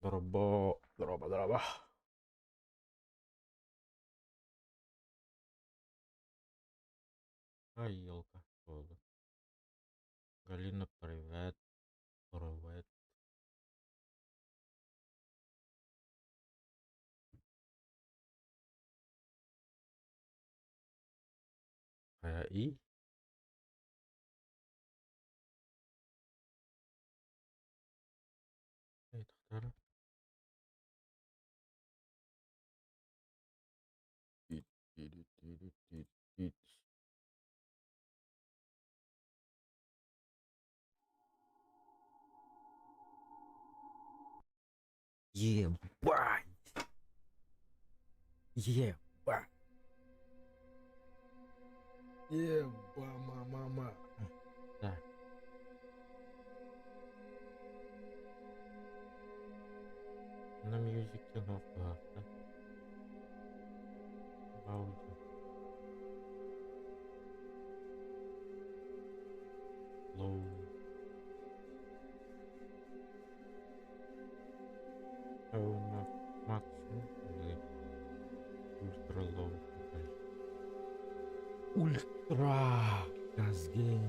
ضربة ضربة ضربة. Ай, елка. Галина, привет. Привет. И? Эй, тахтара. Тит, тит, тит, тит, тит. Ебать! Ебать! Еба-мама-мама. Так. На мьюзик кнопка. Аудио. Лоу. На максимум. Ультра лоу. Ультра. Газгейм.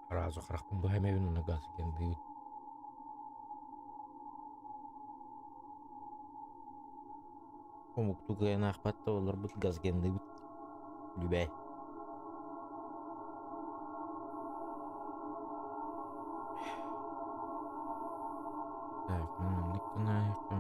Разу харахпын бахамевину на газ ген. Умуктуга на ахпатта олар бут газ ген. Любай. Так, Николаевка.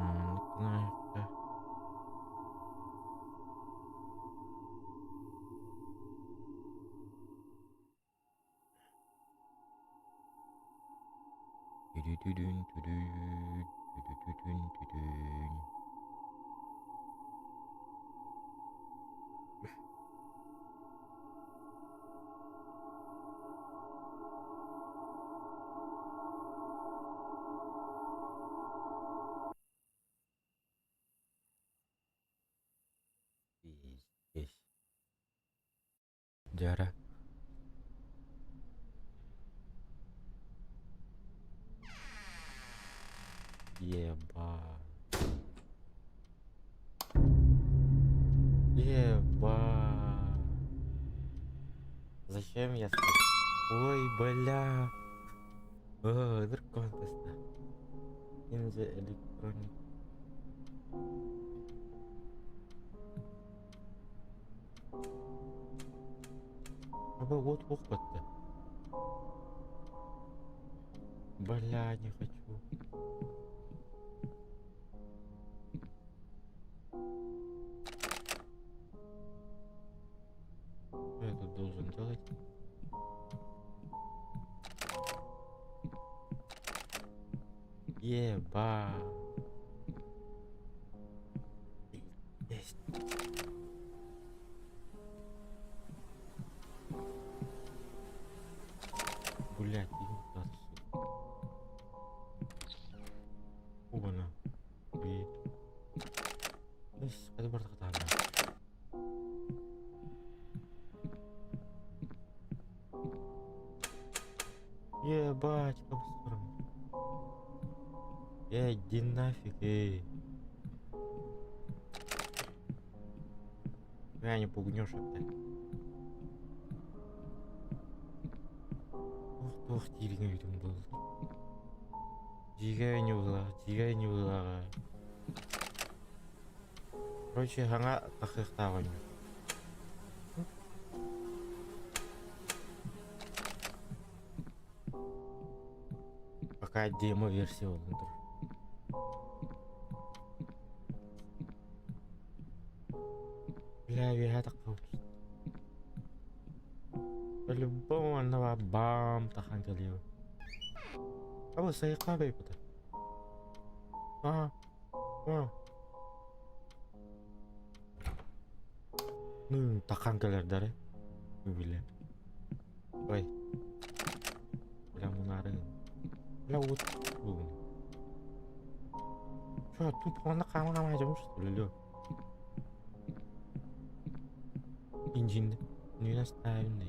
Здесь. Дяра. Еба. Еба. Зачем я сказал? Ой, бля. Драконтеста. Инжа электроник. Вот опыт-то. Бля, не хочу. Что я тут должен делать? Еба. Есть. Блять, Оба-на. И... Это бардак. Ебать, капсура. Иди нафиг, эй. Меня не пугнешь опять. Ух, тирген үйдім болды. Жига не было. Короче, аңа тақиқтағы мен. Пока демо-версия болын тұр. Бля, виғата қауіпсіз. По-любому анава бам тахан калио. Або сайқа бейпата. Ну, таканкалар дары. Биле. Ой. Бля мунарын. Бля вот. Что, тут он камера 좀 что Инжин. Не наставленный.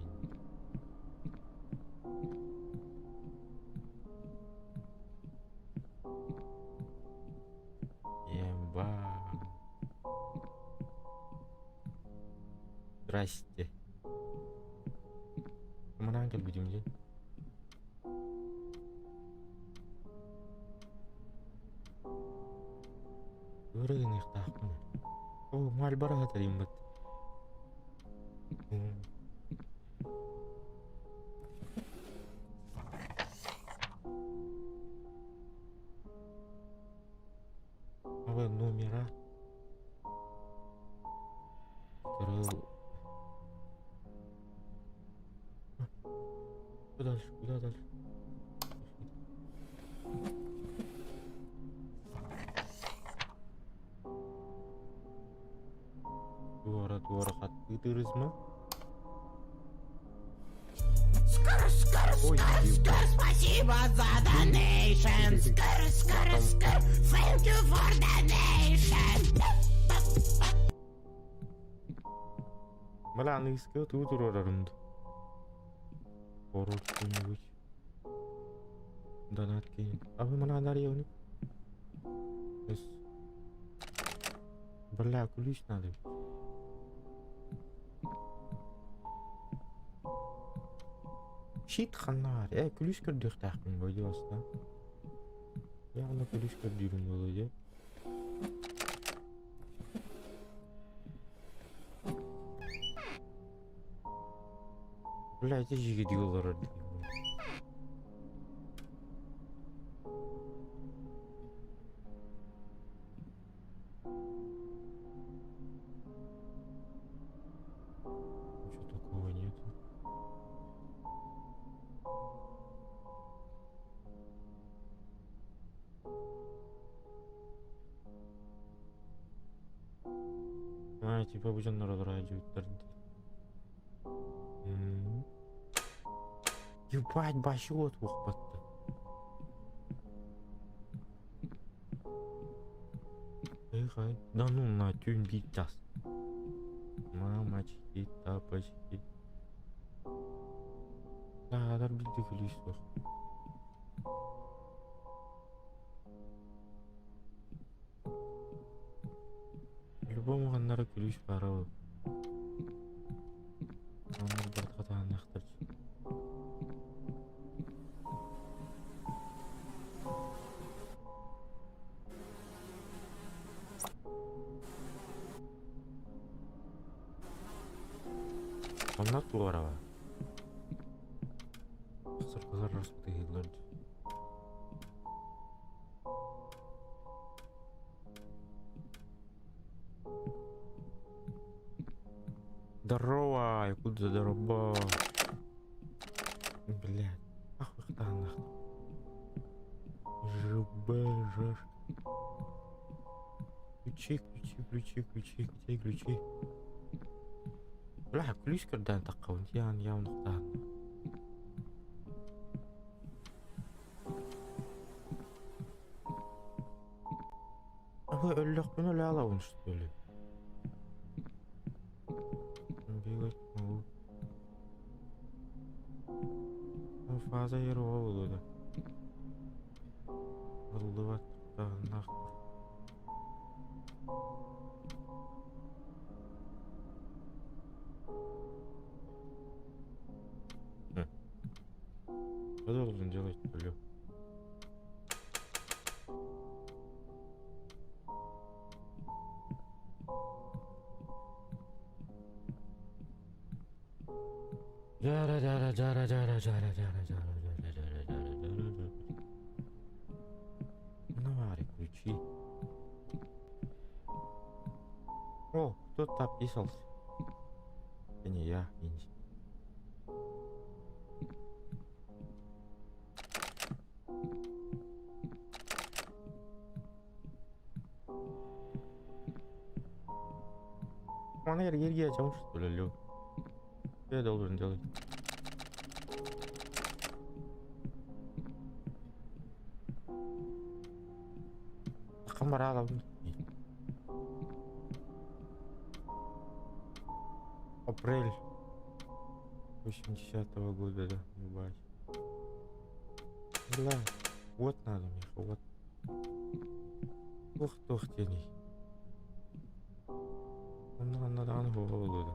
Емба. Здрасте. Кімнан кел будем же? Өрігін иқтақпын. О, мал бара хатарим бат. Ава номера. Второй. Куда дальше? Куда дальше? Дуара хатты тырызмы? Ой, Спасибо за donation. Скр. Thank you for donation. Мала английского тут урарымды. Корот кто-нибудь. Донат кинет. А вы мана дарьевны? Бля, ключ надо. Shit ханар. Ключ көрдік тақпын бөйде баста. Яғына ключ көрдігім болды. Бля, это жиге диолар арды. Ничего такого нету. Типа бұжан радио өттерді. Ебать, башы от оқпатты. Эй, да ну на тюн битас. Мамочки, тапочки. Да, дар билді күліс оқ. Любому ғаннары күліс бары ол. Ғаннар бартқа тағын ақтырчы. Комнат туғарава. Қысыр распыты хедлерді. Здорово, куда здорово? Блядь, ахуй нахуй. Жб. Ключи. Бля, ключ кірден таққауын, яғын ұқтан. Ага, өліқпен өлі алауын что ли? Бегать могу. Фаза ері олы да. Олдыват нахуй. Что должен делать, блю? Навари ключи. О, кто-то описался. Это не я, Инди. mana yerga açalım что ли, Лёд? Что я должен делать? Камара апрель 80-го года, да, ебать. Бля, вот надо мне, вот. Ух, тяни. Надо ангол, да.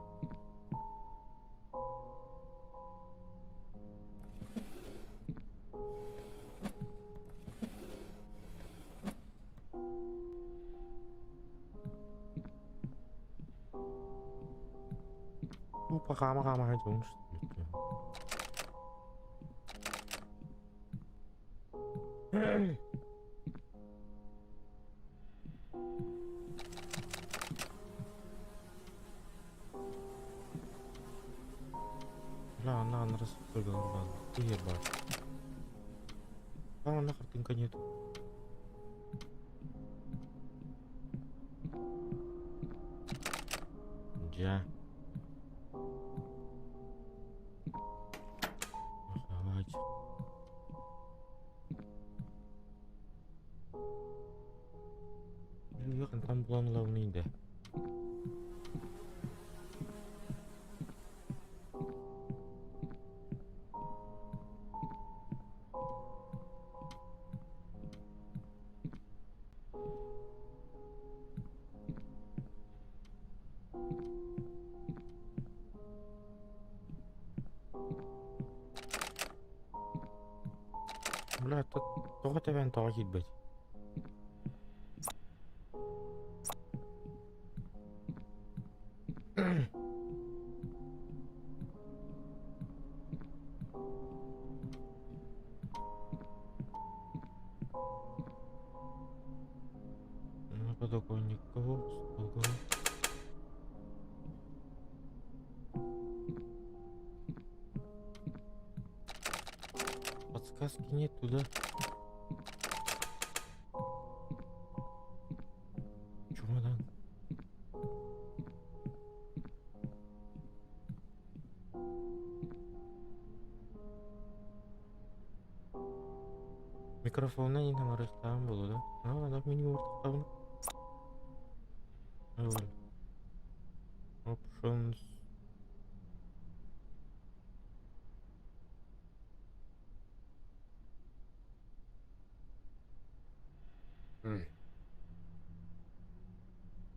Ну, пока идем, что ли. Бля, на распрыгал, ладно. Ты ебать. А, нахер тынка нету. Ja. Давайте. Iya kan tampilan lawan ini dah. Бля, тут toch even takip bet. На подоконникову, столу. Подсказки нет туда. Чемодан. Микрофонна не намарыстан болу да. Ана мени ортақтабын. Options.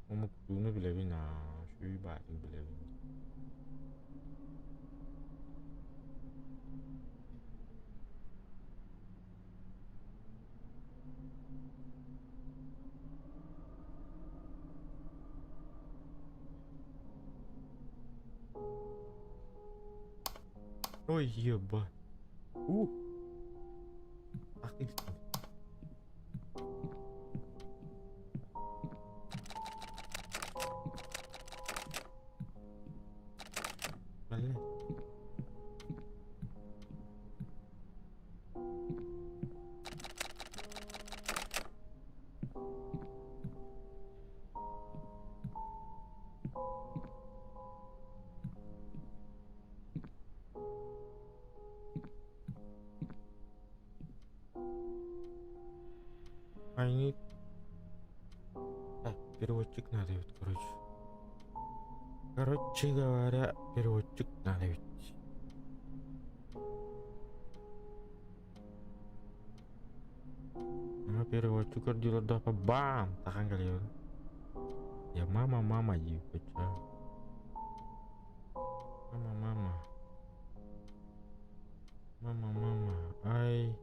Unuttuğunu bile bin ha. Şu ibaretini bile bin. Ой, еба. Ах ты. Блин. Они... Так, переводчик надо ведь, короче. Короче говоря, переводчик надо ведь. Nah, переводчик ордиларда apa bam, takan kalian. Ya mama ji baca. Mama. I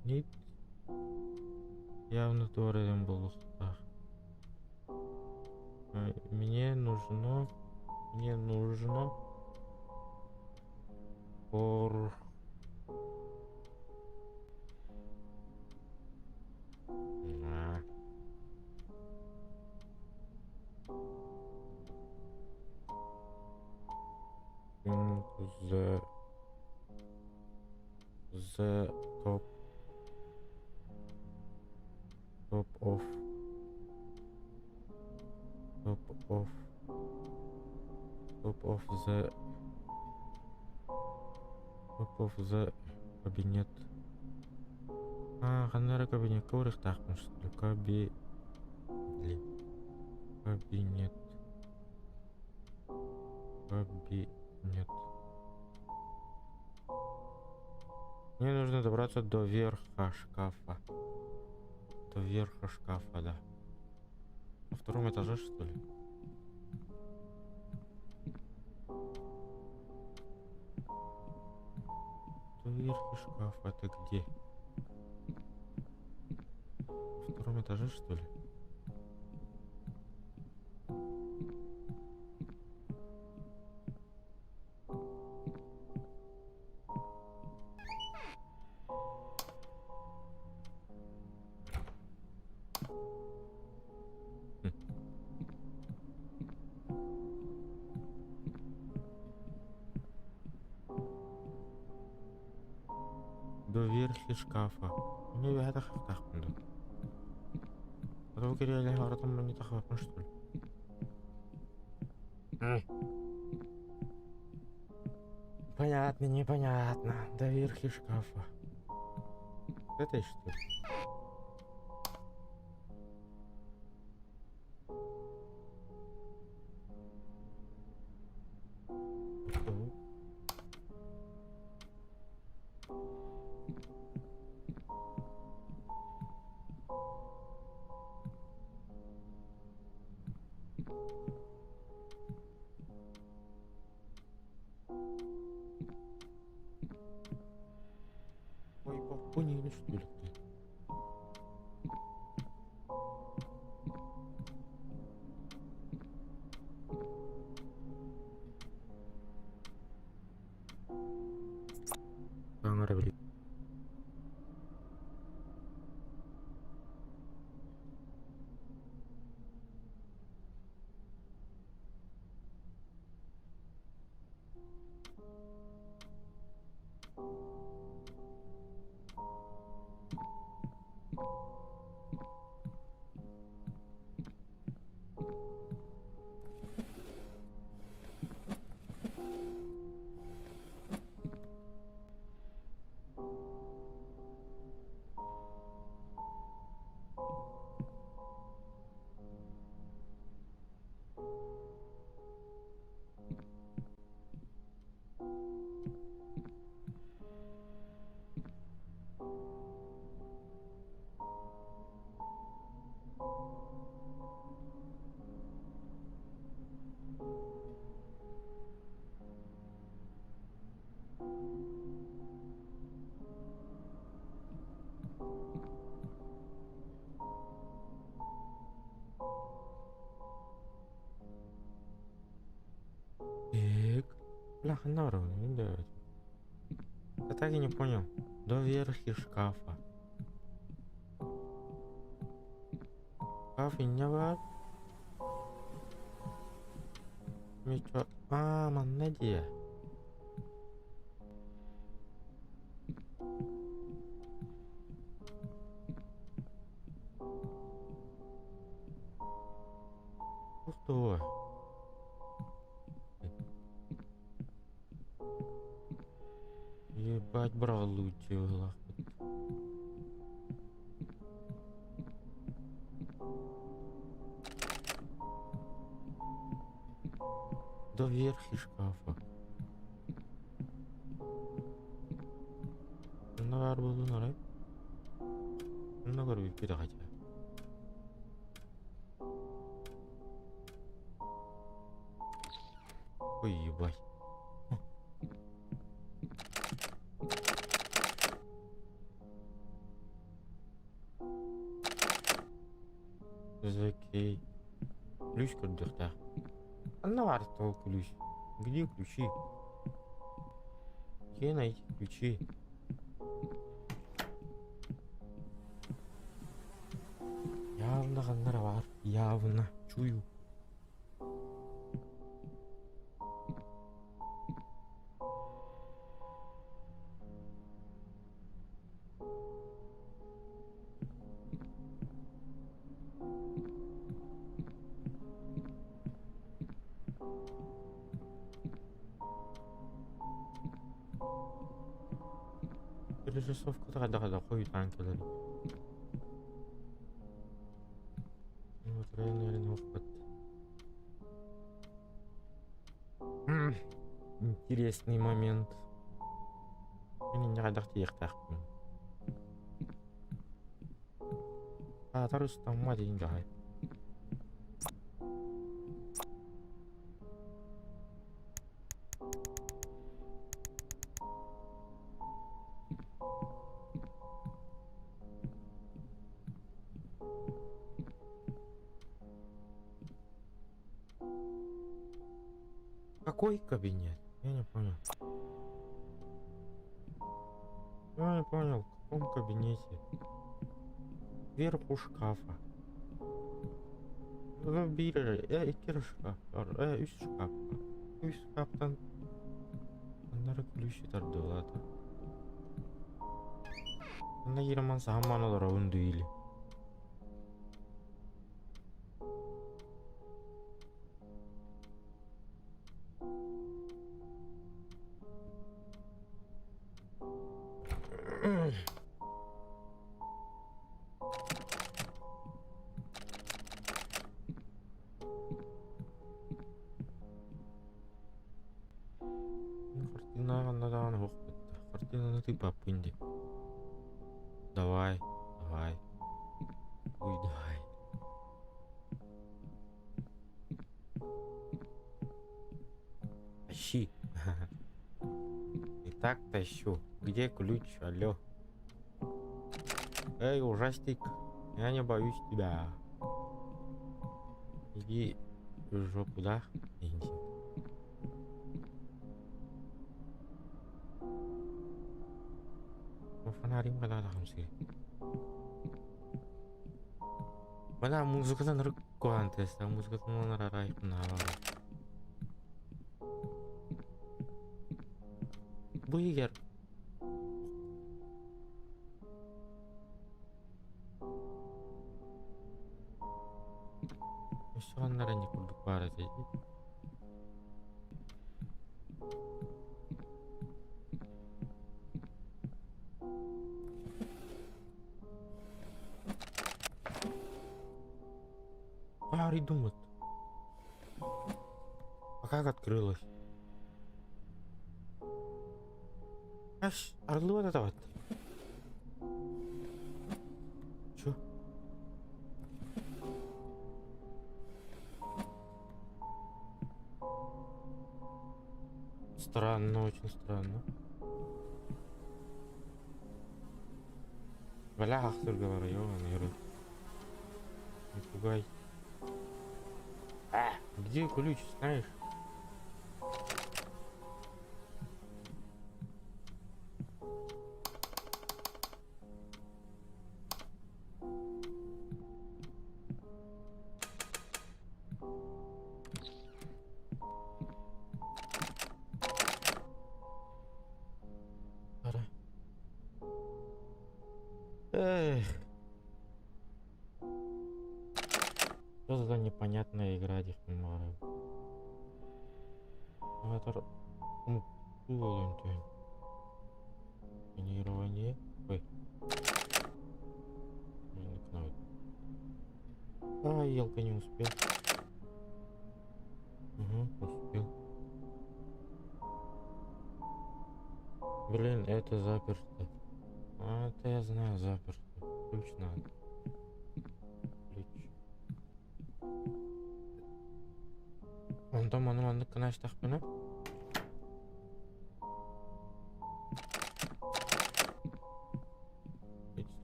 need явно туалетом был устав. Мне нужно for the top Top of the кабинет. Қандары кабинетке орық тақпын шықты. Кабинет. Мне нужно добраться до верха шкафа. Да. На втором этаже, что ли? До верха шкафа, это где? На втором этаже, что ли? До верхи шкафа. Мне это хахтах буду. А то реально говорят, мне так хватно, что ли? Понятно, непонятно. До верхи шкафа. Это что ли? Ой, попуни или что ли? Аңырабили. Бляха, норм, не делать. Я так и не понял. До верхи шкафа. Шкаф не var. Ничего. Маннадия. Ух ты. Ебать, брал лучи в глаз. До верхи шкафа. Нар болду нарай. Нагар үппеде кача. Ой, ебать. Окей. Ключ кырдыкта. Ана бар то ключ. Где ключи? Где найти ключи? Явно ганнар бар. Явно. Чую. перерисовкада када коюдан келет. Вот районерин опыт. Интересный момент. Мен не кадак тиектакпын. Тарыстамма дейин жагай. Какой кабинет? Я не понял. Я не понял, в каком кабинете? Вверху шкафа. Бир, икки шкаф бар, үч шкаф бар. Үч шкафтан андары ключи тарды болот. Анда киреманса хамман олар өндүйлү. Картина надо окупетти. Картинаны тыпаппын деп. Давай. Ой, давай. Тащи. Итак, тащу. Где ключ? Алло. Эй, ужастик. Я не боюсь тебя. Иди в жопу, да? Иди. Фонарим когда тагымсы. Бана музыкадан ырык коантес, музыкадан нарарайпын алар. Бу эгер Ошондор не курдук бар эти. Пари думает. А как открылось? Аш, орлы вот это вот. Чё? Странно, очень странно. Бля, ахтыр говорю, ёбаный рот. Не пугай. Где ключ, знаешь? Эх. Что за непонятная игра дихмара? Это Тренирование. Ой. А, елка не успел. Угу, успел. Блин, это заперто. А, это я знаю, заперто. Ключ надо. Ключ. Он там, он конечно, так,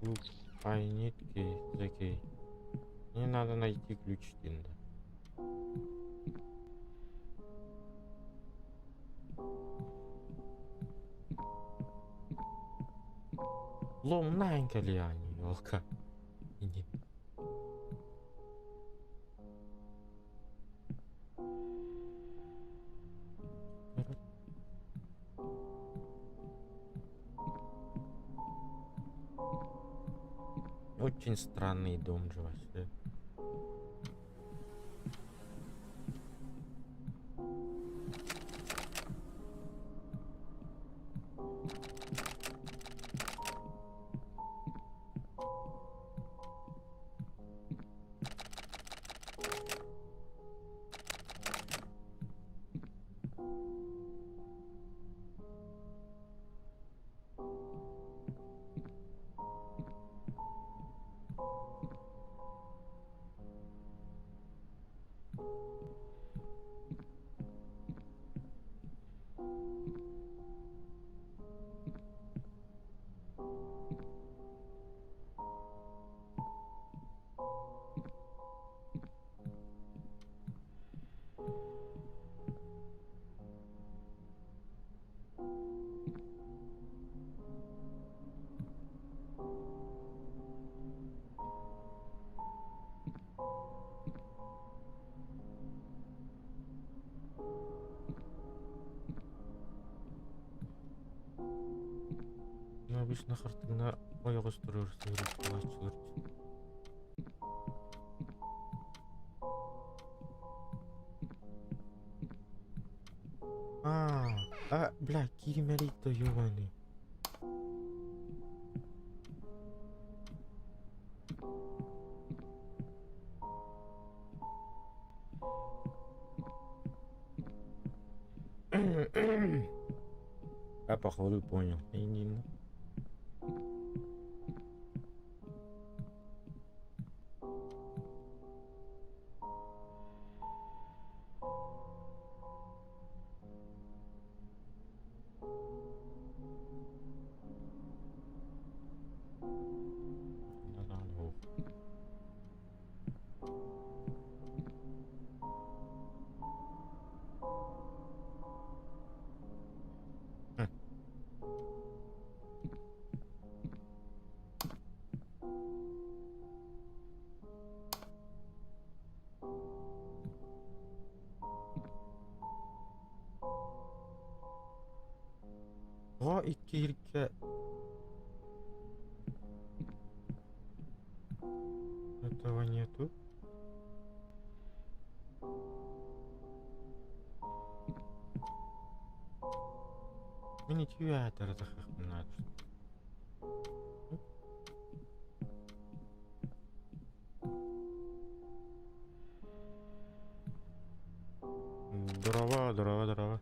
Look, I need key, the key. Мне надо найти ключ Тинда. Ломненько ли они, елка? Иди. Очень странный дом же вообще. ما باش نخرطنا ويغسطرور سيرو كلاشتور. بلا كيري مريتو يواني. Apa kau punya ini? Oh, iki этого нету. Мне театр надо. Дрова.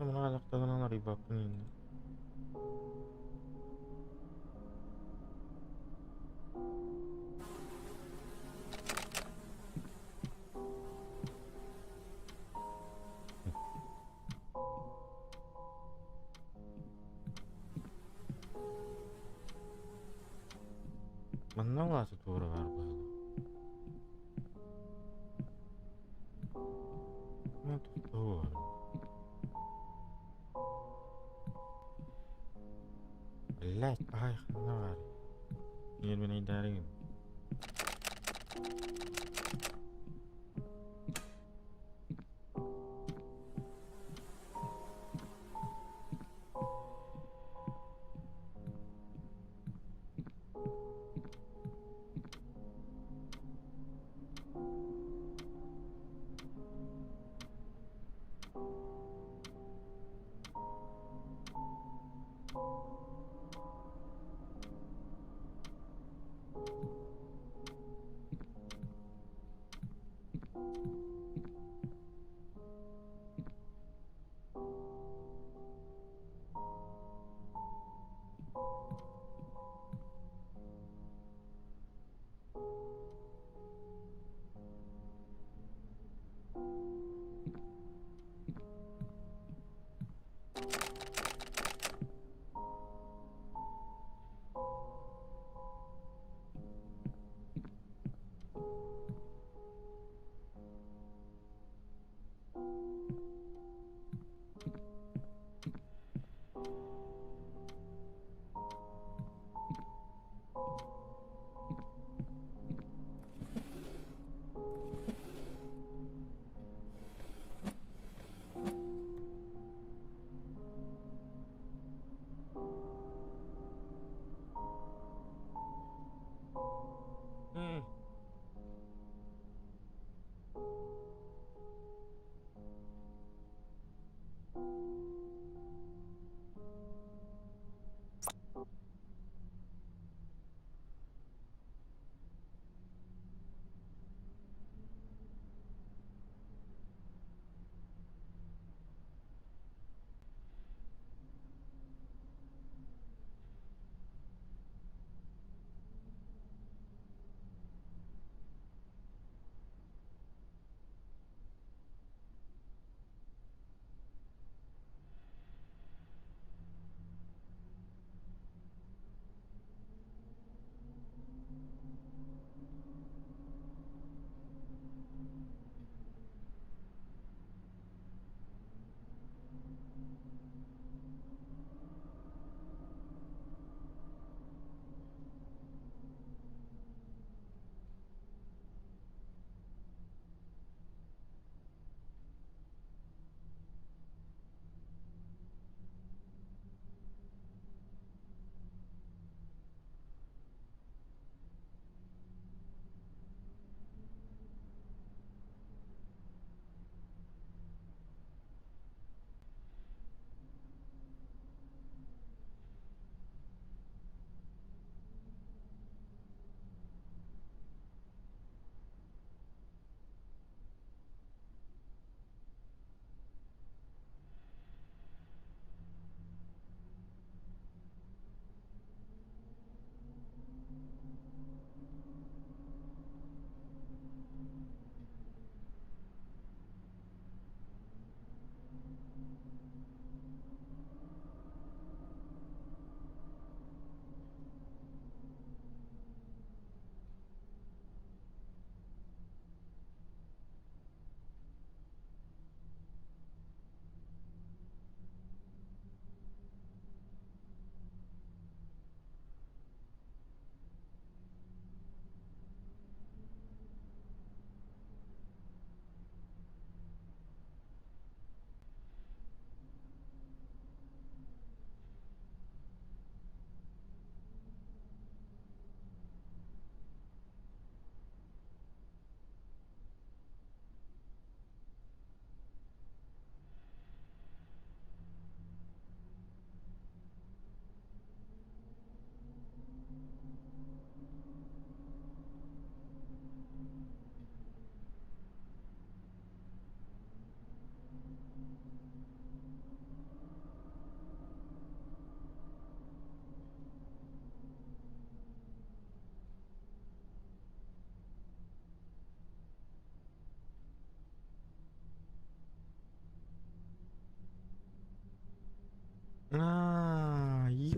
Mengalahkan riba ini. Mana lah satu orang apa? Mana tuh? لا هاي خلنا هي من يدارين.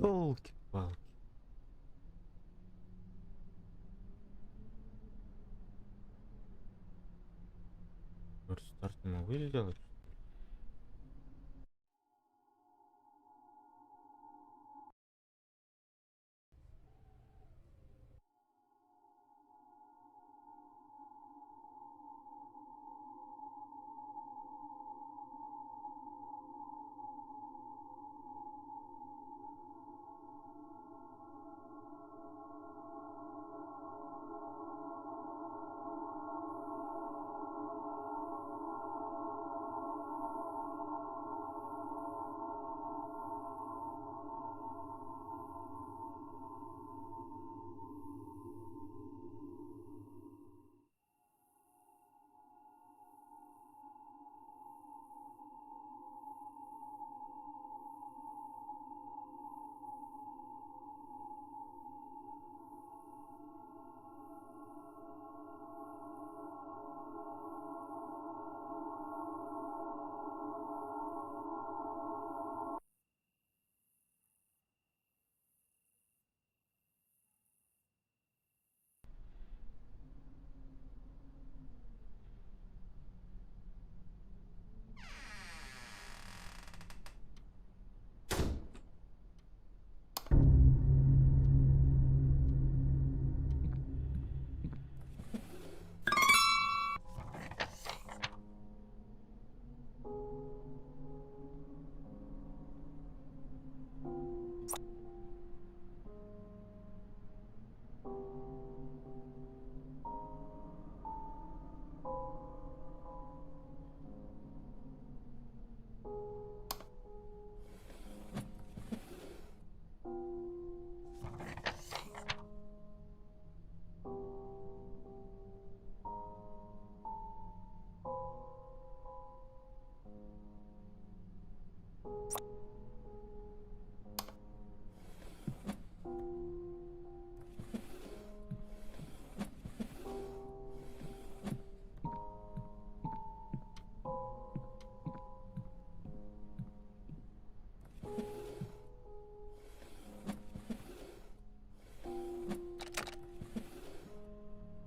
Ёлки-палки. Старт не могу сделать?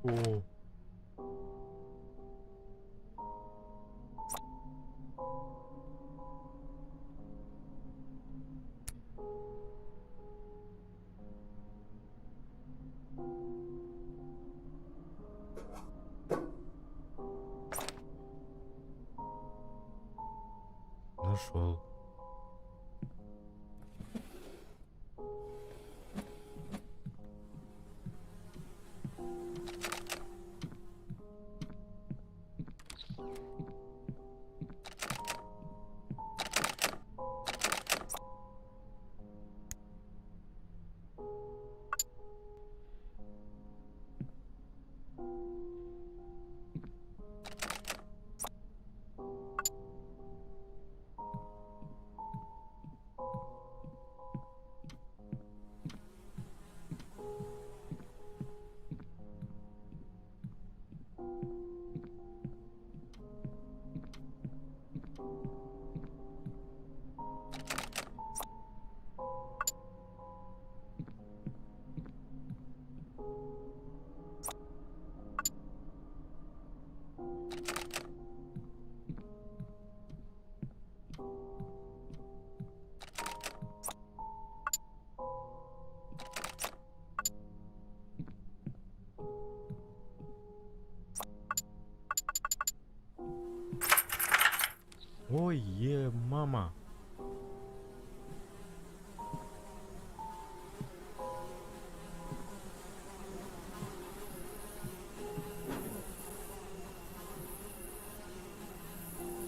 О. Нашел. Ой, мама.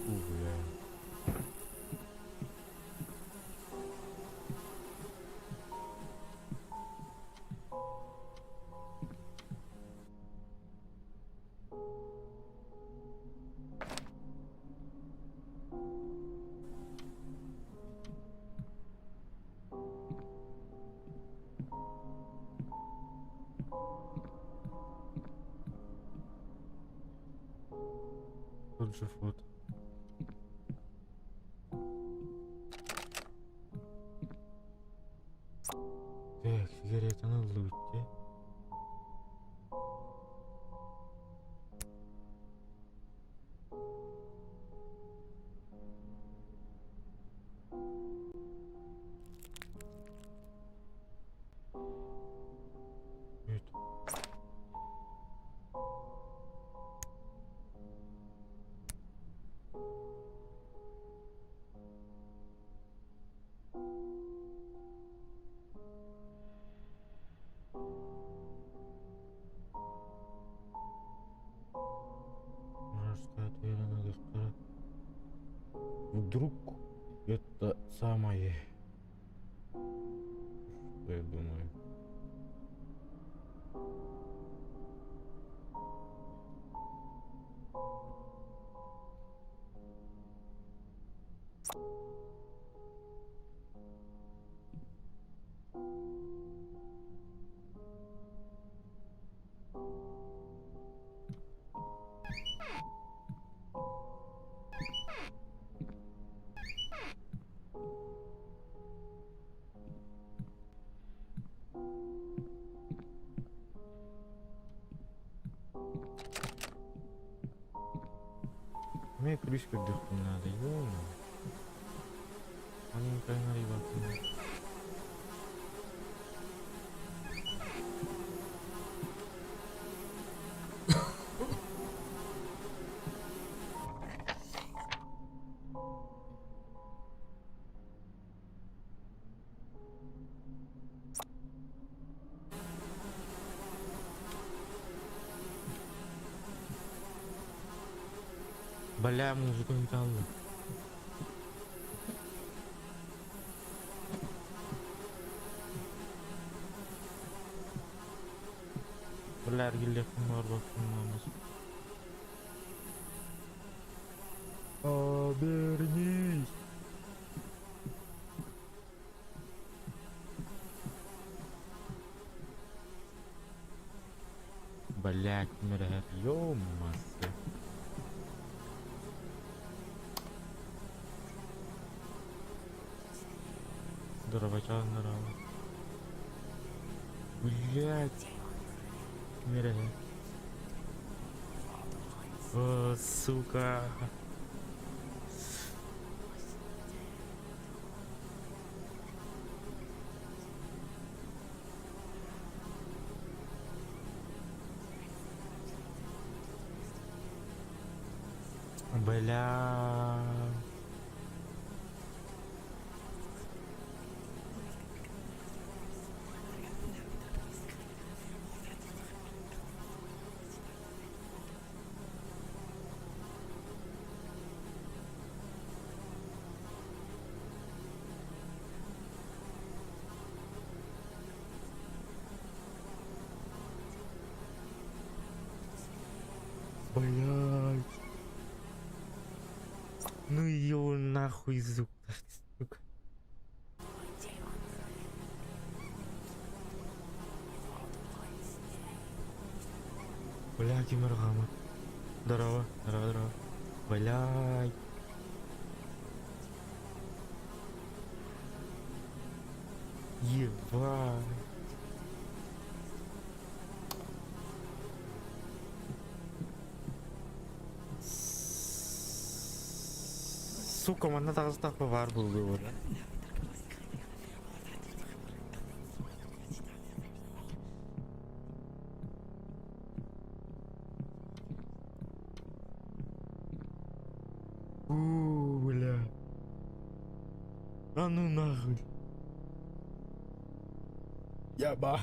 Бля. Тут же фото. Вдруг это самое... Что я думаю? Мне крышка вдохнуть надо, ё-моё. Маленькая наливка. Бля, музыку не дал. Бля, гелевкин бар бакынмамыз. Обернись. Бля, кимерер, ё-моё. Здорово, чё, здорово. Блядь. Кимерер. О, сука. Бля. Блядь. Ну его нахуй, сука. Бля, Кимиргама. Здорово, здорово, здорово. Блядь. Ебать. Сука, мана тағыстақпа бар болды ғой. Бля. А ну нахуй. Яба.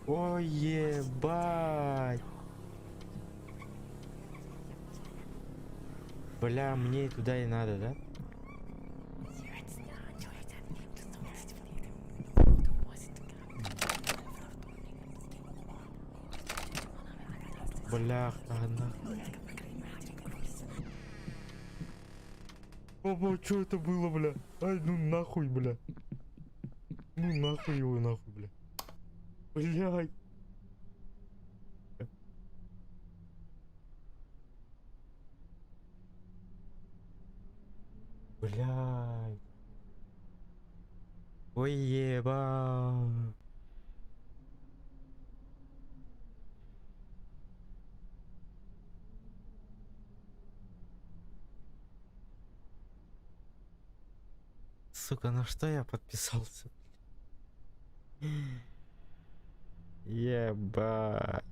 Ой, ебать. Бля, мне туда и надо, да? Бля, ладно. Опа, что это было, бля? Ай, ну нахуй, бля. Ну нахуй его, нахуй, бля. Блядь. Блядь. Ой, еба. Сука, на что я подписался? Ебать.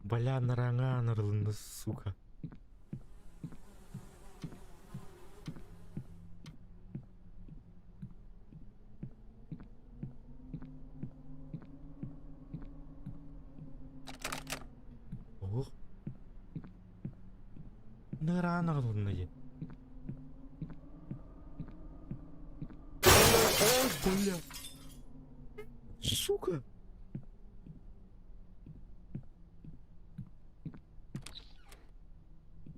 Бля, нараңа нарлынды, сука. Ох. Нара нарлынды же. Ой, бля. Сука.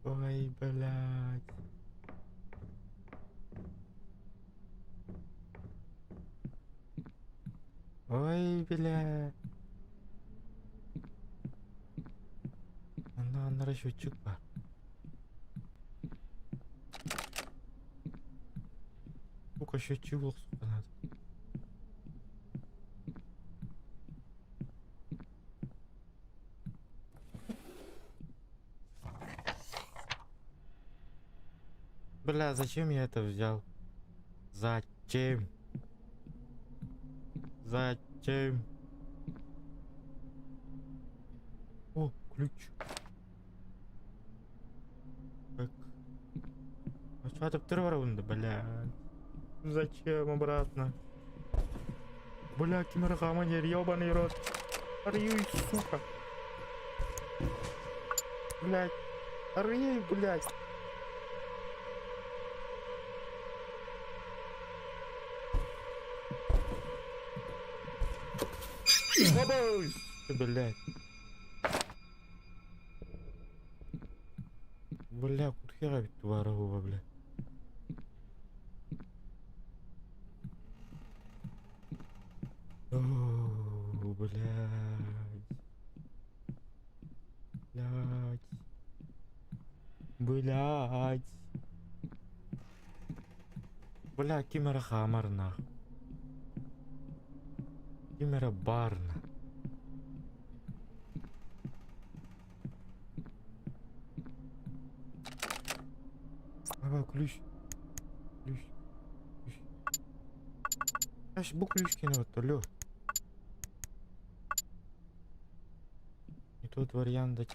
Ой, блядь. Ой, бля. Анда расчетчик бар. Сука, счетчик был, сука, надо. Бля, зачем я это взял? Зачем? Зачем? О, ключ. Так. А что это второй, бля? Зачем обратно? Бля, кимархаманер, ёбаный рот. Арьюй, сука. Блядь. Арьюй, блядь. Бабой! Блядь. Бля, куда хера ведь творогова, бля. О, блядь. Блядь. Блядь. Бля, кимера хамарна. Кимера барна. Давай, ключ. Ключ. Ключ. Аж bu ключ кинул, то лё. Не тот вариант дать.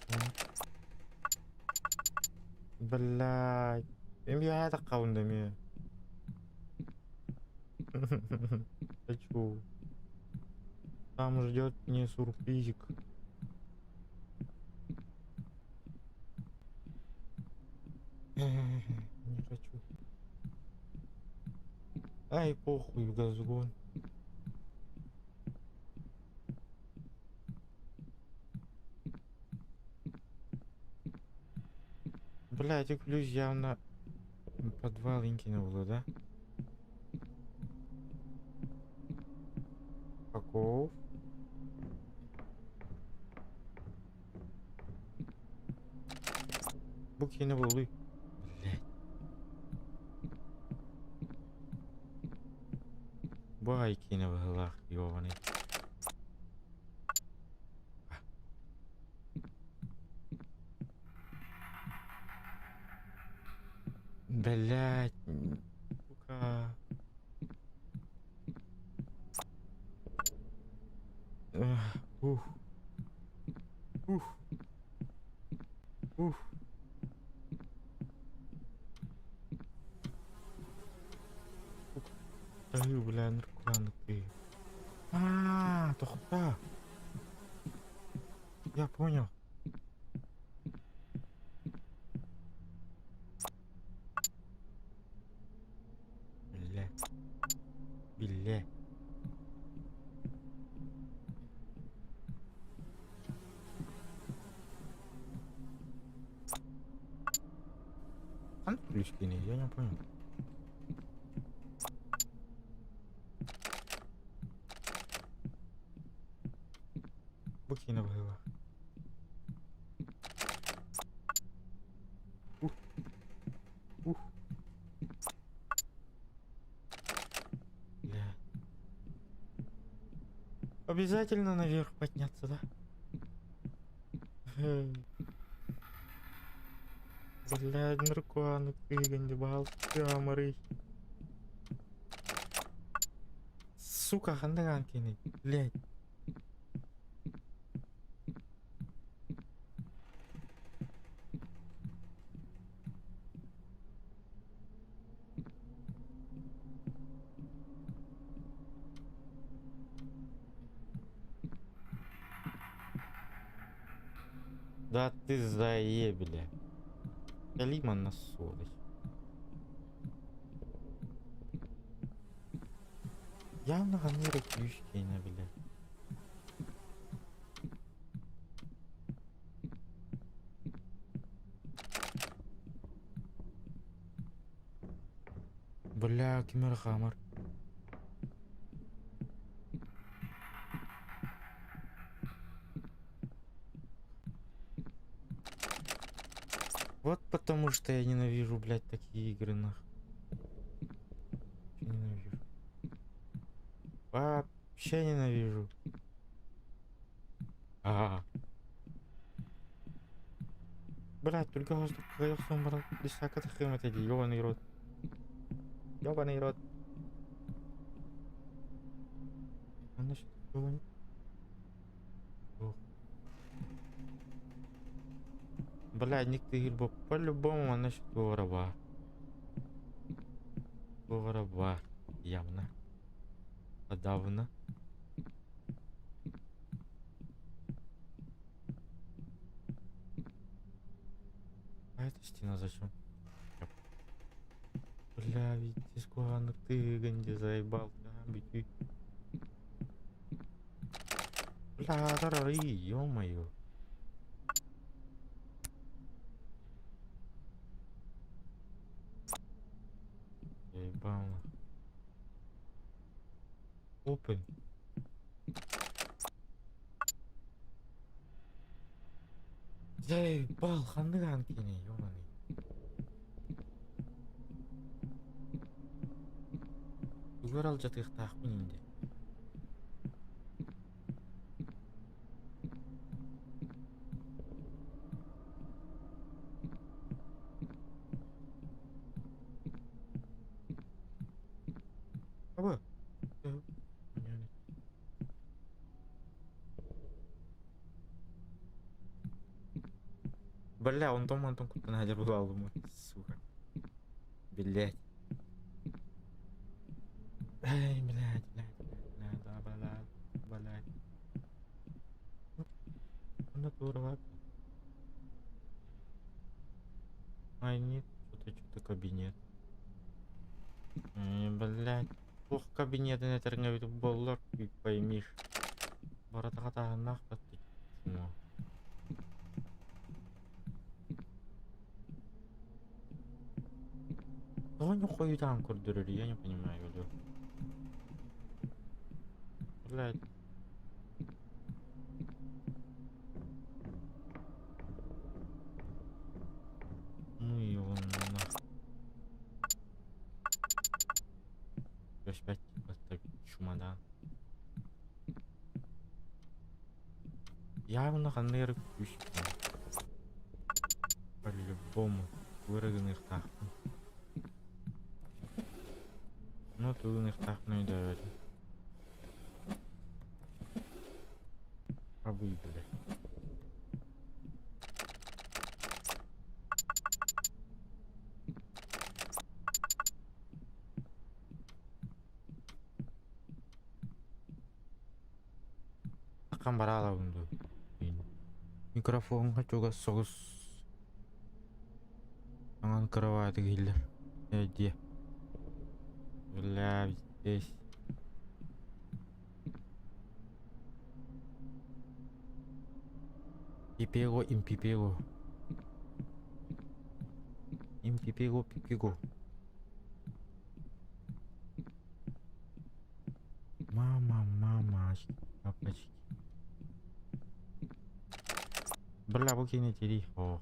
Блядь. Я так каундами. Хочу. Там ждет мне сюрпризик. Не хочу. Ай, похуй, в газгон. Блядь, и ключ явно подвал кинуло, да? Каков? Буки не були. Блядь. Байки на вуглах, йований. Блядь. Сука. Ух. Ух. Ух. Ай, бля, нормально ты. Тохта. Я понял. Бля. Бля. Ключки не, я не понял. Буки на вуглах. Ух. Бля. Обязательно наверх подняться, да? Блядь, наркоаны кыгань, бал, камеры. Сука, хандаган кинет, блядь. Да ты заебля. Лимон на совесть. Явно гоноры ключки на, бля. Бля, кемер хамар. Вот потому что я ненавижу, блядь, такие игры, нах. Ненавижу. Вообще ненавижу. Блядь, только воздух Қазақстан брал. Десака тахым это ёбаный рот. Ёбаный рот. Она что такое? Ох. Блядь, ник ты гильбо. По-любому она что вороба. Вороба. Явно. Подавно. А эта стена зачем? Бля, ведь искуанок ты ганди заебал. Да, бити. Бля, тарары, ё-моё. Заебал. Open. Заебал, ханганкини, ёбаный. Угорал жатых тахмин инде. Aba. Yani. Бля, он дома кто-то надервал ему, сука. Блять. Ай, блядь, да, блядь. Натура, ладно. Ай, нет, что-то кабинет. Ай, блядь. Ох, кабинеты на тернге боллар, поймишь. Барата нахуй ты. Ну. Кого нихуя там курдурили, я не понимаю, Лё. Блядь. Ну и он нахуй. Опять поставить чумодан. Явно ханер күшті. По-любому вырыгных тахтын. Ну тыгных тахтын да öyle. Абы, блядь. Акан бара алабымды. Микрофонға чуга соғыс. Аңан кровати келдер. Где? Бля, здесь. Пипего, им пипего. Им пипего, пипего. Мама, папочки. Бля, буки не тери. О.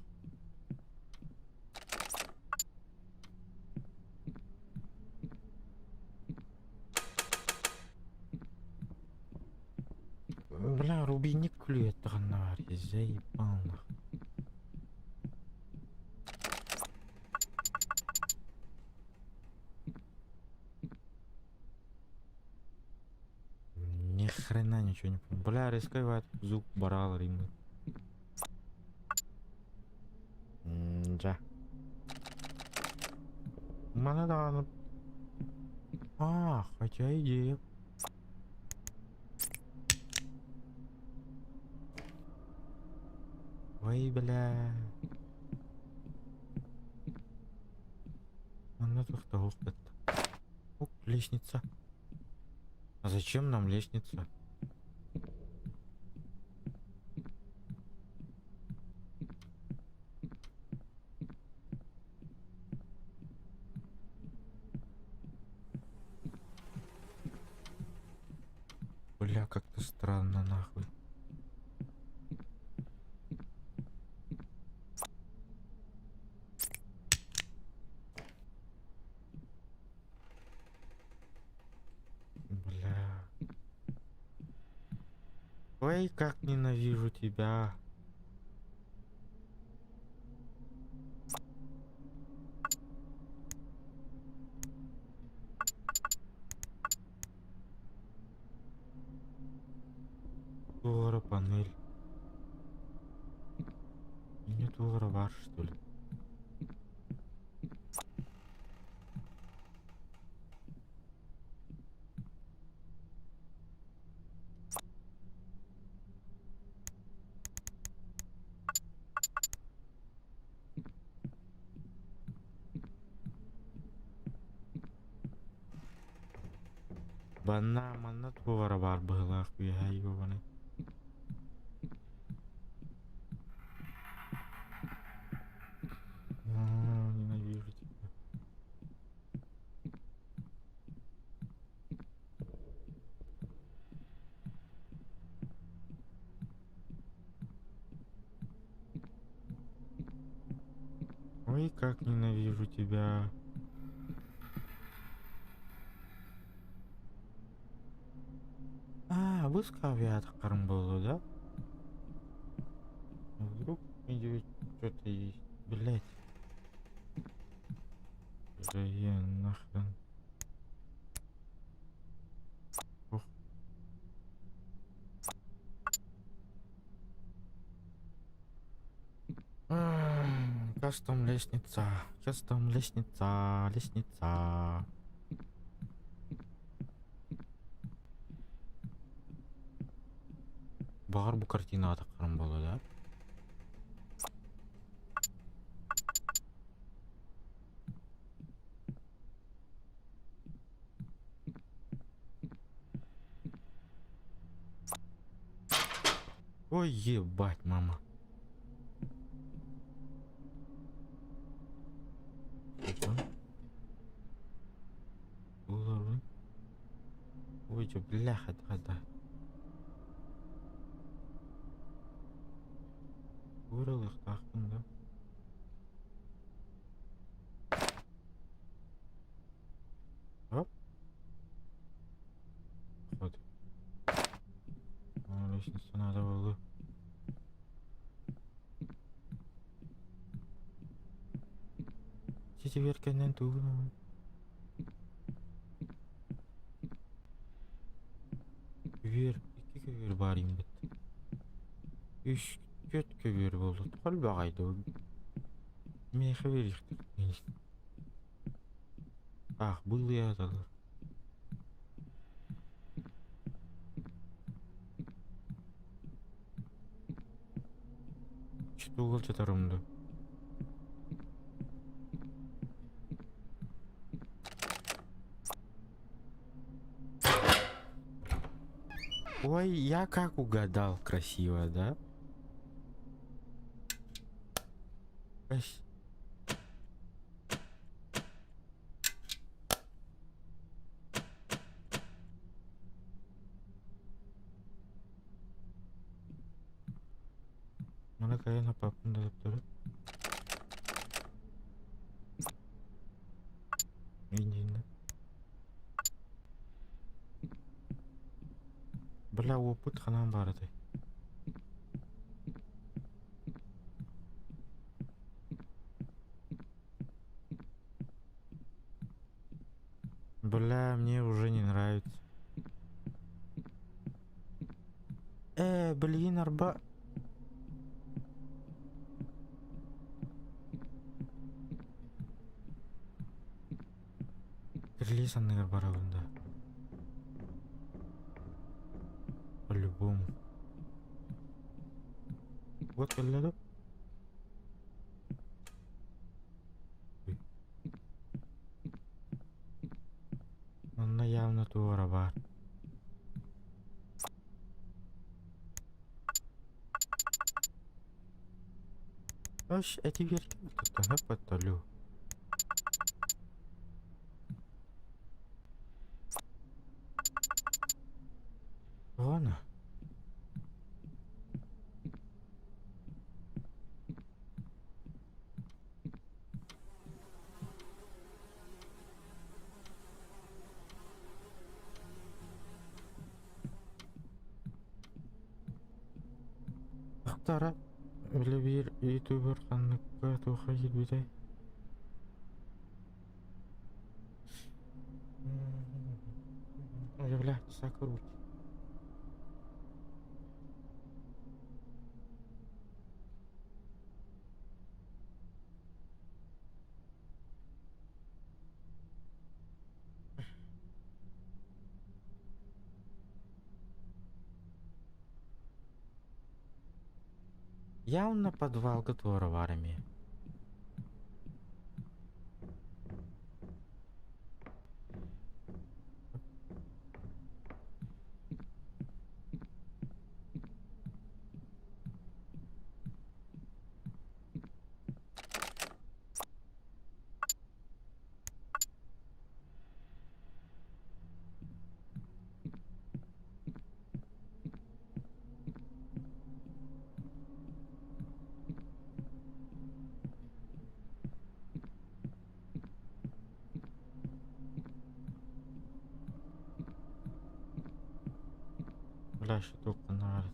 Бля, рубиник клюет тағанна бар. Заебал нахуй. Ни хрена ничего не понял. Бля, рискивает звук барал римы. Да. Манадана. Хотя идея. Ой, бля. Она только опыт. Оп, лестница. А зачем нам лестница? Бля, как-то странно, нахуй. Бля. Ой, как ненавижу тебя. Тугора панель. Не тугора бар, что ли? Банна, манна тугора бар была, хуя ёбаный. Ненавижу тебя. Ой, как ненавижу тебя. А, вы с клавиатуром было, да? Вдруг идет что-то есть. Блять. Я нахрен. Ох. Кастом лестница. Кастом лестница. Лестница. Бар бу картина атакарым болду, да? Ой, ебать, мама. Ой, чё, бляха, да. Вырыл их тахтым, да? Оп. Вот. Лестницу надо было. Сети веркенен тугну. Көвер, iki көвер бар юм бит. 3-4 көвер болду. Колбагайды. Мехе берихтер. Ах, был я тогда. Что угол чатарымды. Ой, я как угадал красиво, да? Mana kayak apapun dari turut. Ini. Бля, опыт ханам бар этой. Бля, мне уже не нравится. Блин, арба... Релизанный барабанда. По-любому. Вот, коллега. Ош, эти верки тут на потолю. Вон. Ақтара біле бір ютубер қанныққа туға келбейді. Ой, бля, сакруть. Явно подвал готова в армии. Бля, что только надо.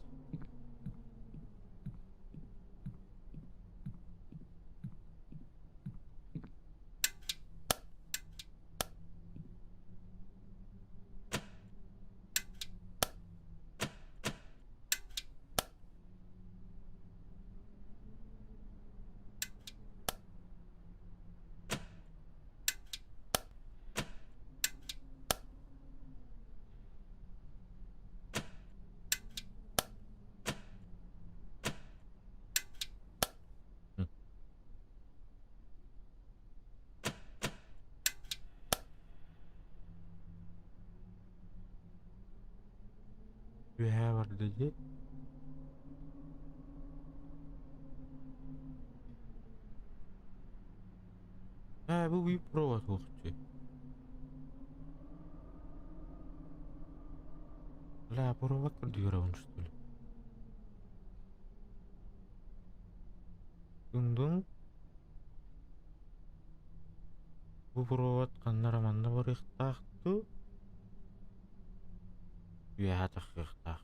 Үһә бар dedi. Bu bir провод оқчы. Бля, провод продвигаем, что ли? Дундун. Bu провод каннараманда бар ихтақты. Үһә тахтақты.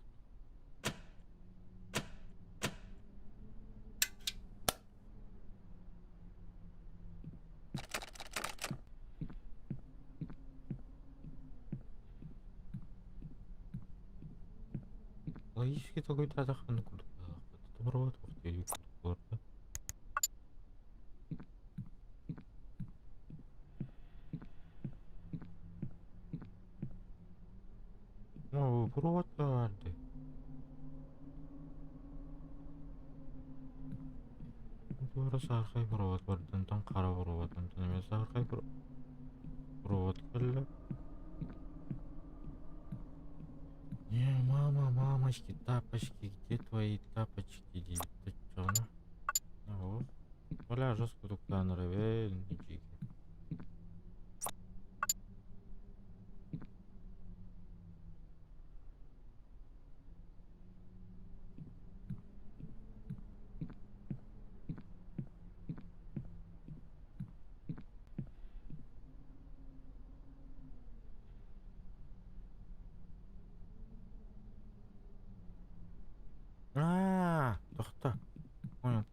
Логически такой тадаханы курдук. Провод оқчы. Bu провод da vardı. Orası arkay провод var. Tam kara провод. Tam emesi arkay провод geldi. Не, мама, мамочки, тапочки, где твои тапочки, девять чона? Вот. Бля, жестко тут нравится, ничего. Тоқта. Понял.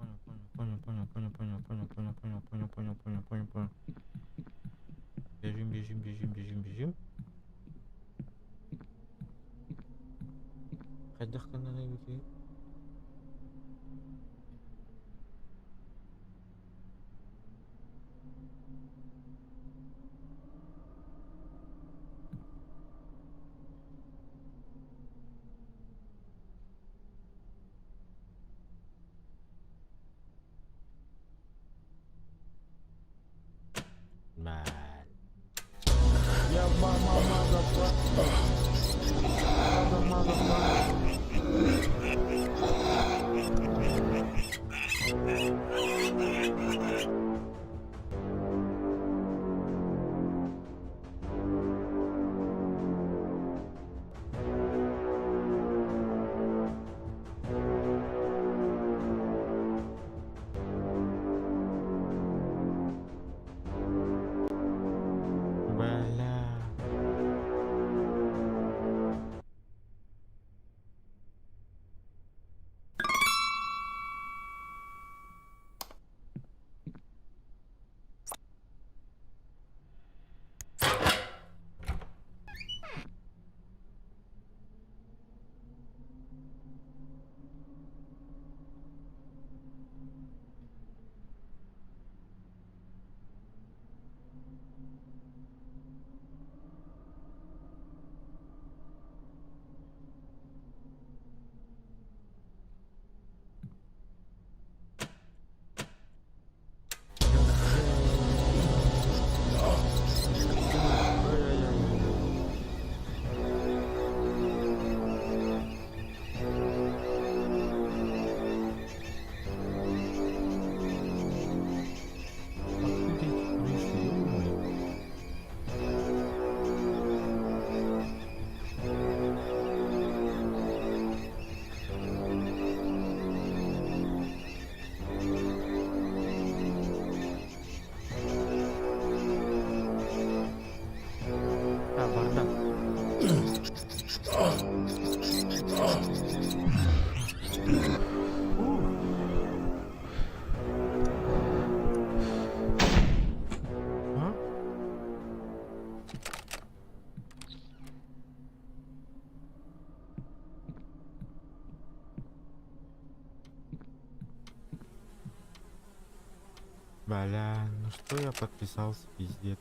Бля, ну что я подписался, пиздец.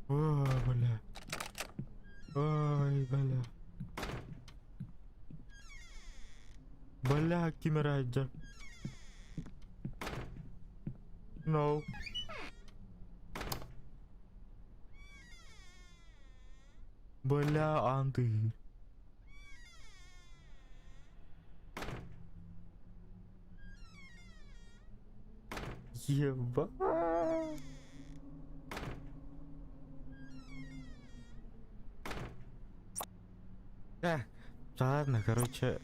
О, бля. Ой, бля. Бля, Кимираджа. No. Бля, анты. Еба. Так, ладно, короче.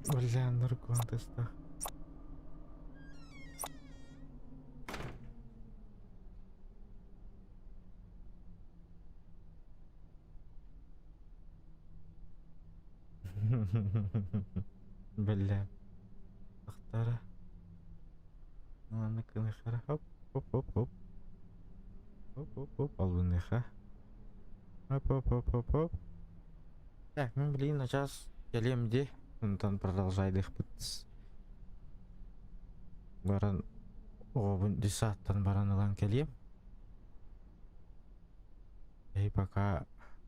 Бля, наркотеста. Бля. Тахтара. Ладно, кынахара. Хоп, хоп, хоп, хоп. Хоп, хоп, хоп, албыныха. Хоп, хоп, хоп, хоп, хоп. Так, ну блин, на час келем де. Онтан продолжайдых бытс. Баран. О, десаттан баран ылан келем. И пока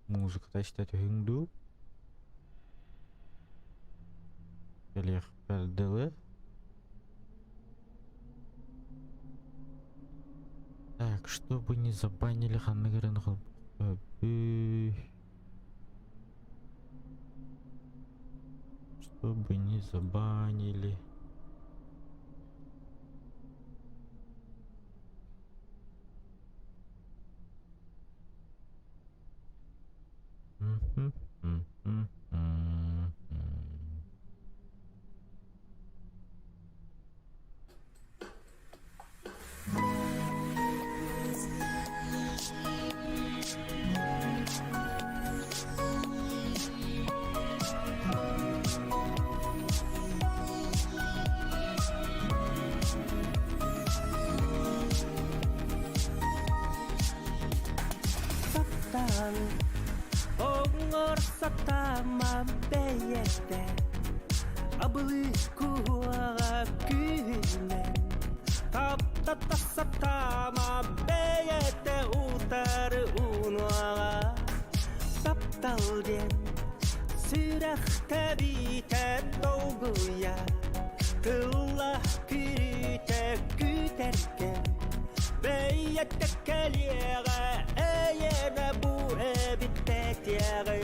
музыка тачта түйінду. Келех перделы. Так, чтобы не забанили ханныгырын қыл. Чтобы не забанили. Ongor satama beyette Abılı kuvaga gülen Tapta satama beyette utar unuaga Taptal den Sürekte bite dolguya Kıllah kürüte güterken Beyette keliyege eyene bu ebitte tiyege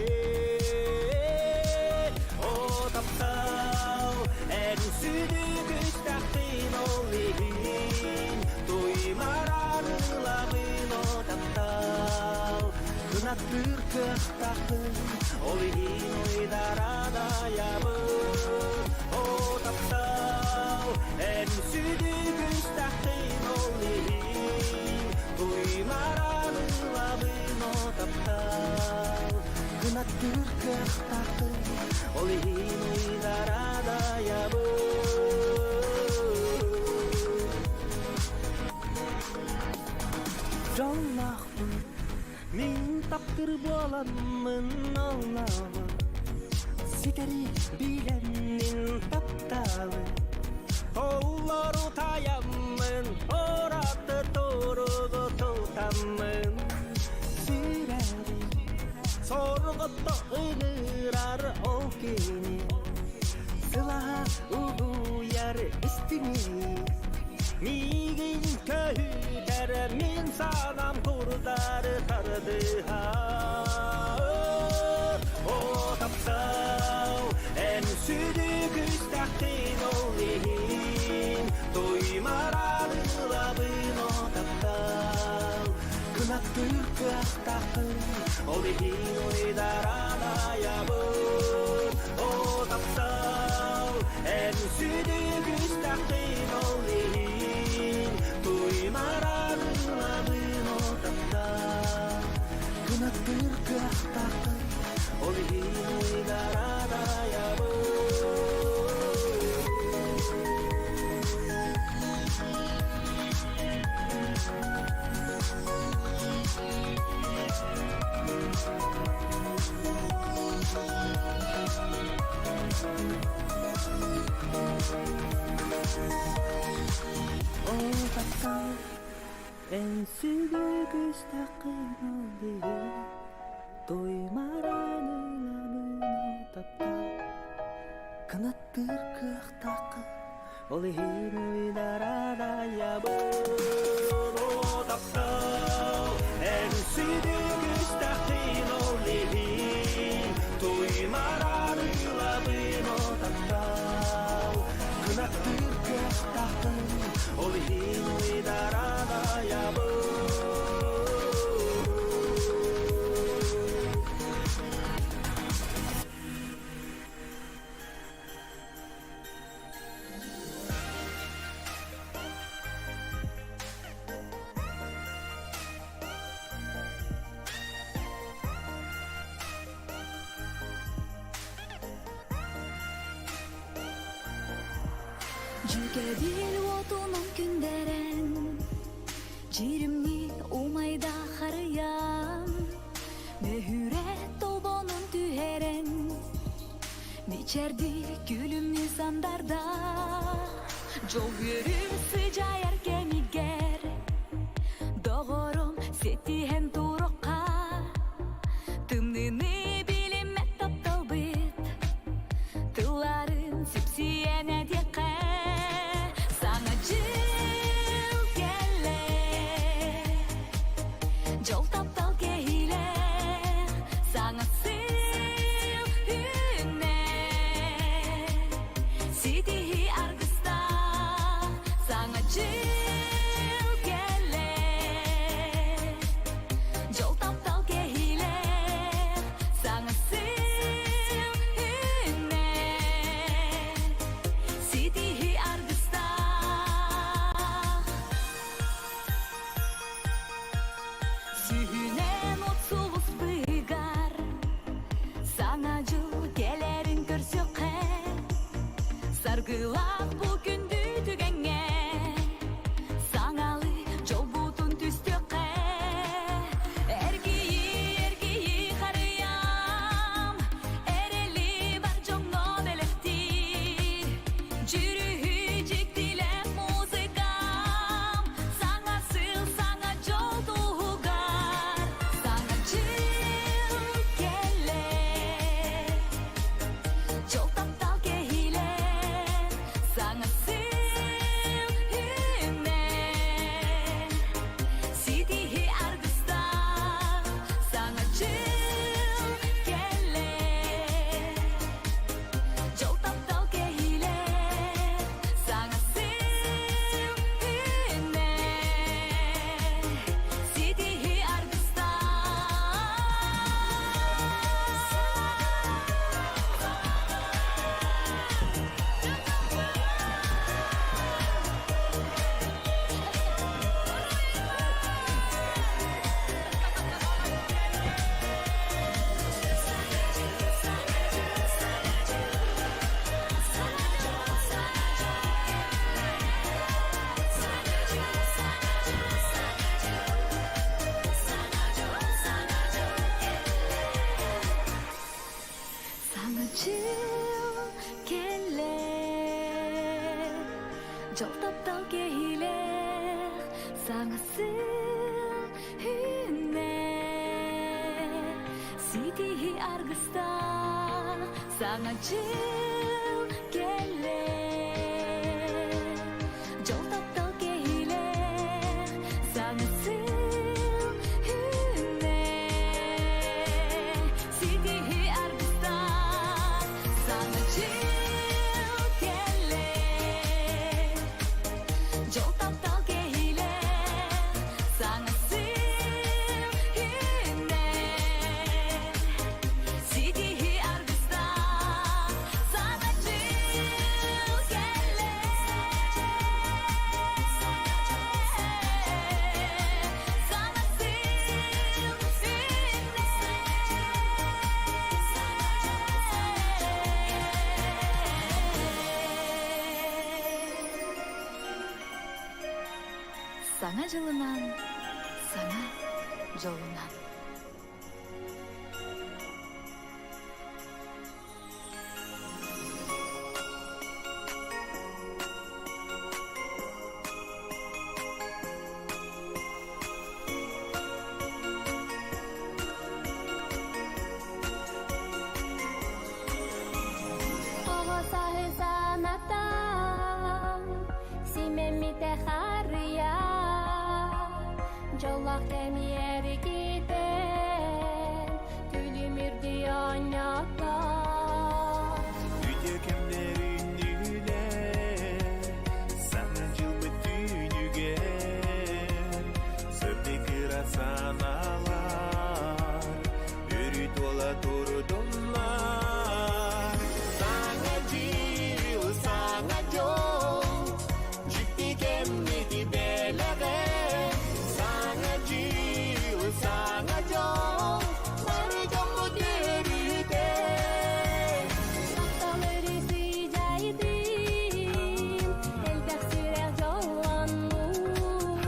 O taptav en südü güstaktin olihin Duymaranılamın o taptav Kınattır kıhtakın olihin oydarada yabın O taptav en südü güstaktin olihin Duymaranılamın o taptav Kınattır kıhtakın olihin oydarada yabın Жолнақпын мен таптыр боламын Аллаға Сетері биленнен тапталы Толлару таямын Ораты торуғы тұтамын Сүйрәді Сорғытты ұйнырар ол кені Сылаға ұғуяр істіне Мигин көйдер мен санам құрдар тарды О тапсау ән сүді күстақтен олейін Доймаранылабын о таптау Күнаттыр күқтақын олейін ойдарана ябын О тапсау ән сүді күстақтен олейін Duymaranılamın o taptav Kınattır kıhtakın Olihin uydarada yabın En südügüs takın oldu Toymaranın amına tapta Kanattır kıh takı Olihin uydarada yabını tapta En südügüs takın oldu Toymaranın amına tapta Kanattır kıh takı Olihin uydarada yabını Жүгедил отунун күндерен Жиримни умайда харыям Мөһүрет тобонун түһерен Мичерди күлүмнү сандарда Жол көрүм сыжаяр кемигер Догором сетиhen турокка Тымныны билиме тапталбыт Тыларын сипсиене декке Жол таптал кейле, саңа сыл үнне Сидихи аргыста, саңа жыл келе Жол таптал кейле, саңа сыл үнне Сидихи аргыста Сүйінен отсуыз бұйгар Саңа жыл келерін көрсөкке Саргылақ бұл күнді түгенге Саңалы жол бұтын түстөкке Эргейі қарыям Әрелі бар жоңно белектир Жүрүхі жектілек музыкам Саңа сыл, саңа жол туғар Саңа жыл келе Жол таптал кейле Саңа сыл үнне Сидихи аргыста Саңа жыл келе Жол таптал кейле Саңа сыл үнне Сидихи аргыста Саңа жыл келе Жол таптал кейле Саңа сыл үнне Сидихи аргыста Саңа жыл келе Жол таптал кейле Саңа сыл үнне Сидихи аргыста Саңа жыл келе Жол таптал кейле Саңа сыл үнне Сидихи аргыста Саңа жыл келе Саңа Саңа жылынан, саңа жолынан tem yeri giden Gülümürdü yanaklar Үйде кемдерін үйле Саңа жыл бүтінүген Сөпте кыра саналар Үрі тола турдумар Саңа жыл, саңа жол Жікті кемдеди белеге Саңа жыл, саңа жол Мары жолу дөрүде Noktaları sıcaydım Elbek sürer yollanmış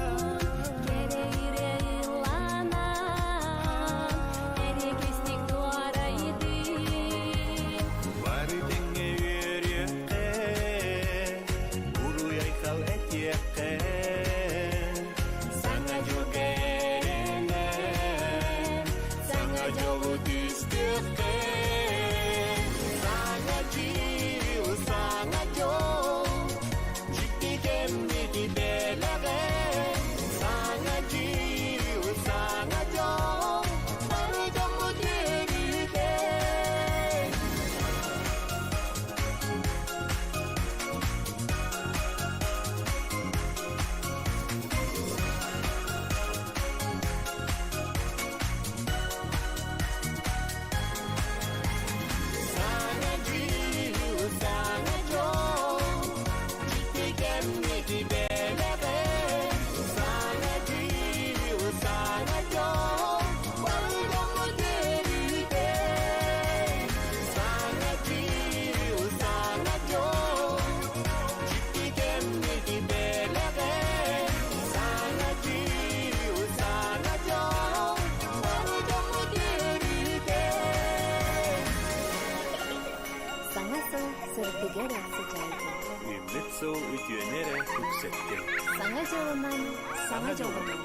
Gereğire yıllanan Erikeslik duvaraydı Бары теңе үйрекке Уруй айқал әтекке Саңа жоқ әренен Саңа жоғы түстікке Саңа жыл, саңа жол Жікті кемдеди белеге Саңа жыл, саңа жол Бары жоғы дөрүде Саңа жыл, саңа жол Жікті кемдеди белеге Саңа жыл, саңа жол Бары жоғы дөрүде Саңа жыл, саңа жол Жікті кемдеди белеге Саңа жыл, саңа жол Бары жоғы дөрүде Sana sol sırtıgara sıcaydım Үміт сол үтенері көксетті Sana jolunan, sana jolunan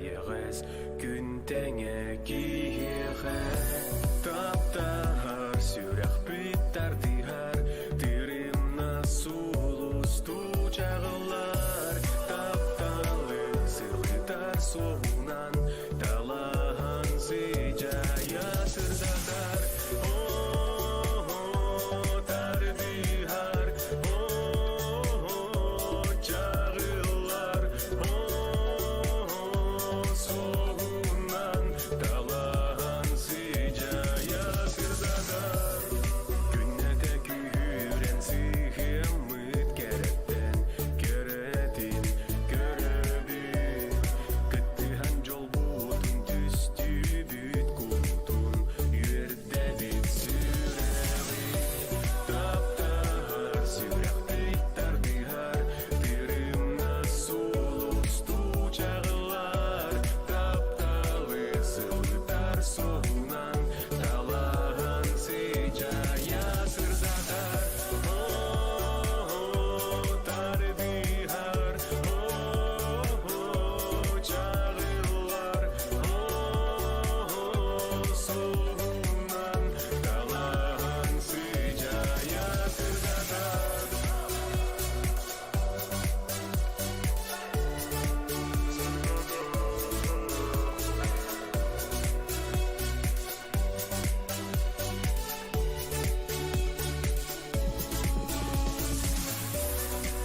yeğes gün tenge giyeğes taptar sürek bitter dihar dirimna sulus tuğçağlar taptalı sırgıtar soğunan dalahan sicaya sırdatar tar dihar çağırlar soğunan dalahan sicaya sırdatar günnete güren sihimit keretten keretin görebi kıttıhan jol butun tüstü büt kulutun yerde bit sürevi taptar sürek bitter dihar dirimna sulus tuğçağlar taptalı sırgıtar soğunan dalahan sicaya sırdatar tar dihar çağırlar soğunan dalahan sicaya sırdatar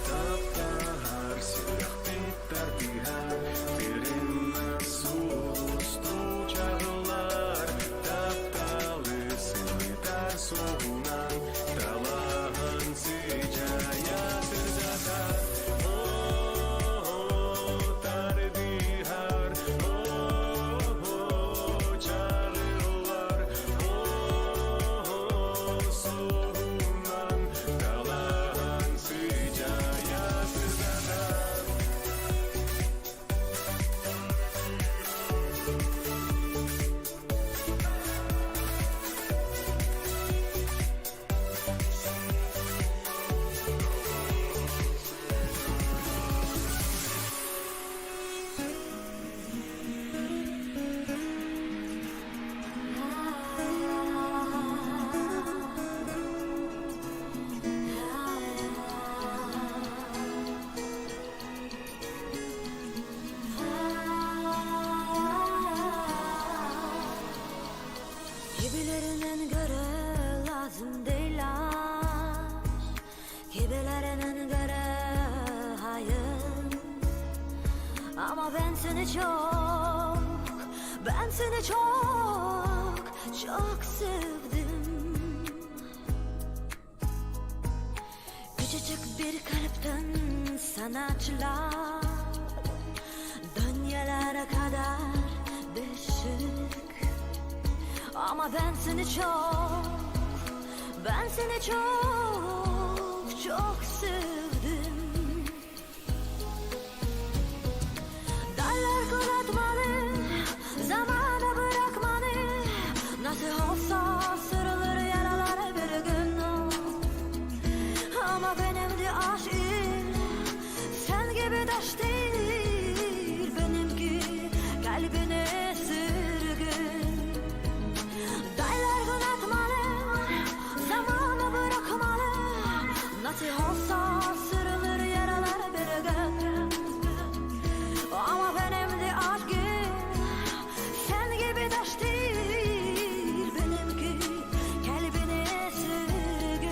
taptar sürek bitter dihar dirimna sulus tuğçağlar taptalı sırgıtar soğunan dalahan sicaya sırdatar tar dihar çağırlar soğunan dalahan sicaya sırdatar Gibilerinin göre lazım değil aşk, gibilerinin göre hayır. Ama ben seni çok çok sevdim. Küçücük bir kalpten sanatçılar dünyalara kadar düşük. Ama ben seni çok sevdim. Dallar kuratmalı, zamana bırakmalı. Nasıl olsa sarılır yaralar bir gün. Ama benim de aşkım sen gibi taş değil. Benimki kalbine sürgün. Dallar kuratmalı, zamana bırakmalı. Nasıl olsa sarılır yaralar bir gün. Ama benim de aşkım sen gibi taş değil. Benimki kalbine sürgün.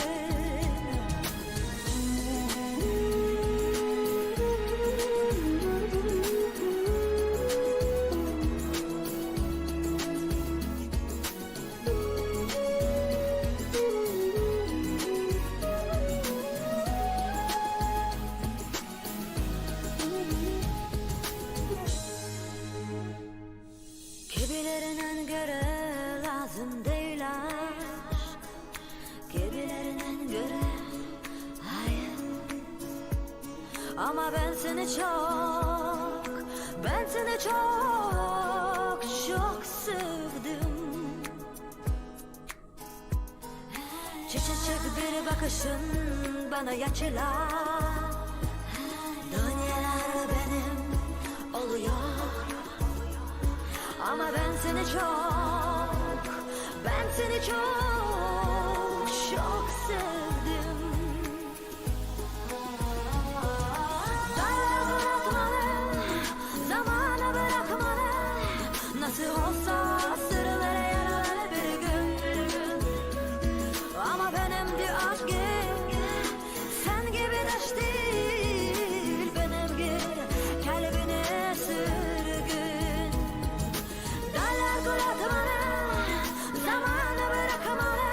Gibilerinin göre lazım değil aşk, gibilerinin göre hayır. Ama ben seni çok sevdim. Küçücük bir bakışın bana yaşlar. Dünyalar benim oluyor. seni çok, ben seni çok, çok sevdim. Dağlar bırakmalı, zamana bırakmalı. Nasıl olsa sırlara yaralı bir gün. Ama benimdi aşk sen gibi taş değil. Benimki kalbine sürgün. Dağlar bırakmalı, zamana bırakmalı.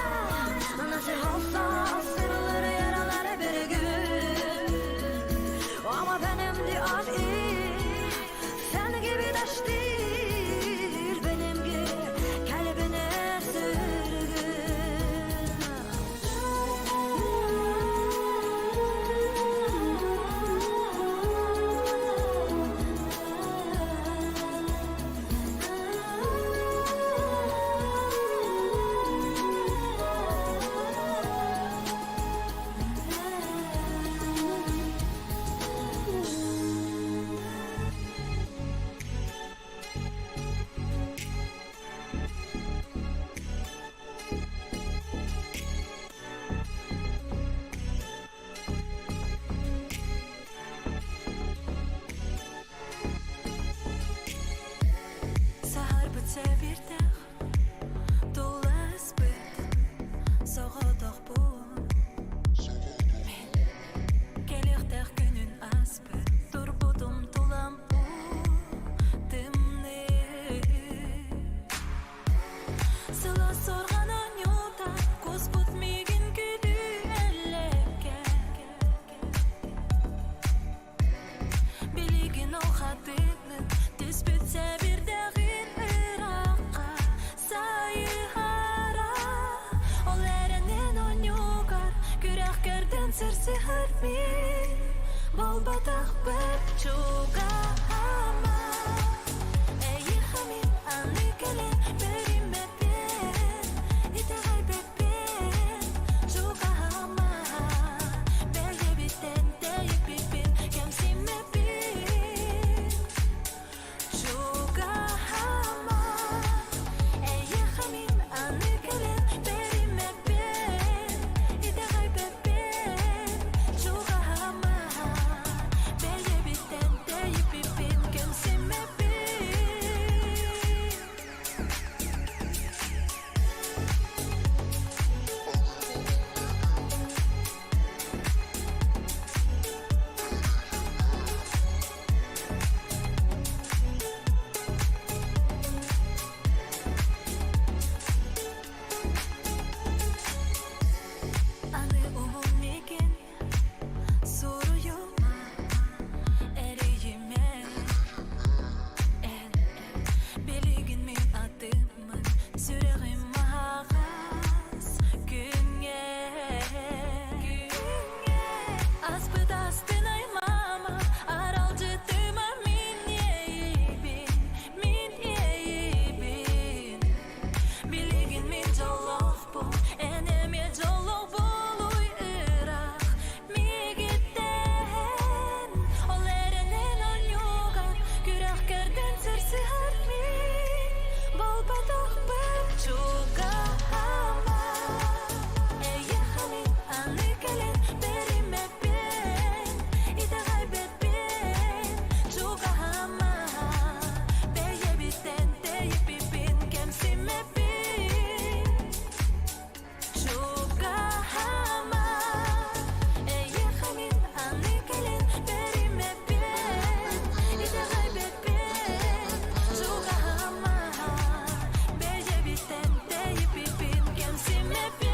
Nasıl olsa sırlara yaralı bir gün. Ama benimdi aşk sen gibi taş değil. Benimki kalbine sürgün. Sahar bitse bir tek Dolas bit Soğudak bu Gelir tek günün az bit Dur budum tulam bu Dimni Sıla sorganan yolda Koz butmigin güdü elleke Biligin o hadini Düz bitse bir dağın Irak'a sayıhara Ollarının on yugar Gürek gerden sırsı harbi Bol batak bir çuga ama Ey hamim anı gelen Berime ben İte gaybet ben Çuga ama Belge bitten deyip bipin Kemsime bin Çuga ama Ey hamim anı gelen Berime ben İte gaybet ben Çuga ama Belge bitten deyip bipin Kemsime bin Anı umumigin Soruyum Eriyime Biligin min adımın Sürerim ağız Günye Aspıt astınay mama Aralcı tıma min yeğibin Min yeğibin Biligin min jollof bu Enem ye jollof buluy Irak Mi gitten Ollarının on yugar Gürek gerden sırsı harbi Bol batak bir çuga ama Ey hamim anı gelen Berime ben İte gaybet ben Çuga ama Beye bitten deyip bipin Kemsime bin Çuga ama Ey hamim anı gelen Berime ben İte gaybet ben Çuga ama Beye bitten deyip bipin Kemsime bin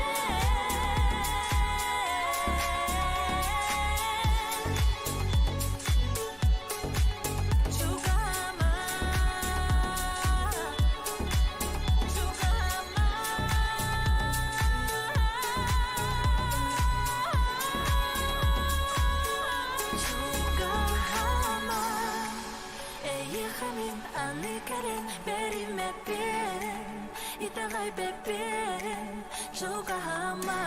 Çuga ama Çuga ama Çuga ama Ey hamim anı gelen Berime ben İte gaybet ben Çuga ama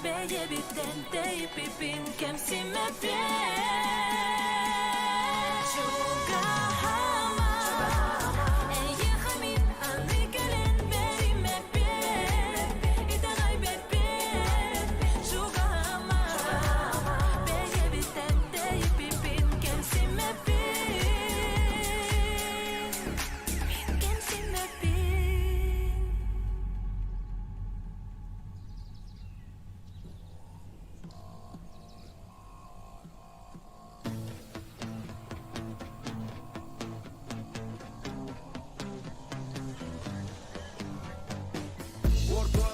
Beye bitten deyip bipin Kemsime bin Çuga ama Ey hamim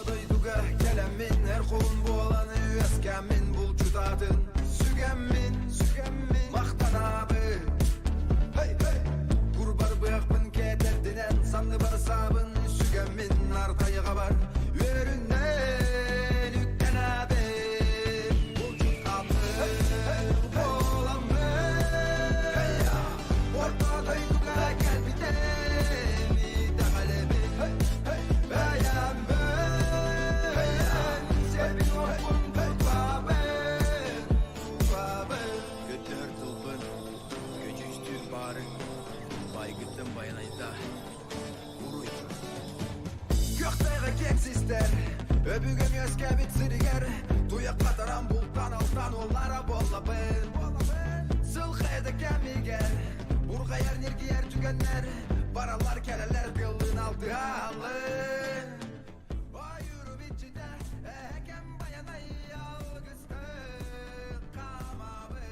doyduga kelemmin her kulun bu olanı eskemin bul çutadın sügemmin maktanabı hey hey kurbar bıyakpın keterdinen sanlı bar sabın sügemmin artayı kabar yöründen ükken abi bul çutadın olanı hey ya orta doyduga gel bir de mi de kalemi hey hey beyan ben sevin okun tutmaben götür tılbın göçüştü barın baygıttın bayanayda vuruydu göktayga keksizler öbügem yöske bitsiriger tuyak kataran bultan altan ollara bolla ben sılkayda kemiger burga yer nirgi yer tügenler baralar keleler kıllın altı halı ayırım içinde eken bayanay algıstı kamabı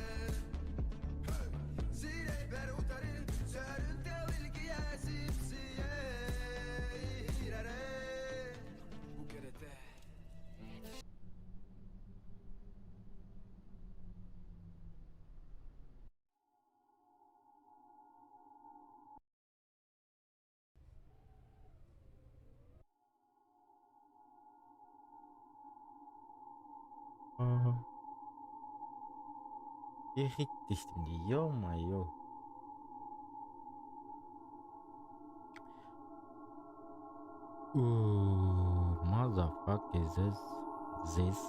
zirey ber utarı sörün tel ilgiye sipsiye irere bu kerete Gitti şimdi. Yo-mayo. Motherfucker is this?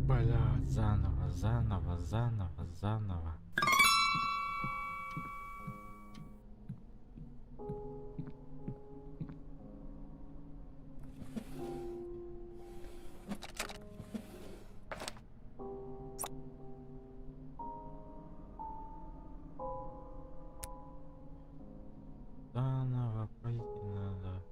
Бля, заново. Заново пройти надо.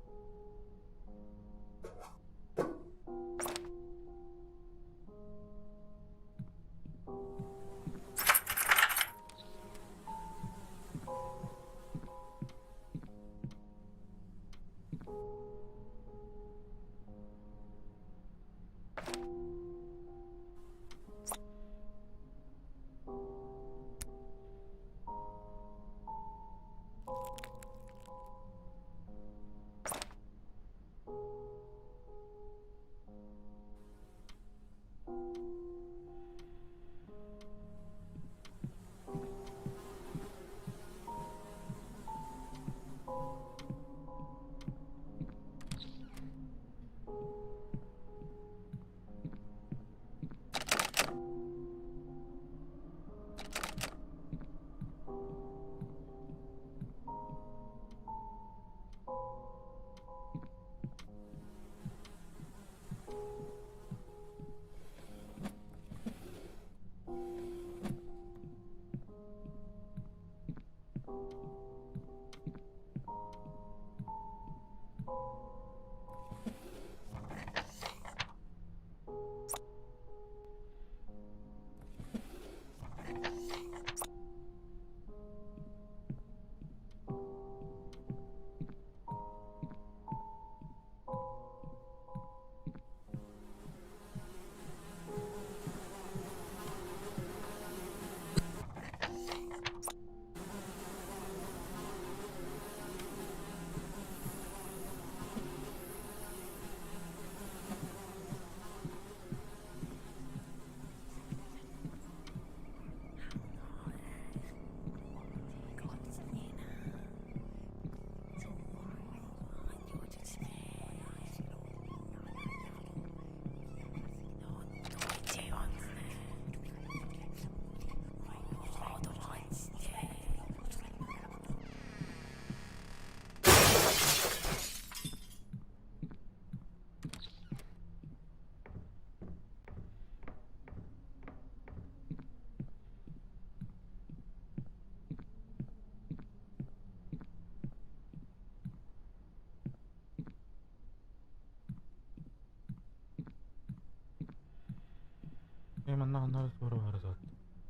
mana suara harus.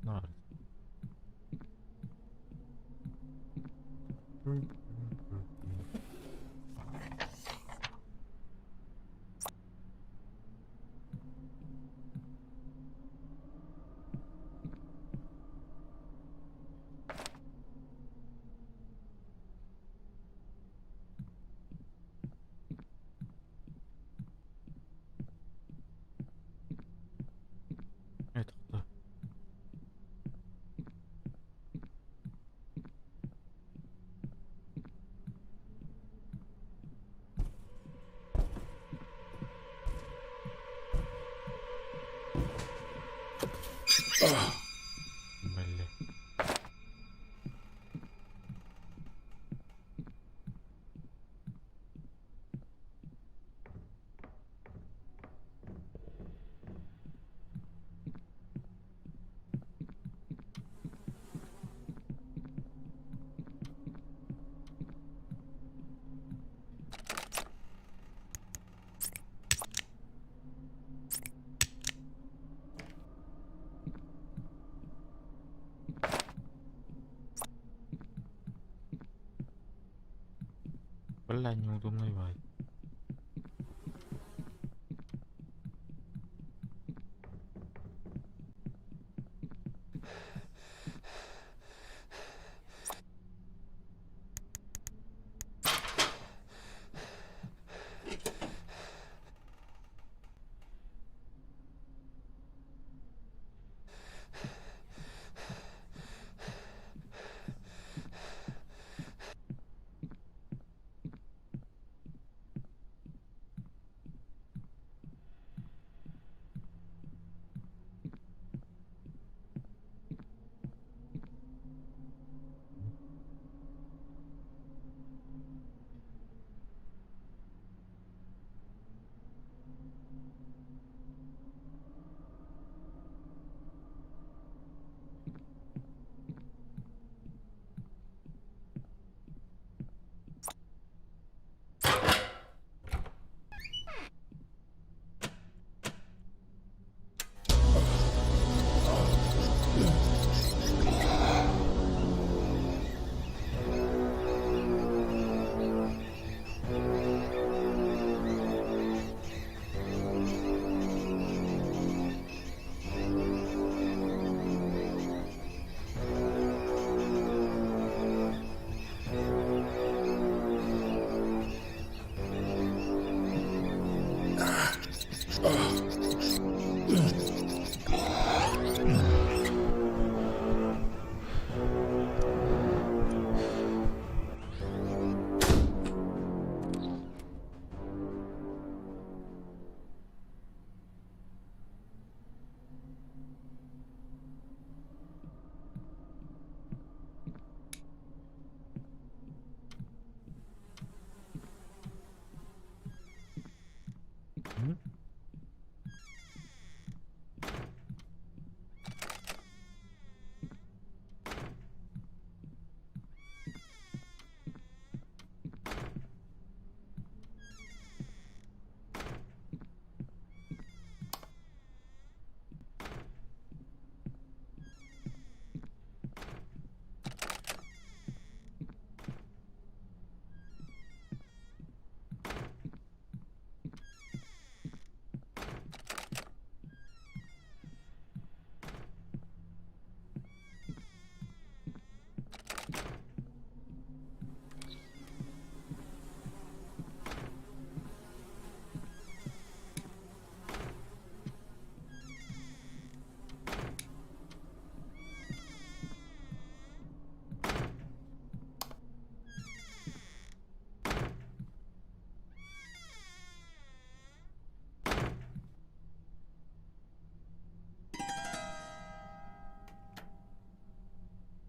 Nah. Evet, oldu. Belli. Вalla неудобный вай.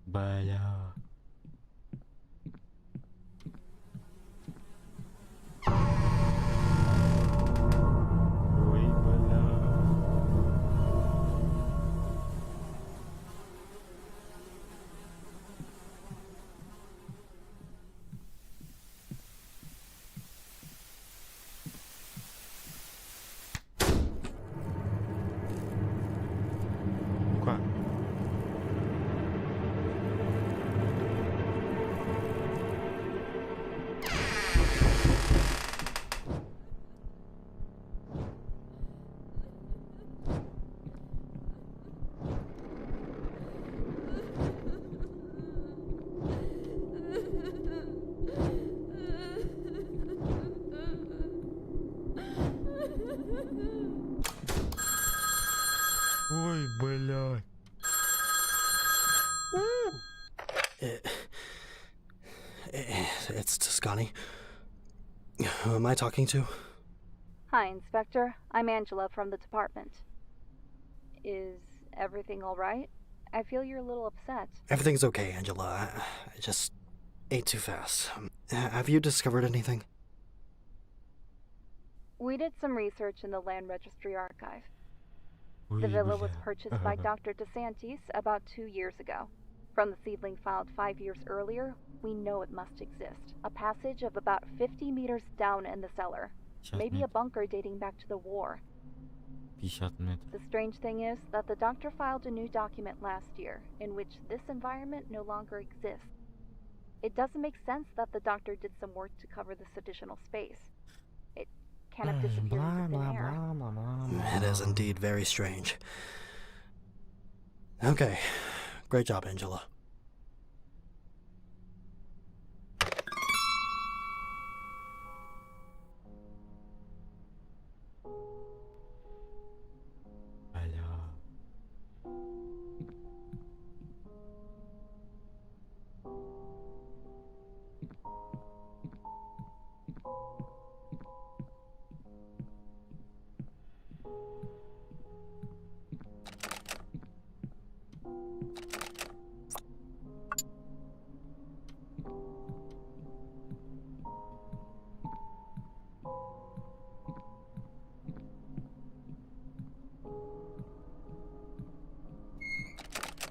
Bala. Oi, bala. It's Toscani. Who am I talking to? Hi, Inspector. I'm Angela from the department. Is everything all right? I feel you're a little upset. Everything's okay, Angela. I just ate too fast. Have you discovered anything? We did some research in the Land Registry archive. Ui, The villa was бля. purchased by Dr. DeSantis about 2 years ago. From the seedling filed 5 years earlier, we know it must exist. A passage of about 50 meters down in the cellar. Сейчас Maybe a нет. bunker dating back to the war. 50 метров. The strange thing is that the doctor filed a new document last year in which this environment no longer exists. It doesn't make sense that the doctor did some work to cover this additional space. It can't have disappeared Бла, into бла, thin air. бла, бла, бла, бла. It is indeed very strange. Okay. Great job, Angela. Бля.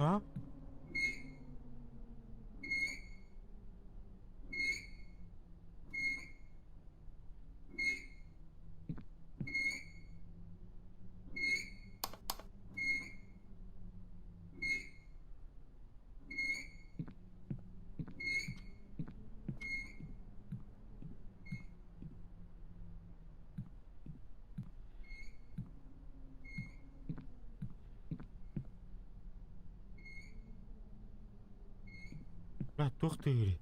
А? Бля, тух ты.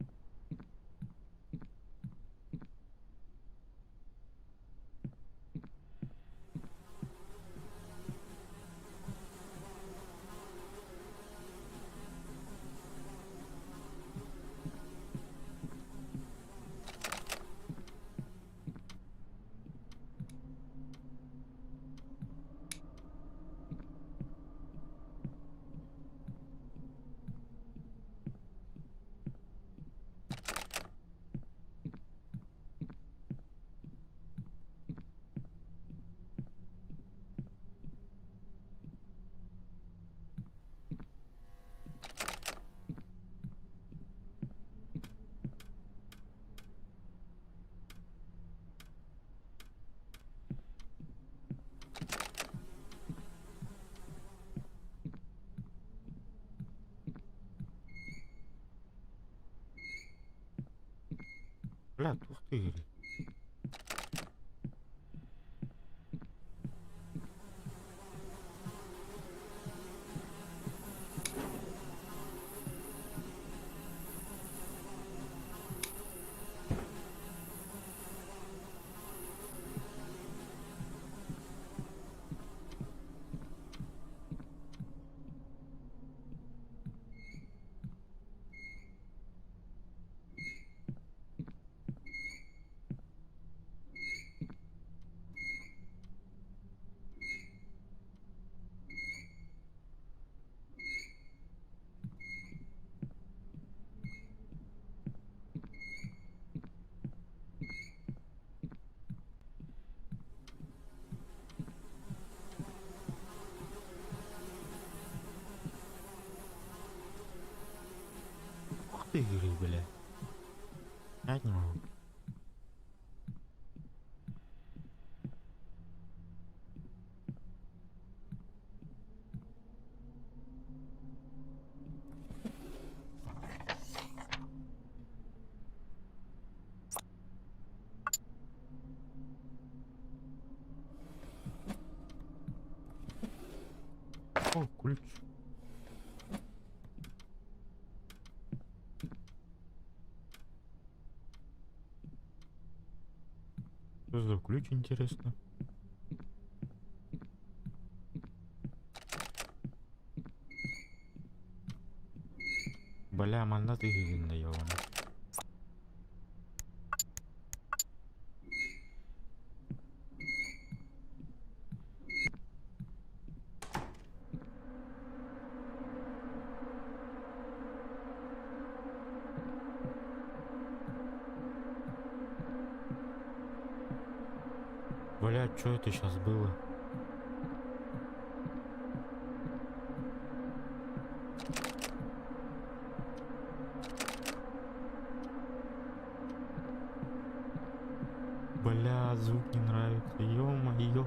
Бля, тух ты. Ух ты, бля. Понять не могу. О, ключ. Что за ключ, интересно? Бля, мандат игрында, ёбана. Блядь, что это сейчас было? Бля, звук не нравится. Ё-моё.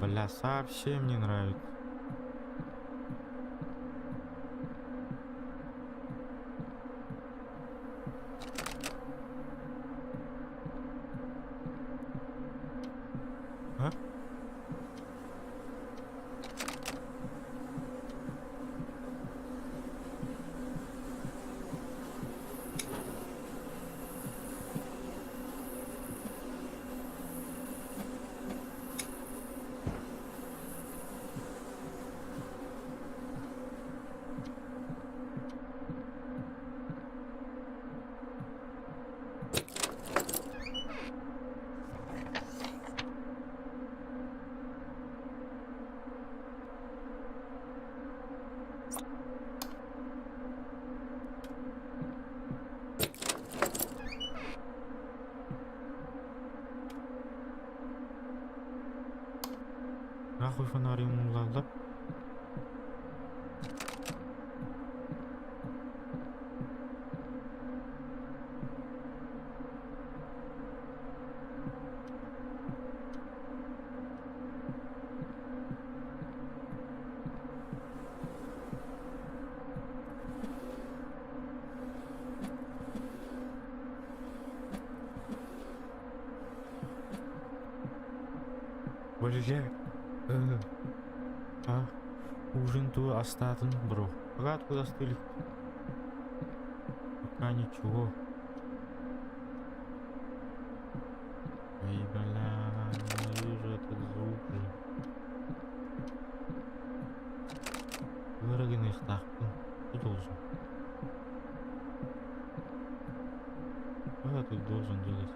Бля, совсем не нравится. А? Нахуй фонарь ему лазал. Бля. А, ужин ту остатын, бро. Пока откуда стыли? Пока ничего. Эй, бля, ненавижу этот звук же. Вырогенных тахпын. Ты должен. Что ты должен делать?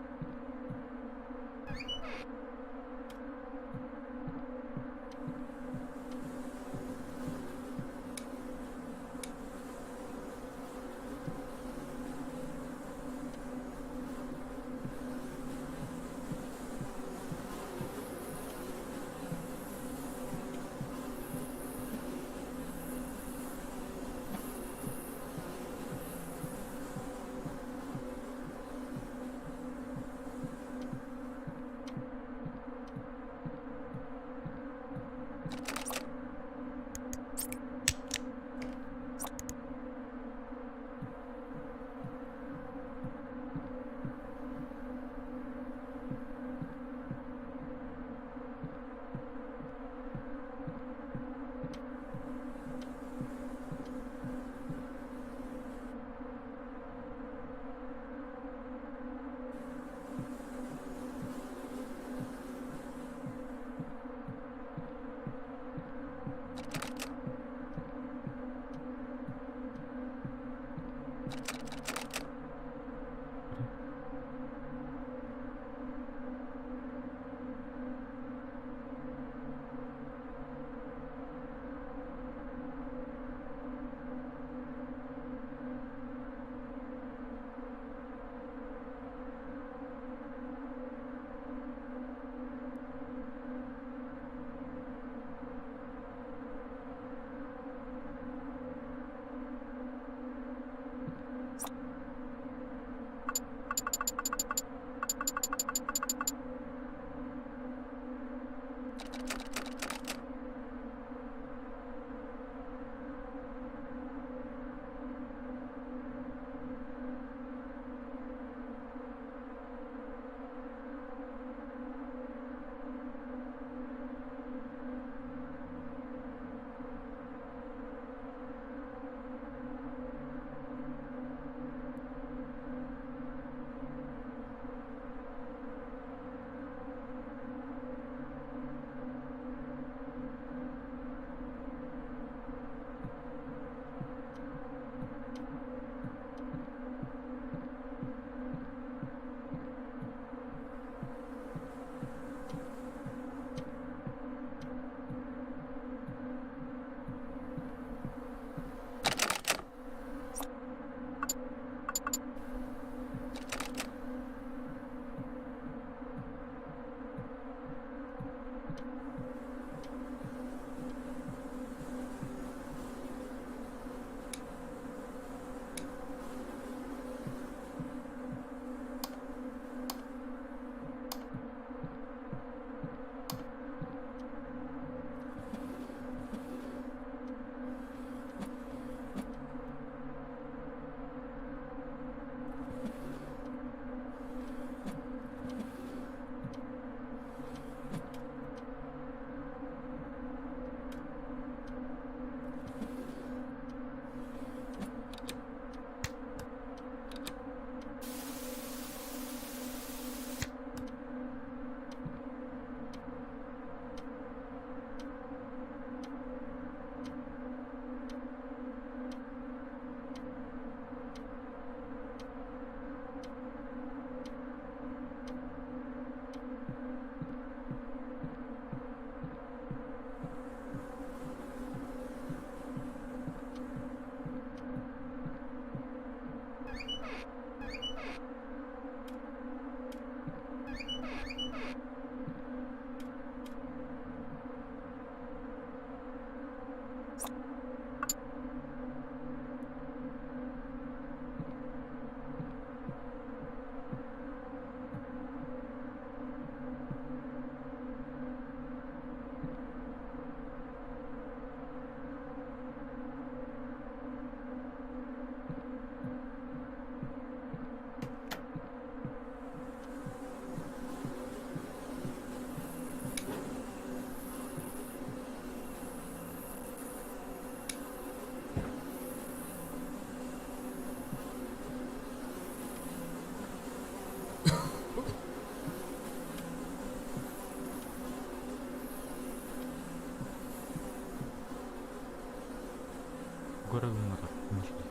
누가라고마다 음식이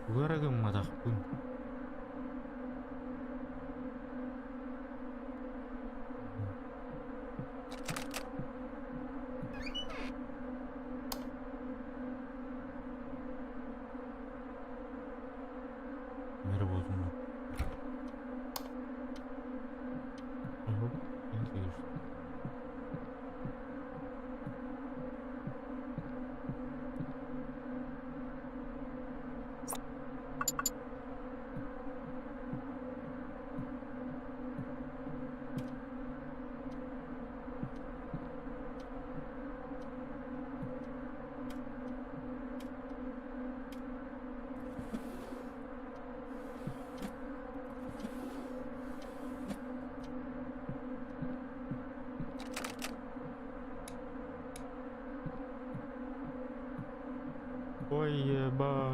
누가라고마다 Merhaba uzun. Aha, yeni görüştüm. Ой, еба.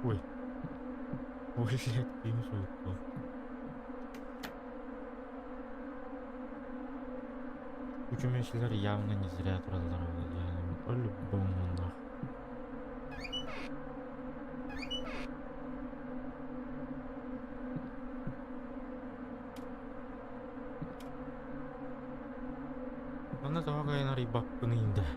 Ой. Ой, блядь, минус улетел. Учумешілер явно не зря тұралар. Yani по-любому нахуй. Mana tahu kayak nari bak penindah.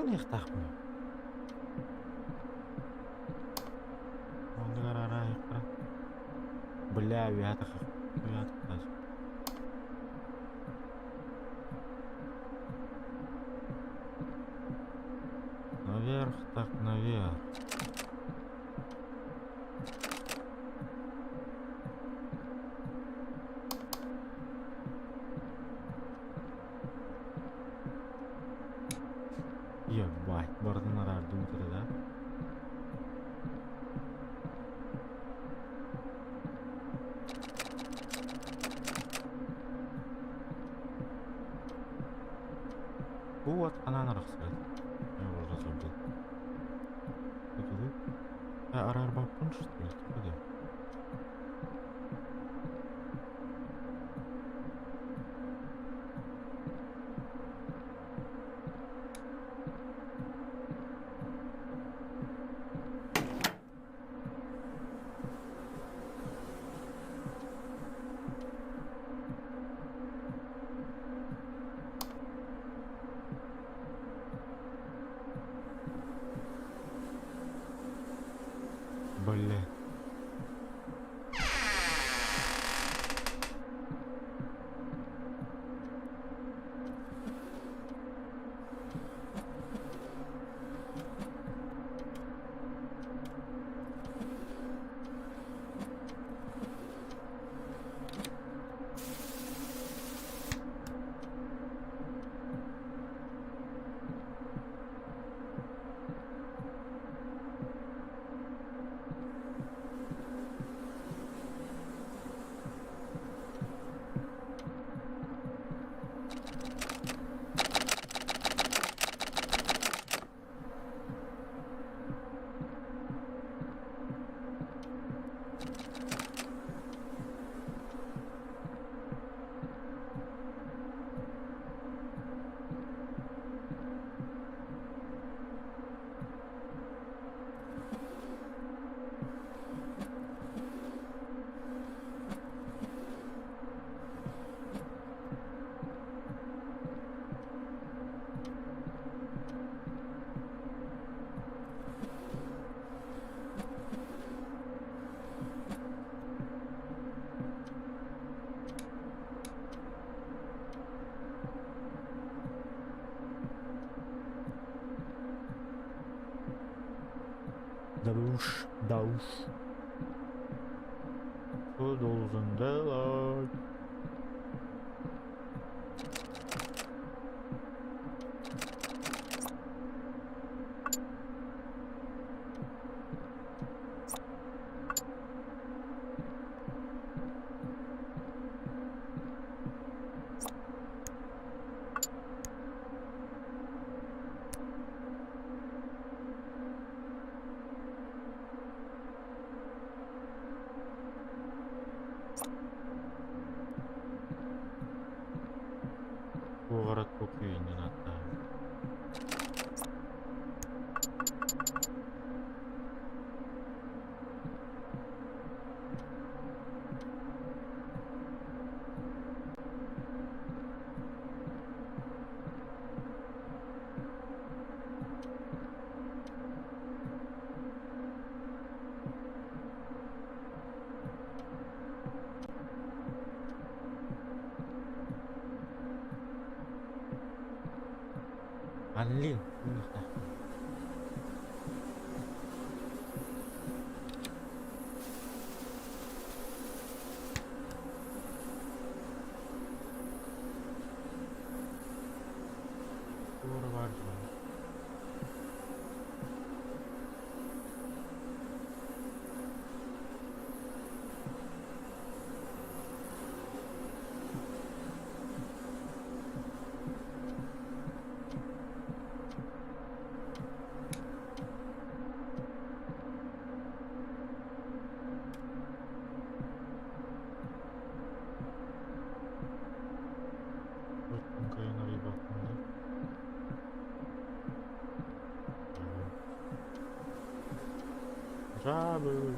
nih takmu. Маңдыға рара иқра. Бля, уятық. Уятық даже. Наверх, так, наверх. Ебать, бардын арарды утыры да. Вот, она рахсат. Я уже забыл. Кто тут? Арарбапун, что ли? Куда? Бля. Дауш, дауш. Что должен делать? Город купи не надо. Анлин. Жабы.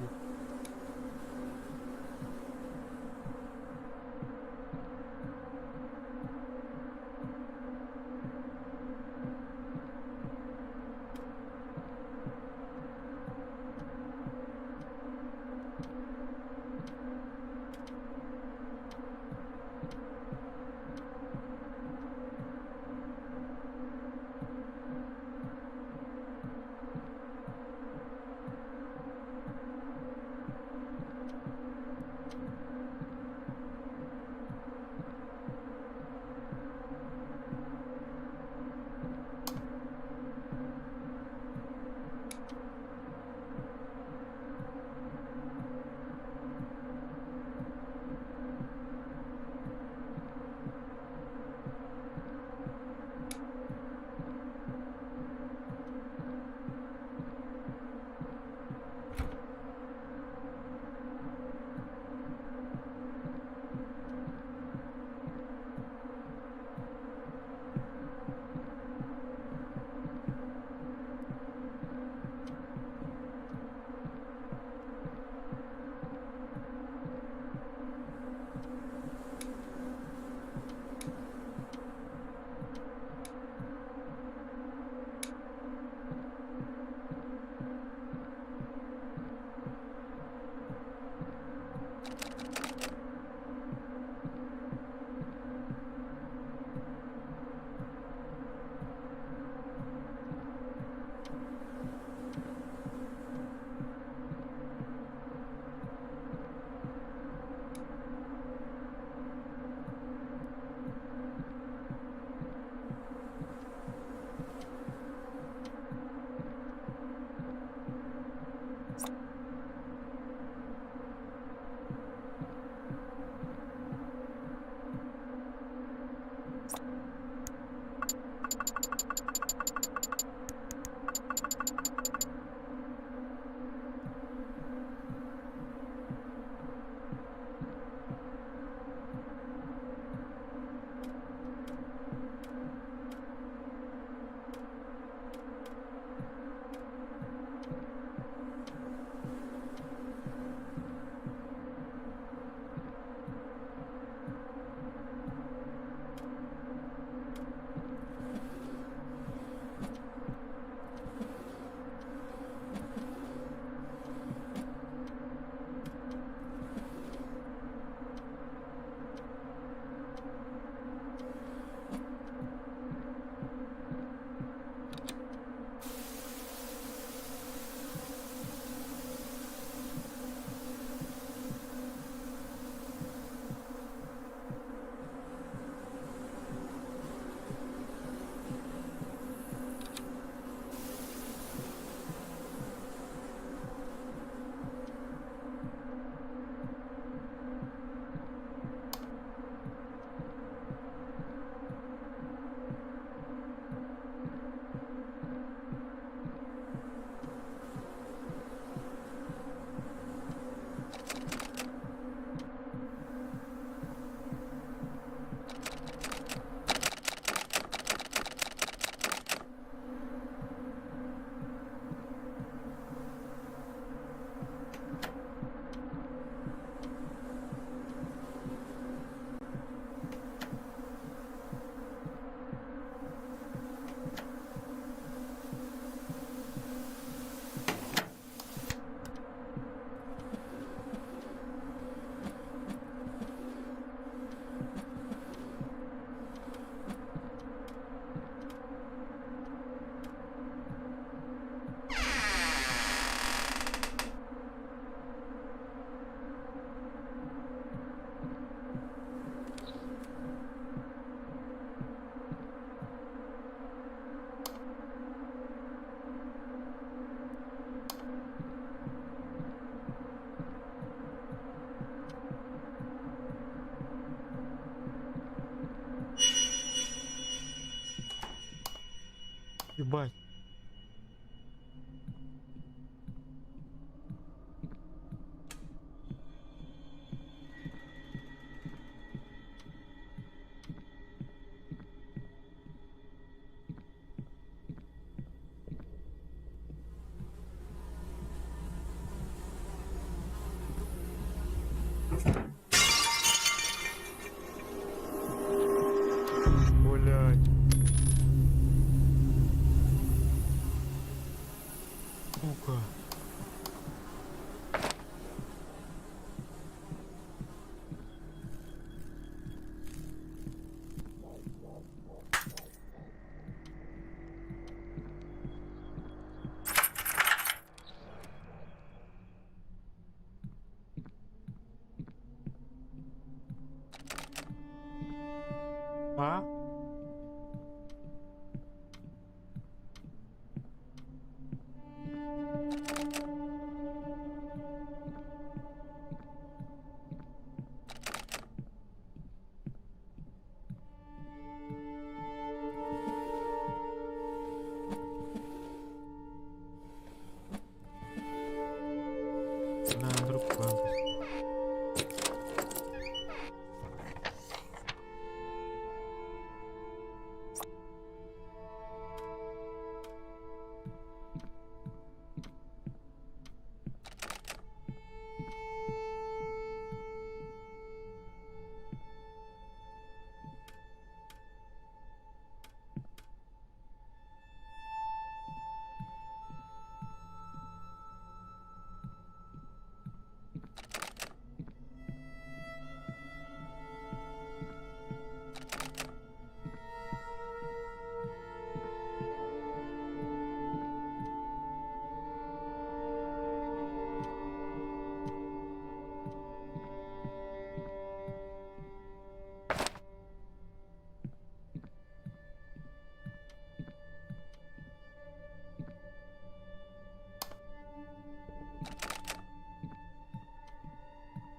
Ебать. Блядь. Сука. А? На друг план.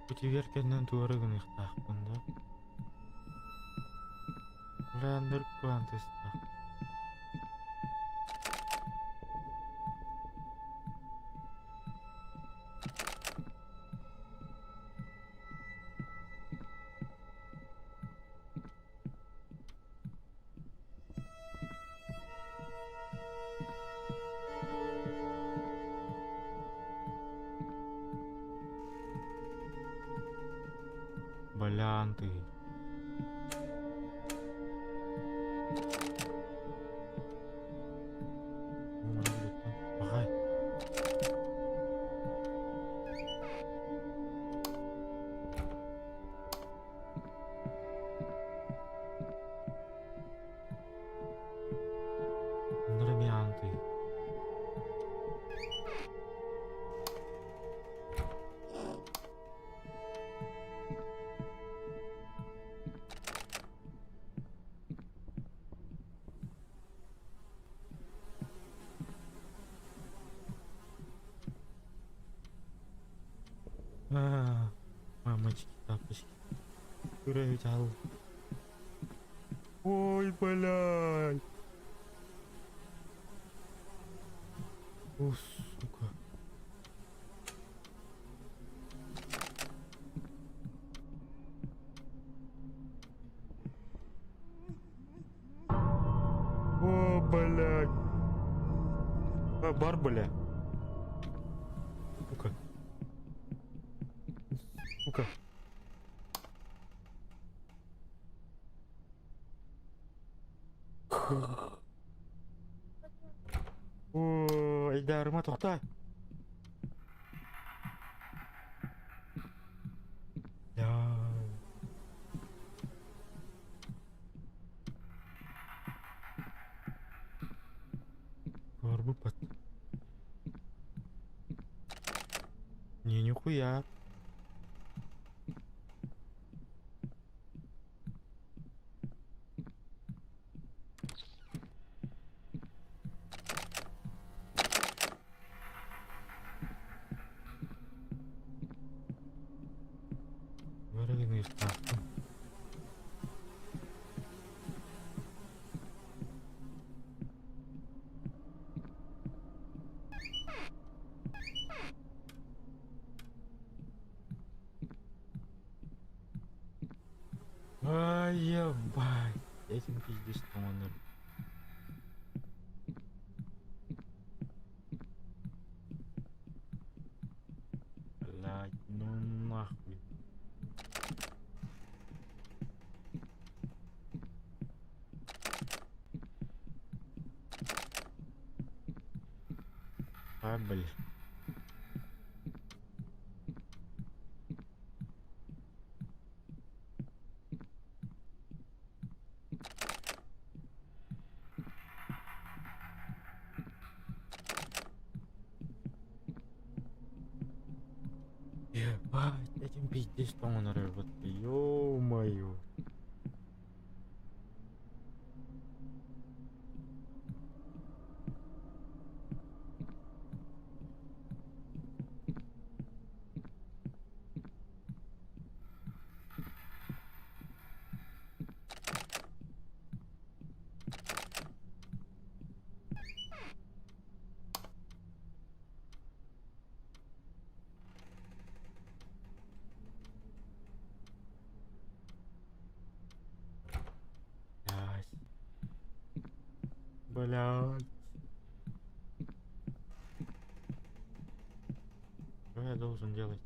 Путевер туарыгын ыктакпын да. Ландыр квантыста. Балянты. Багай. Нормянты. Мамочки, тапочки. Курей взял. Ой, блядь. О, сука. О, блядь. Бар, блядь. Сука. Сука. О, Айдарыма токта. Я. Горбу пат. Не, нихуя. Вырыгнешь нахуй. Ой, ебать. Этим пиздец, он. Блядь, ну нахуй. А, блин. Ебать, этим пиздец, он рвет. Ё-моё. Блядь. Что я должен делать?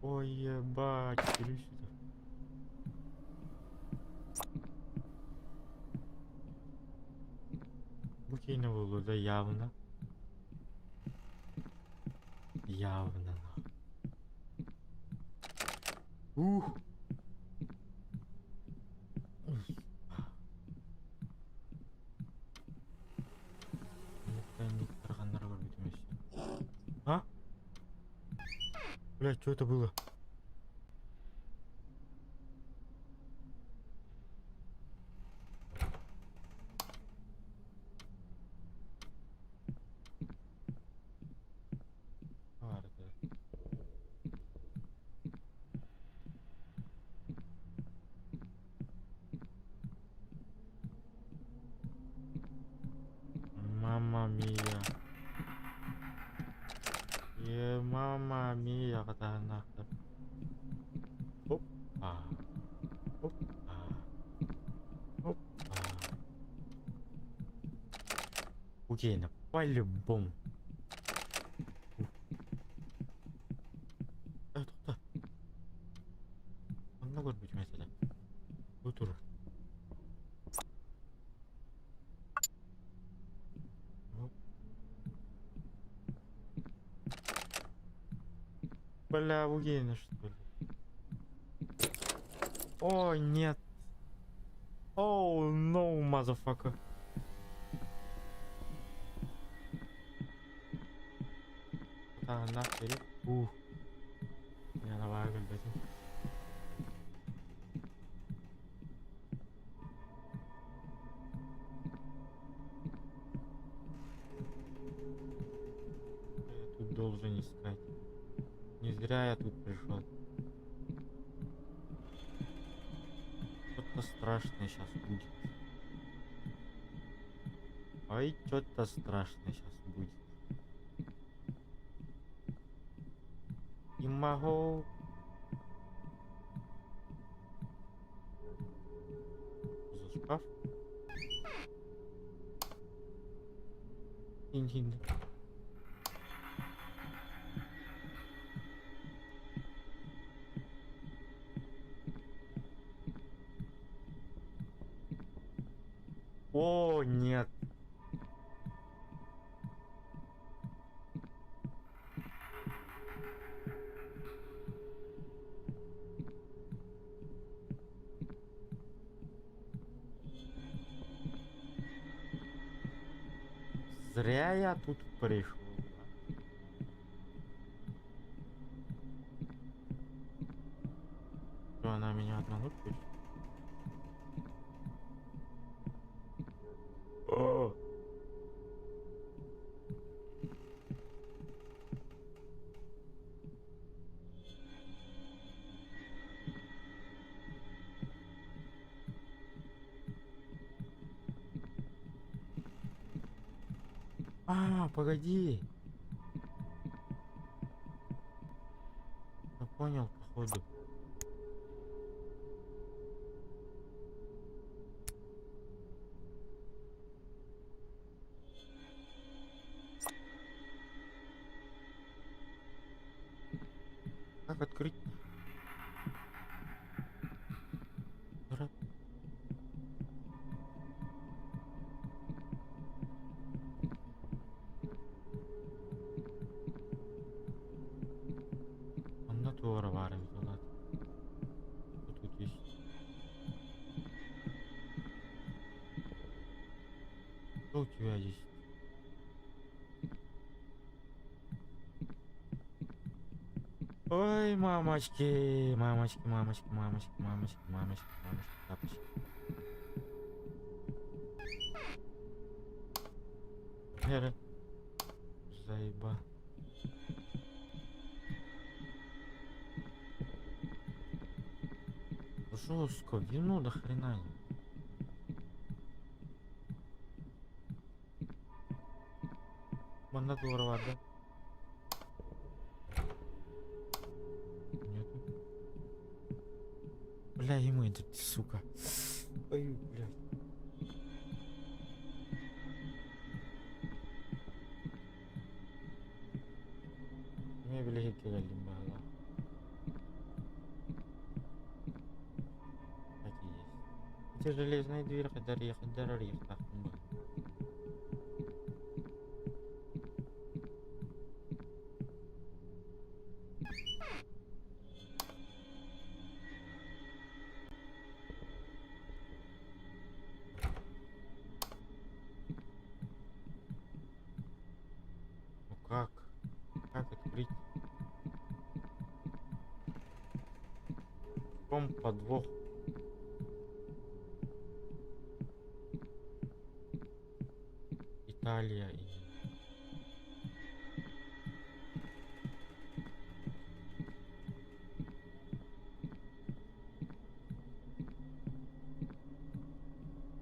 Ой, ебать, иди сюда. Букейна Вулуда явно. Явно. Ух. А? Блять, что это было? Мама мия. Мама мия, кata нахер. Опа. Опа. Опа. Букейна, по-любому. Туда. Он могут быть метода. Утур. Бля, Букейна, что ли? О, нет. Оу, no, motherfucker. Да, нахер. Ух. Я налагал, блядь. Я тут должен искать. Не зря я тут пришел. Что-то страшное сейчас будет. Ой, что-то страшное сейчас будет. Не могу. За шкаф. Интин. О, нет. Зря я тут пришел. Что, она меня обмануть хочет? О! А, погоди. Я понял, походу. Как открыть? Дурак. Комнату воровали, Влад. Что тут есть? Что у тебя есть? Ой, мамочки, мамочки, мамочки, мамочки, мамочки, мамочки, мамочки, тапочки. Эра. Заеба. Жестко, вину до хрена. Бандат воровать, да? Нету. Бля, ему это, сука. Ой, бля. Мебели geldim valla. Так и есть. Эти железные двери, когда ехать, дорога так. Ну как? Как открыть? В чем подвох? Италия и...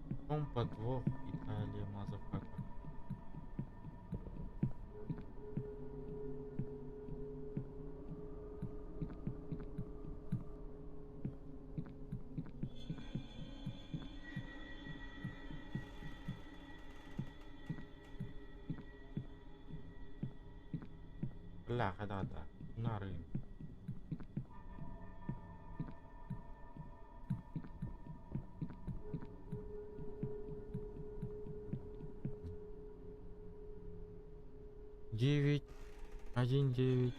В чем подвох? Италия, мазафака. Бляха, да, на рынок. Девять, 1-9.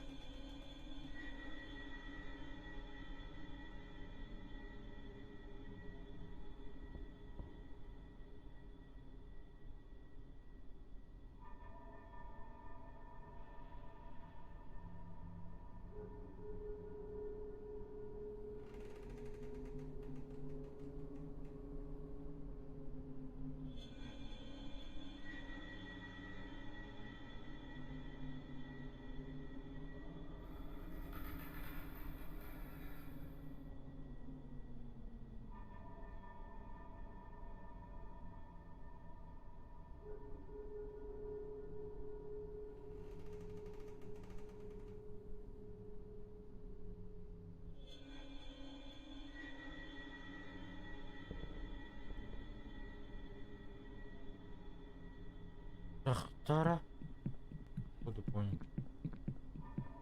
Ахтара. Походу понял.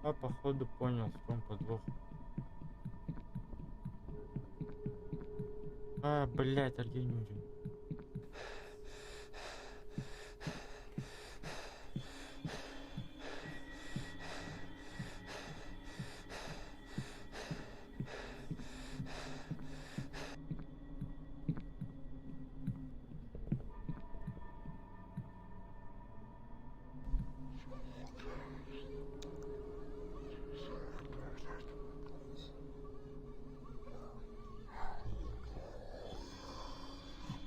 А походу понял, в чем подвох. А, блять, Аргентин.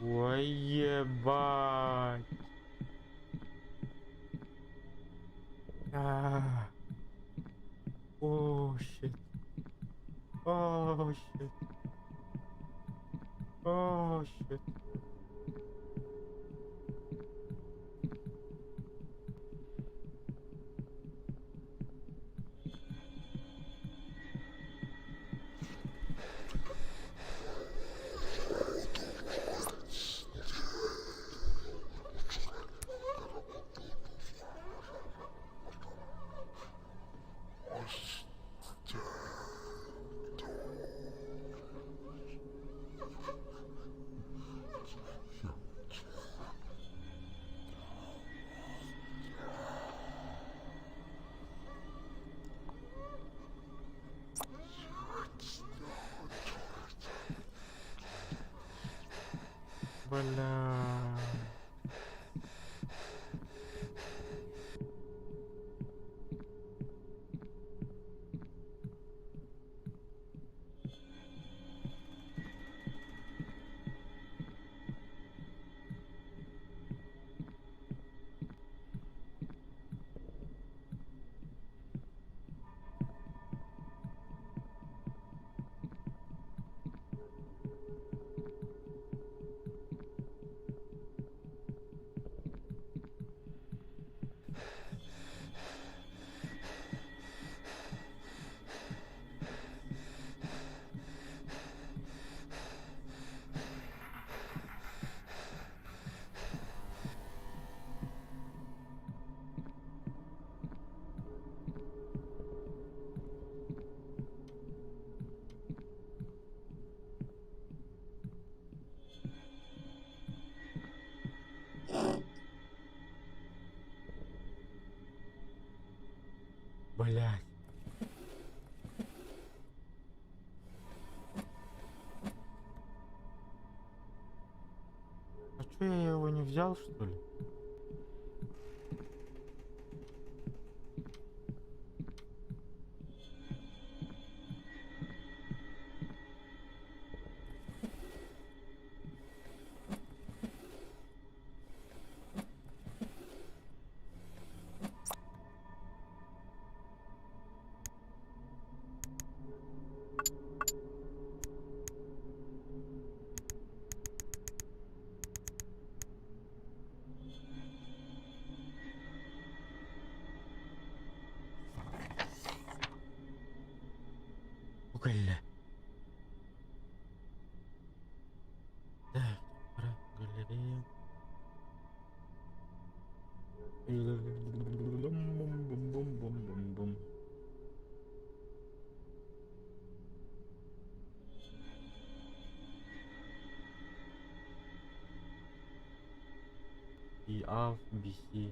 Ой, ебать. О, щит. О, щит. О, щит. Бля. Блядь. А чё я его не взял, что ли? Угольно. Так, пора галерея. Бум-бум-бум-бум-бум-бум. И А, BC.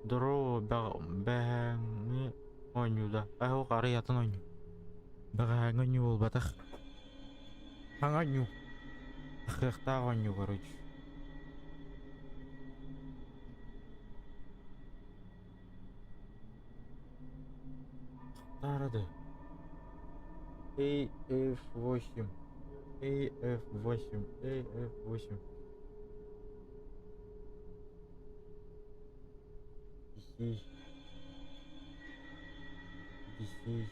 Дро бәңе ойнуда. Бәһү кары ятын ойну. Бәңе ойну бол батах. Ойну. Хыхта ойну короче. Тарады. AF8. AF8. AF8. DC. DC.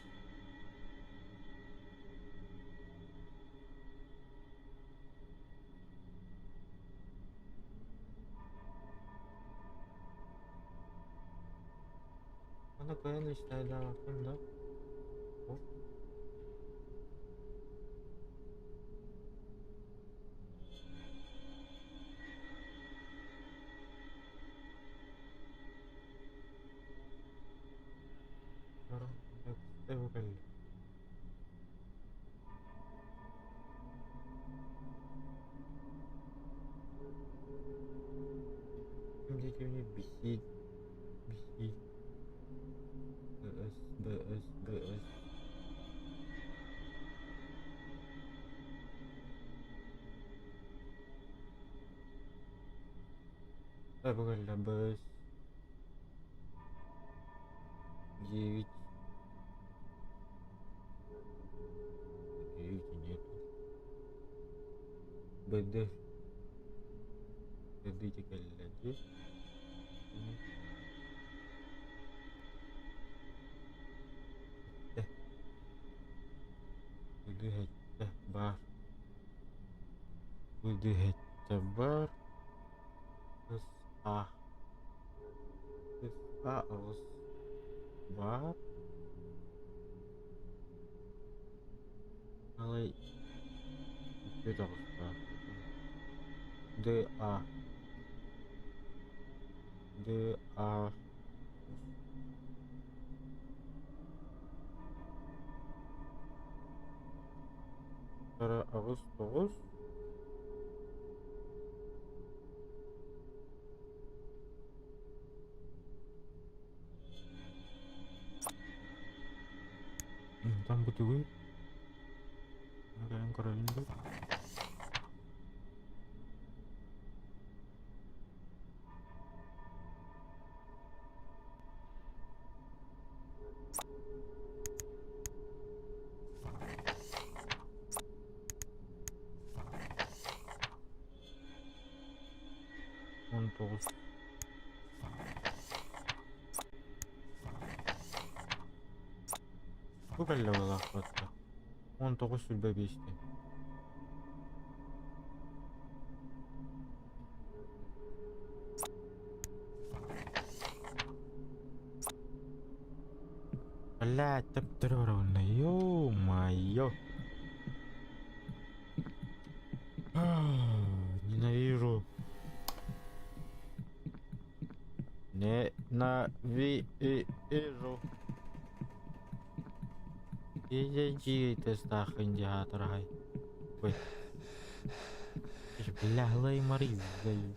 Mana koyan işte daha aklımda. Hop. Evvel. Şimdiki bir BC. BS. Evvel BS. 9. 9 нету. БД. БД текелләде. БД хәтта бар. БД хәтта бар. Кыз А. Кыз А авыз бар. Алай. Ике дагыс бар. ДА. ДА. Кара авыз 9. Там бутылы. Ada yang keren tuh. Untuk bu belli ola hatta. 19 sülbe geçti. Allah teptir orana yo mayo. Ненавижу. Ненавижу. Иди ты стахын диатрай. Ой. Бляхлый Марис. Блин.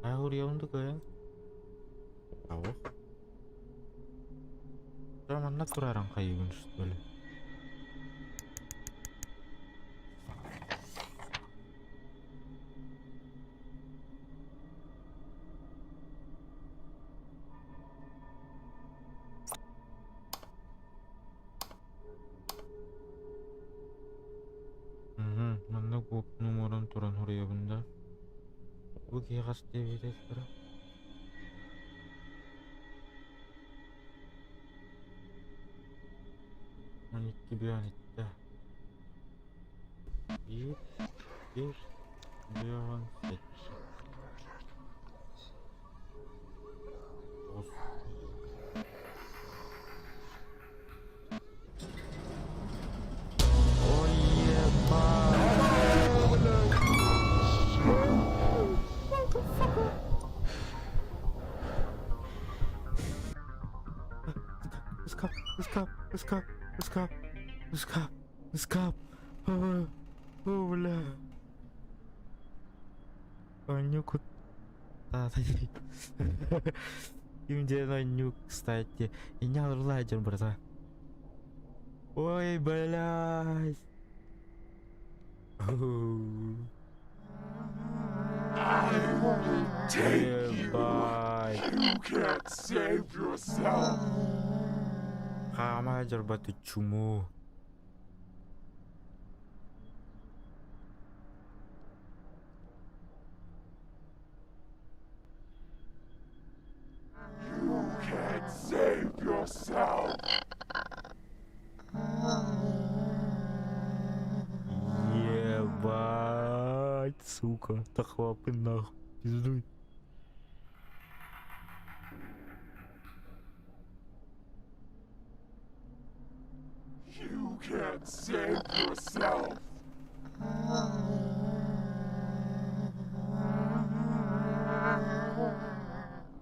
Tahu dia untuk ya? Tahu? Mana kurang kayu boleh? Mana gua nomoran turun hari ya benda? Gua kira kasih video sekarang. Maniki biyan itti. Bir biyan seç. Oh yeah, Let's go. Oh, бля. Нюк тadi. Именно нюк, кстати. И не лайдер, брата. Ой, блядь. You can't save yourself. Kamu ajar batu cumu. You can't save yourself. Ебать, сука, так хлопы нахуй, пиздуй. You can't save yourself.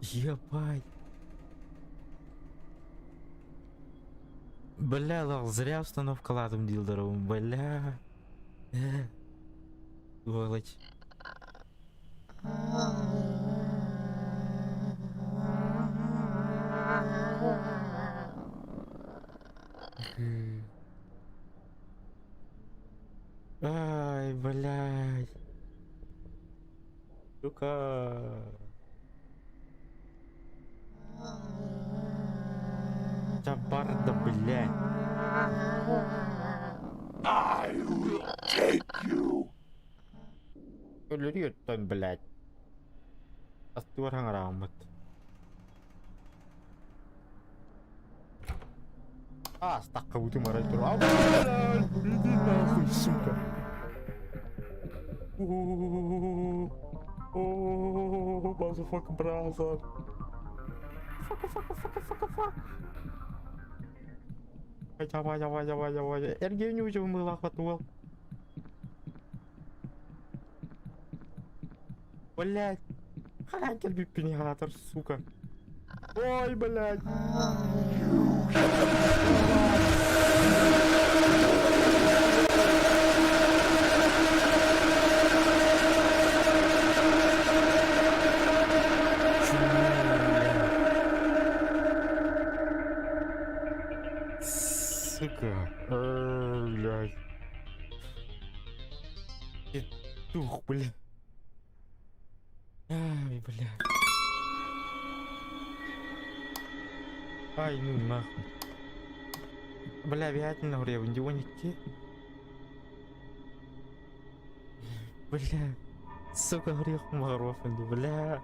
Ебать. Бля, лах, зря установка ладом дилдером, бля. Сволочь. Ай, блядь. Сука. Чабарда, блядь. I will take you. Ölürüyorsun, блядь. Asti orang rahmat. Astaga, udah marah itu. Ini nahui, suka. Motherfucking brother. Fuck. Java. Эргению уже умыла, хватывал. Блять. Характер биппинигатор, сука. Ой, блядь. Сука. Блядь. Петух, блядь. Ай, блядь. Ай, ну нахуй. Бля, обязательно в него не идти. Бля. Сука, грех моров, бля.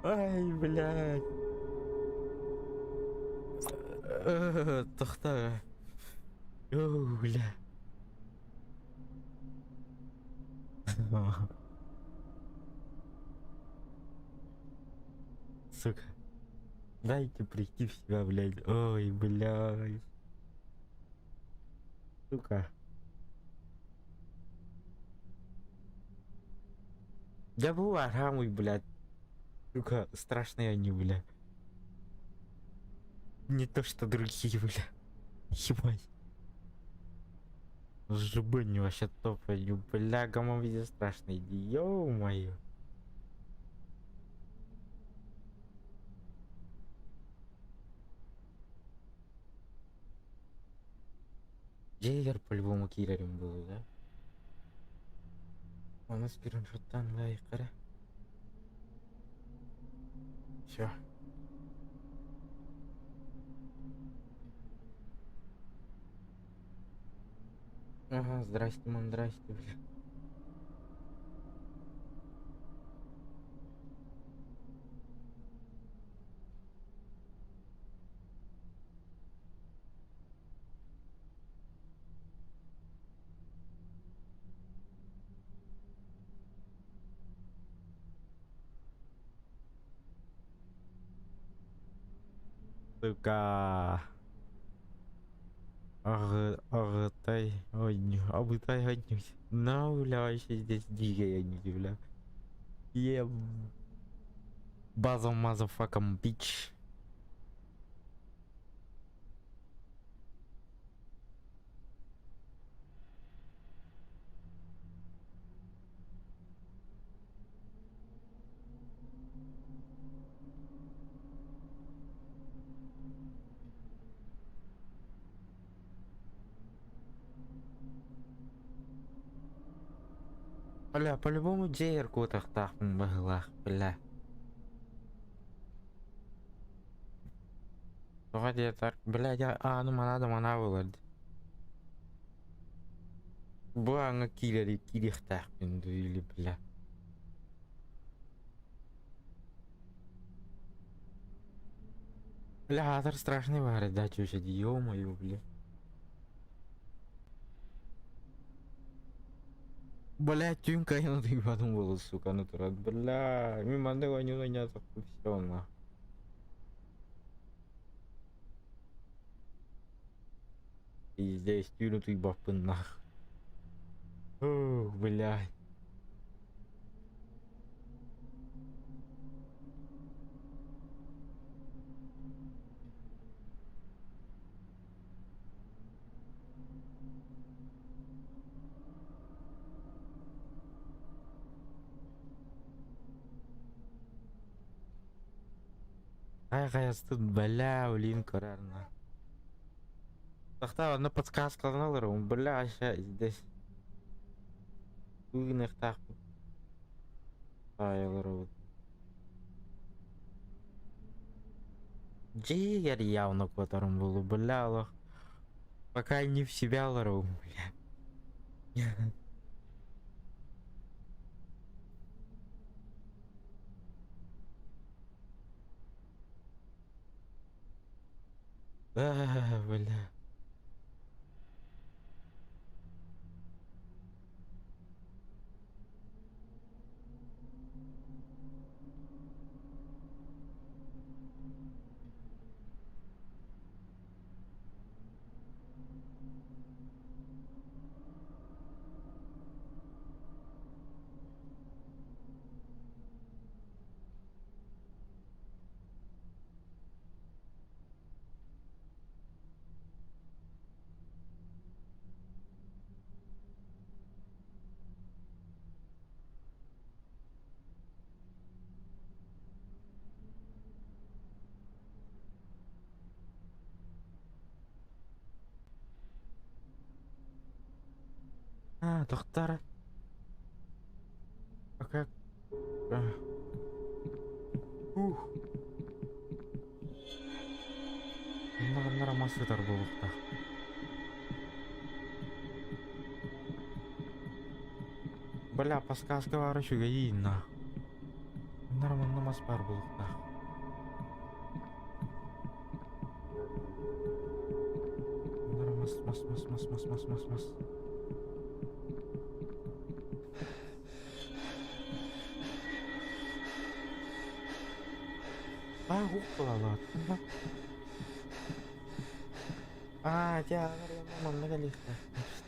Ай, блядь. Тохта. О, бля. Сука. Дайте прийти в себя, блядь. Ой, блядь. Сука. Да был арамый, блядь. Сука, страшные они, бля. Не то что другие, бля. Ебать. Жбынь вообще топаю, бля, гамма везде страшный. Ё-моё. Джейгер по-любому киллером был, да? У нас первым шоттан лайкара. Все. Ага, здрасте, мам, здрасте, бля. Сука. Агытай, абытай однюсь. Ну, бля, вообще здесь дикая не бля. Еб. База мазафаком бич. Бля, по-любому джейерку тахтахмын багылах, бля. Погоди, так, блядь, ну мана вылады. Буаңа килери кирихтахмын дуйли, бля. Бля, атар страшный варит, да, чушь, ё-моё, бля. Бля, тюнка я надо ебану было, сука, натурат. Бля, мимо него не наняться, всё, на. И здесь тюнутый бапын, нах. Ух, блядь. Ай, тут, бля, улин корарна. Тахта, одна подсказка знала, бля, ща здесь. Уйнах так. Ай, лару. Джигер явно которым был, бля, лох. Пока не в себя лару, бля. Бля. доктор. А как? Ух. Мындай массытар болукта. Бля, подсказка бар үшүгө ийин на. Нормально мас бар болукта. Мас. Уқпалалат. Тягар, мамна галихта.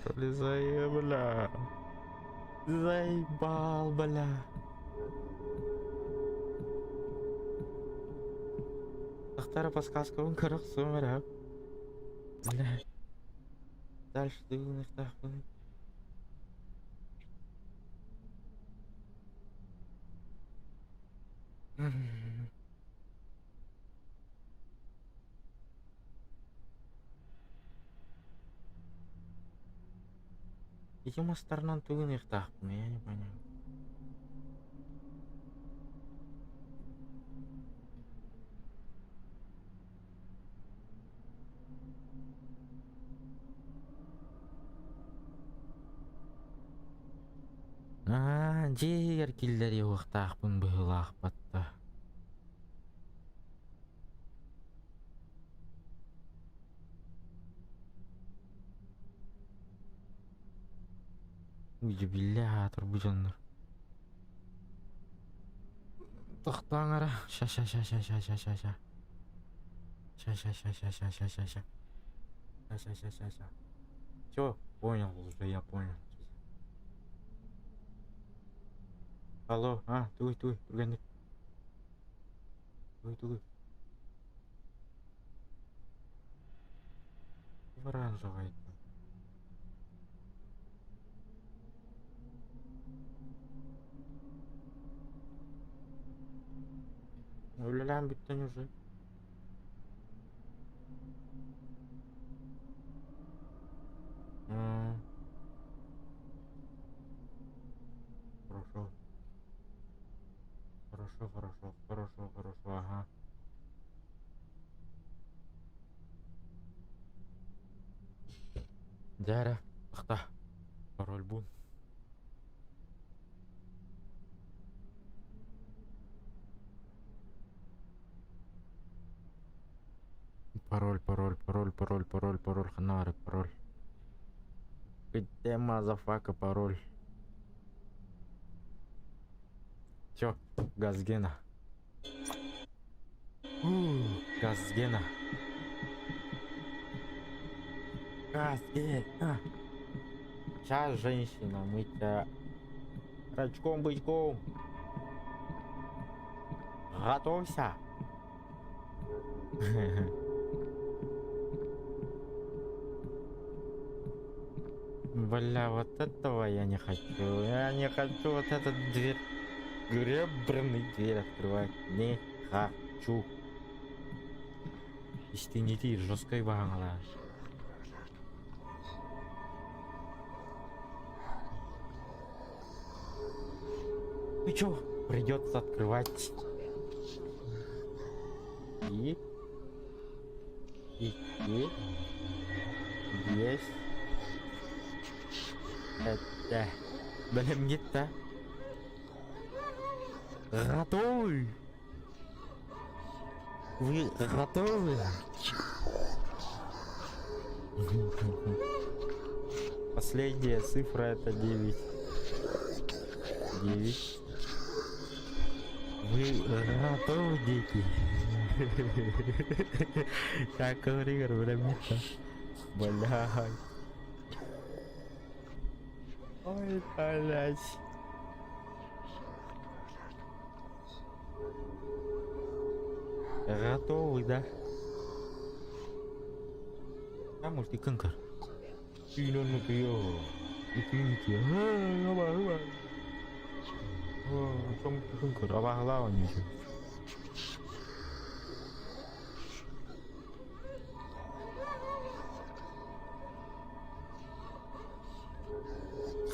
Что ли бля? Заебал, бля. Доктора подсказка, он корок сумера. Бля. Дальше ты их так. Видимо, сторонам тылын их так, я не понял. Жер килдери уктакпын быйлак батта. Уйди билля турбужандар. Токтоңара. Ша. Всё, понял уже, я понял. Алло, туй, тургандык. Туй. Варан жагайт. Өлеләм биттен уже. Хорошо, ага. Дәрі, ұқта. Пароль бұл. Пароль. Ханары, пароль. Где мазафака пароль? Чё, газгена. Газгена. Сейчас, женщина, мы тебя рачком-бычком. Готовься. Бля, вот этого я не хочу. Я не хочу вот эту дверь. Гребаный дверь открывать. Не хочу. Если не ты, жесткой вагала. Ну чё, придется открывать. И есть. Это. Блин, нет-то. Готовы? Вы готовы? Последняя цифра это 9. 9. Вы готовы, дети? Так говори, бля-то. Бля. Ой, блядь. Готовы, да? А может и конкар? Trong cửa đó ba lao nhỉ?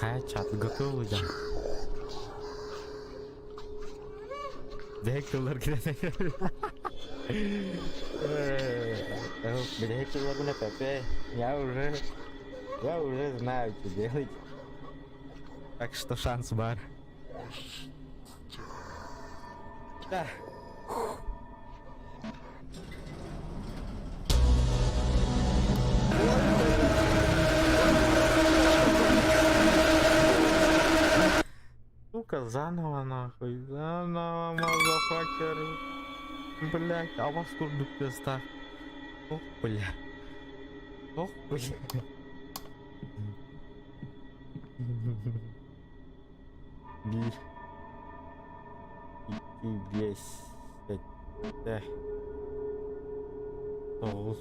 Хайчат готовы, да? Директорлар кирет. Директорлар на ПП. Я уже знаю, что делать. Так что шанс бар. Да. Сука, заново нахуй. Заново, мазафакеры. Блять, а вас курдук ставь. Ох, бля. Ох, бля. Bir, iki, beş, sekiz, dokuz.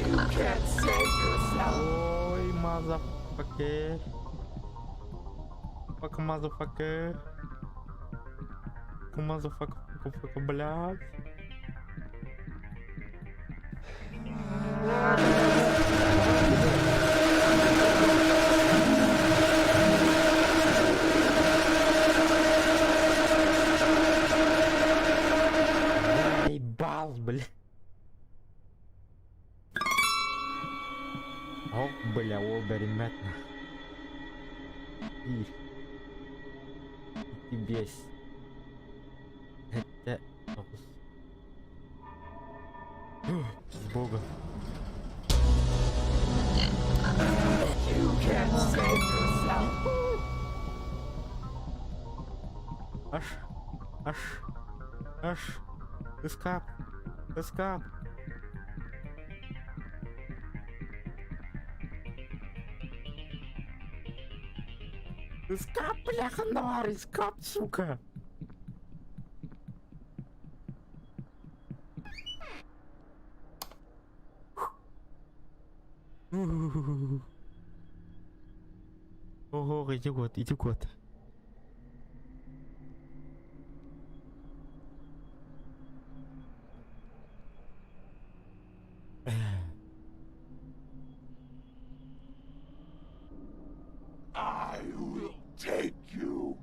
You can't save yourself. Ой, motherfucker. Fuck, motherfucker. Motherfucker, блядь. Ебал, бля. Ох, бля, обереметно. И бесь. Это с Богом. You can't save yourself. Аж. Эскап. Эскап, бляха, навар, эскап, сука. Ого, иди год. I will take you.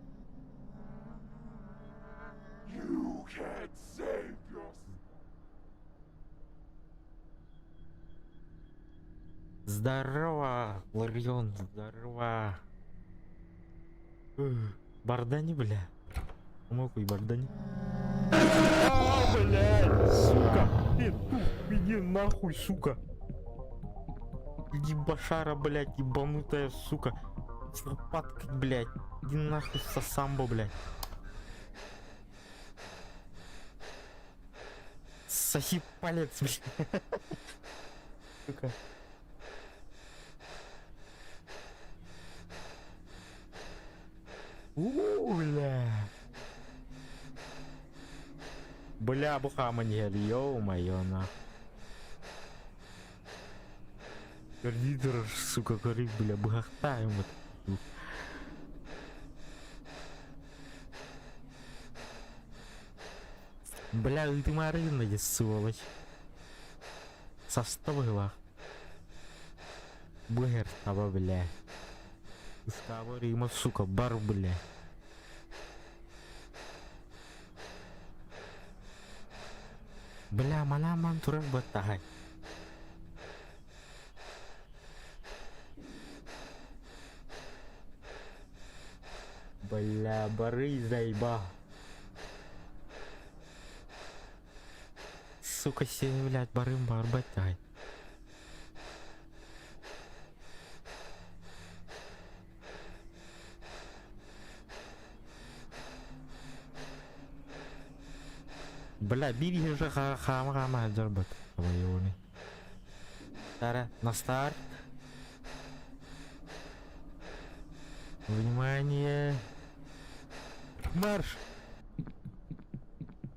You can't save yourself. Здорово, Ларион, здорово. Бардани, бля. Мокуй, бардани. Блядь, сука. Иди нахуй, сука. Иди башара, блядь, ебанутая, сука. С лопаткой, блядь. Иди нахуй со самбо, блядь. Соси палец, блядь. Сука. Бля. Бля, бухаманьер, ё-моё, на. Коридор, сука, корик, бля, бахтаем вот. Бля, ты марина, сволочь. Составила. Бухер, таба, бля. Скавори, ему, сука, бар, бля. Бля, манаман турак батагай. Бля, бары заеба. Сука, сень, блядь, барым бар батагай. Бля, бери же хама джарбат. Твоёный. Тара, на старт. Внимание. Марш.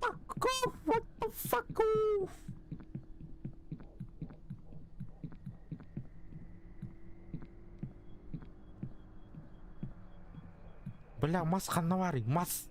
Fuck off, what the fuck off. Бля, мас ханавари, мас.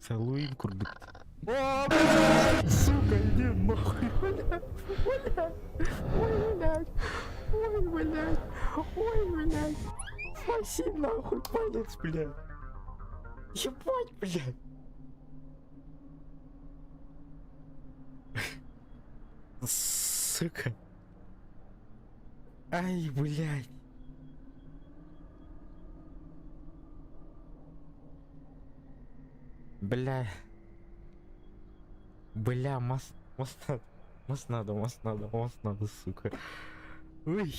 Хэллоуин курдук. О, блядь, сука, иди нахуй, блядь. Ой, блядь. Ой, блядь. Ой, блядь. Спаси нахуй палец, блядь. Ебать, блядь. Сука. Ай, блядь. Бля. Бля, мост надо, сука. Ой.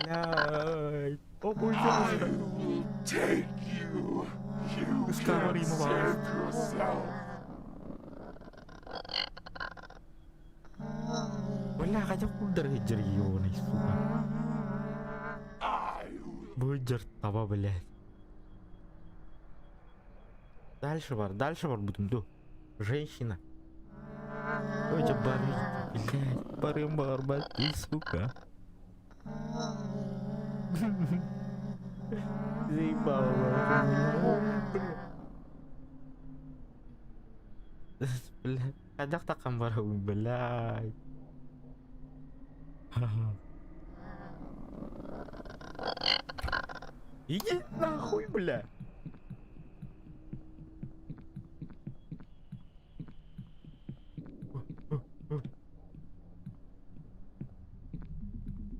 Блядь. О, боже. Take you. You Discovery can't Mobile. save yourself. Бля, хотя куда ёбаный, сука. I will Буджер таба, блядь. Дальше бар, будем, ду. Женщина. Ой, бары, блядь, бары, барбат, ты, сука. Заебала, блядь. Адак такам бару, блядь. Иди нахуй, бля.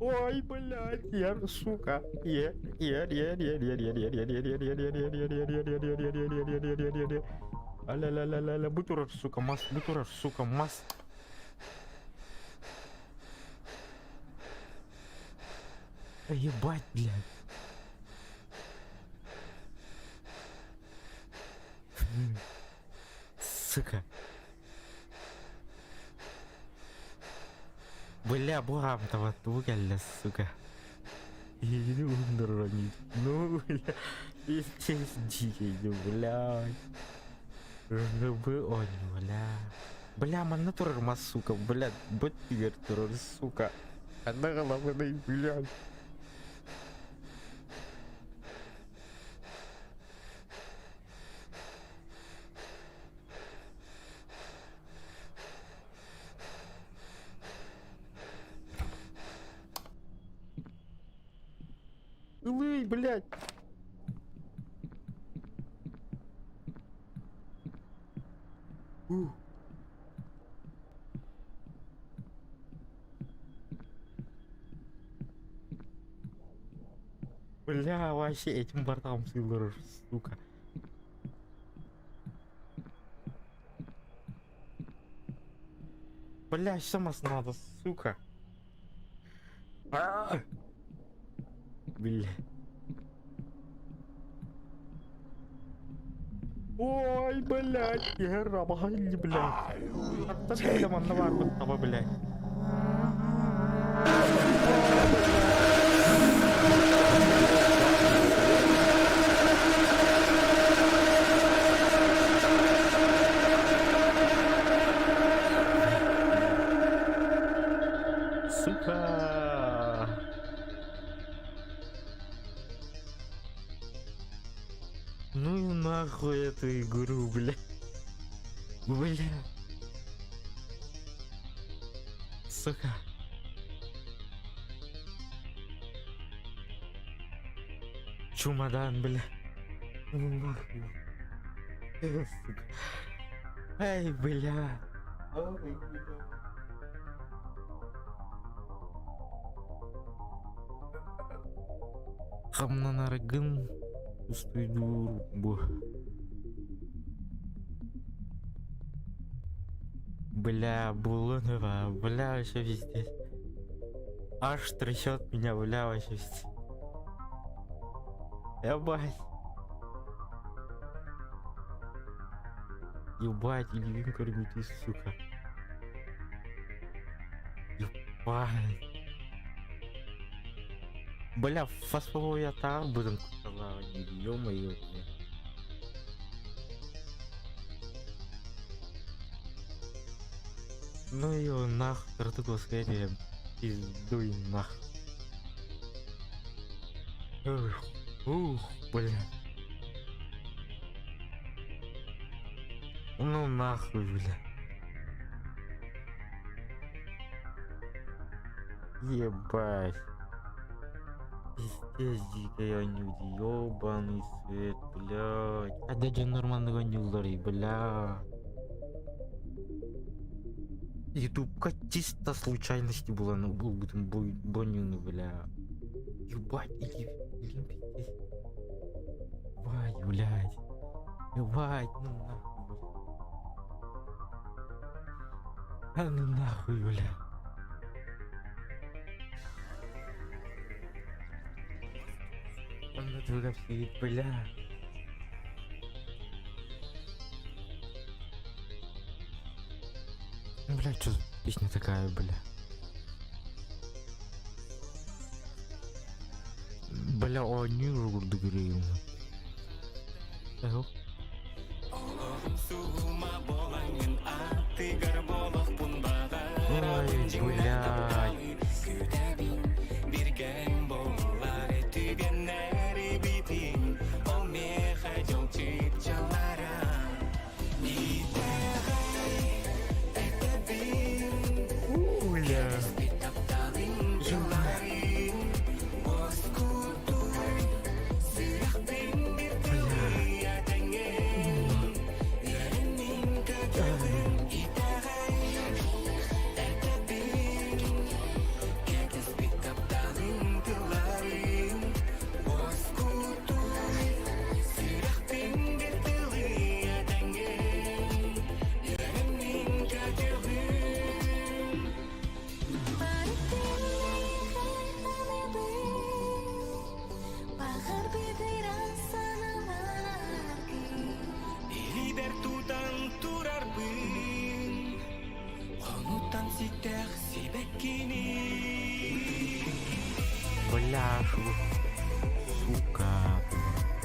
Ой, блядь, сука. Аля-ля-ля-ля-ля, бутурар, сука, мас. Ебать, блядь. Сука. Бля, бугам-то вот угольно, сука. Иди ундеронить. Ну, бля. И здесь дикий, блядь. Рыбы, ой, бля. Бля, мана турма, сука, блядь. Будь тигр, турор, сука. Одна голова, блядь. Ой, блядь. Бля, вообще этим бортом силуешь, сука. Бля, что нас надо, сука. Бля. Ой, блядь, я рабахали, блядь. I will Оттуда take для манного you. арбутного, блядь. Сука. Ну и нахуй эту игру, бля. Бля. Сука. Чемодан, бля. Ну нахуй. Сука. Эй, бля. Ой, бля. Хамнан аргын устойду бу. Бля, Булонова, бля, вообще везде. Аж трясет меня, бля, вообще везде. Ебать. Ебать, Ильин кормите, сука. Ебать. Бля, фасфолу я там будем кусала, ё-моё, бля. Ну её нах, ртут воскресенье, пиздуй нах. Ух, бля. Ну нахуй, бля. Ебать. Пиздец, дикая нюди, ёбаный свет, блядь. Ada же нормального нюллары, бля. Ютубка чисто случайности была, но был бы там бонюны, бля. Ебать, или пиздец. Ебать, блядь. Ебать, ну нахуй, блядь. А ну нахуй, бля. Он на друга сидит, бля. Бля, что за песня такая, бля? Бля, они журды греем. Ой, блядь. Бля, сука.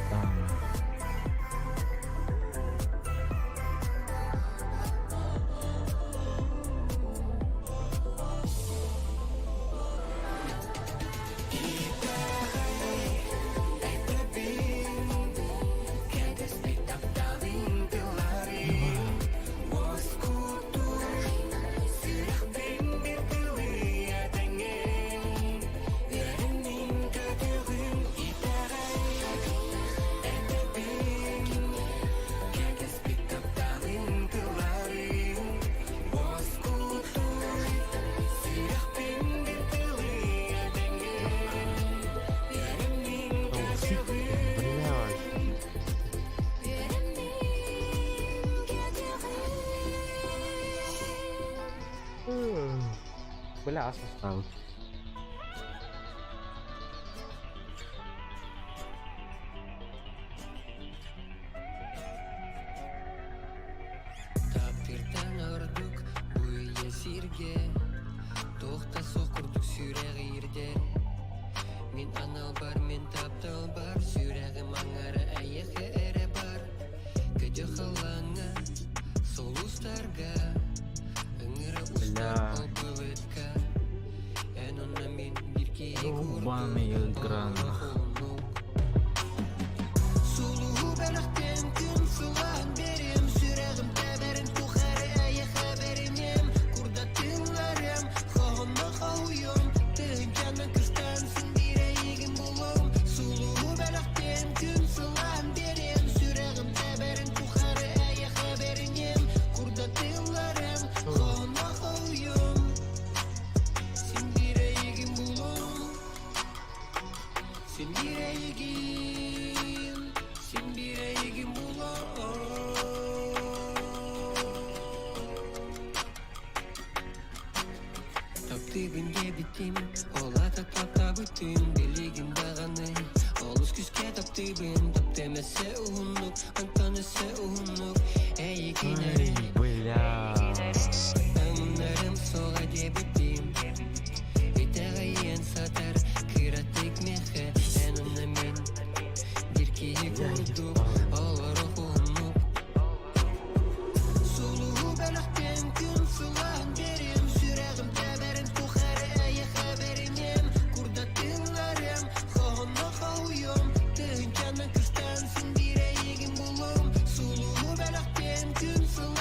Там. Бля, состав. Таптерден ырдык буе сирге тохта сокурдук сүрәк ирден Мин анал бар, мин таптал бар Сүрәгім аңары әйеқі әрі бар Көді қалаңа солустарға Үңірі ұстар опылытка Әнуна мен бір кейі Ебаный экран. Сулу бәліқтен күн сылан берем Сүрәгім тәбәрін тұқары әйеқі беремем Құрда тыңларым, қоғынна қауым Тың жанын күстансын дирейгім болым Сулу бәліқтен күн сылан берем Сүрәгім тәбәрін тұқары әйеқі беремем Құрда тыңларым, қоғынна қауым Сен дирейгім болым Сен дирейгім Сен дирейгім болым Таптыбынге битим, ола таптапта бүтін Белегін бағаны, олыс күске таптыбын Таптемесе ұғынық, антанесе ұғынық Әй екенәрі, Бля. әңінәрім соға дебітім Етәғайен сатар, кыратык меха Әнімні мен, бір кейі көрдік Олар ұғынық Сулу бәліқтен күн сылан берем Сүрәгім тәбәрін тұқары әйеқі беремем Құрда тыңларым, қоғынна қауым Тың жанын күстансын дирейгім болым Сулу бәліқтен күн сылан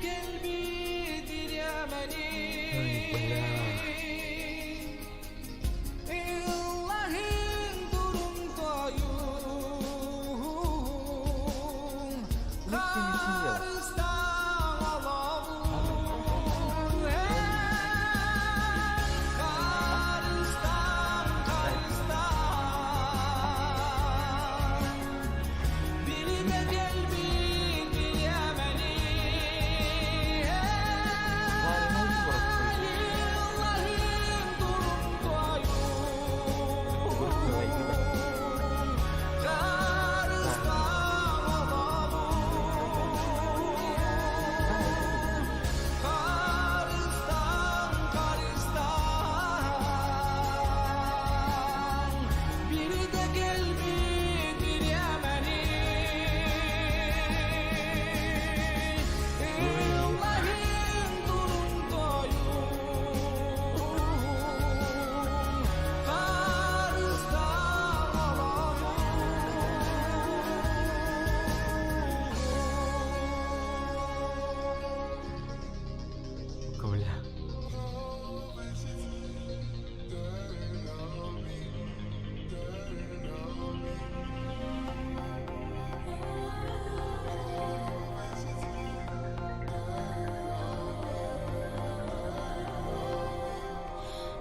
قلبي دير يا مني Allah'ın durumdayım Karistan alavun Karistan Biri de gelbin bir Yemeni Allah'ın Kabul ya.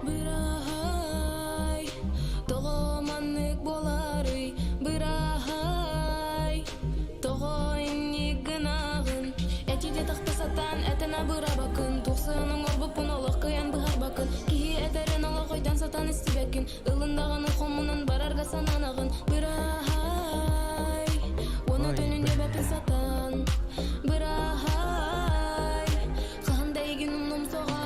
Bırahay, doğamanlık boları. Bırahay, doğayın gınağın. Etide taxta satan, etine bıra bakın. Tuğsının orbupun olaq kıyan bıhar bakın. Kihi eterin ola koydan satan istibekin. Ilındağın uxumunun bararga sananağın. Bırahay, ona tönünde bapin satan. Bırahay, kıhanday günüm soğa.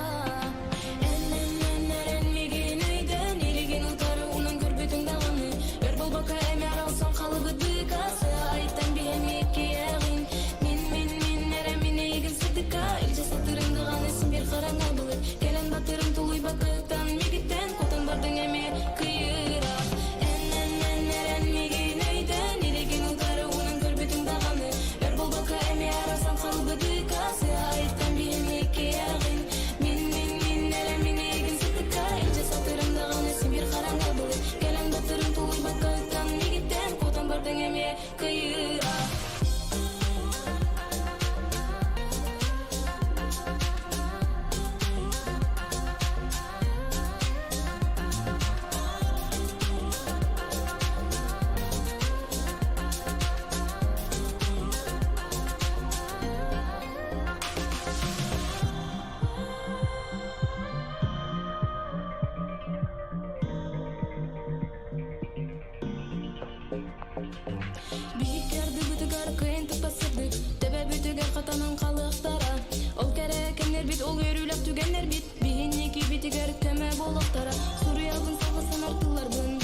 Büyüklerdi bütügar kıyın tıpasırdı. Tebe bütügar katanın kalıqtara. Ol kerekenler bit, ol yörülek tügenler bit. Bihinneki bütügar teme boluqtara. Suriyalın sağlasın artılardın.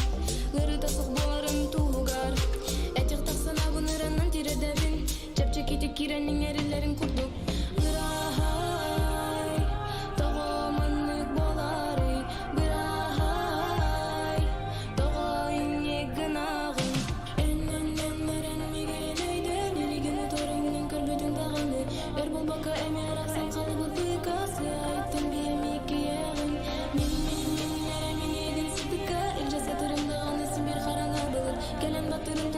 Gırı tasıq bolarım tuğugar. Etik taqsan abın ıranın tiredebin. Çepçekitik kirenin erilerin kurduk. Bırahay, doğamanlık boları. Bırahay, doğayın yegınağın. Gelen batırın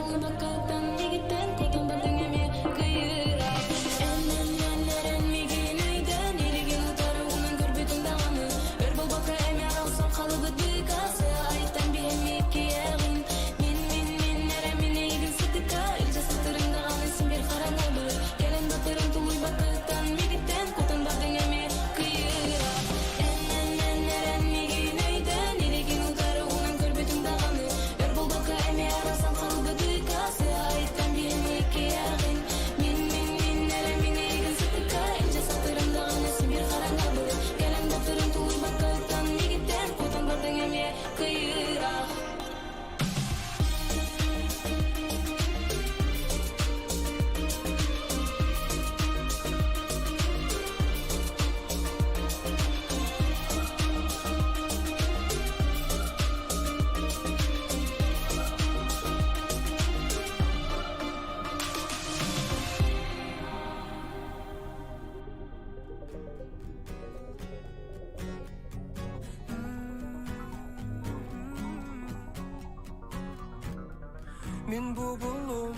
Min bu bulum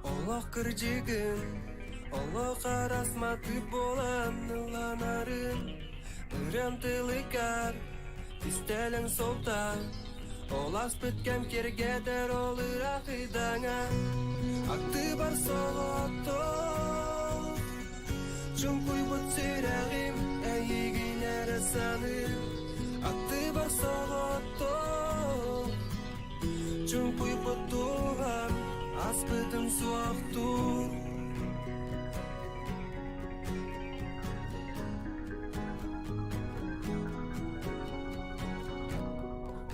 Allah kırcıgın Allah karasmatı bolan Lanarın Ürem tılıkar Tistelin solta Olas bitken kirgeder olur akıdana Aktı bar soğuttu Çünkü bu sürağım Eğigin arasanı Aktı bar soğuttu Çünkü bu tuğam Aspıdın soğuktu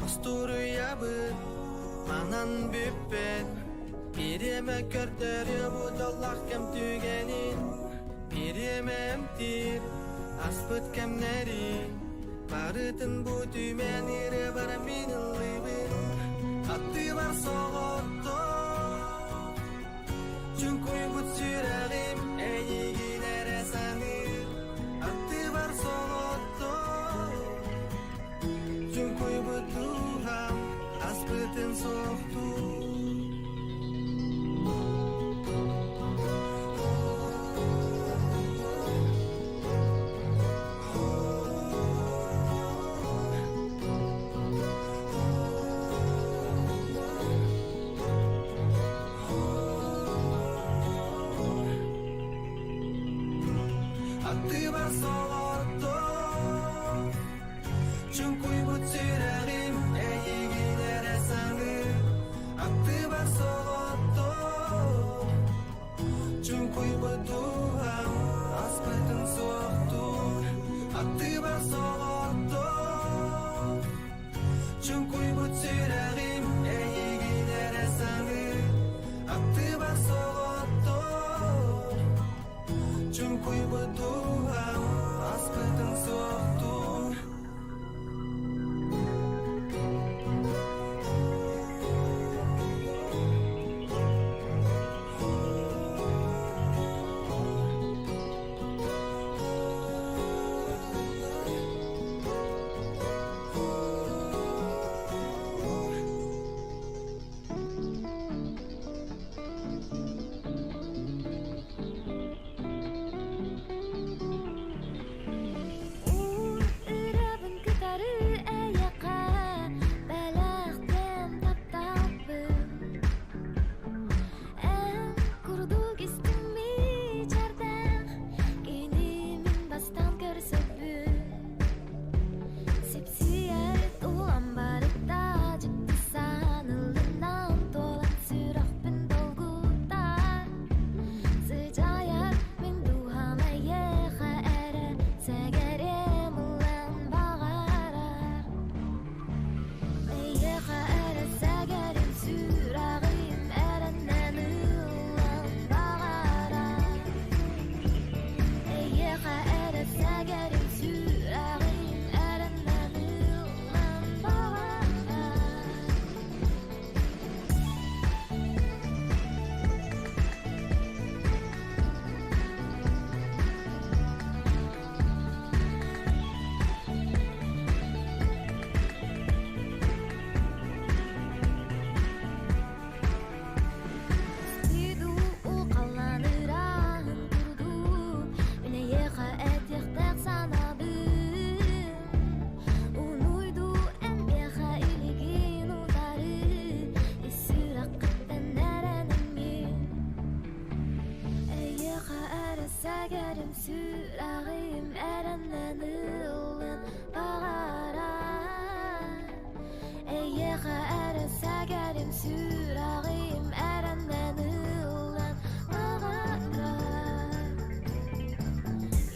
Asturuyabın Manan büppet Birime körteri bu dalak kem tügenin Birime emtir Aspıt kemleri Barıtın bu tümeniri Bara minilibin Attı var soğuttu Çünkü bu sürağım Eğigin eresanı Attı var soğuttu Çünkü bu tuğam Aspıtın soğuktu Attı var soğuttu Çünkü bu sürağım Eğigin eresanı Attı var soğuttu Çünkü bu tuğam Aspıtın soğuktu Attı var soğuttu Çünkü bu sürağım Eğigin eresanı Attı var soğuttu Çünkü bu tuğam Aspıtın soğuktu Ürabın kıtarı ayaka Belaktem taptabım En kurduk istimi çardan Genimin bastan körsöpüm Sipsiyaret ulan barıkta Çıktı sanılından dolan sürahpın dolguda Sıcayar min duhama yeha ere Segerim ulan bağarar Yeha ere segerim sürağım Erenden ulan bağarar Yeha ere segerim sürağım Erenden ulan bağarar Stidu u qallanır ahın kurdu Mine yeha et yıqtaq sanabım Unuydu en yeha iligin udarı Isıraqıtten nerenin Yeha eresegerim sürağım Erenden ulan bağarar Yeha eresegerim sürağım Erenden ulan bağarar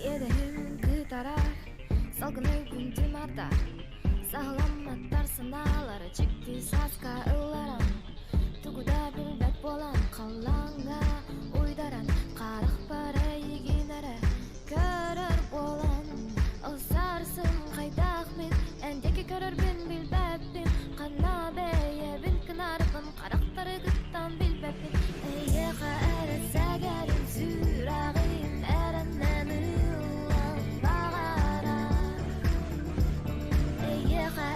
Yedehim kıtarar Salgın öykün tüm atar Sağlam atar sanaları Çıktı saska ıllaran Tuguda bilbek bolan Kallanga uydaran Qarıq para yiginere Körür bolan Osarsın qaydaq min Endeki körür bin bilbepin Qanna beye bin kınarpın Qaraqtары gıttan bilbepin Yeha eresegerim sürağım Erenden ulan bağarar Yeha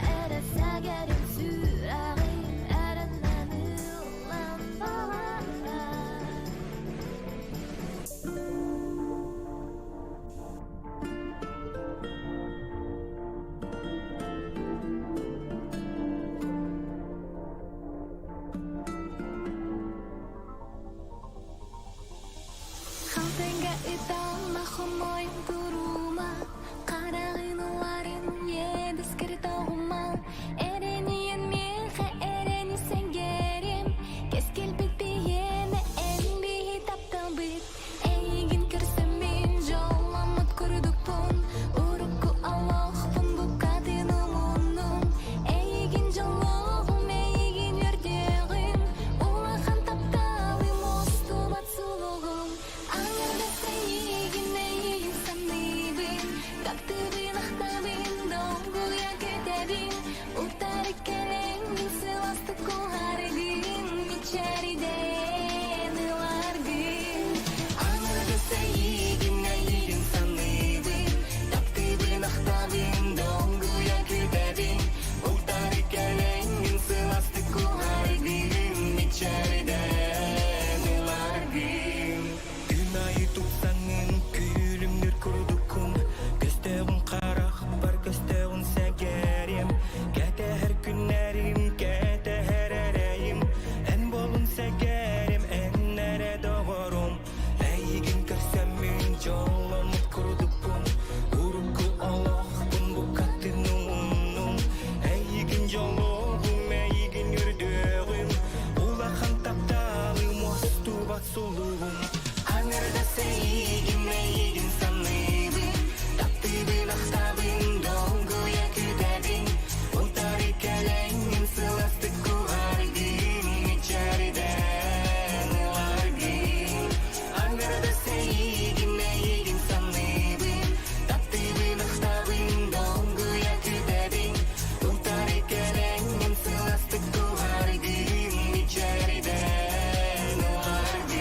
кымбат сулугум аңырда сейигин эйигин саныйбын таптыбын актабын долгуя күтәбин унтар икелеңин сыластык куаргын мичариден ыларгын аңырда сейигин эйигин саныйбын таптыбын актабын долгуя күтәбин унтар икелеңин сыластык куаргын мичариден ыларгын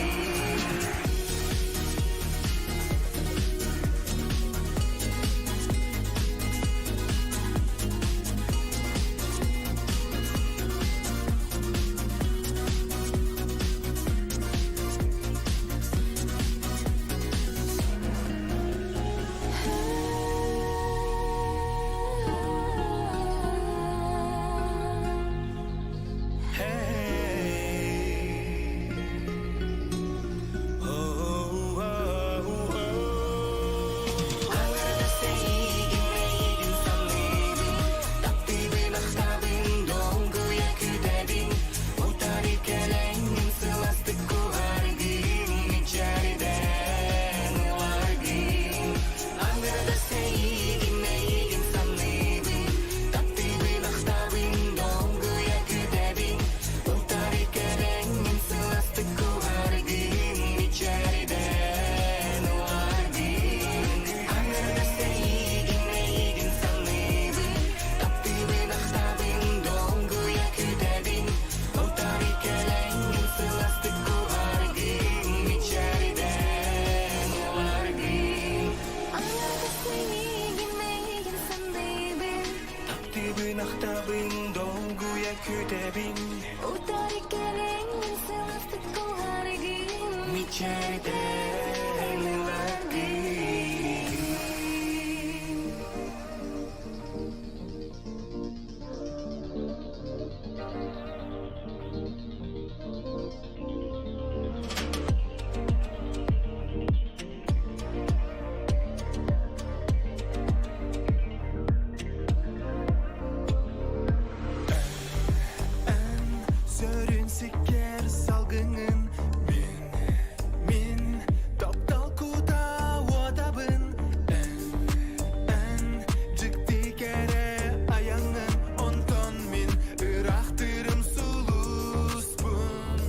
Taптыбын актабын долгуя күтәбин Утар икелеңин сыластык куаргын мичариден ыларгын Сөрүн сикер салгыңын Мин топтал кута одабын Жыкты кере аяңын Онтон мин ырактырым сулуспун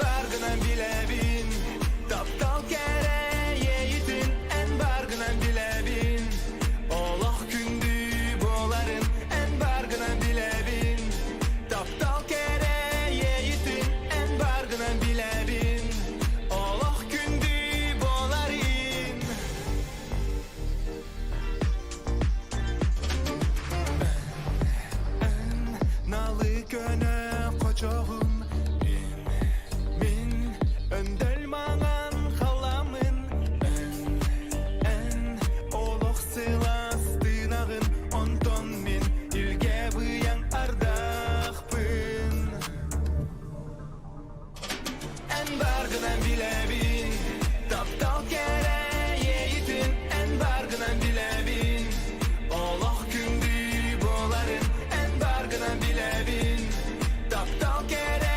Баргынан билебин Топтал кере ейтин Баргынан билебин Олох күндү боларын Баргынан билебин Топтал кере ейтин Баргынан билебин Олох күндү боларын Налы көнө кочогун Мин өндөл маңан халамын Олох сыластынагын Онтон мин илге быяң ардақпын Баргынан билебин Таптал кере ейтин Баргынан билебин Олох күндү боларын Баргынан билебин Таптал кере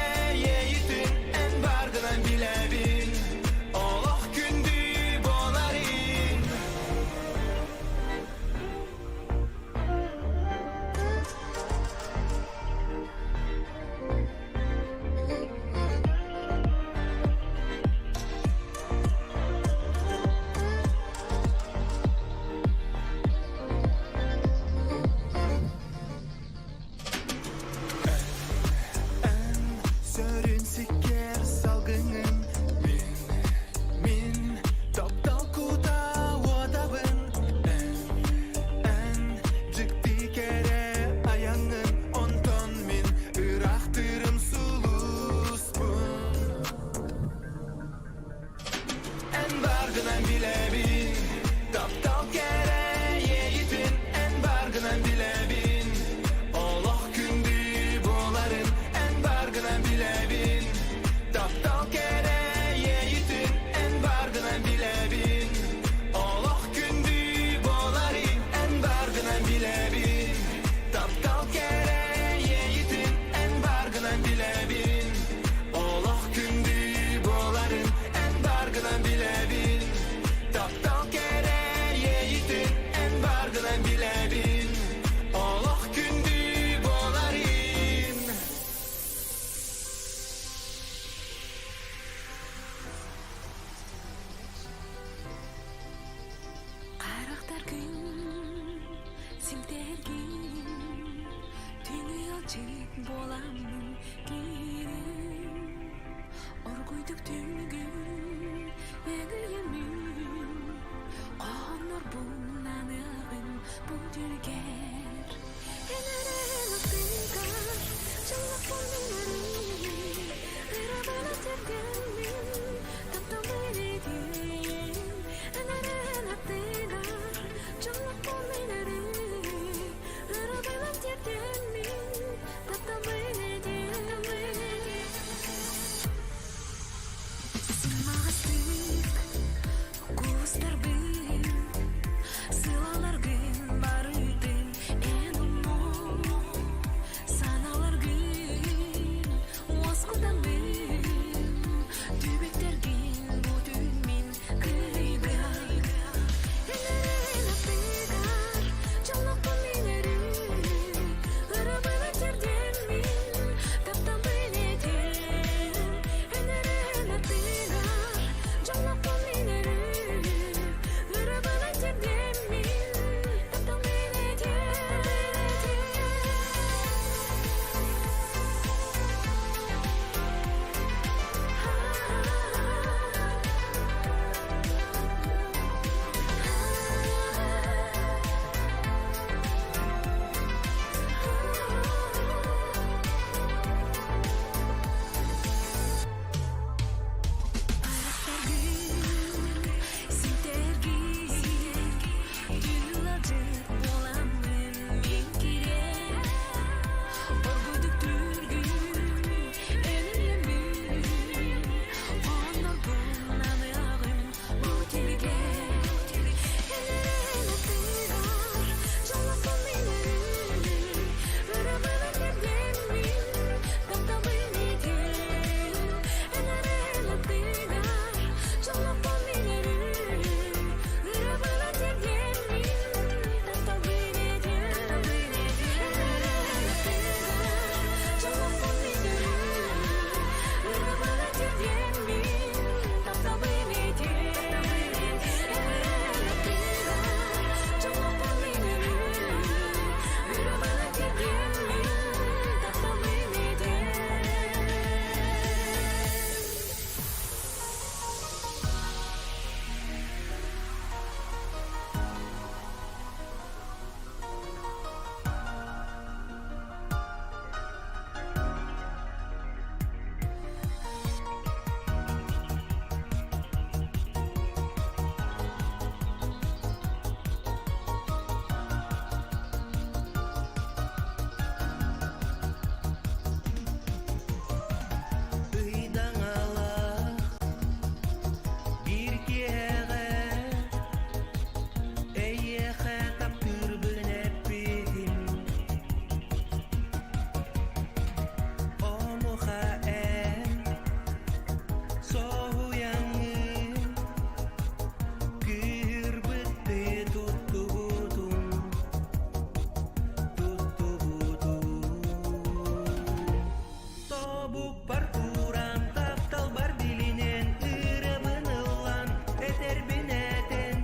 Тобук партуран таптал бар билинен ырыбын ылан этер бинетен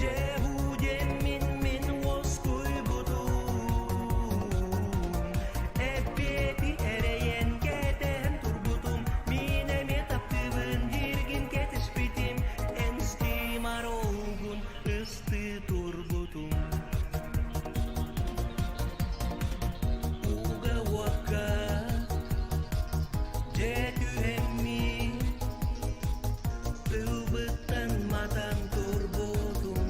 жehudem min oskуй бутун эппети эреен кетен турбутум минеме таптыбын диргин кетишпитим энсти маролгун ысты турбутум уга wakka жетүэмми ылбыттан матан турбутум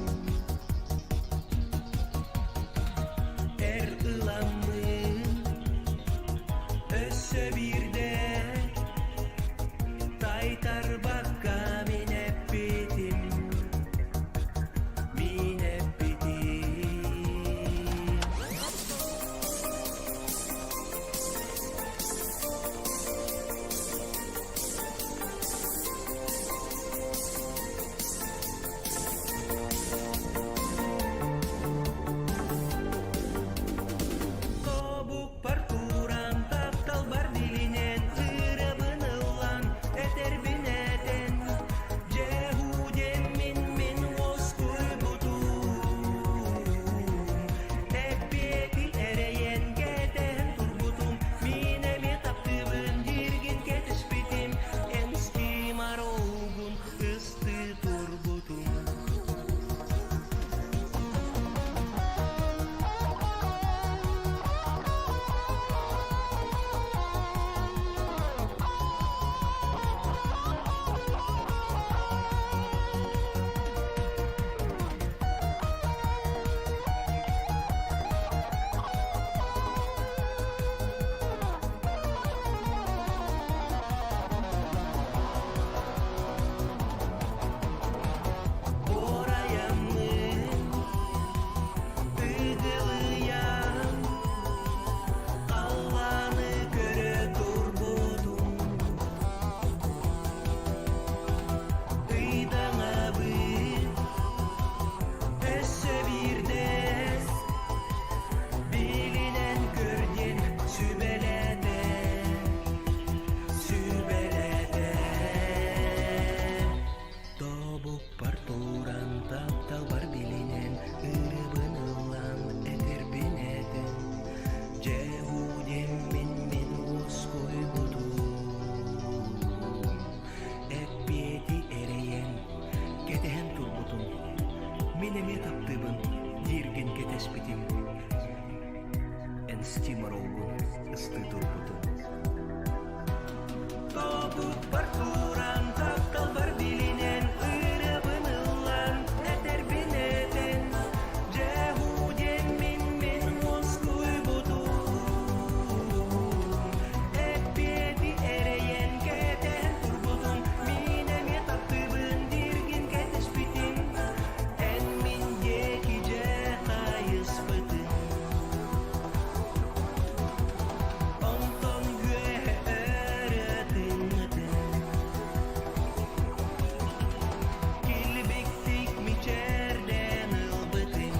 эр ыламмын өссө бирде тайтар бакка мен эппитим Тобук партуран таптал бар билинен ырыбын ылан этер бинетен жehudem min oskуй бутун эппети эреен кетен турбутум минеме таптыбын диргин кетишпитим энски маролгун ысты турбутум Ораяммын тыгылыям Алланы көрө турбутум ыйдаңабын өссө бирдес билинен көрден сүбелете Тобук партуран таптал бар билинен ырыбын ылан этер бинетен жehudem min oskуй бутун эппети эреен кетен турбутум минеме таптыбын дирген кетеспитим энсти маролгун ысты турбутум Тобук партуран таптал бар билинен ырыбын ылан этер бинетен жehudem min oskуй бутун эппети эреен кетен турбутум минеме таптыбын диргин кетишпитим эн мин еки же кайыспытым онтон күе өрөтүмүтүм килбиктик мичерден ылбытым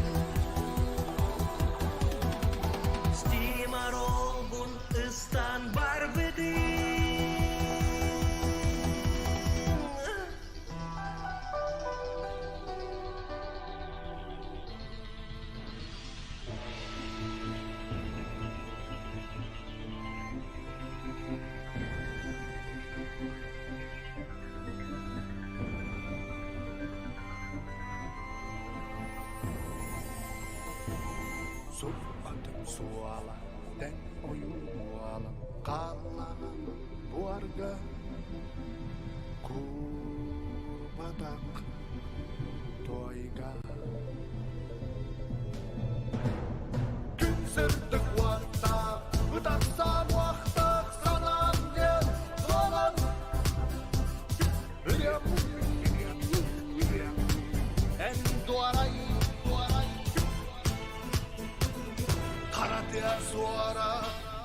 стимаролгун ыстан барбытым Suoaten suola, ten ojuuala, kallanan puarga, kupatak toiga. Künsirtik vuotta, utassaan vuotta, sanan ja solan. En tuorai, karatea suora,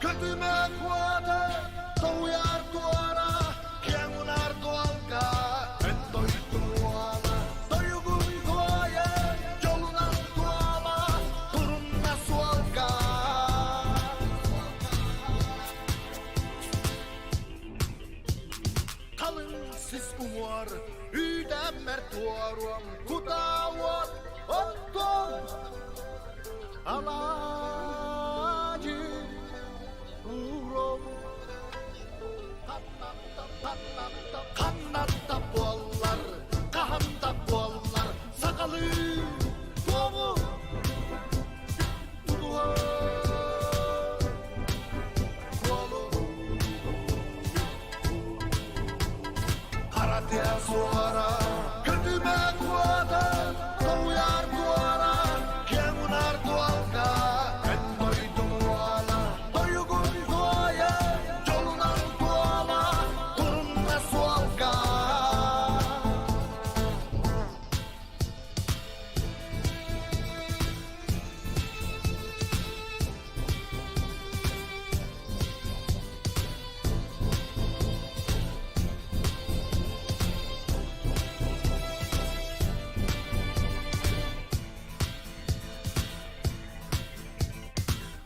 kötymä kuoda, toujar tuora, kiengunar tuolkaa, en toi tuola, toijugun tuoja, joulunan tuola, turunna suolkaa. Sensiz umar Üydem mert tuaruam Kutawat Ottom Alacı Urom Kannatta bollar Kahanda bollar Sakalı Tomu Duha Kolu Karatya suara Kötüme kuada Doğuyar duara Kemunar dualga En doydum duala Doyugun duaya Yolunan duala Durumda sualga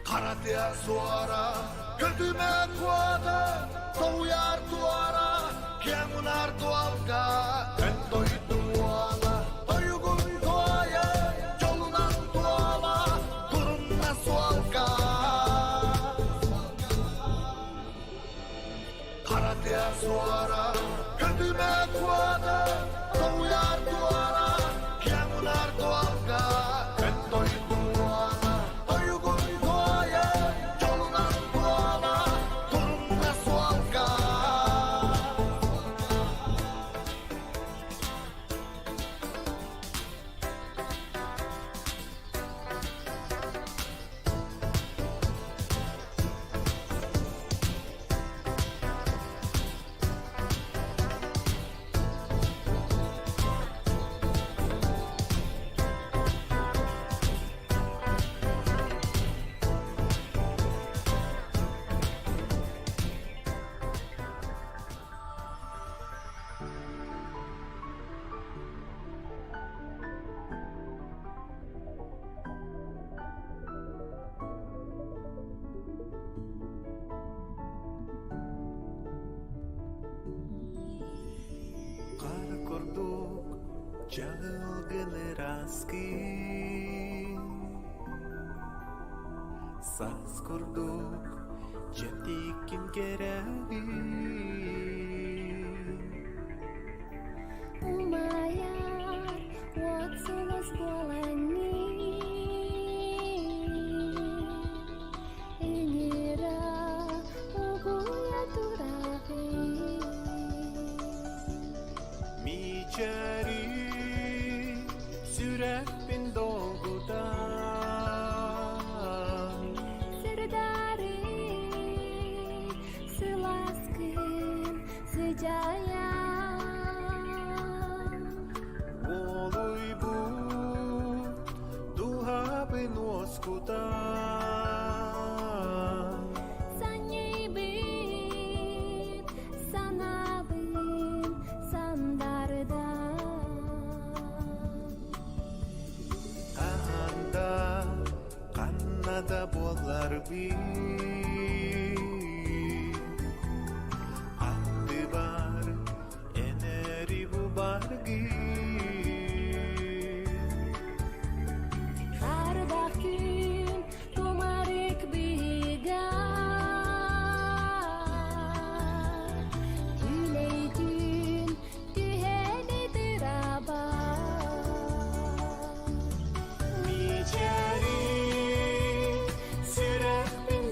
Karatya suara Kötüme kuada Doğuyar duara Kemunar dualga En doydum duala Doyugun duaya Yolunan duala Durumda sualga Karatya suara Kötüme kuada Doğuyar duara Kemunar dualga En doydum duala Doyugun duaya Yolunan duala Durumda sualga Kara korduk Jagel generaski Sas korduk Jatikin kerevi Umayar Watsulas bolani Ingira Uguya turahi Micari Sürek bin dolgudan Serdari Selaskın Sejaya Oluy bu Duha bin oskudan Sanyibin Sanabin Sandardan Ahanda Kannada bolar bir Andi bar Eneri bu bargi Kardakin Tumarik biga Tüleydin Tüheni diraba Micari Sürek bin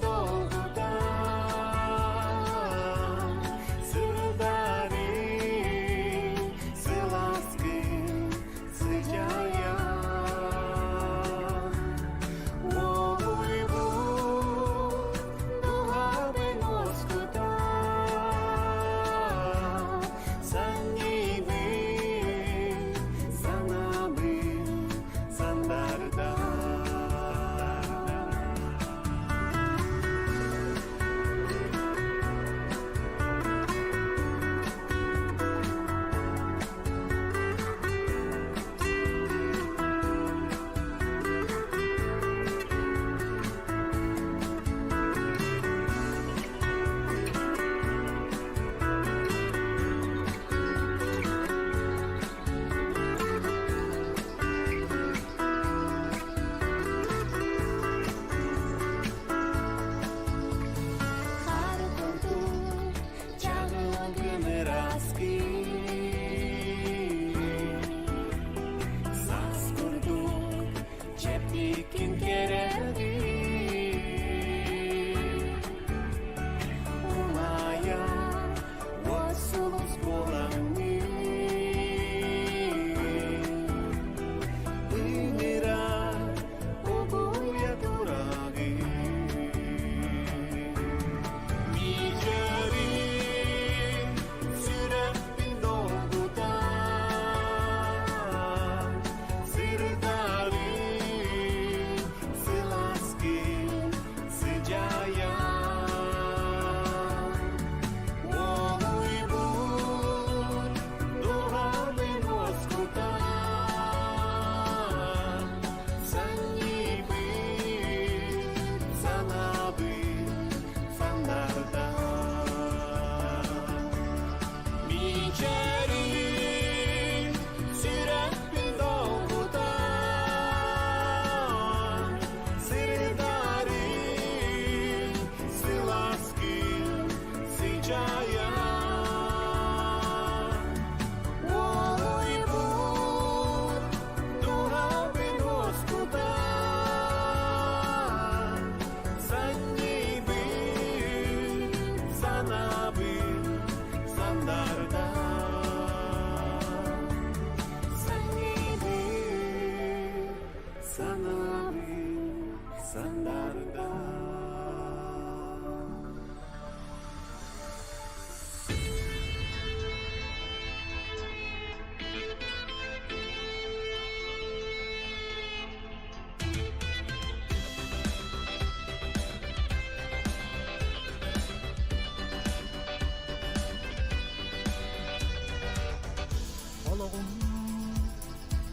Oloğum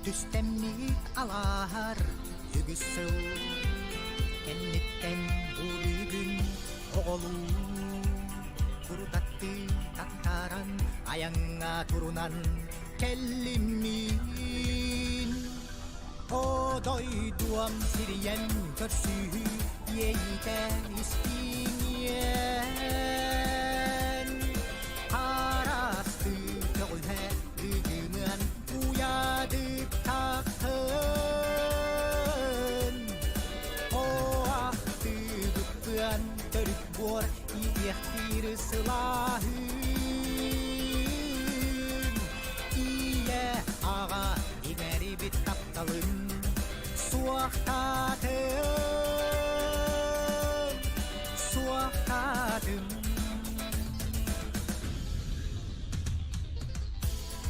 Tüstemmik alahar Yügüssü Kennitten bulugün Oğlu Kurudattı tattaran Ayağına turunan Kellimin Odoyduam siriyem Körsü Yeyte istiyen Harastı Kölhe Güdümün Uyadık tahtın O ahtı Bıkkın Törük bor İyektir sılahın İye ağa İmeri bit taptalın Suaktadım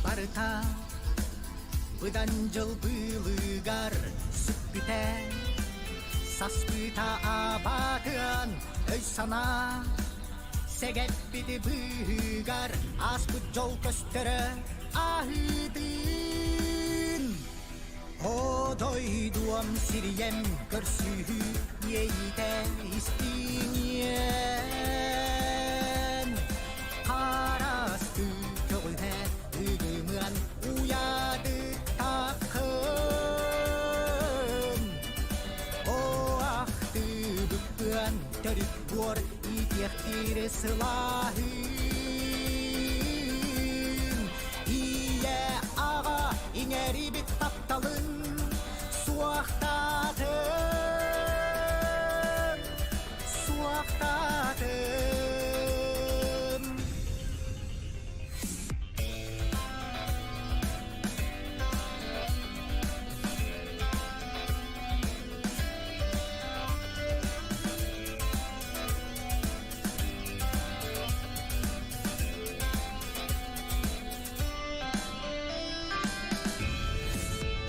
Barıta Bıdancıl bılıgar Süppüte Saspıta abatın Öy sana Segep biti bıgar Aspı jol köstere Ahıdın Odoyduam siriyem Körsü Yeyte istiyen Harastı Kölhe Güdümün Uyadık tahtın O ahtı Bıkkın Törük bor İyektir sılahın İye ağa İngeri bit taptalın Suaktadım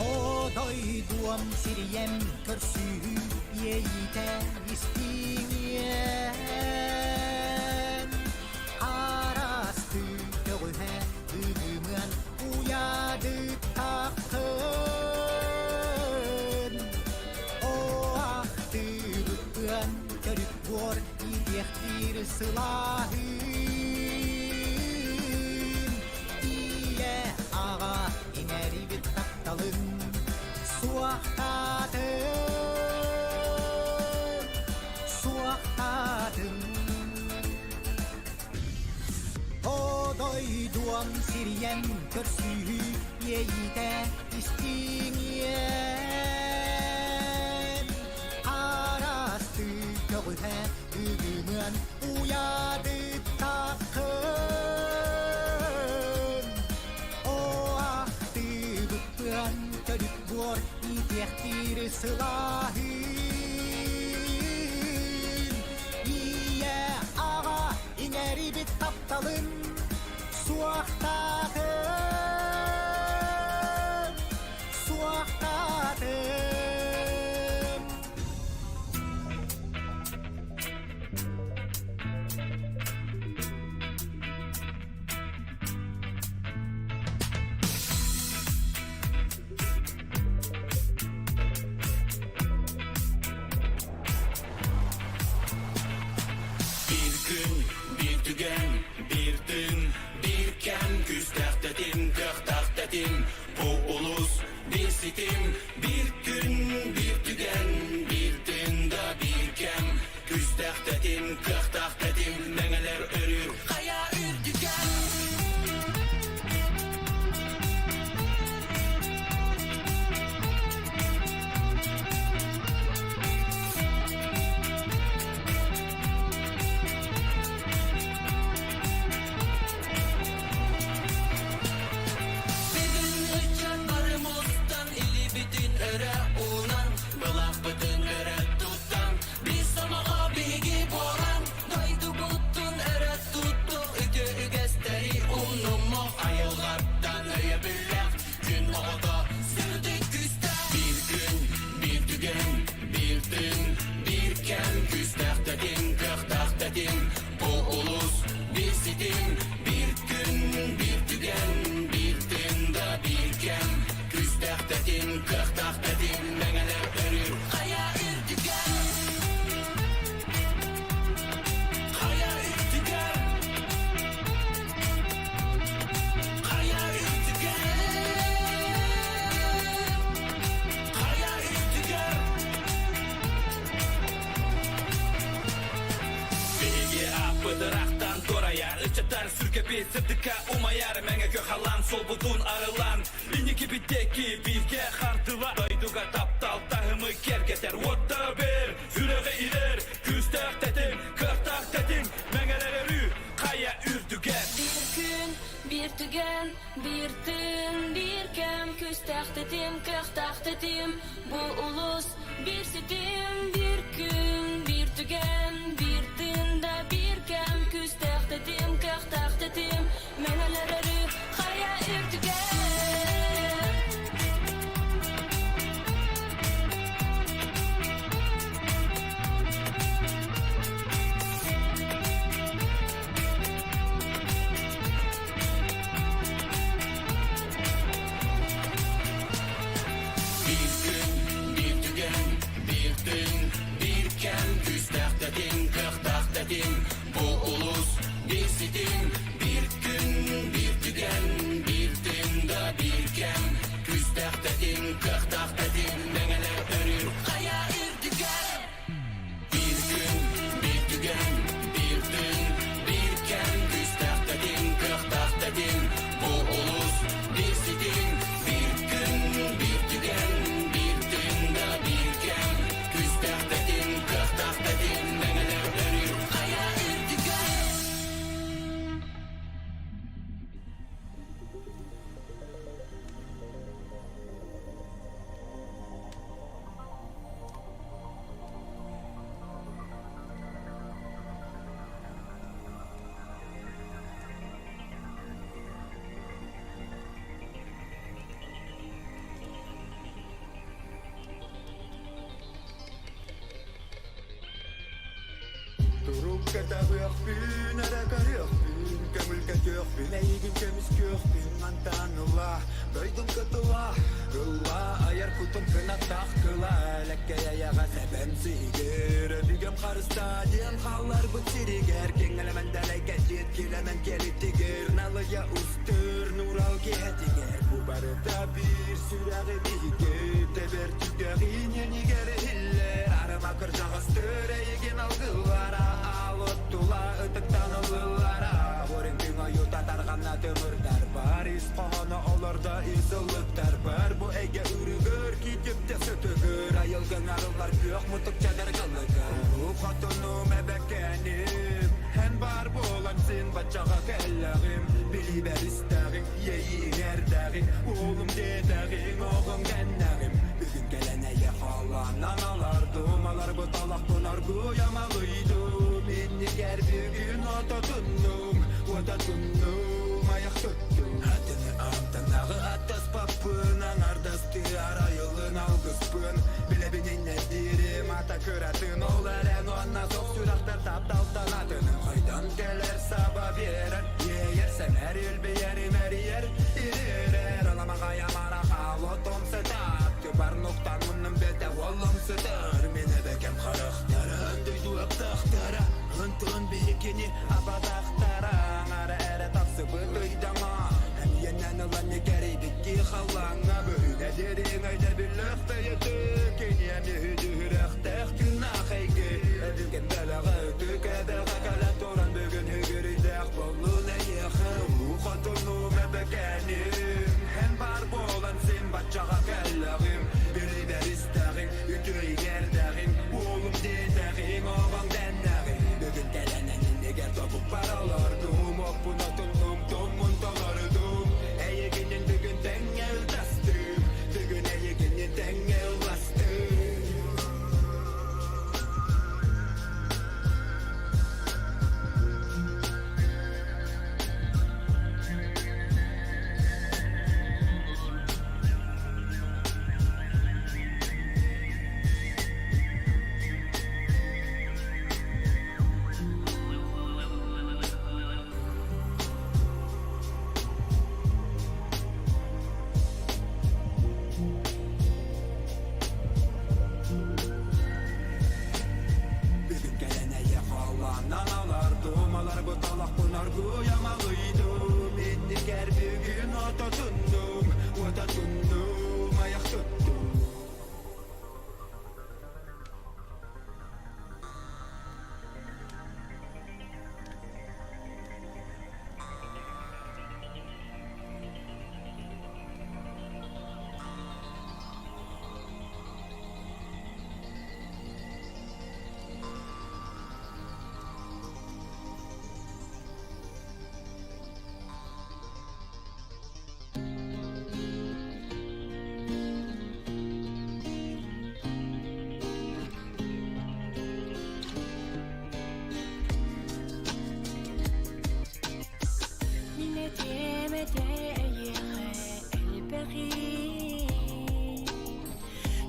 Odoyduam siriyem Körsü Yeyte istiyen Harastı Kölhe Güdümün Uyadık tahtın O ahtı Bıkkın Törük bor İyektir sılahın İye ağa İngeri bit taptalın Suaktadım Odoyduam siriyem Körsü Yeyte istiyen Harastı Kölhe Güdümün Uyadık tahtın O ahtı Bıkkın Törük bor İyektir sılahın İye ağa İngeri bit taptalın Suaktadım Bir gün, bir tügen, bir dün, birken küs sitim bir gün bir tügen bir tında bir kem küstaktatin kıhtaktatin meğeler örür kaya ürtügen kaya ürtügen kaya ürtügen kaya ürtügen Bilgi apıdıraktan dorayar Içatar sürkepi sırtıka umayar Menge köhalan sol butun arılan İniki biteki bilge hartıva Dayduga taptal tahımı kergeter Otta bir süreğe iler Küstak tetim, kırtak tetim Mengeler erü kaya ürdüger Bir gün, bir tügen, bir tün, bir kem küstak dedim, kırtak dedim. Bu ulus bir sitim, bir gün, bir tügen, bir tün da bir kem küstak dedim, kırtak dedim. Meneler arı, kaya ürtügen. Bir gün, bir tügen, bir tün, bir kem küstaktatin, kırtaktatin Bu ulus bir sitim Bir gün, bir tügen, bir tün da bir kem küstaktatin, kırtaktatin Mengeler örür kaya ürtügen Bir gün, bir tügen, bir tün, bir kem küstaktatin, kırtaktatin Bu ulus bir sitim Bir gün, bir tügen, bir tün da bir kem küstaktatin, kırtaktatin Mengeler örür kaya ürtügen Turukka tavıyakpin, arakarıyakpin Kömülke kökpin, eğigim kemis kökpin Mantanullah, doydum kıtılah Kılla, ayar kutum kına takıla Lekke yayağa sebem siger Ödügem karısta, diyen hallar bu siriger Kengelemen daleyke jetkilemen gelitiger Nalıya ustır, nural getiger Bu barıda bir sürağı bihiger Teber tügerin yeniger hiller Arama kırcağıztır, eğigin algılara Aluttular ıtıktan ılılara Borin gün ayuta targana tümürler var İz kohana olarda izılıklar var Bu ege ürügür kitip de sütügür Ayılgın arılar yok mutuk çadır kılıgır Bu katunum ebekenim Hen var bolan sin bacağa kellerim Biliber isterim yeyin erderim Oğlum dederim oğlum genlerim Bugün geleneye halan analardım Alar bu talak bunar bu yamalıydım İnni ger bugün Oda tunnum ayak tuttum Adını amtanağı atas papın Anardastı arayılın algıspın Bile binin nedirim ata kıratın Olar en onna sok süraktar taptaltan adını Koydan gelir sabah verir Yeyer her il bir yerim her yer İrirer alama kayamara halotom sedat Kübar noktan bunun belde ollum sıdır Mine bekem karaktara Öndüydü aptaktara Hıntın birikini abadaktara Ara ere tapsı bıdıydama Hem yenen ulan ne gereydik ki halana Böyle derin öyle bir lökte yedik Kenyemi hüdürektek günah eygi Edilgen belağı ötük edek Akalat oran bugün hügürüydek Bollu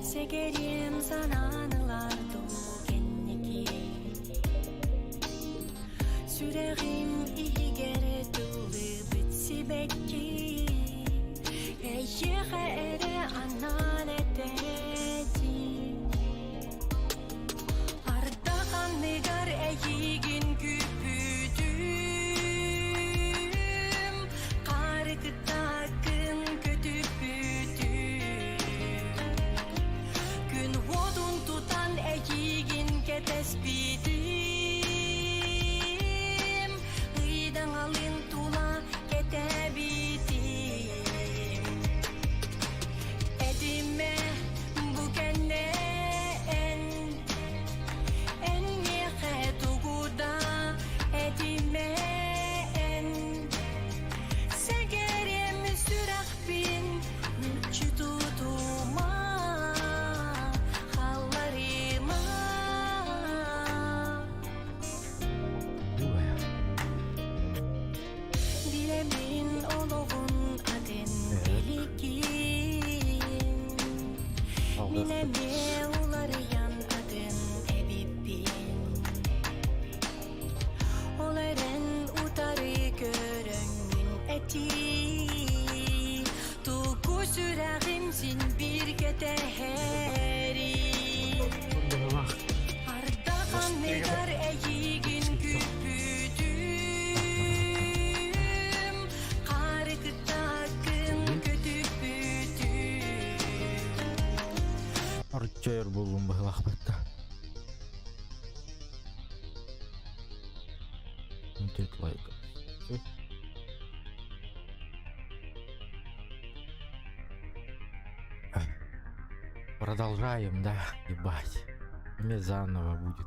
Segerim sana anılar dolu kenneki Süreğim iyi gere dolu bitsi bekki Eyyege ere anan ededi Arda kanlıgar eyyigin küpüdüm Karıkı takın kötü büdüm Gün vodun tutan eyyigin ketespidim Hıydan alın tula ketebidim Edime bu kenne en yeke tuguda edime Segerim sürak bin çututuma hallarıma Bu ya. Bilemin oloğun adın Evet. beligin Mineme ularayan adın ebibin Olaren utarı görünün eti Tuğu süreğimsin bir keteheri Bak. Arda kanlıgar eyyigin küpüdüm Karıkı takın kötü büdüm Arıçayır buldum bu lahbette. Take like. Продолжаем, да, ебать. Мне заново будет.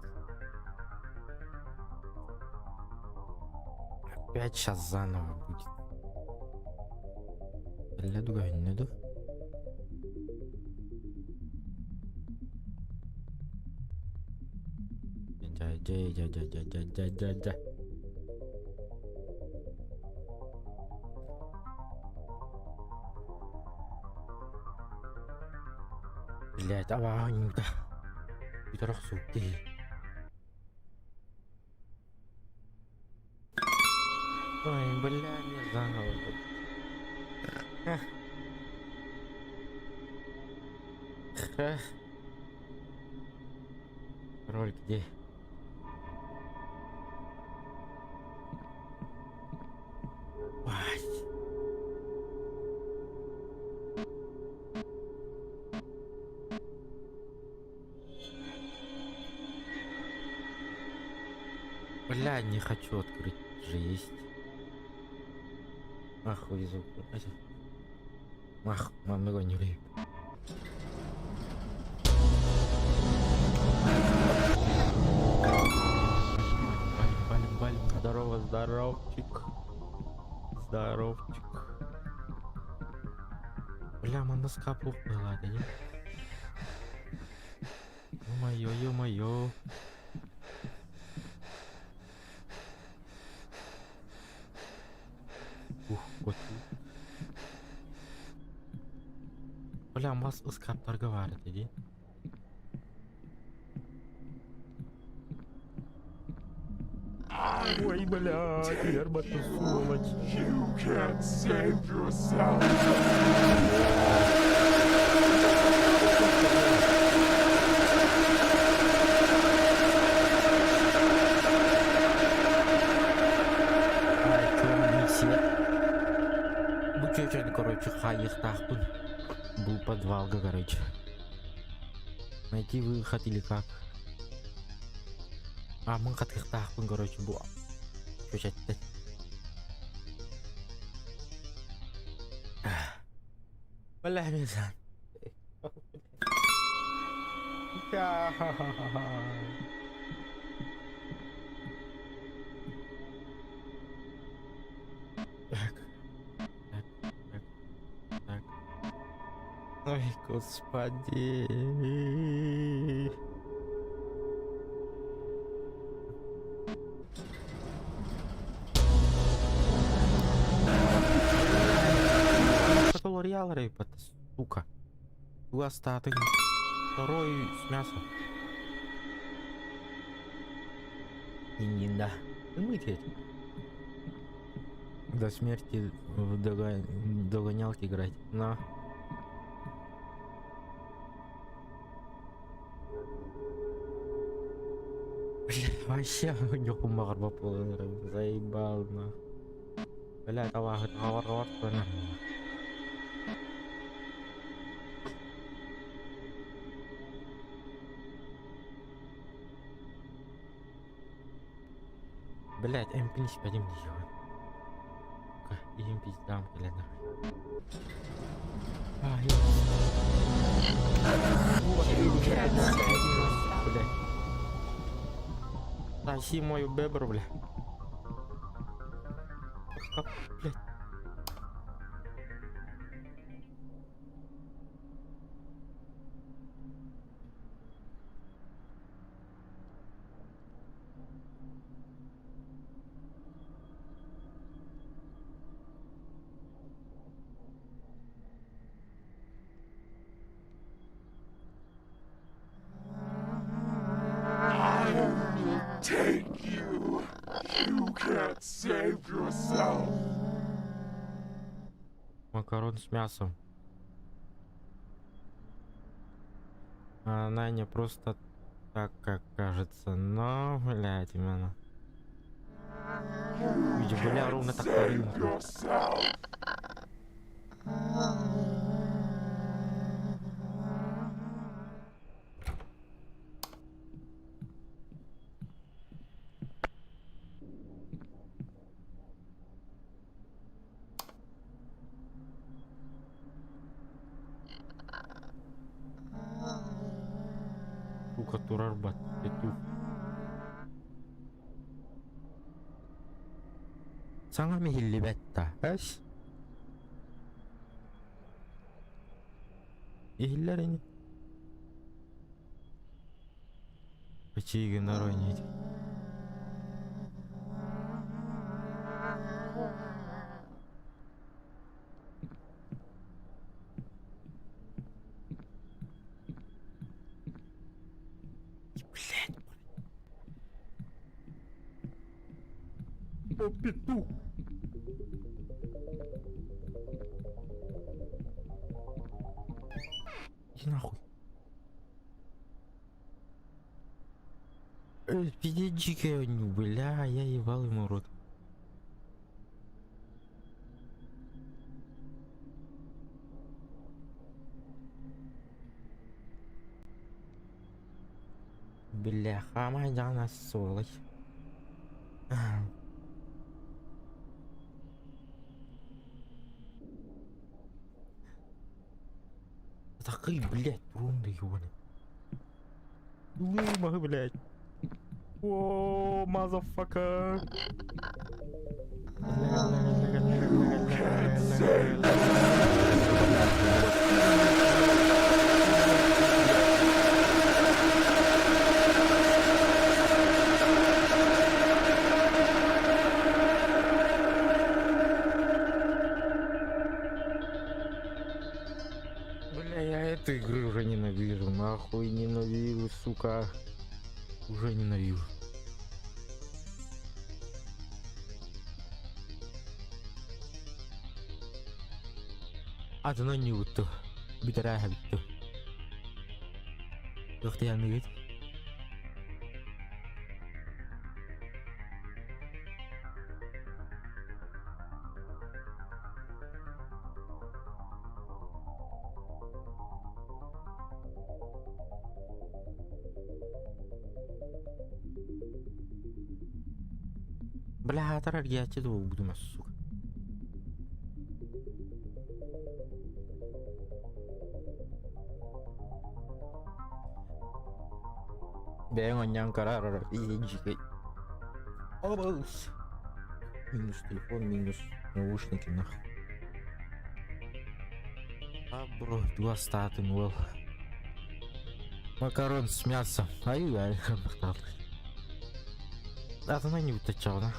Опять сейчас заново будет. Бля, дугай, не ду. Ja. Блять, аванюта. Пидорах, суки. Ой, бля, не заново. Ролик где? Ай. Бля, не хочу открыть, же есть. Ахуй звук. Ах, мама его не любит. Валим. Здоровчик. Бля, манда скапух была, да не? Ё-моё. Вот. Бля, мас скап торговали, иди. Ой, бля, ярмату сволочь. You can't save yourself. Bu çocuk, короче, хайехтахпун. Был подвалга, короче. Найти выход или как? А мы хайехтахпун, короче, bu. Çocukta. Vallahi insan. Ya. Так. Ой, господи. реал рейпа, сука. 2 статы. Второй с мясом. И не да. Мыть этим. До смерти в догонялки играть. На. Бля, вообще нюху магар по заебал на. Бля, товар на. Блять, МП не пойдем ничего. Идем пиздам, блядь, нахуй. Блядь. Тащи мою бебру, бля. Блядь. Take you. You can't save yourself. Макарон с мясом. Она не просто так, как кажется, но, блядь, именно. Видишь, бля, ровно так по рынку. Yourself. Сука, турарбат, петух. Саңа мехилли бәтта, әш? Ихиллер ини. Пачиги наройнить. О, петух! Иди нахуй. Пидиджи-ка, бля, я ебал ему рот. Бля, хама, jangan сволочь. Такой, блядь, урунды ебаный. Лыма, блядь. О, мазафака. Бля, я эту игру уже ненавижу, нахуй ненавижу, сука. Уже ненавижу. Adına ne yuttu? Bir tarafa bitti. Yok da yanına git. Бля, тарар я тебе буду сука. Бегон карар и джикай. Обалс. Минус телефон, минус наушники нахуй. А бро, 2 статы, мол. Макарон с мясом. Ай, а она не уточал, да?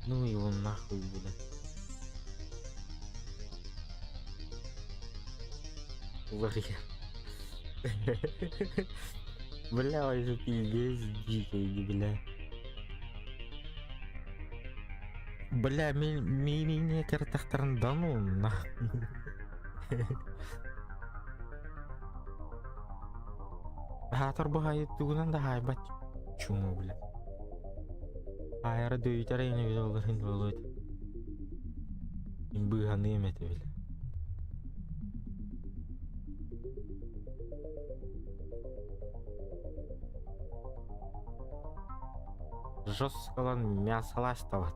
Ну его нахуй, блядь. Ларья. Бля, ой, это пиздец дикий, бля. Бля, менее картахтаран да ну нахуй. Хатар бахай тугунан да хайбат. Чуму, бля. Хайра дөйтер эне видеоларын болот. Имбыганы эмете, бля. Жесткалан мясалаш тават.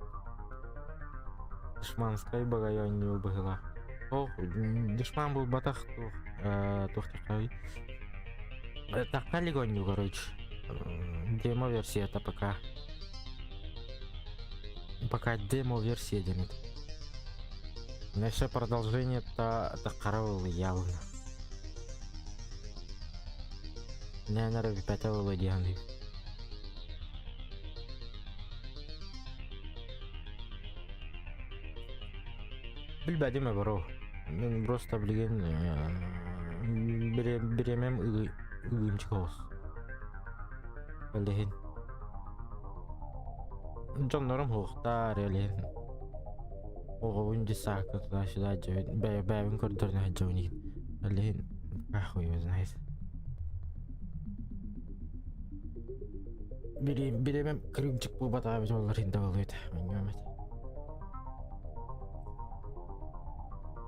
Душманскай багайон не убыгла. Ох, душман был батах тух такой. Так, полигоню, короче. Демо-версия это пока. Пока демо-версия делит. Наше продолжение-то караул явно. Не, наверное, 5 владеяний. Bilmedim bro. Ben просто bilgen biremem ıgım çıkos. Ölehin. Canlarım hoğtar ölehin. O oyuncu sakıt da şida cevin. Beyabin koridoruna cevin. Ölehin. Ahoy nice. Biremem kırım çıkbu batağı yolların da oluyor. Bilmiyorum.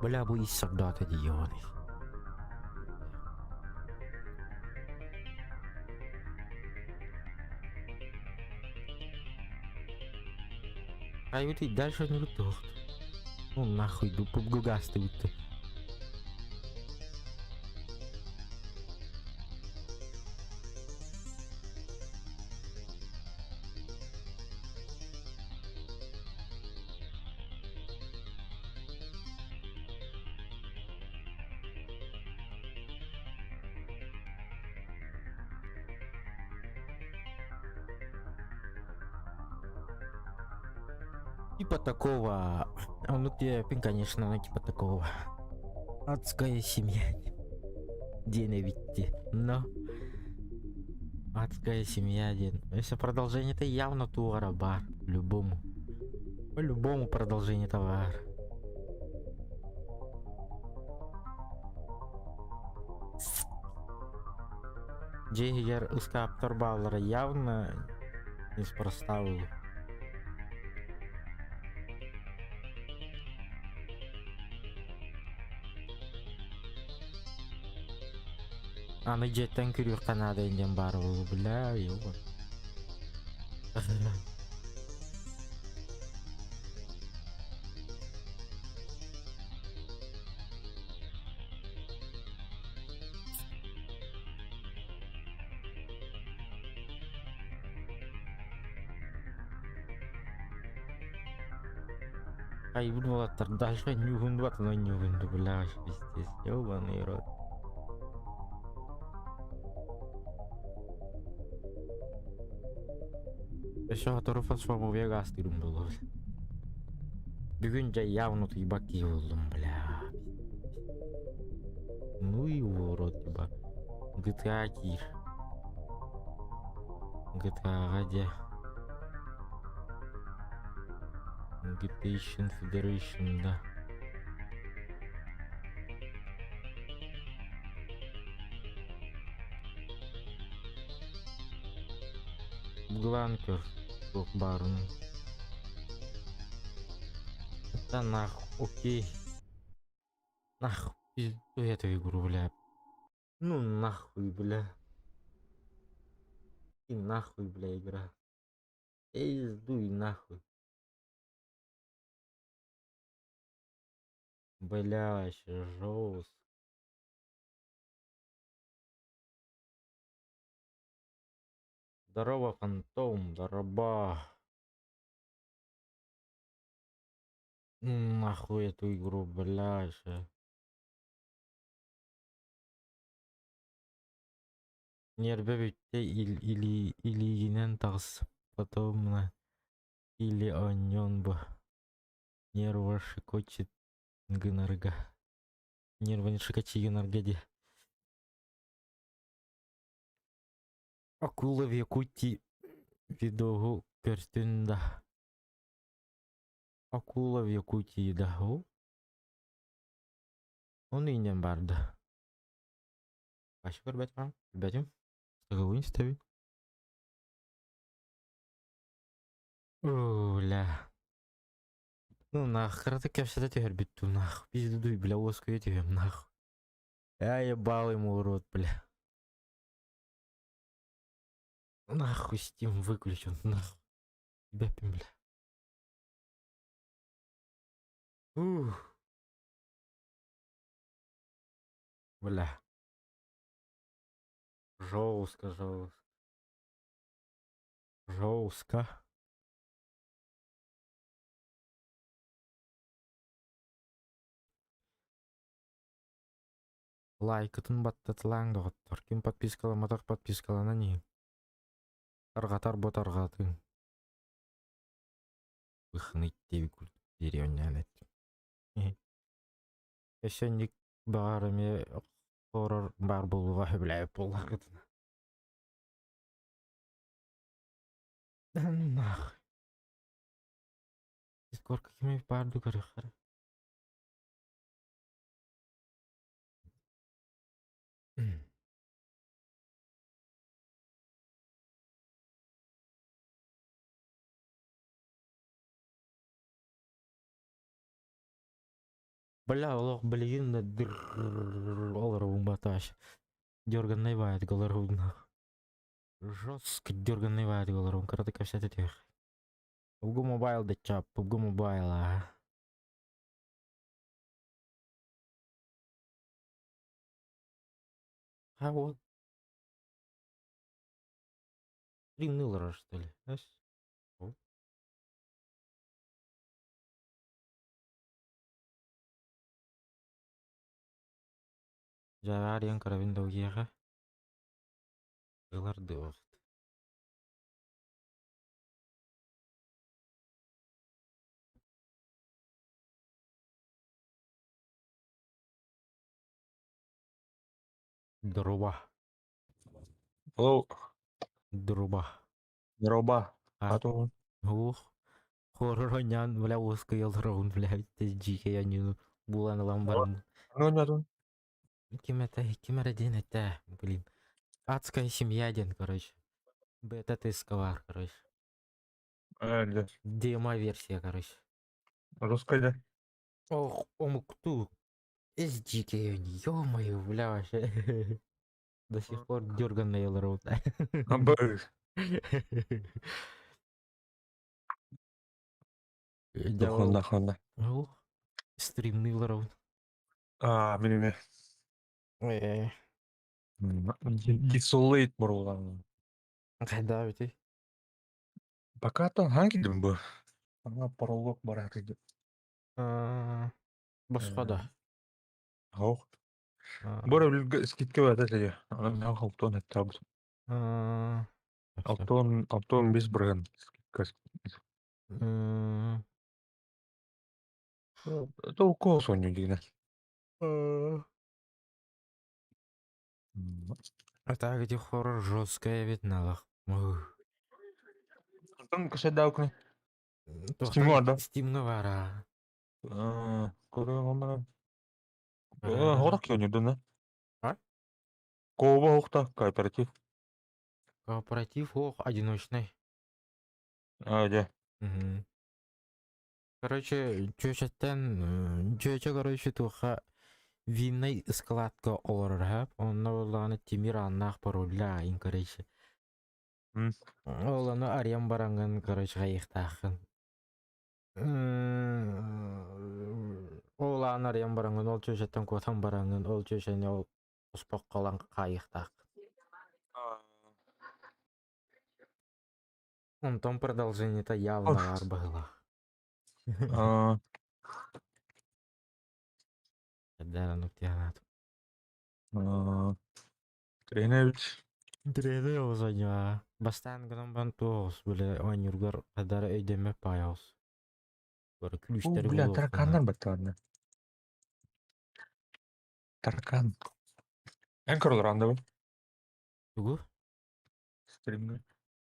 Бля, bu iş солдата дiyoni. А вот и дальше не готов. Ну нахуй, гугасты вот. Типа такого, ну ты, конечно, ну типа такого. Адская семья. День-видите, но адская семья день. Если продолжение, то явно туара бар. По-любому продолжение товара. Джейгер скаптор баллера явно неспроста был. Аны жеттен күрүр Канада инден бар болу, бля, ёба. Ай, булаттар дальше нюгунду атына нюгунду, бля, пиздец, ёбаный рот. Еще оторвал своему вегастырым было. Бүгін жай явно тыйбаки болдым, бля. Ну и урод, типа. GTA кир. GTA где? GTA Federation, да. Гланкер. Барн. Да нахуй, окей. Нахуй, пизду эту игру, бля. Ну нахуй, бля. И нахуй, бля, игра. Пиздуй нахуй. Бля, вообще жестко. Здорово, фантом, здорово. Нахуй эту игру, блядь. Нерве или инентарс, потом на или онён бы. Нервы шикочит гынарга. Нервы шикочи гынаргади. Акула в Якутии видео көртүндө. Акула в Якутии да ол. Он инен барды. Кайсы көрбөт бар? Билбедим. Сыгылын истебин. Оля. Ну нахер ты кепсада тербит ту нах. Пизду бля оскую тебе нах. Я ебал ему рот, бля. Нахуй Steam выключен, нахуй. Бепим, бля. Ух. Бля. Жестко, жестко. Жестко. Лайкытын баттатылаң доғыттар. Ким подпискаламатақ подпискалана не? Тарғатар ботарғатын. Выхныть тебе культ. Деревня. Эшенник бағарыме хорор бар болуға біләйіп болағыдын. Нах. Дискорка кеме барды көріқары. Бля, олох білген оларауын баташ. Дерганный бает голорауын. Жестко дерганный бает голорауын. Караты кассеты тех. PUBG Mobile да чап, PUBG Mobile, а. А вот. Стримнылара, что ли? Знаешь? Жариан карабин даугияға. Жыларды вақыт. Дроба. Hello, Дроба. Роба. А. Ату. Ух. Хорронян, бля, узко елраун, бля, ты дикий, я не булан ламбарм. Ну, нету. Кем один это, блин. Адская семья один, короче. Бета-тестовар, короче. Да. Демо-версия, короче. Русская, да. Ох, омукту. Из дикий, ё-моё, бля, вообще. До сих пор дерганный елраун. Нахуй. Ух. Стримный елраун. Менеме. Дисулейт бұрылған. Қайда бете? Пока то hangi дым бұл? Ана пролог бар әкеді. Басқа да. Ау. Бұра білгі скидке бәді сәде. Ана алтон әтті абыз. Алтон бес бұрған скидка. Это у кого соню дегені? А так где хоррор жесткая ведь налах. Алтон кәсе дәукіні? Стимна вара. Көрі ғамыран. Хорақ ене дұны? А? Кова оқта, кооператив. Кооператив ох, одиночный. Да. Короче, короче, туха винный складка олар, он оланы тимир аннах пароля, короче. Оланы арьям баранган, короче, ғайықтақын. Оланы арьям баранган, ол чөшеттен котан баранган, ол чөшене ол ұспақ қалан қайықтақ. Онтон продолжение-то явно было. Да, ну тебя надо. Треневич. Тренер заня. Бастан гном бантос, бля, онюргар кадар эйдеме паяус. Бля, тараканнан баттарны. Таракан. Эн көрілер анда бұл? Тугу? стримге.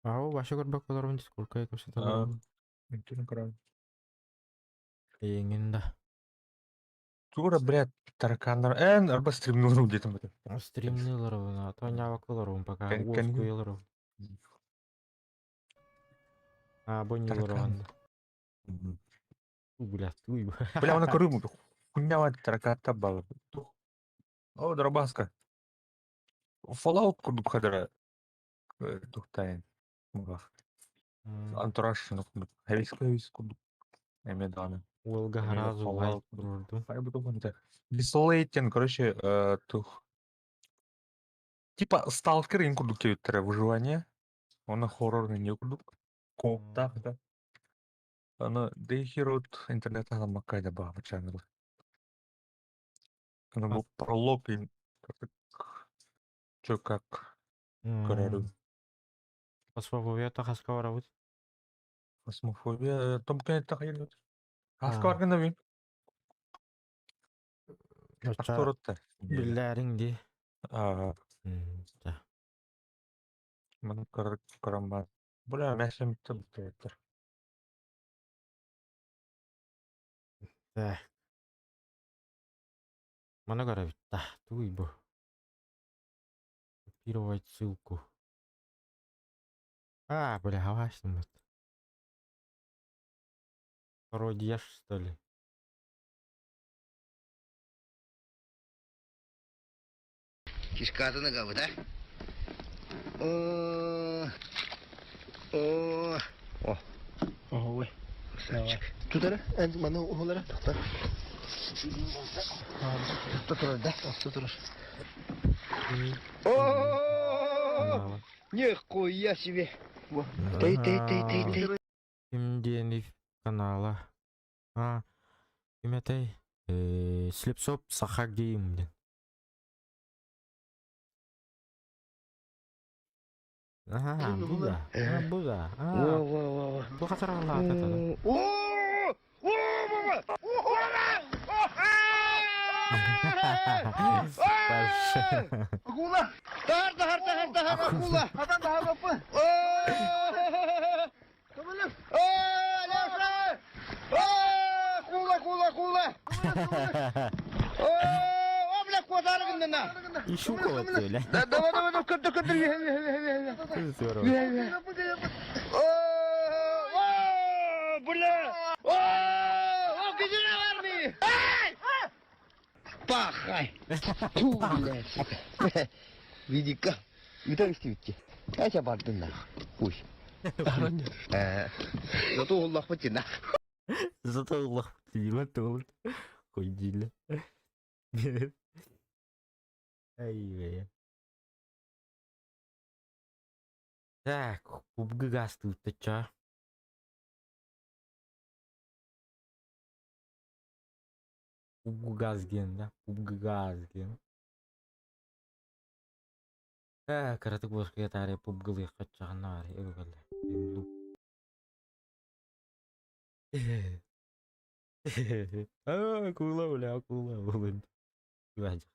Ау, башы көрбөк болорун Дискордка көпсөтө барам. Мектебин карабын. Эңин да. Тура, блядь, таракандар. Арба стримге уру детим бата. Стримнылар буна, тоняк болорун пока Кен- уос кен- куялар. Абонилар Таракан. анда. Блядь, туй. Бля, она көрүм. Хуйнява таракатта балы. О, дробаска. Fallout курдук кадара. Тухтайын. Антураж курдук. Хевис курдук. Эме даны. Уолга разу лайк курду. Дислейтен, короче, тух. Типа сталкер ин курдук кебиттер выживание. Оны хоррорный не курдук. Кооптак да. Аны дейхирот интернеттен алмаккайда баа чанел. Аны бул пролог ин чё как көрөрү. Фосфофобия тахаска барабыт. Космофобия том кенетте кайыр. Хаска барганда мен. Акторотта. Билләриңди. Да. Маны карамба. Бля, мәшем тыптыр. Да. Мана гарабит. Да, туй бу. Копировать ссылку. Бля, хавашным это. Пародияш, что ли? Кишкатыны кабы да? Ой. Тut hele. Bana oğullara tutar. Tutur da. Tutur. Нихуя себе. Тей. Кимденив канала. Ким этой? Слепсоп Сахагеймден. Буда. Буда. Бұл қатарғанла атады. Акула! Тахар, акула! Адам да хапы. Кабылым. Леша! Акула! Бля, квадрат на. Ищу кого-то, бля. Давай, кыдыр. Здорово. Бля! Где армии? Пахай! Ту, блядь. Види-ка. Видишь, видите? Я тебя бардын на. Уй. Зато Аллах потина. Зато Аллах потина, толк. Ходили. Ай, так, PUBG газ тут-то чё? PUBG газген, да? PUBG газген. Каратык бошка таре PUBG-лы качаган бар. Акула, бля, акула. Вадик.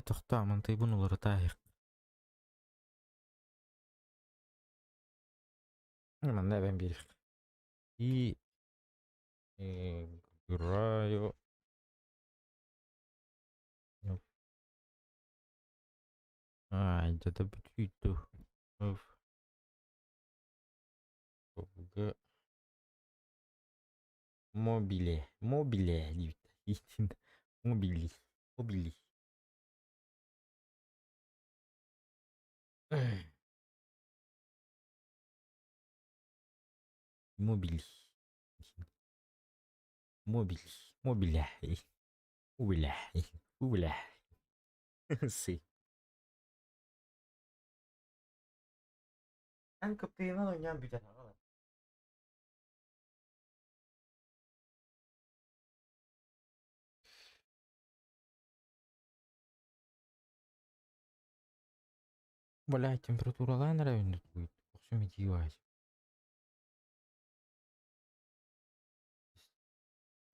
Тохта, мынтай бунулары тайык. Мында ben bir. И играю. Это птичку. PUBG. Мобиле. Истинно. Мобили. Мобили. Sì. Anche prima non ne abitano. Блядь, температура нравится будет. Все медиевать.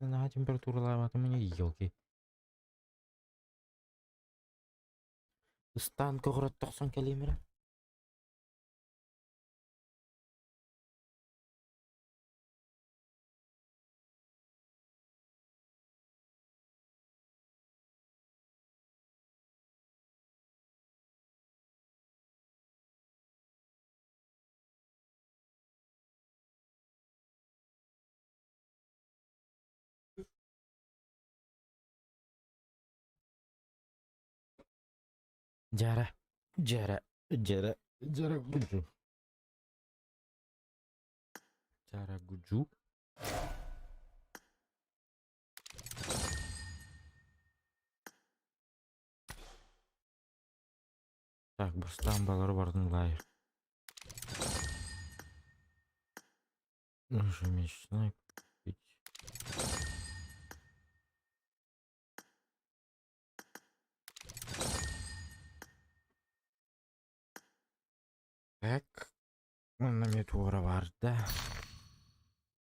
На температура лава, там мне елки. Стан когорот тоқсан калимера. Jara, jara, jara, jara guju. Jara guju. Так, бастамбалар бардың лайыр. Ежемесячно купить. Так, на метура варда.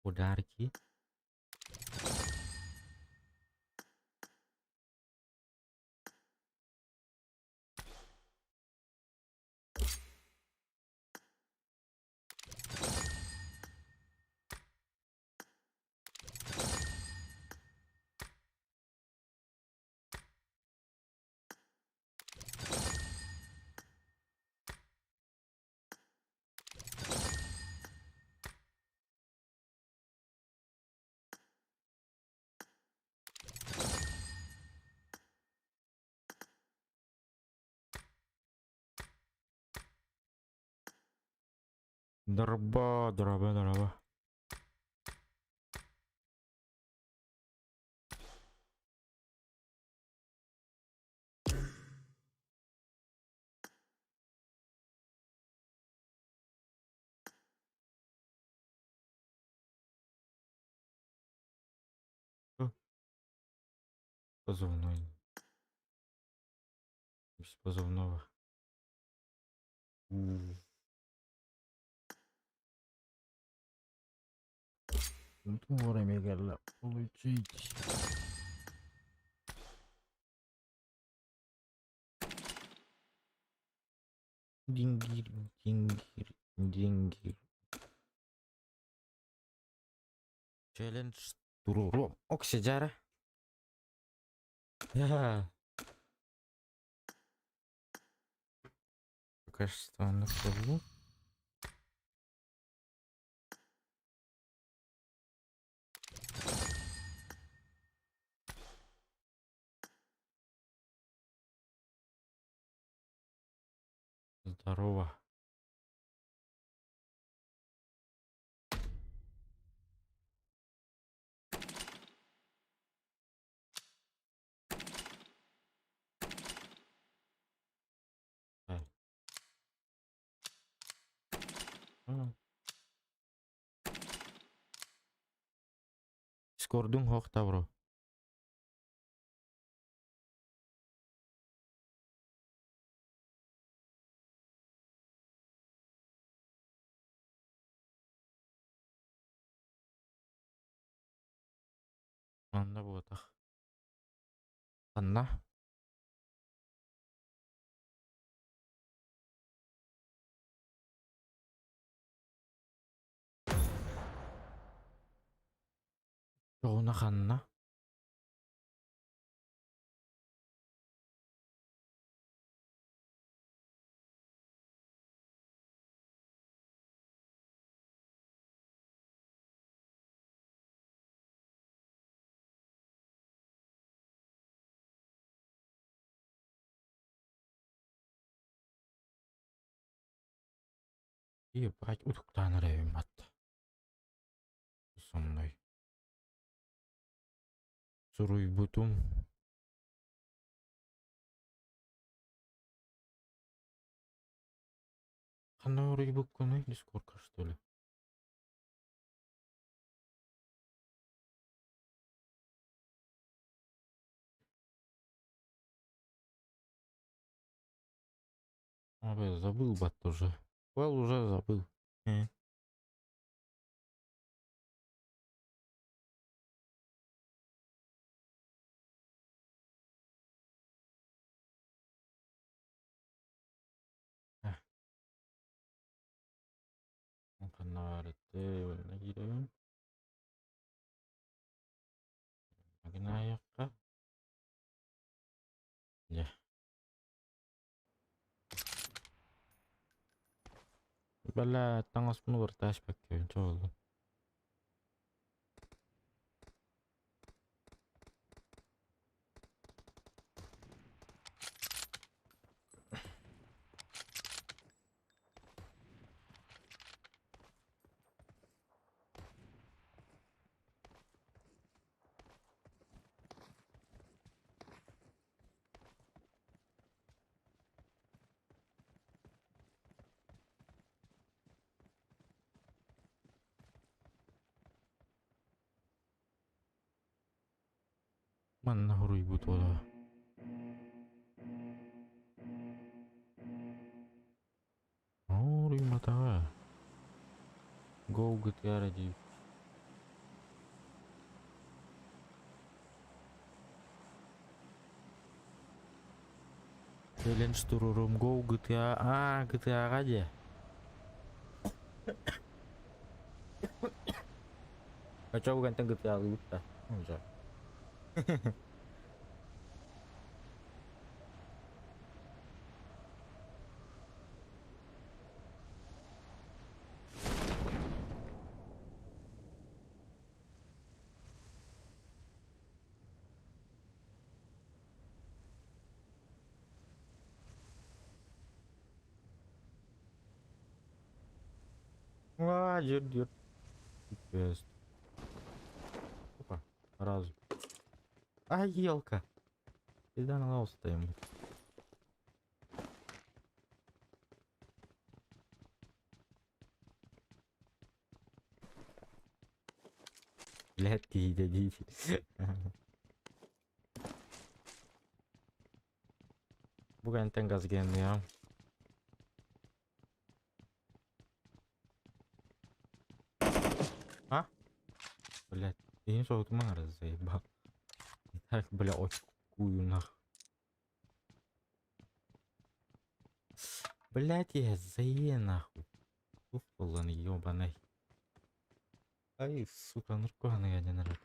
Подарки. Дорба, дорба, дорба. Позывной. Без позывного. Вовремя горло получить. Деньги, деньги, деньги. Челлендж туруру. Оксиджара. Качество на полу. Здорово. Скордун хох тавро. Анда болатах. Анна. Жоғына ханна. Ебать, утуктан ревимат. Со мной. Суруй бутум. Хана уруй буккуны дискорка, что ли? Apa ya, забыл бат уже. Well, уже забыл. Kenal itu lagi deh. Lagi naik kah? Ya. Bala tangos pun bertas pakai coba. Mana ribut wala. Oh, ribut apa? Go GTA ради. Challenge turun Go GTA. GTA aja. Kacau ganteng GTA luta. Enggak. Wah, jujur. Best. Опа, сразу. Елка. Всегда на лаус стоим. Блядь, дадите. Bukan tengah game ya. Блядь, я не знаю, вот Мара заебал. Так, бля, очкую нахуй. Блядь, я зае нахуй. Туфлан ёбаный. Ай, сука, нуркуаны один раз.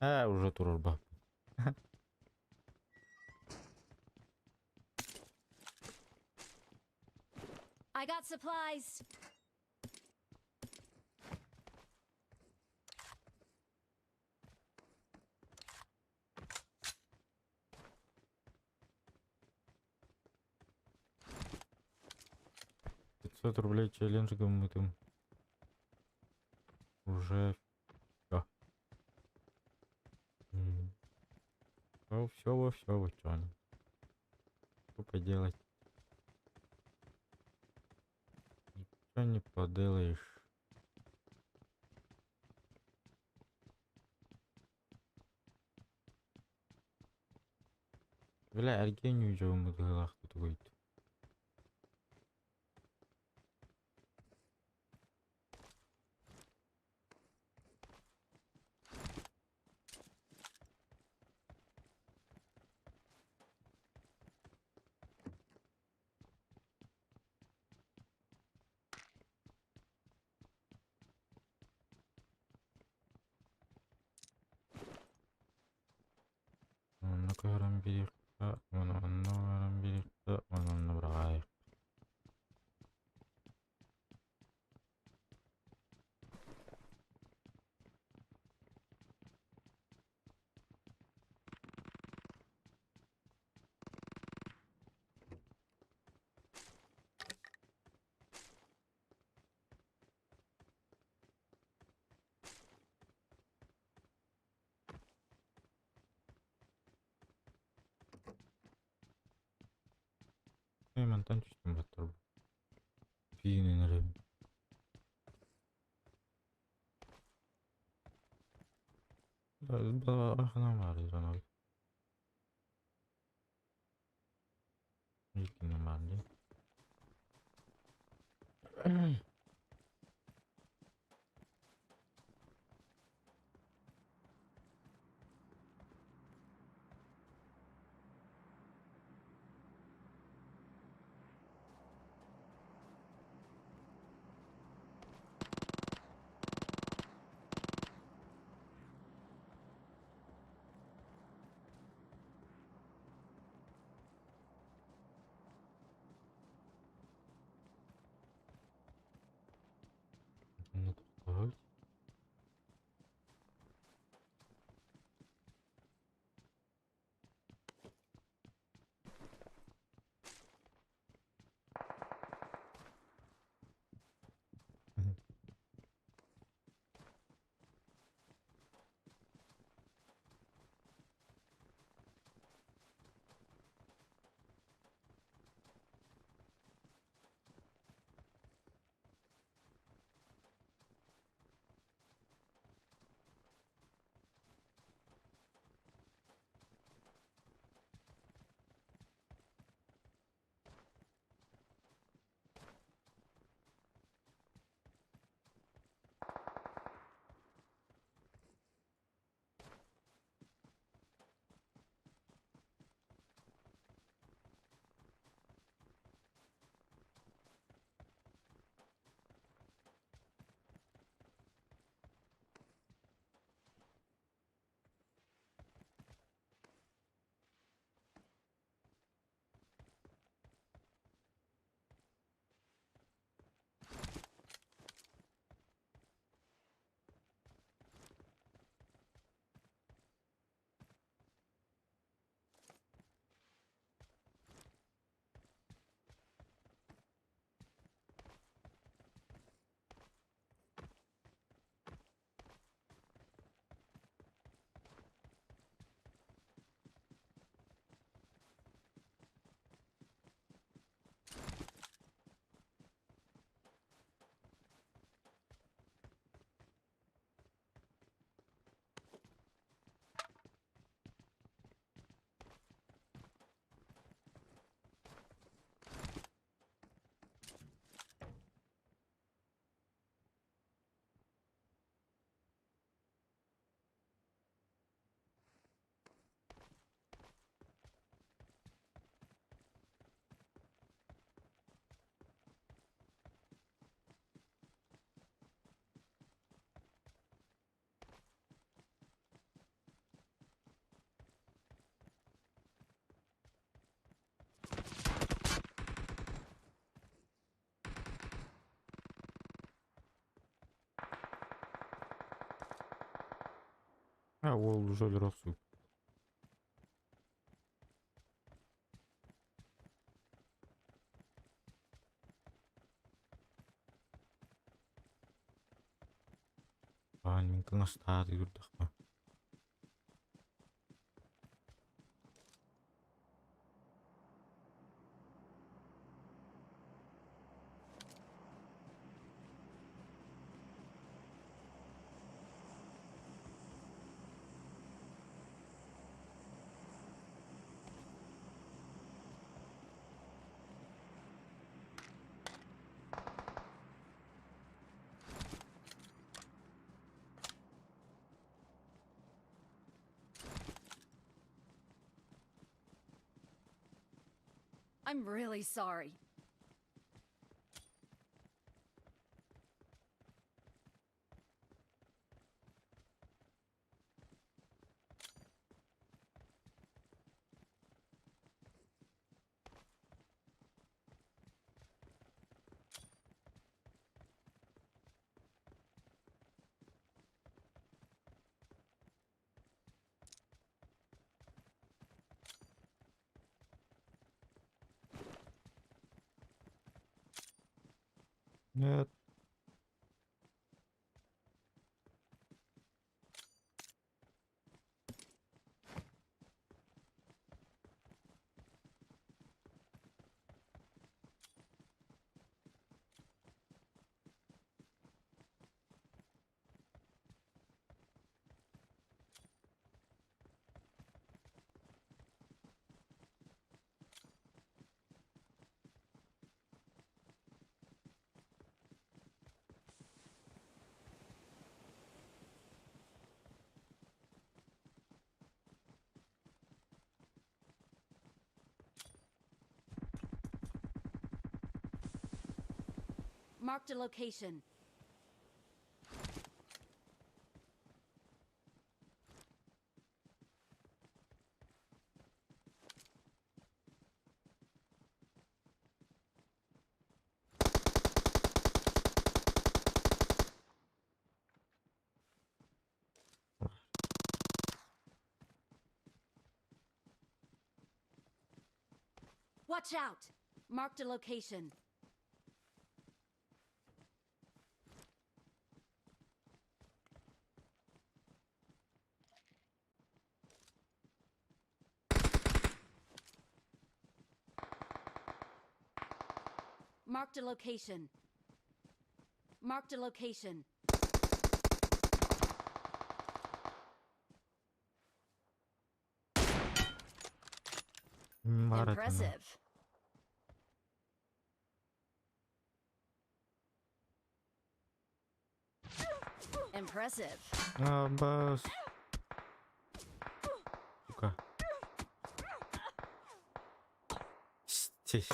Уже турба. I got supplies. $500 челленджиком мы там уже все. Все, вот что поделать? Ничего не поделаешь. Бля, Аргению уже в головах тут выйдет. Нукарам беректа, нукарам беректа, набрай. mantan düştüm batır. Bir inerim. Arkadan vardı bana. İlkinden vardı. Bunu tutalım. Ha, o уже росу. Min knas tadi yurdak mı? I'm really sorry. Evet. Marked a location. Watch out! Marked a location. Marked a location. Marked a location. Impressive. Impressive. Bas. Suka. Sis.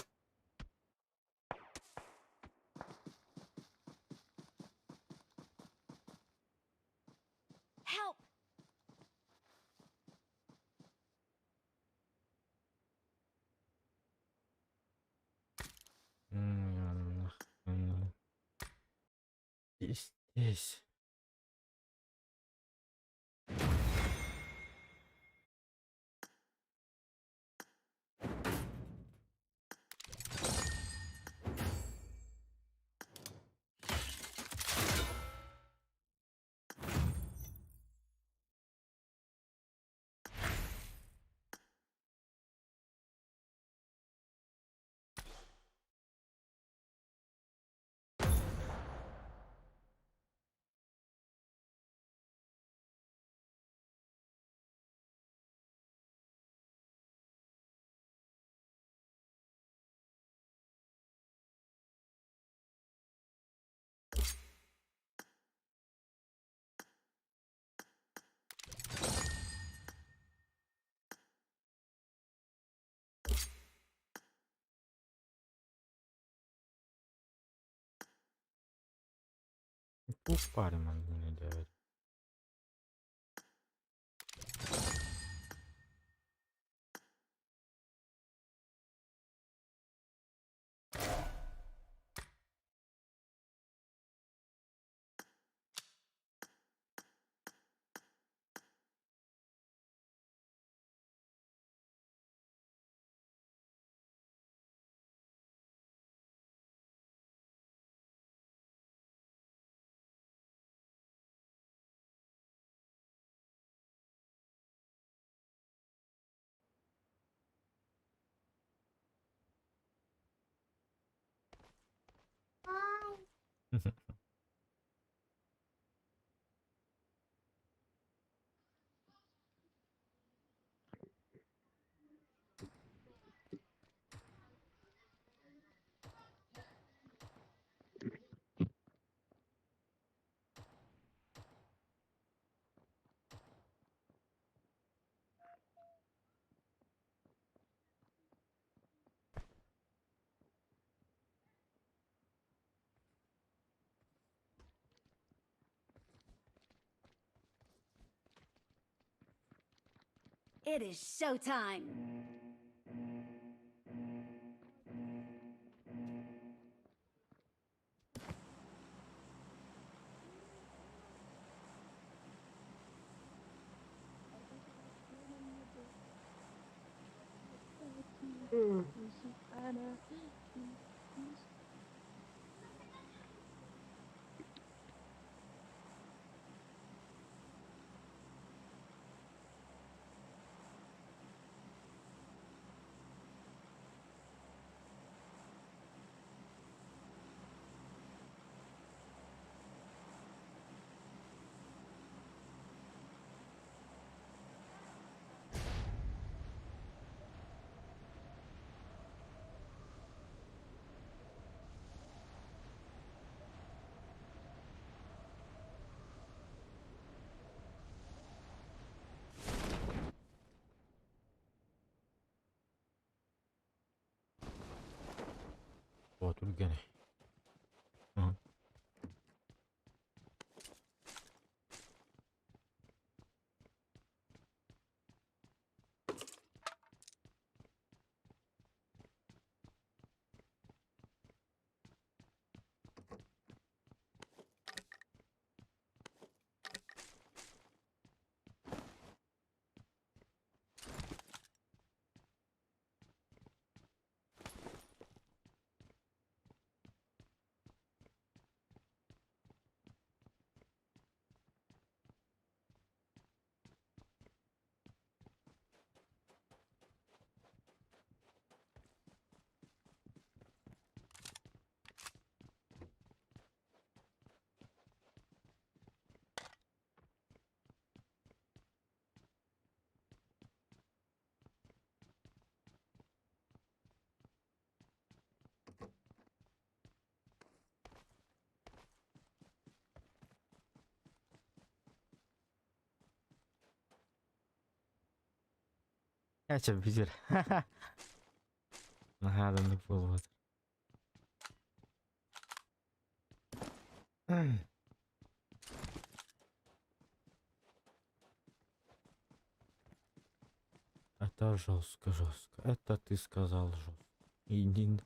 Help! Is this? Pare man yine de evet. It is showtime! Otur gene. Hı. Kaça bitir. Adamlık bulmadı. Это жестко, жестко. Это ты сказал жестко. Иди.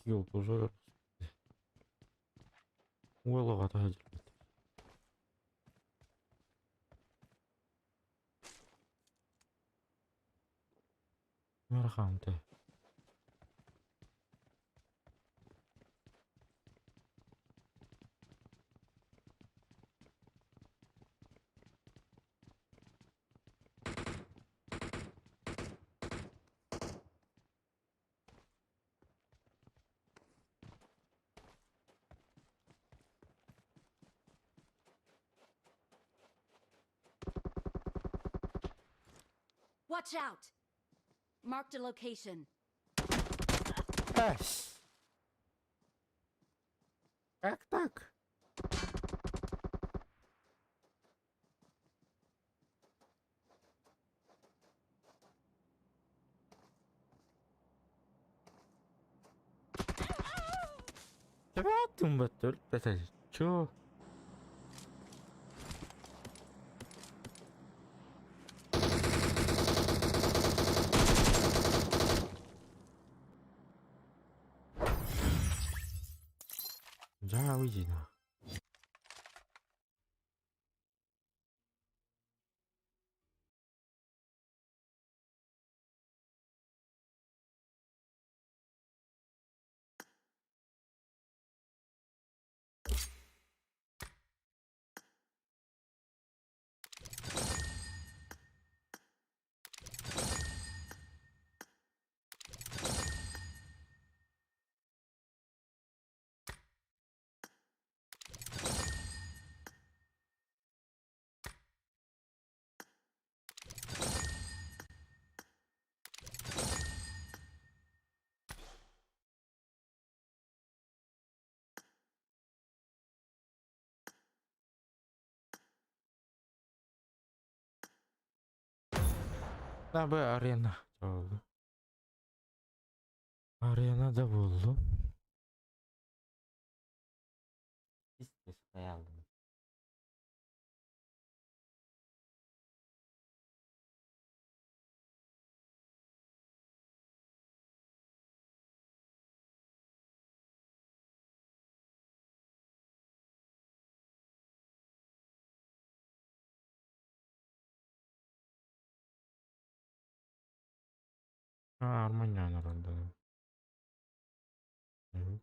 Йол, уже. Уэллова тагил. Мархамте. Watch out! Marked a location. Эс. Как так? Рядом батуль, это чё? Да, уйди на. Tabi arena oldu. Arenada buldum. Biz hayalım. Armagnan herhalde. Evet.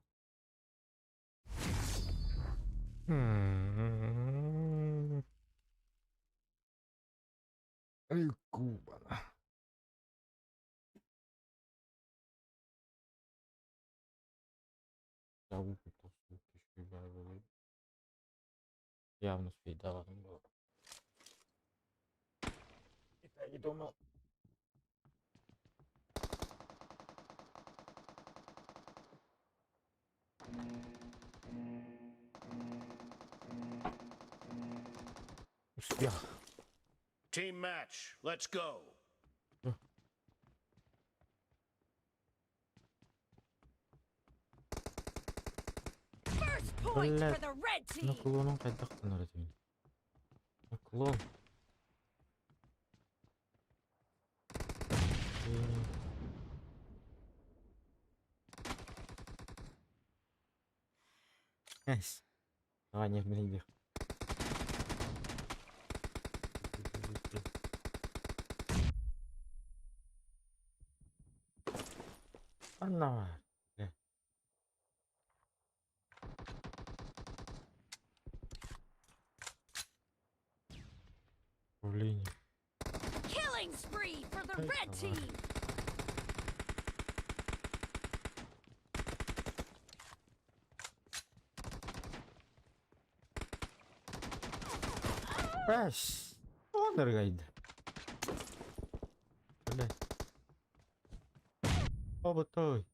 El Cubana. Зовут это суки, шибавы. Явно спидаваном был. Я не думал. Успех. Team match, let's go. First point Блядь. for the red team. Наклоном кайдактан öğretmenim. Наклон. Nice. Давай, не гниди. Mana var? Ne? Управление. Killing spree for the red team. Бәс! Оныр қайды. Біле. Обытой.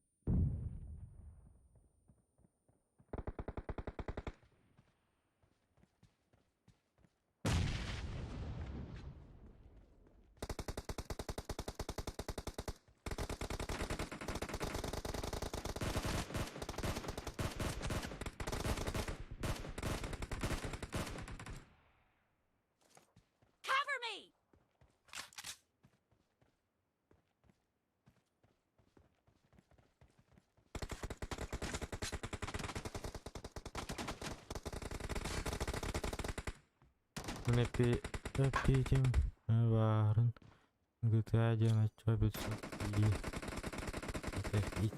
Cover me. Öpeyim varın. Gıtacına çöpüsün.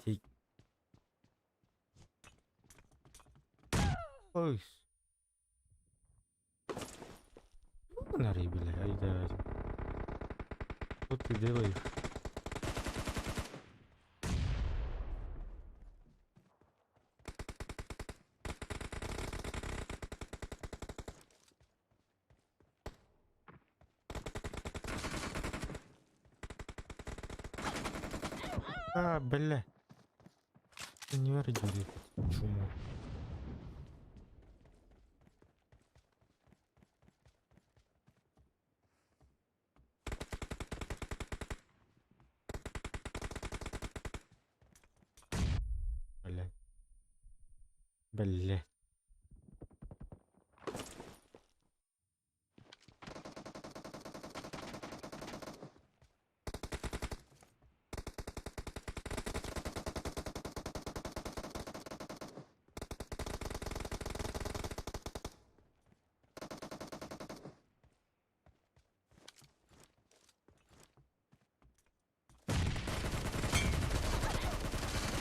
İyi. Oy. Bunları bile hayda. Что ты делаешь? Бля. Не выродили. Чуму. Бля.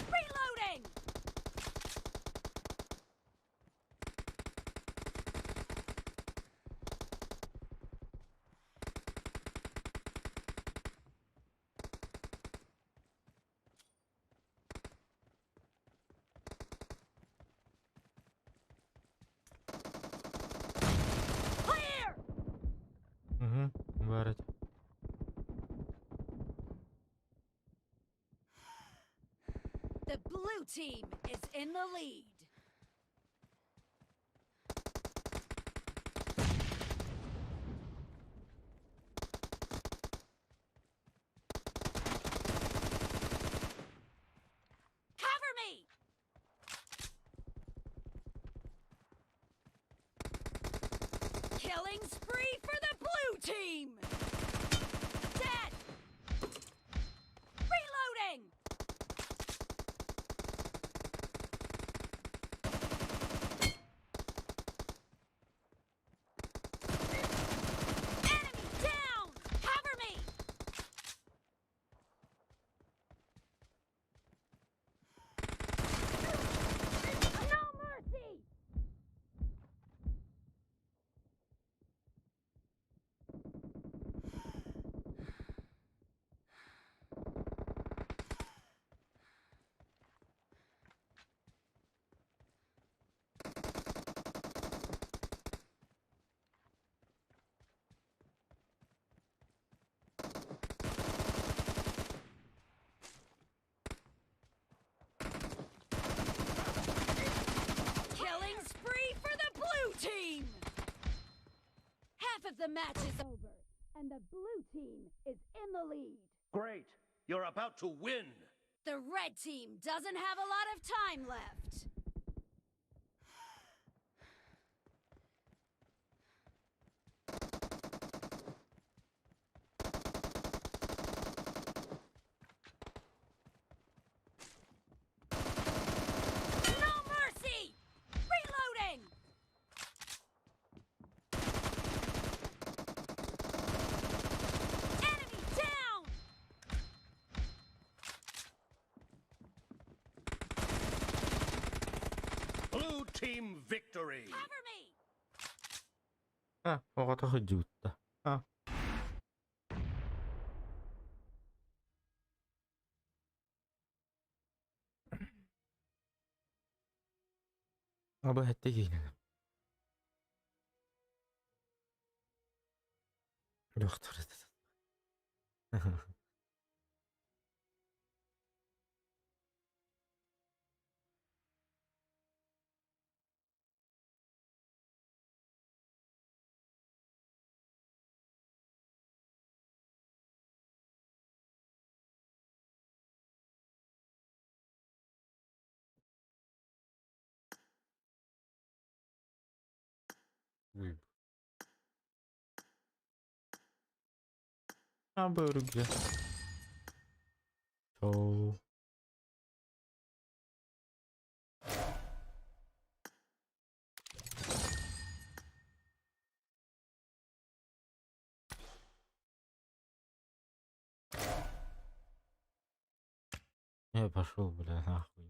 Reloading. Clear. Варить. The blue team is in the lead. Cover me. Killing spree for the blue team. Dead. Reloading. Enemy down. Cover me. No mercy. Killing spree for the blue team. Half of the match is over, and the blue team is in the lead. Great. You're about to win. The red team doesn't have a lot of time left. No mercy! Reloading! Enemy down! Team victory. Cover me! Oka terkejut. Apa hati gini? Dokter. Baru dia. So. Я пошел, бля, нахуй.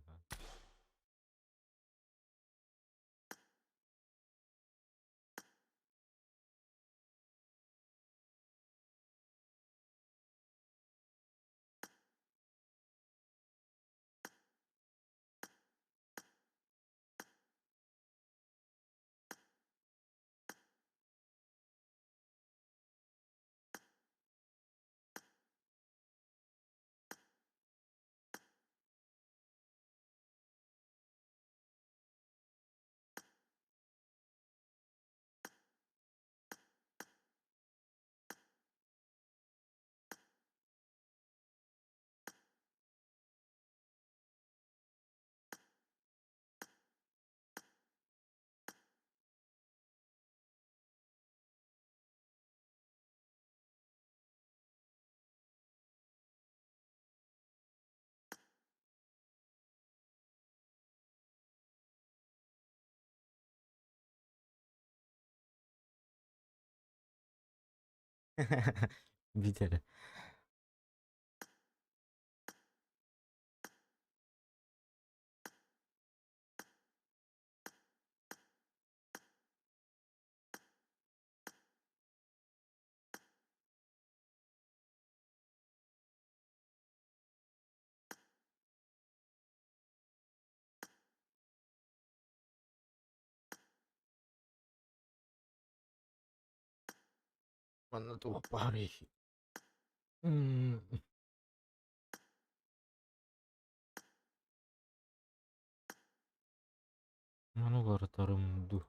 Bitter. Mana tuh pari? Mana baru taruh mudu?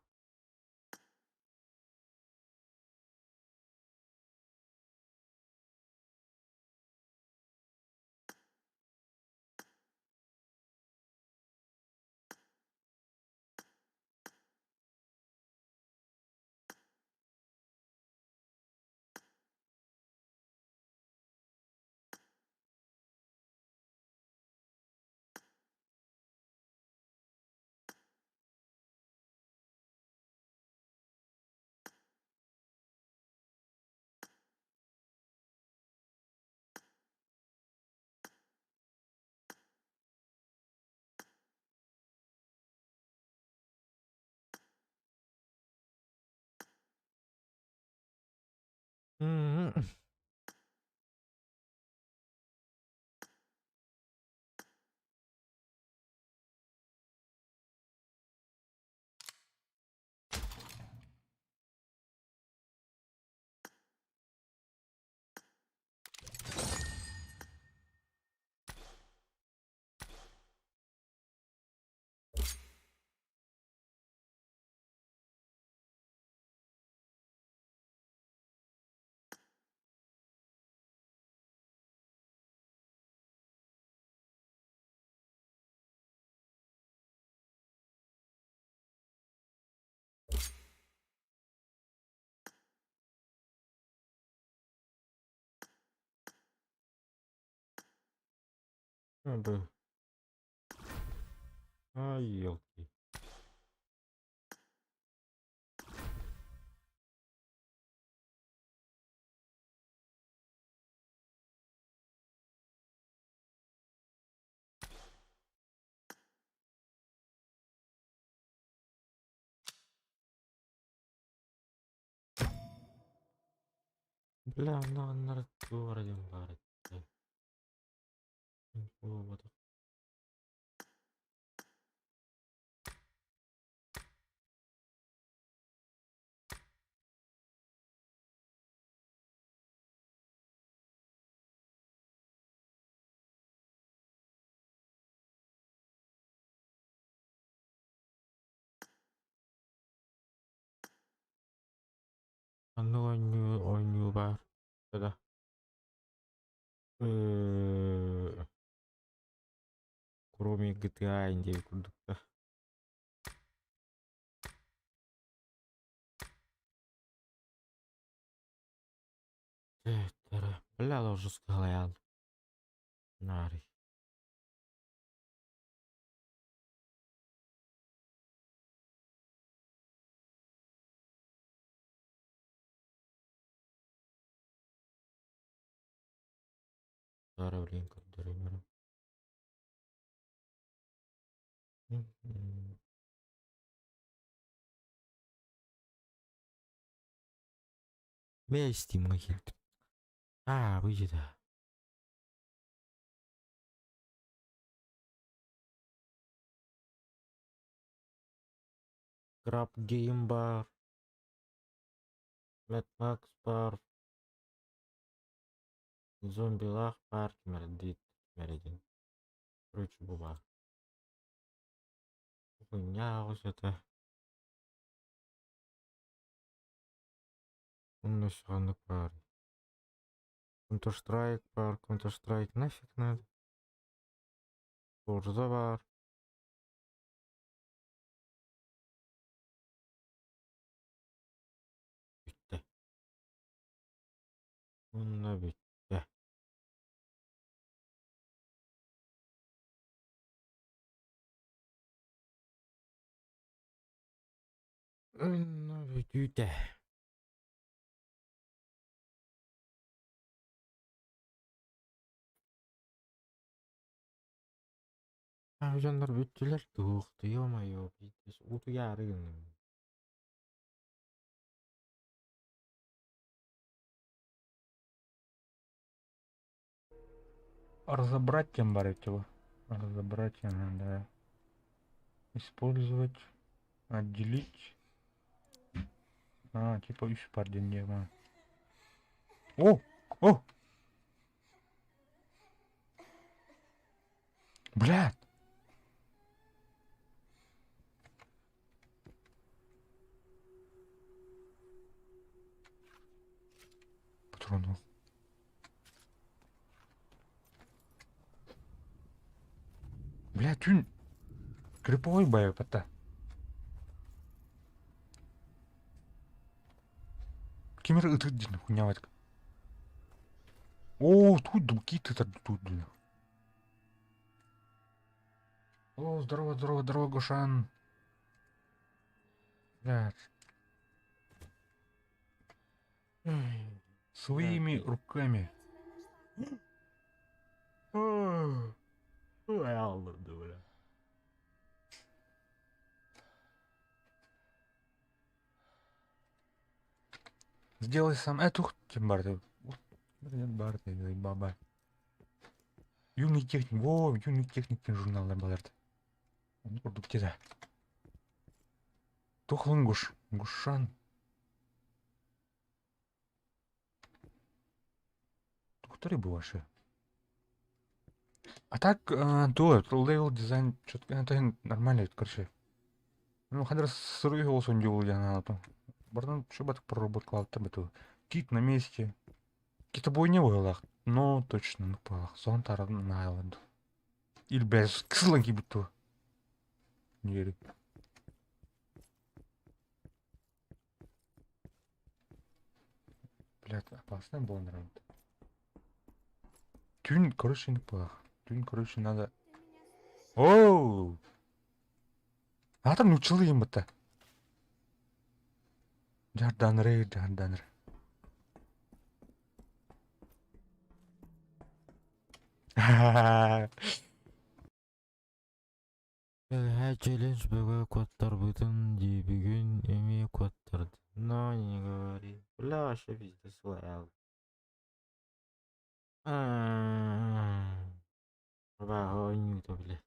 Apa? Ayo. Бля, анар говорим бар. Вот. Аны ойну бар. Да. Кроме GTA инде курдук да. Бля, ала уже сказал. Нари. Здорово, Линка, здорово. Мен Steam'ga келдім. Bu жерде. Grab Game бар. Mad Max бар. Зомбилар бар. Кемерден. Короче, бұл бар. Хуйня осы. Onun ışıklık var. Counter Strike var. Counter Strike нафиг надо. Forza var. Bitti. Bununla bitti. Bununla bitti. Жандар бүттілер туқты, ё-моё, битес, уту ярыгын. Разобрать тем бар этого. Разобрать надо. Использовать. Отделить. Типа үш бар денде ма. О! Блядь! Патронов. Бля, түн криповой бая пата. Кемер ытык дейін, хуйня ватка. Тут думки тут. Здорово, Гошан. Блядь. Своими руками. Сделай сам эту тем барды. Барды, баба. Юный техник. Юный техник журналдар баларды. Onu kurduk kere. Тухлын Гушан. Который был вообще? А так, левел дизайн, что-то это нормально, короче. Ну, хотя сырой голос он делал, я на то. Бартон, что бы так проработал, там это. Кит на месте. Кита бой не было, но точно, ну, по сон таран на айленд. Или без кисланки будто. Не верю. Блядь, опасный был, наверное. Тюн, короче, не плохо. Тюн, короче, надо... Оу! Там научил им это. Жарданры. Челлендж бөгө кваттар бытын ди бүгүн эми кваттарды. Но не говори. Бля, вообще пиздец лаял. Abajo en YouTube.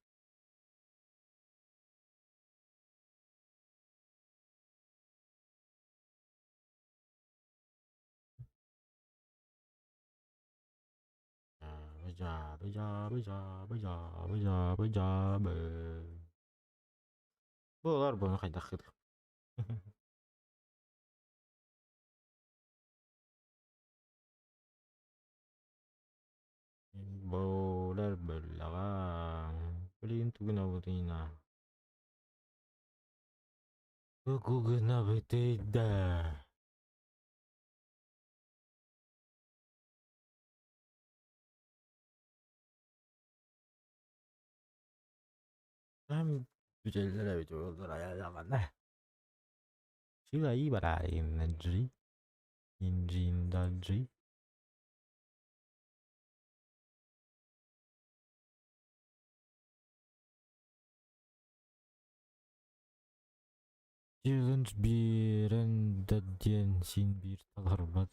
Болар bunu кайда кырдык. Болар бөллаган. Блин, тугуна бутина. Тугуна бутida. Hem güzellere bir yoldur ayarlamana. Şurayı barayım necri. İncin dacri. Challenge bir endadyen sin bir talarbat.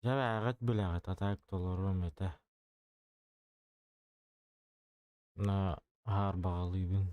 Жабағат бүләғат атак толорум эте. На ар бағалыйбын.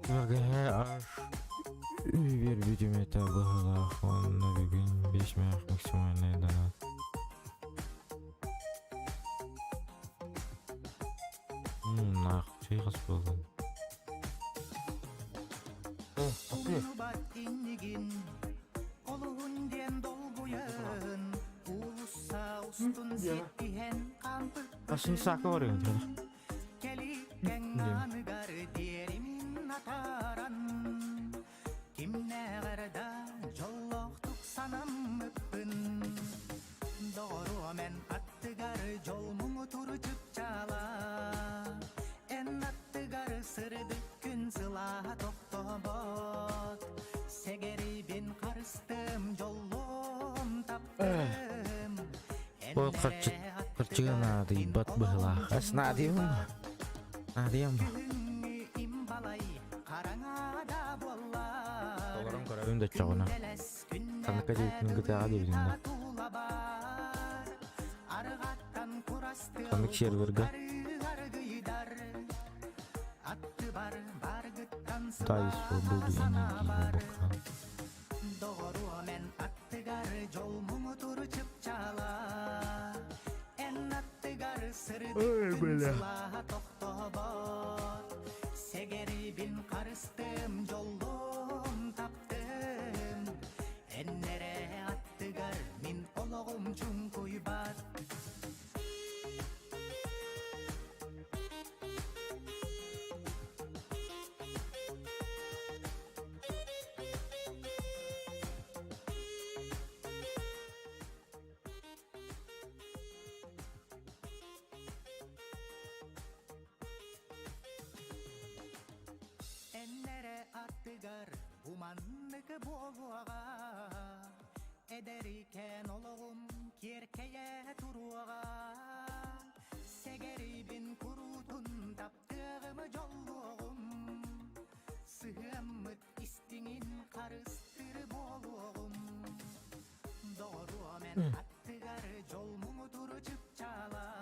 Вагаhe аш bir bütümete bağla onunla bir gün 5 meyak maksimalne donat. Naq şey qas boldan. Aslında sakı var ya. Ол қырчыған ады бат бұғыла. Ас надиям ба? Надиям ба? Оларым қарабым да чағына. Қаныққа жейтінің күтіға дебіліңді. Қанық серверға. Дай свободу энергии бокан. Ой, бля. Ederken oğlum kerkeye turuğa Segeribin kurutun taptığımı jolluğum Sığımıt istinin karıştırıp oğlum Doğru men attıgar jolmumu turuçup çala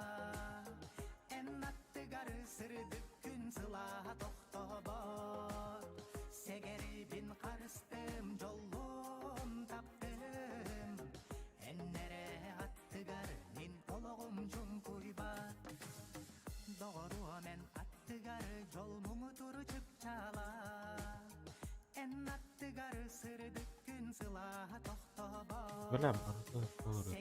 En attıgar sırdık gün sıla tohtobot Segeribin karıştım jolluğum taptım Ennere attıgar min oloğum cumkuybat Doğru men attıgar jolmumu turuçup çala En attıgar sırdık gün Öyle barısı olur.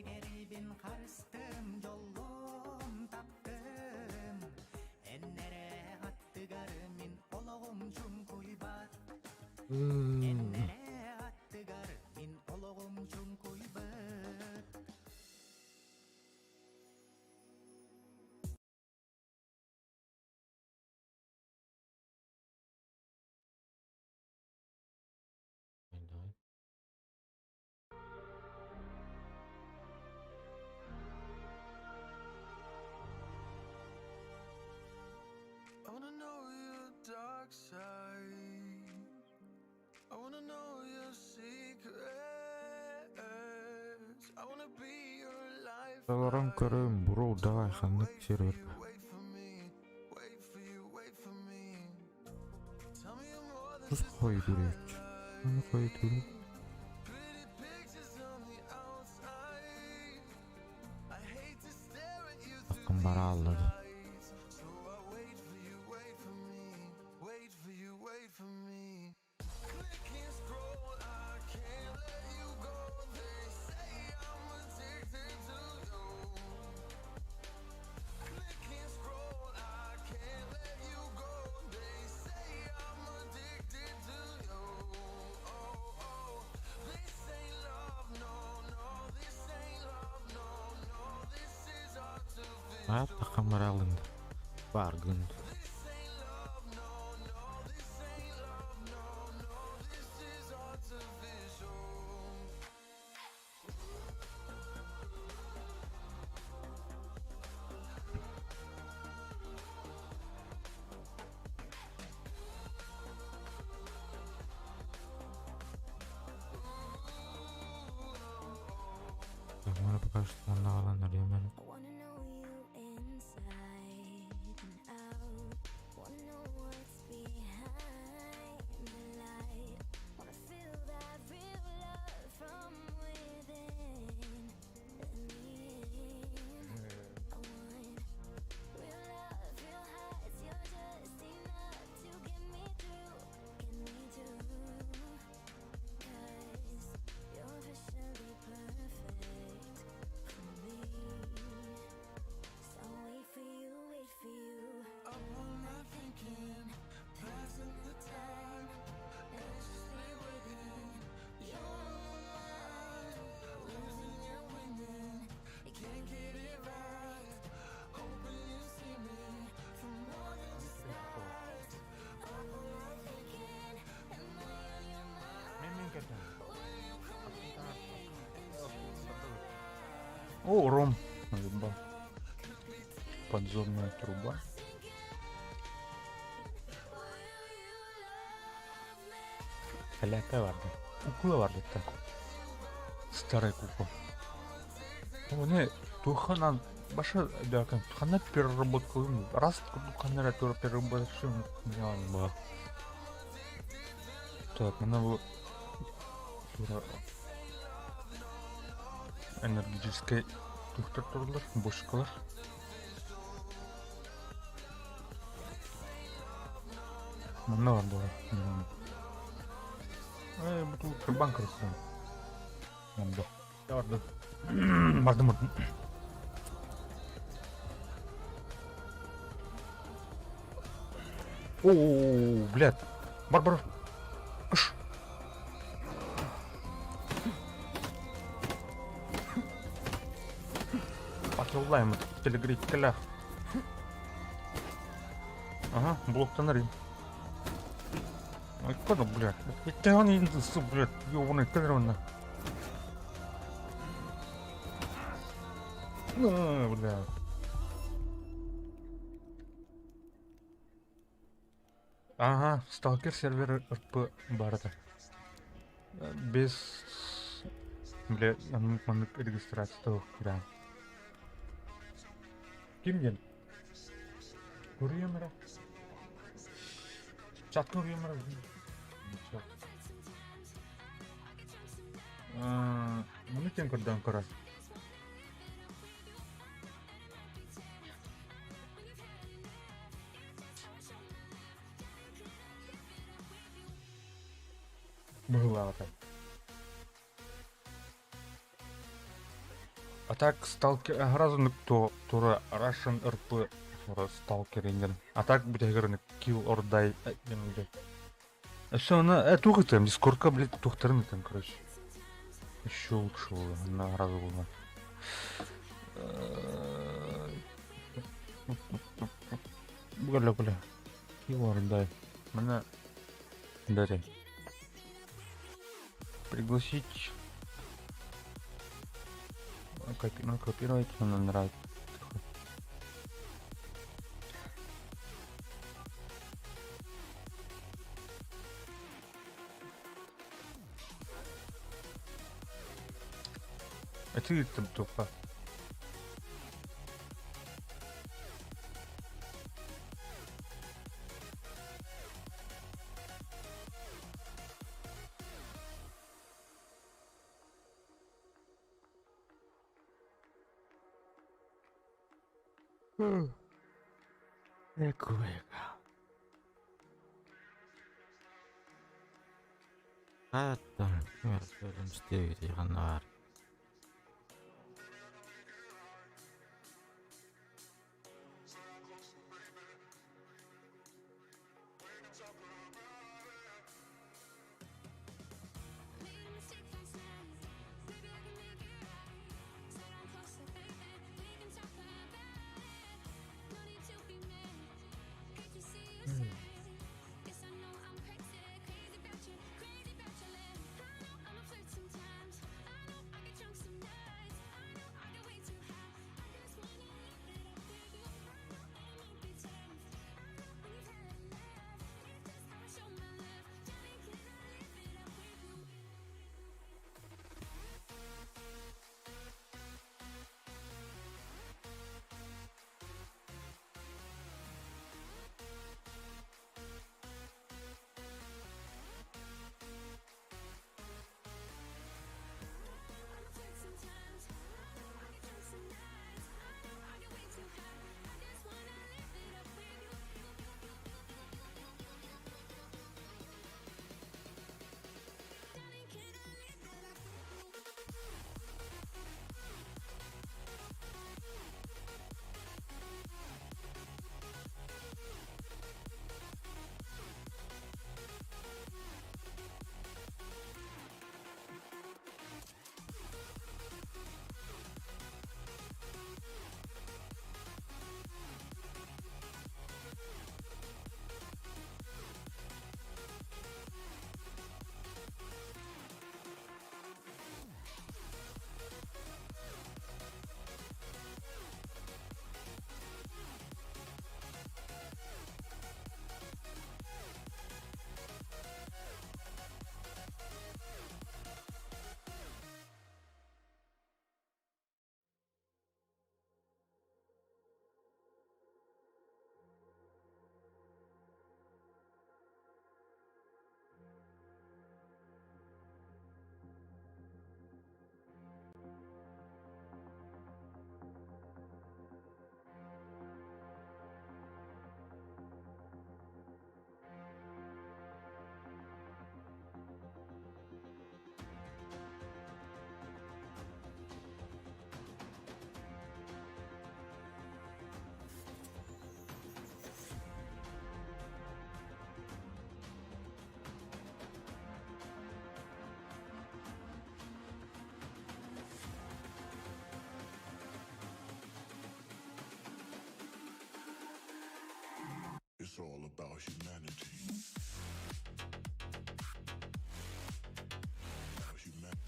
I wanna know your dark side. I wanna know your secrets. I wanna be your life. Salaram körüm bro davay xanlık server. Wait for me, wait for you, wait for me. Tell me you're more than Sus koy duruk. Onu koy duruk. pretty pictures on the outside. I hate to stare at you through Bakın bara aldı. eyes. So I wait for you, wait for me. Wait for you, wait for me. Click and scroll, I can't let you go. They say I'm addicted to you. Click and scroll, I can't let you go. They say I'm addicted to you. Oh, oh, this ain't love, no, no, this ain't love, no, no, this is artificial. Hayatta kamera alındı. Var gün. This ain't love, no, no, this ain't love, no, no, this is artificial. Bana birkaç tane daha alanlar yemen. I wanna know you inside and out. Wanna know what's behind the light. Wanna feel that real love from within. Let me in. I want real love, real hearts. You're just enough to get me through. Get me through. 'Cause you're officially perfect for me. So wait for you, wait for you. Up all night thinking, passing the time, anxiously waiting. You're mine, losing and winning. You can't get it right. Hoping you see me for more than just lies. Up all night thinking, am I on your mind? Will you come meet me and change my life? О, Ром. Наебал. Подзорная труба. Халяка vardı. Kukla vardı hatta. Старая кукла. Оны туханан баша дакан тухана переработка раз тухана переработка не было. Так, она была энергетическая тухтатурлар, бошкалар. Мына var bu. Bu banka resmen. Yandı. Vardı. Vardı mı? Ооо, блядь. Бар. Кыш. Атылайм, телегрейткалар. Ага, блоктан арим. Ой, куда, блядь? Я не индусу, блядь, ёбаный камерон. Ну, блядь. Ага, сталкер сервер РП барда. Без, блядь, анlık регистрация того, да. Kimden? Görüyor musun? Çat görüyor musun? Çat. Bunu kim kırdan kırar? Была вот так. так сталкер сразу никто тура Russian РП тура сталкер инген. А так битегер kill or die инген. Все, на тухтем дискордка, блядь, тухтерн там, короче. Еще лучше было, на разу было. Бля. Kill or die. Меня дари. Пригласить. Копировать мне нравится. А ты там тупо. Эко. Haatan myös ihan väärin. It's all about humanity. About humanity.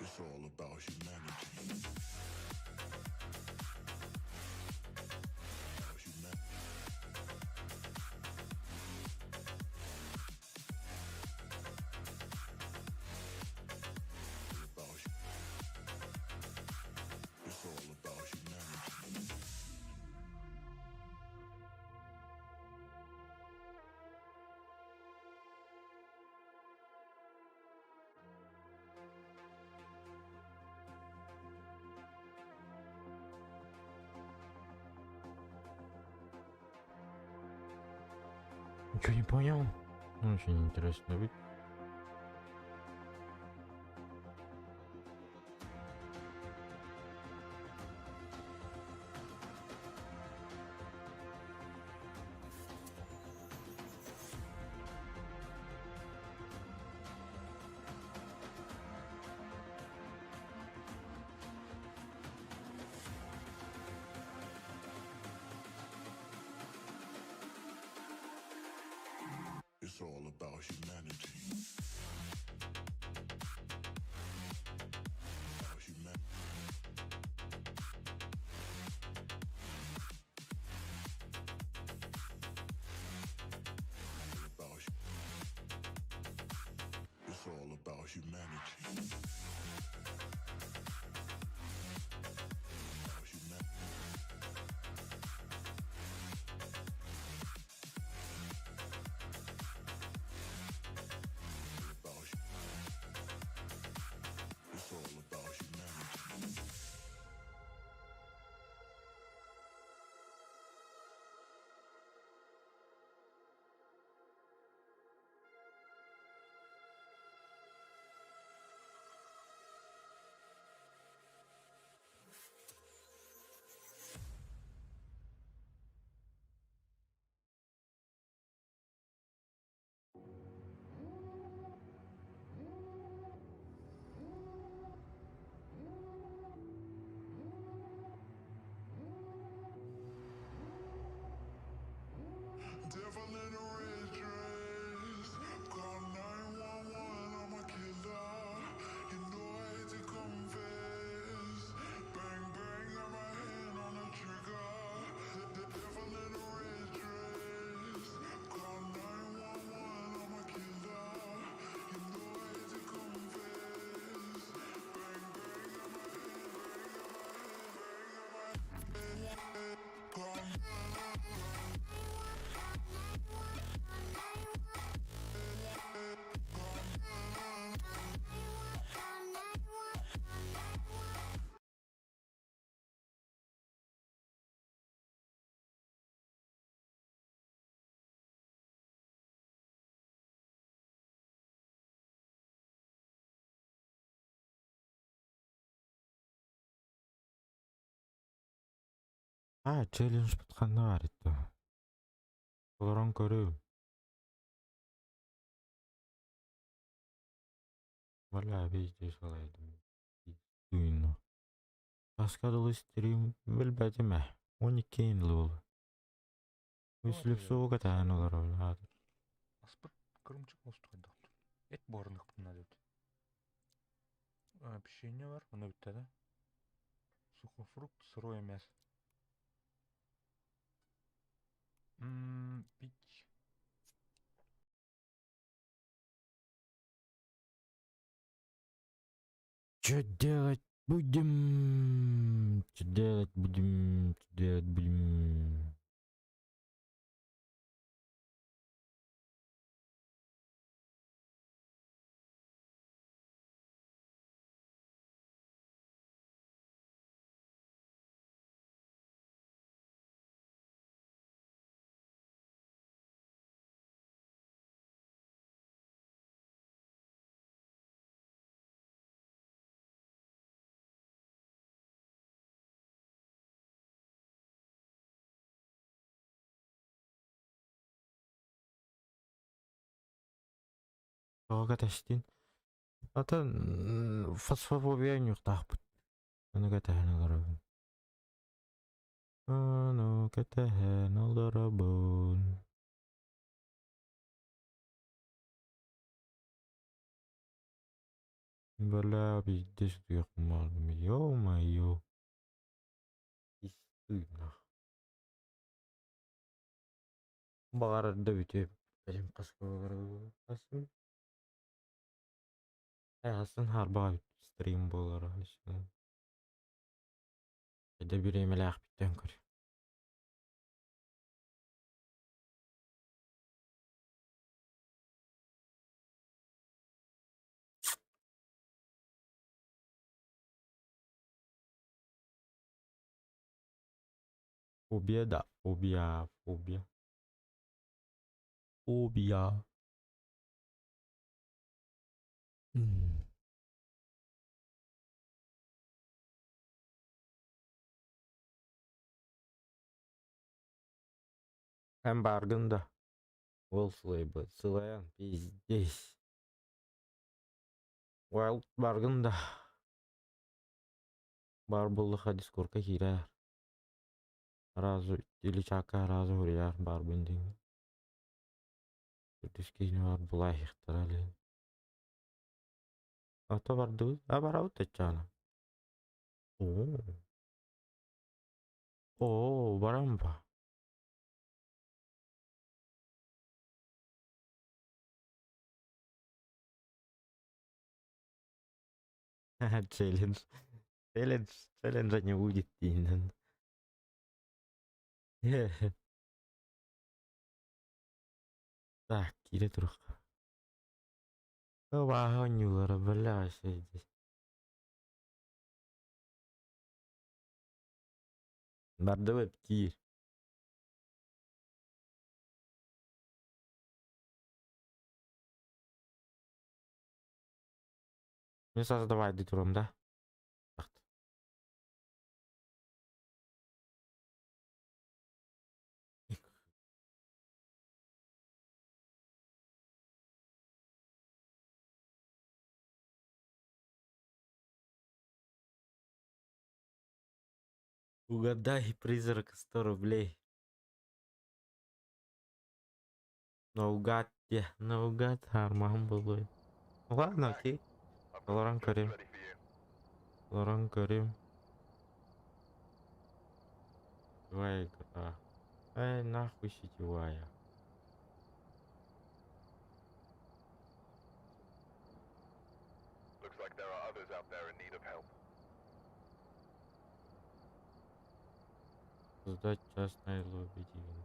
It's all about humanity. About humanity. Ничего не понял. Очень интересно ведь. It's all about humanity. About humanity. It's all about humanity. About humanity. It's all about humanity. Devil in a red dress. Call 911, I'm a killer. You know I hate to confess. Bang, bang, got my hand on the trigger. The devil in a red dress. Call 911, I'm a killer. You know I hate to confess. Bang, bang, got my hand, bang, got my hand, call Челлендж бутқанда бар еді. Оларан көрүү. Валя, везде солайды. Дүйіні. Каскадылы стрим білбәді мә. 12 енлі ол. Өсіліп соғыға тәйін олар ойлады. Аспыр кырымчык болушту кайда. Эт борындык бутуна деп. Печенье бар, мына битте да. Сухофрукт, сырое мясо. Пить. Что делать будем? Что делать будем? Что делать будем? Soğuğa taştın. Zaten fosfofobiya yok takpıt. Onu katahan olarabın. Onu katahan olarabın. Бля, пиздец, что я хумал. Ё-моё. И стыдно. Бағарда өте бәлем қасқы қасын. Асын харбаға стрим болар. Әді біремелі ақпиттен көр. Фобия, да. Фобия. Фобия. М. Һәм баргын да. Волслейбы, сылаян, пиздец. Wild баргын да. Бар буллыха дискордка кирәр. Разу или чака разу хурияр бар бендин. Дискейни бар булай ихтарали. Ата барды, барау тачана. О, барамба. Челлендж. Челленджа не будет, Тинен. Так, кире турха. Вагонюлара, бля, здесь. Барды веб кир. Мен создавайды турам да. Угадай призрак 100 рублей. Наугад, наугад, арман было. Ладно, окей. Лоран Карим. Лоран Карим. Твоя игра. Эй, нахуй сетевая. Создать частное лобби дивин.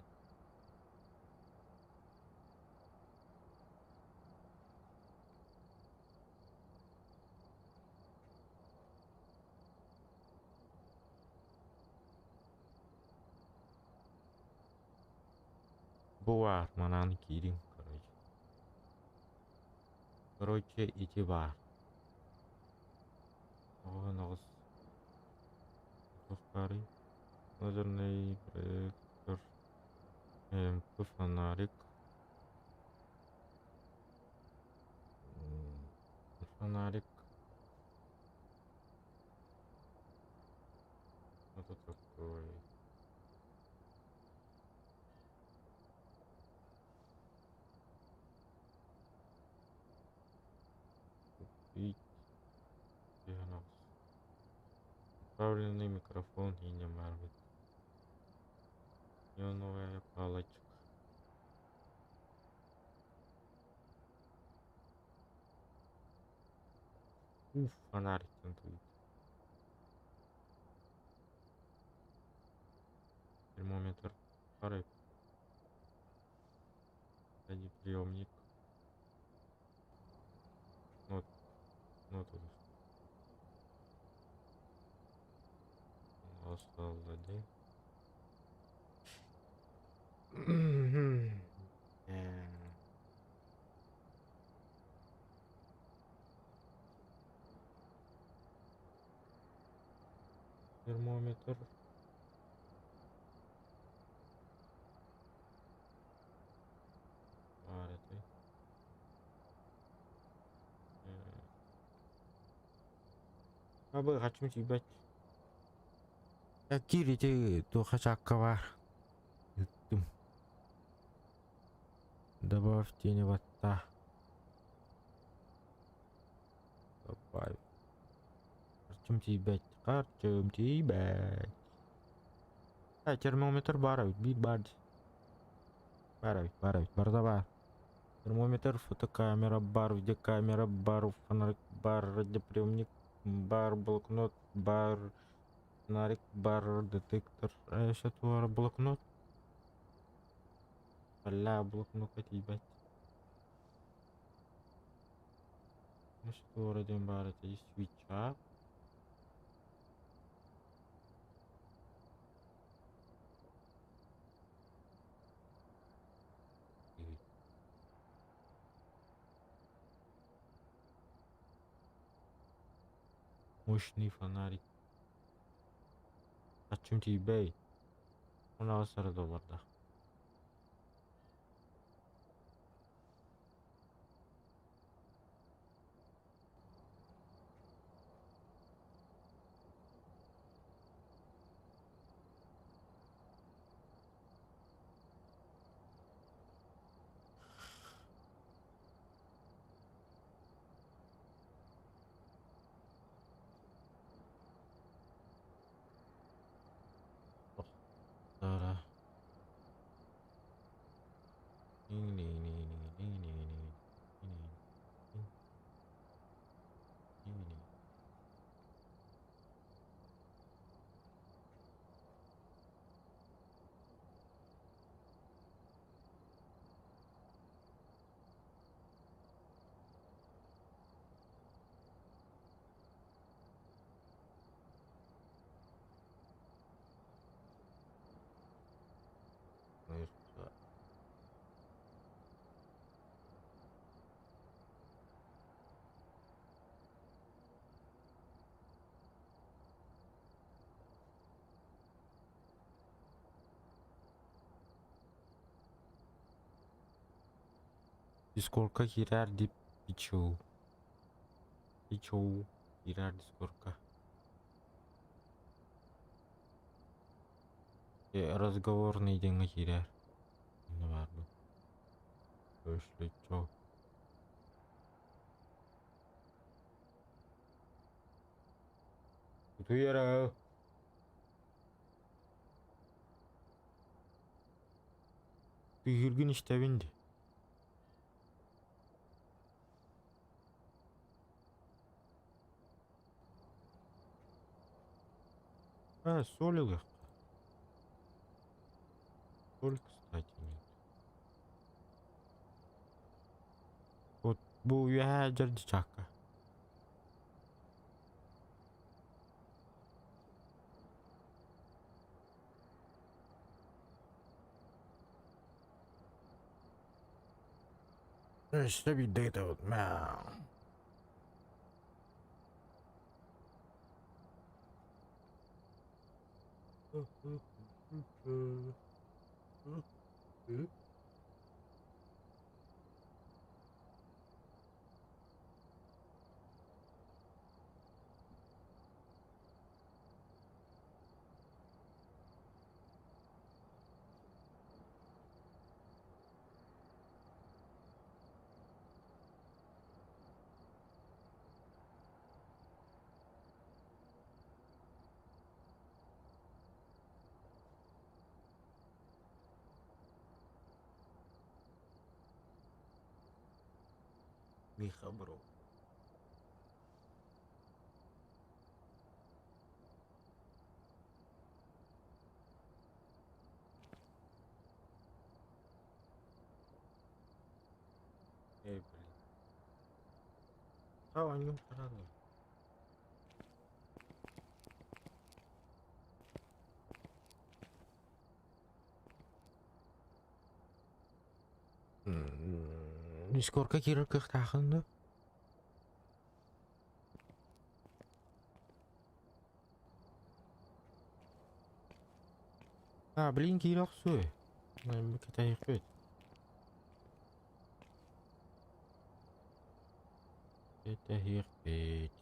Буар, манан кирим, короче. Короче, идти бар. О, нос. Повтори. Лазерный проектор. Фонарик. Фонарик. Это такой. Купить. Управленный микрофон и не марвит. Неоновая палочка. Фонарик тентует. Термометр. Пары. Приемник. Вот. Вот тут. Осталось. Термометр. Арты. Абы хачым тибать. Кирите то хачакка бар. Добавь тени ватта. Добавь. Хачым тибать. Хачым тибать. Термометр баравит. Бит бард. Баравит. Барда бар. Термометр, фотокамера, бар, видеокамера, бар, фонарик, бар, радиоприемник, бар, блокнот, бар, фонарик, бар, детектор. А еще твой блокнот. Бля, блокнот ебать. Ну что, родим бар, это есть свеча. Мощный фонарик. Ачым тийбей. $16. Тара. Дискордқа кирер деп ичүү. Кирер дискордқа. Разговорный деңе кирер. Не бар бу? Өшлөчө. Туяра. Үйүргүн иштебинди. Солил их. Соль, кстати, нет. Вот бу я жердичакка. Что би дейта вот мяу. Миха, бро. Эй, блин. Они странные. Дискордқа кирер кыктакында. Блин, кирок су. Мен кетайык бет. Кетайык бет.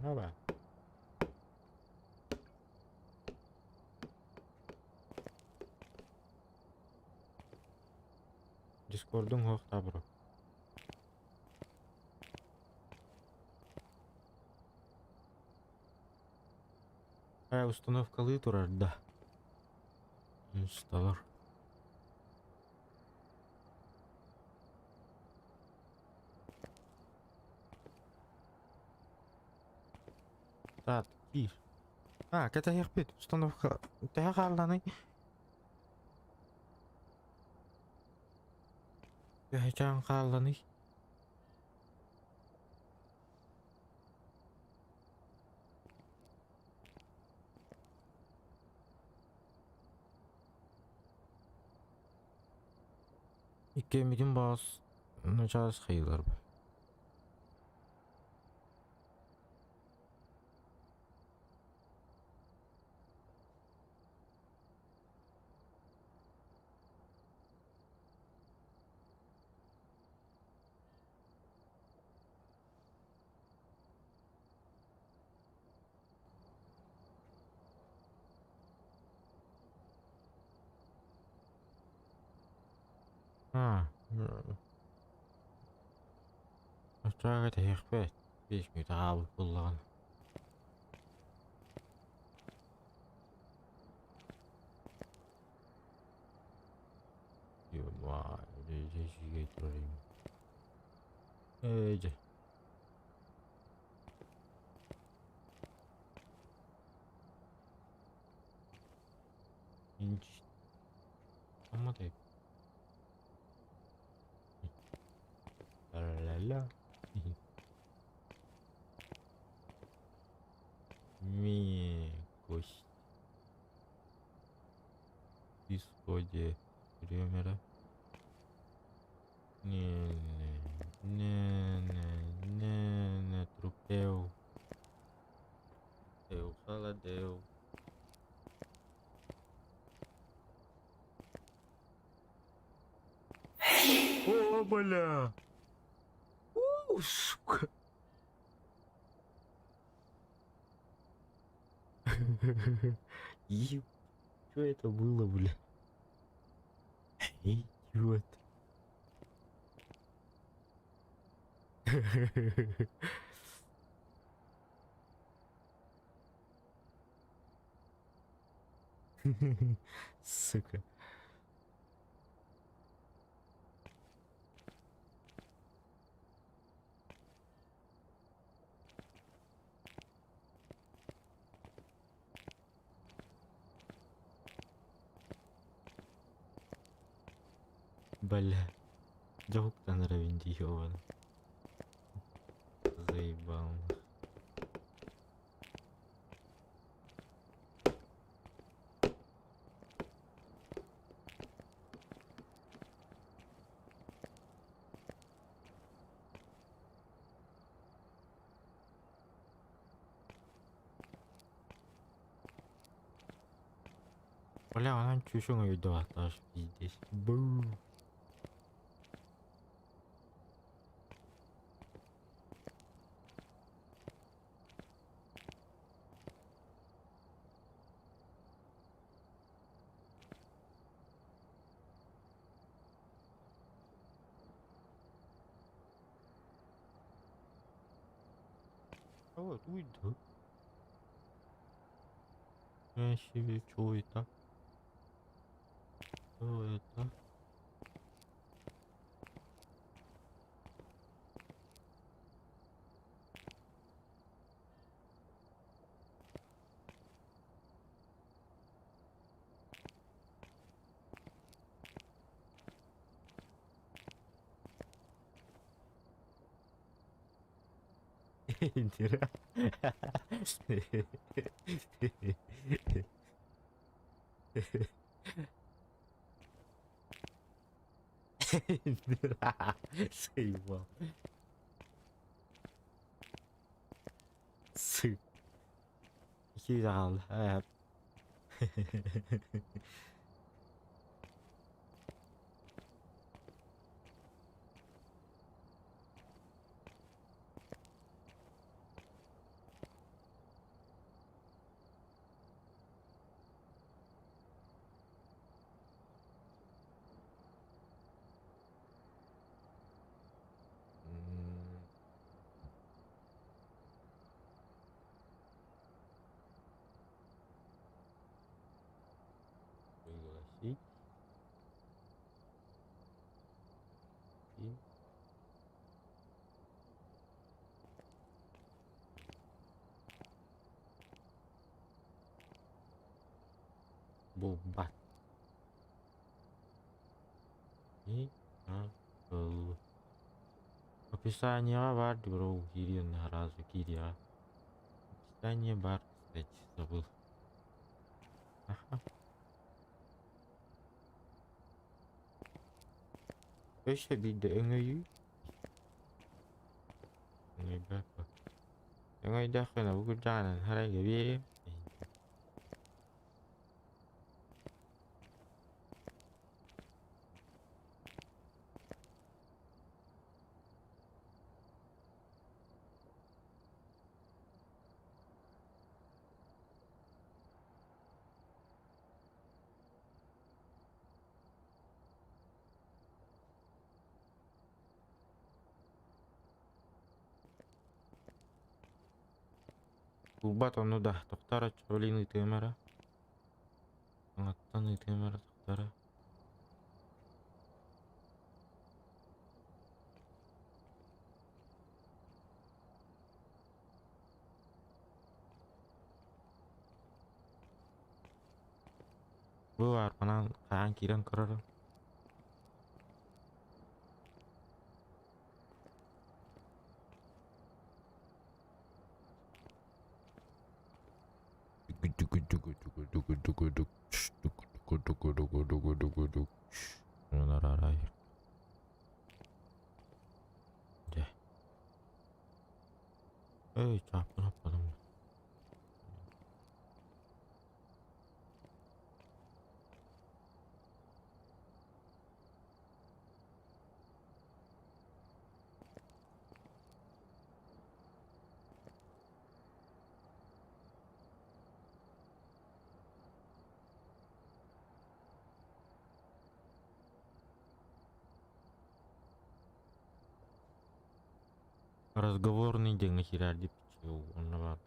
Оба. Дискордың хоқта, бро. Установкалы турар, да. Инсталлар. Так, кир. Кетайык бит. Установка. Таяк алланы. Таяк алланы. Икемидин бас началось хейлар. Ачаага тэхбэт. Биш ми таав буллаган. Юма, жижиге турим. Эже. Инч. Аматай. Ла-ла-ла. Ми гость. Исходе времера. Не, трупел. Дeu, холодел. О, бля! Сука! Еб... Что это было, бля? Идиот. Сука. Бля. Друг-то норовенди, ёван. Заебал. Бля, анан чушуңа үйдө атташ пиздес. Буу. Вот, уйду. Я себе чё это? Что это? Индира. Индира. Заебал. Сы. Хирал. Пригласить. И... Бубат. И... Описание бар, бро, Кирин, разве Кирия? Описание бар, кстати, забыл. Ага. Öşe bir de öngöyü. Öngöy bak. Öngöy de kına bu kucanan haray gibi. Kubat onu da doktara çölini temera. Angattan temera doktara. Bu var bana kayan kiran kararım. Bunlar arayır. De. Ey çarpın yapalım. Разговорный день нахера деп он бар.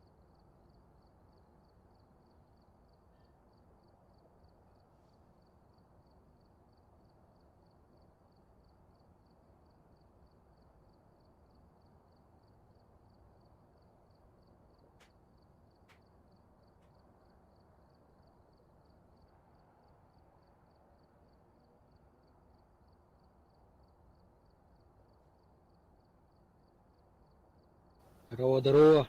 Здорово, здорово.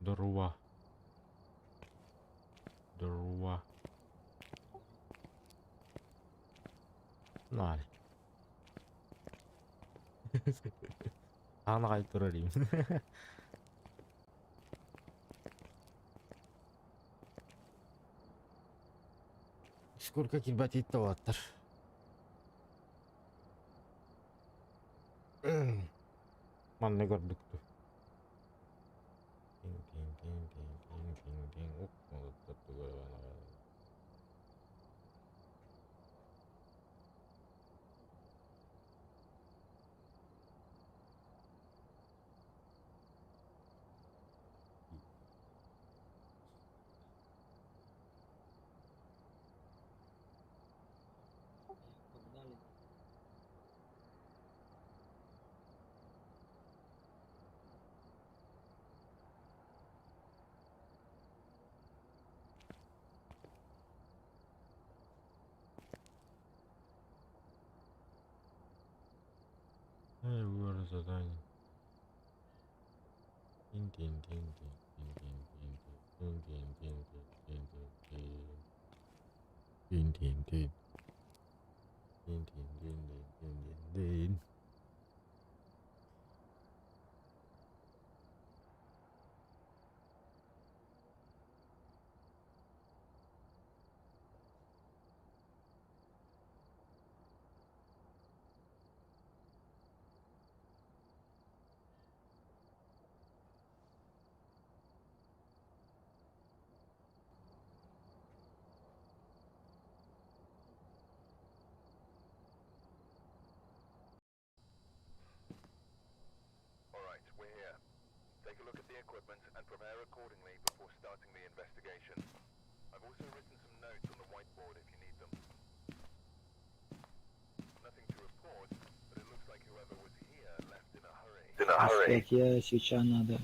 Здорово. Здорово. Нали. Аны кайтырар дейм. Сколько килбат етті ваттыр. Манны көрдүктү. Выбор задание. Alright, we're here. Take a look at the equipment and prepare accordingly before starting the investigation. I've also written some notes on the whiteboard if you need them. Nothing to report, but it looks like whoever was here left in a hurry. Распятие, свеча надо.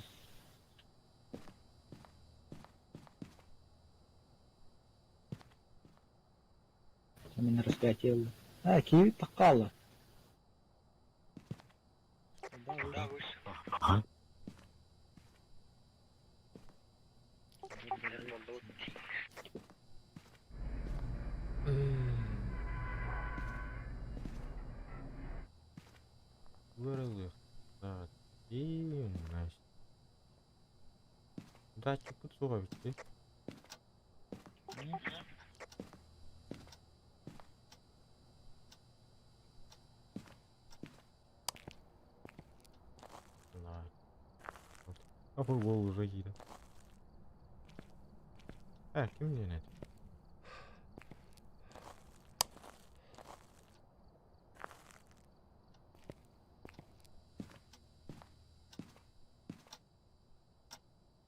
Именно распятие. А, киви такала. Вырыл их. Так. И Настя. Датчик условий. Kapı Volvur'a gidelim. Kim yönet?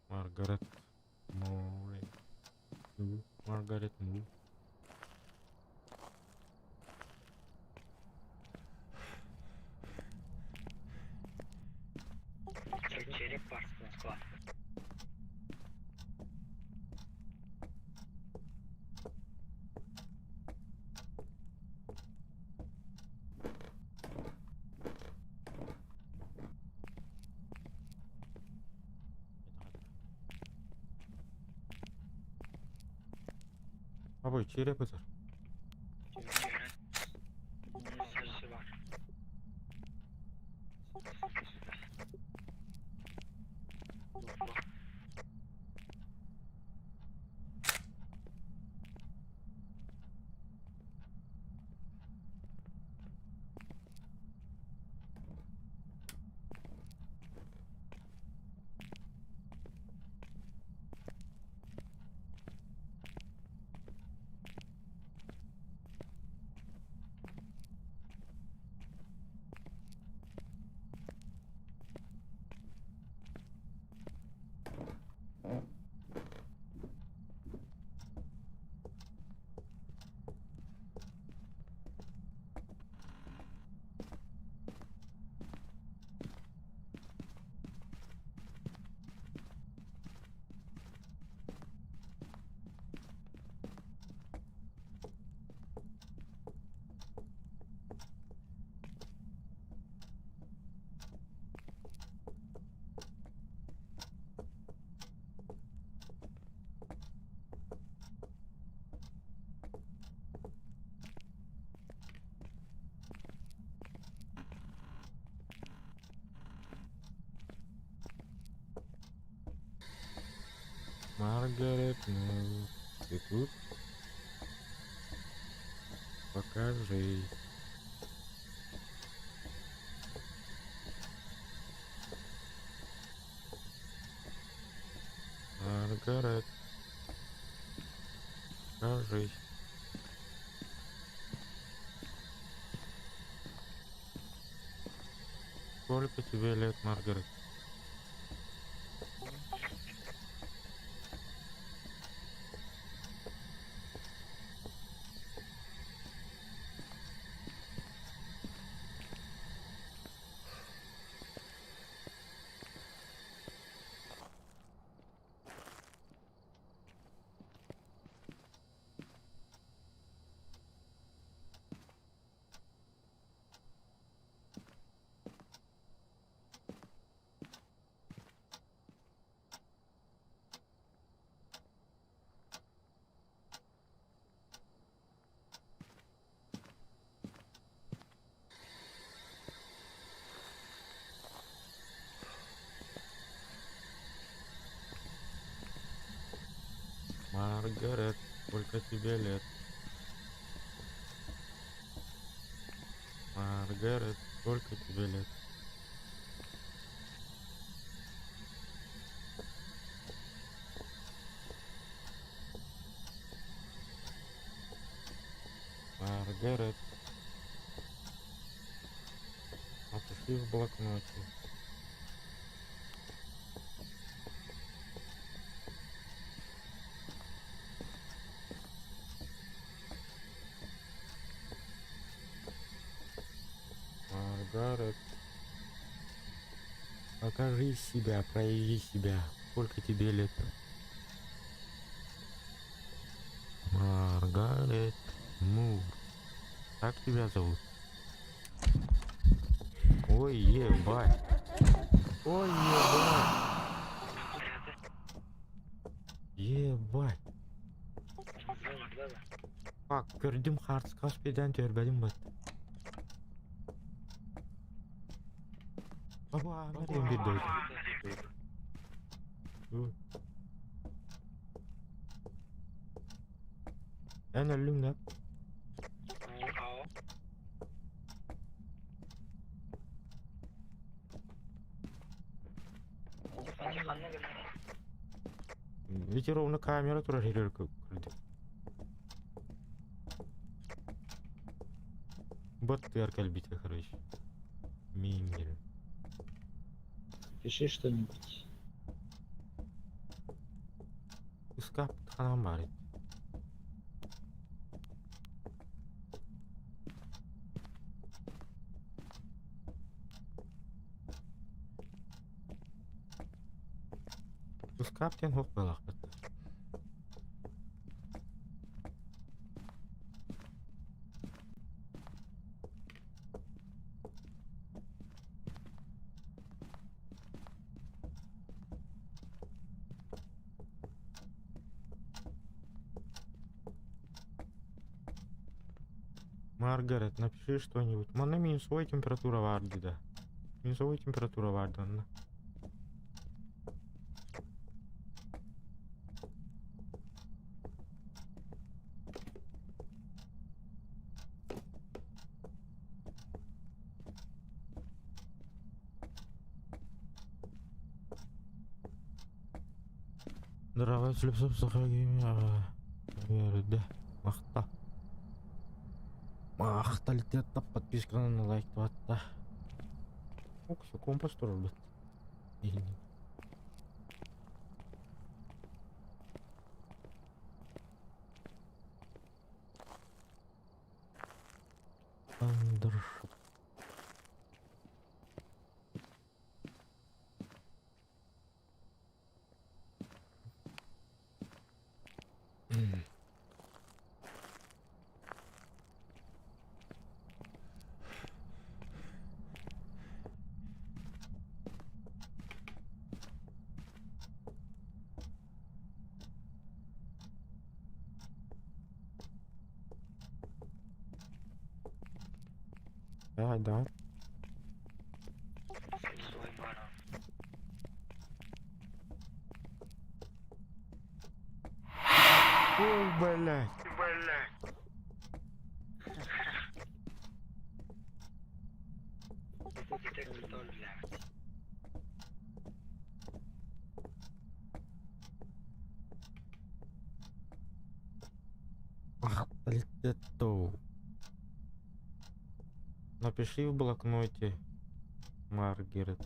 Margaret Moore. Margaret Moore. Çeyrek var sınıfı. Abi içeri yapacak. Sözü var. Маргарет Мур. Ты тут? Покажи. Маргарет. Покажись. Сколько тебе лет, Маргарет? Маргарет, сколько тебе лет? Маргарет, сколько тебе лет? Маргарет. Опиши в блокноте. Маргарет. Покажи себя, прояви себя. Сколько тебе лет? Маргарет Мур. Как тебя зовут? Ой, ебать. Ой, ебать. Ебать. Bak gördüm Hearts Caspia'dan törbedim bat. Baba Amerika'nın bir doydu. Ben öldüm de. Ветеровна камера тура хэрэг көрдө. Вот ты аркальбита, короче. Мингер. Пиши что-нибудь. Искап ханам бар. Искаптен хок балак. Маргарет, напиши что-нибудь. Мана минусовая температура варды, да. Минусовая температура варды, да. Давай слепсоп сахаги. Да. Махта. Махталитетта подписканы на лайк ватта. Ок, все компас турбит. Андер. Да. Свой барон. Ой, блядь. Детектор тоже, блядь. Махталитетто. Напиши в блокноте, Маргарет.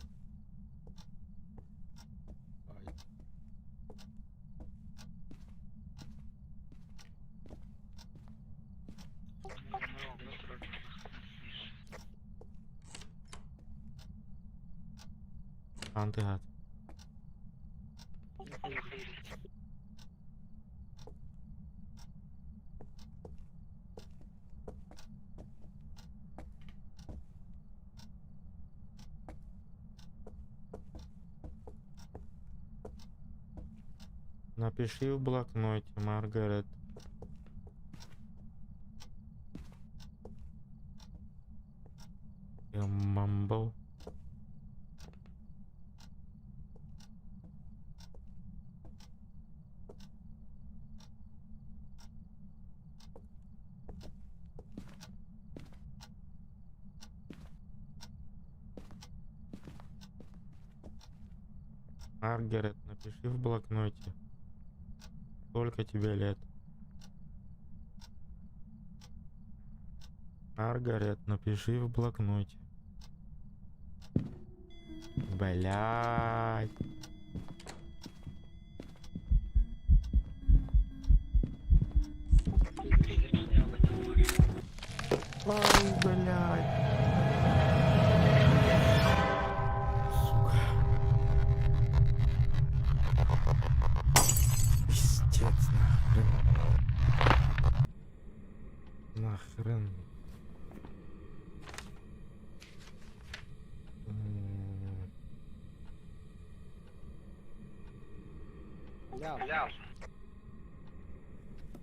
Антигад. Напиши в блокноте, Маргарет. Мамбл. Маргарет, напиши в блокноте. Сколько тебе лет? Маргарет, напиши в блокноте. Блядь. Ой, блядь. Сука. Пиздец, нахрен.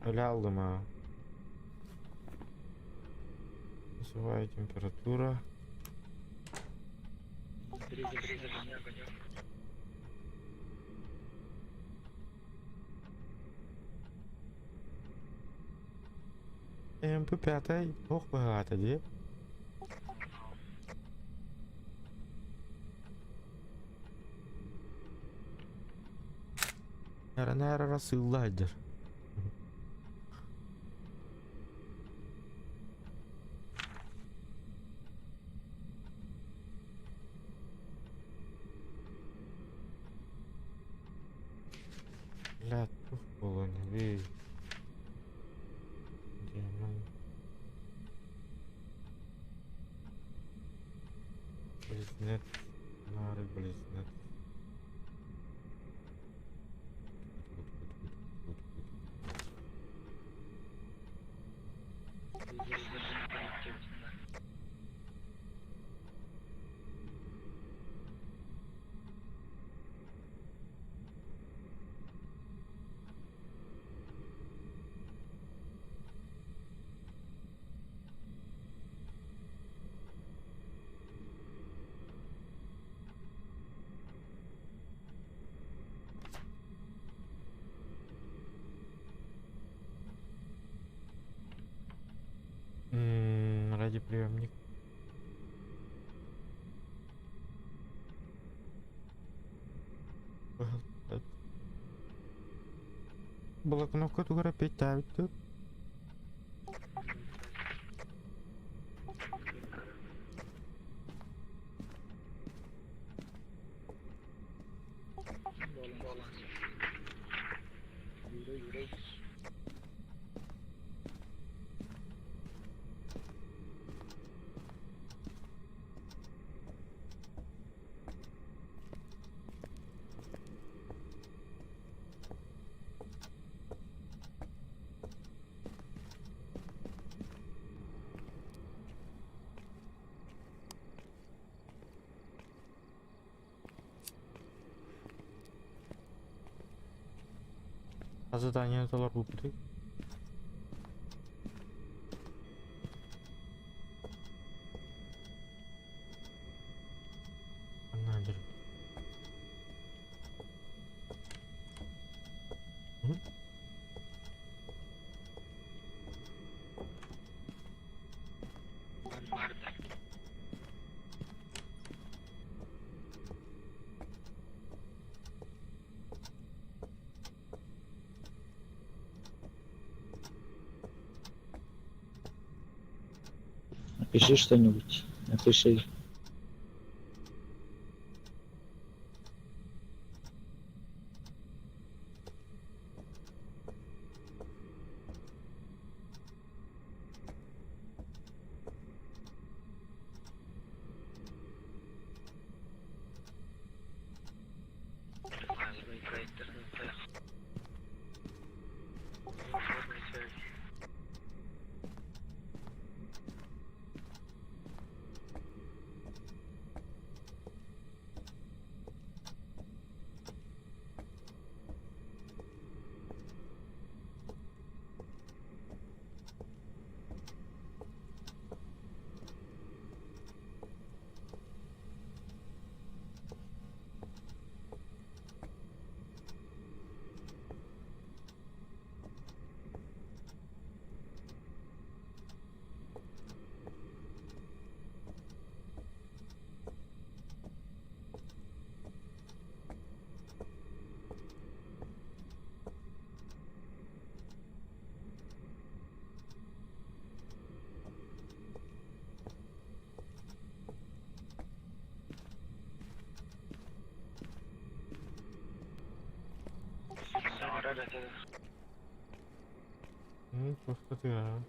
Öyle aldım ha. Минусовая температура. МП5 ох багато, де? Нера рассылайдер. Ля, туф полоневый. Демон. Близнец. Нары близнец. Радиоприемник. Была кнопка тугара петавит тут. А задание это рубрик. Надо. Напиши что-нибудь. Напиши. Просто ты, а.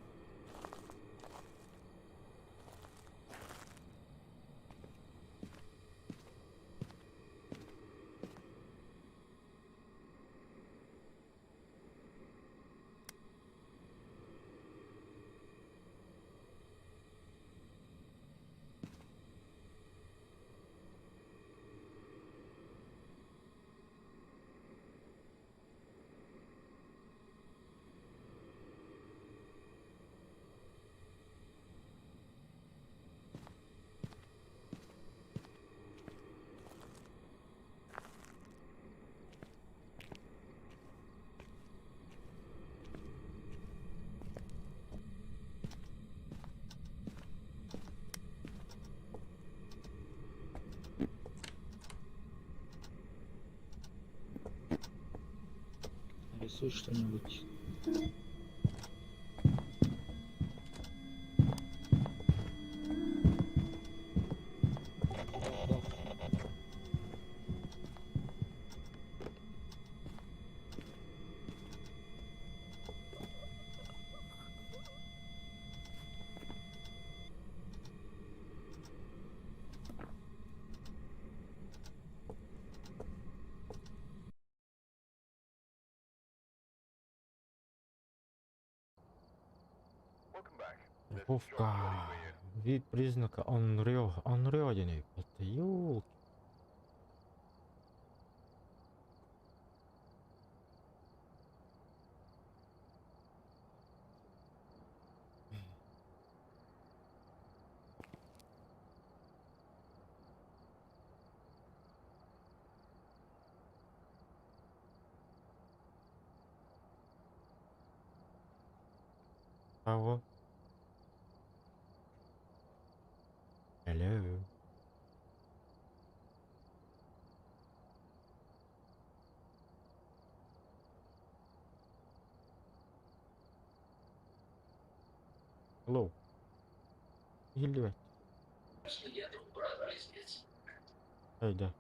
Напиши что-нибудь. Страховка. Вид признака Unreal. Unreal денег. Это ёлки. Алло. Hello. Hello. Или Ай, да.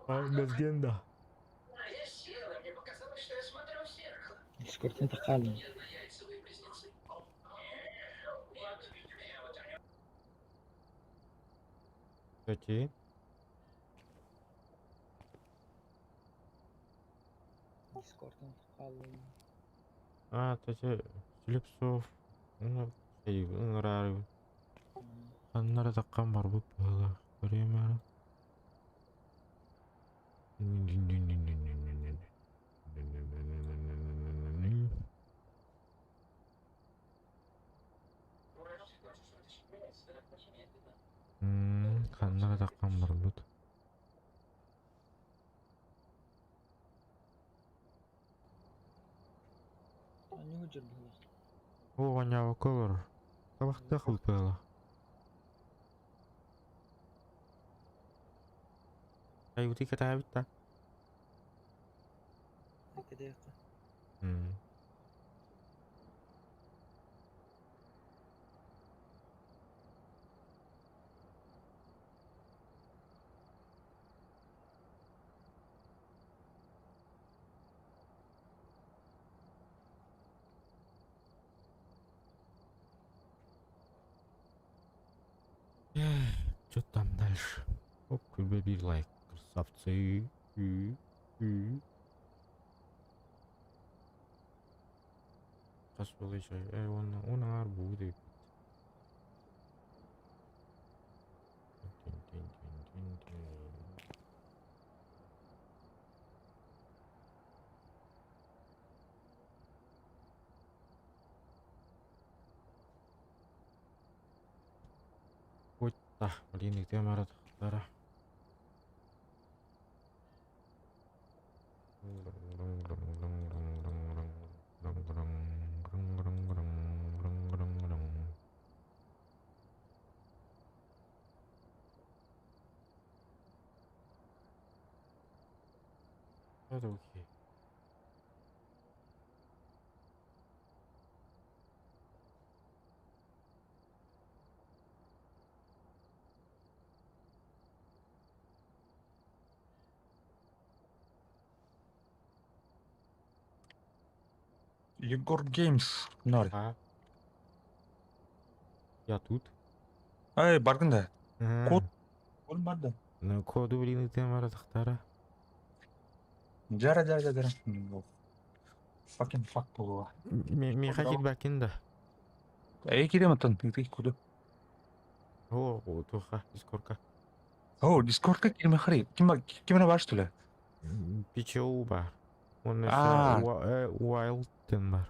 Газгенда. Дискорд انتقال. Кстати. Дискорд انتقال. Кстати, Слепцов. Ну, рары. Аннары таққан бар бұл бала. Көремәрі. Қаннары таққан бар бұл. Не уйдет было. О, ванява колор. Табақта қыл бала. Ай, өте ката бітті. كده Что там дальше? Оп, бэби лайк. Красавцы. Kas oli se, ei on arvuudi. Voittaa, oli niitä määrät täällä. Это окей. Егор Геймс. Ноль. Я тут. Ай, бардың да. Код. Код барды. Ну, коду блин, ты маратахтара. Жара. Fucking fuck бұл. Мен хотел бакинда. Эй, керем атын. Итек коду. О, туха, дискорка. О, дискордқа келме қарай. Кіміне бар что ли? Пичоу бар. Он А. Уайлдтен бар.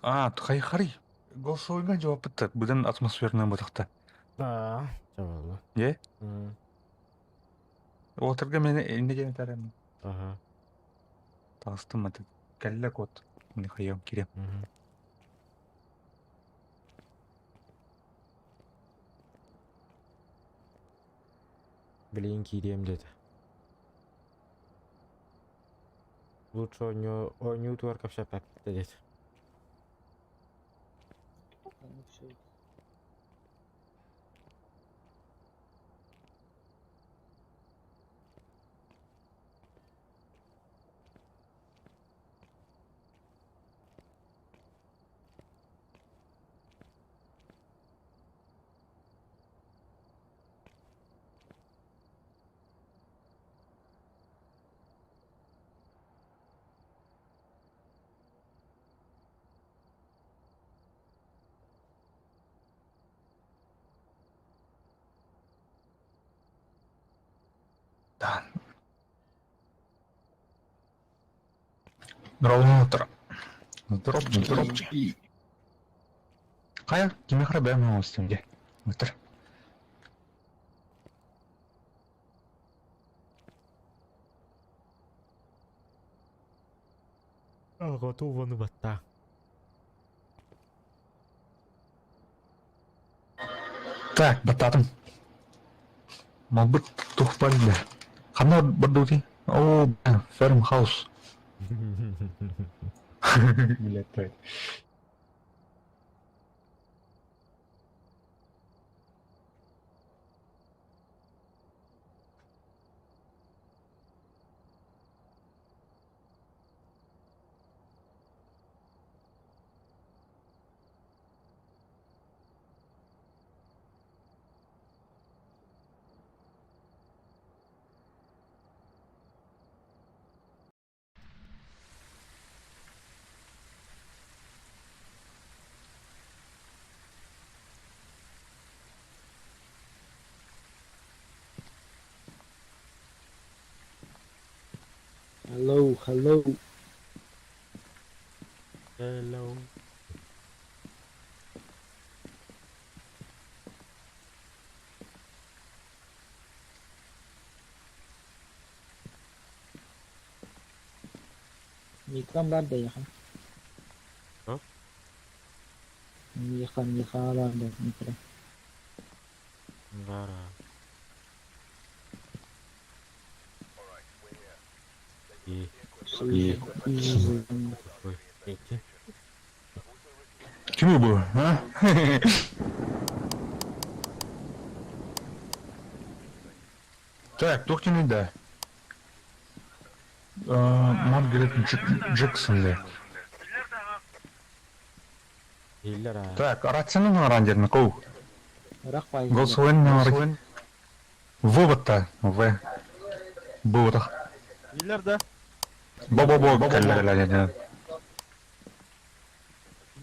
Қай қарай. Голосовойға жауап бітті. Бұдан атмосферный бұтақты. Жабалы. Е? Отырға мені не жені тәрем. Тағыстым аты. Кәлі код. Мені қайым керем. Блин, кирем деді. Лучше не утворка вся так дядь. Ну все. Да. Нұралың отыр. Дроп. Қая? Кеме қарай бәрі үстімде. Отыр. Готово на бата. Так, бататым. Мабыт тух парда. Қандай бұрдуды? О, ферм хаус. Блядь. Hello. Hello. Mikran nerede ya? Ha? Mikran nerede? Mikran. Ngara. Şey, Ой, эти. Кім бұл, а? Так, тоқтенеді. Маргарет Джексон. Hiller ha. Так, рацияның арандерін қоу. Irak var. Голосование вывод-то в выводах. Hiller Бо-бо-бо, кәлі.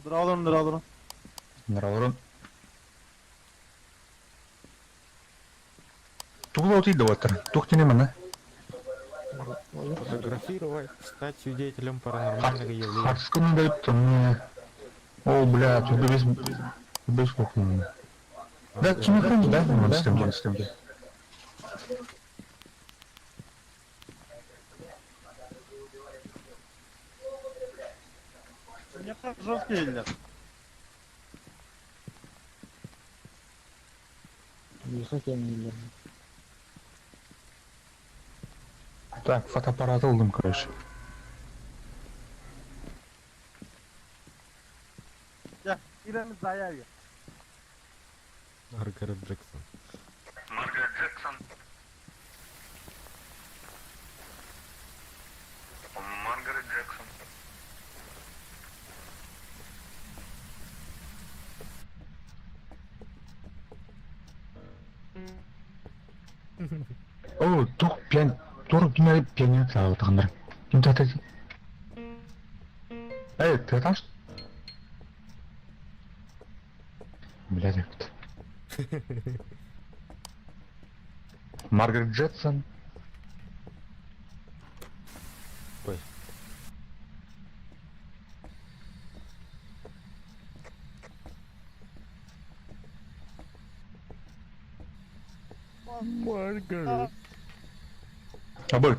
Нұралырын. Нұралырын. Туғыл отыйды отыр. Тоқтене мені. Фотографировать, стать свидетелем паранормального явления. Харсканы да өтті. О, бля, тут без кухни. Да, кемехан, да? Вон істемде. Не так жорсткий Hiller. Yıkık emiyorlar. Так, фотоаппарат алдым, короче. Gel, İrem'i dayar ya. Маргарет Джексон. Маргарет Джексон. О, тур пианино цаа тахнар. Юм татаа. Ты там что? Блядь. Маргарет Джексон. Ой. Маргарет. Абой.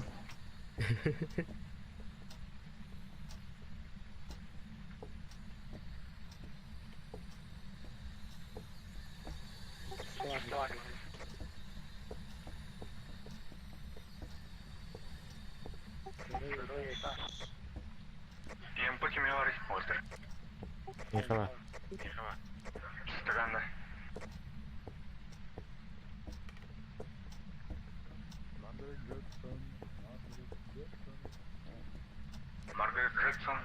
Маргарет Джексон.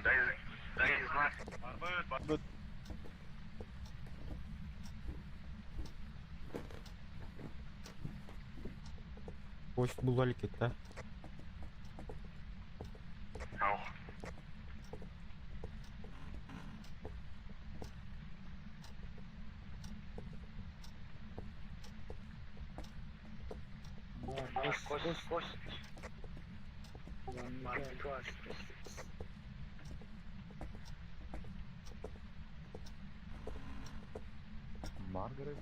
Дай знать. Почт булар кетті. Ау. Koş. Маргарет.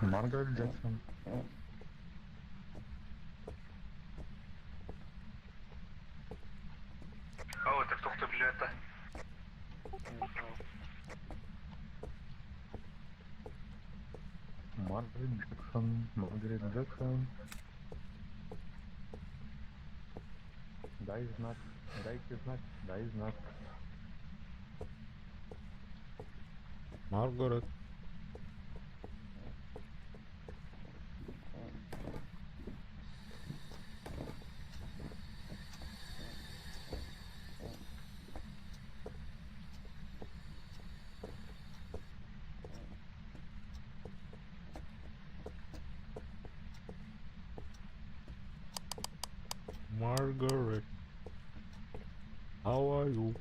Маргарет Джексон. О, так кто билета? Маргарет Джексон. Дай знак, дайте знак, дай знак. Маргарет. Margaret, how are you?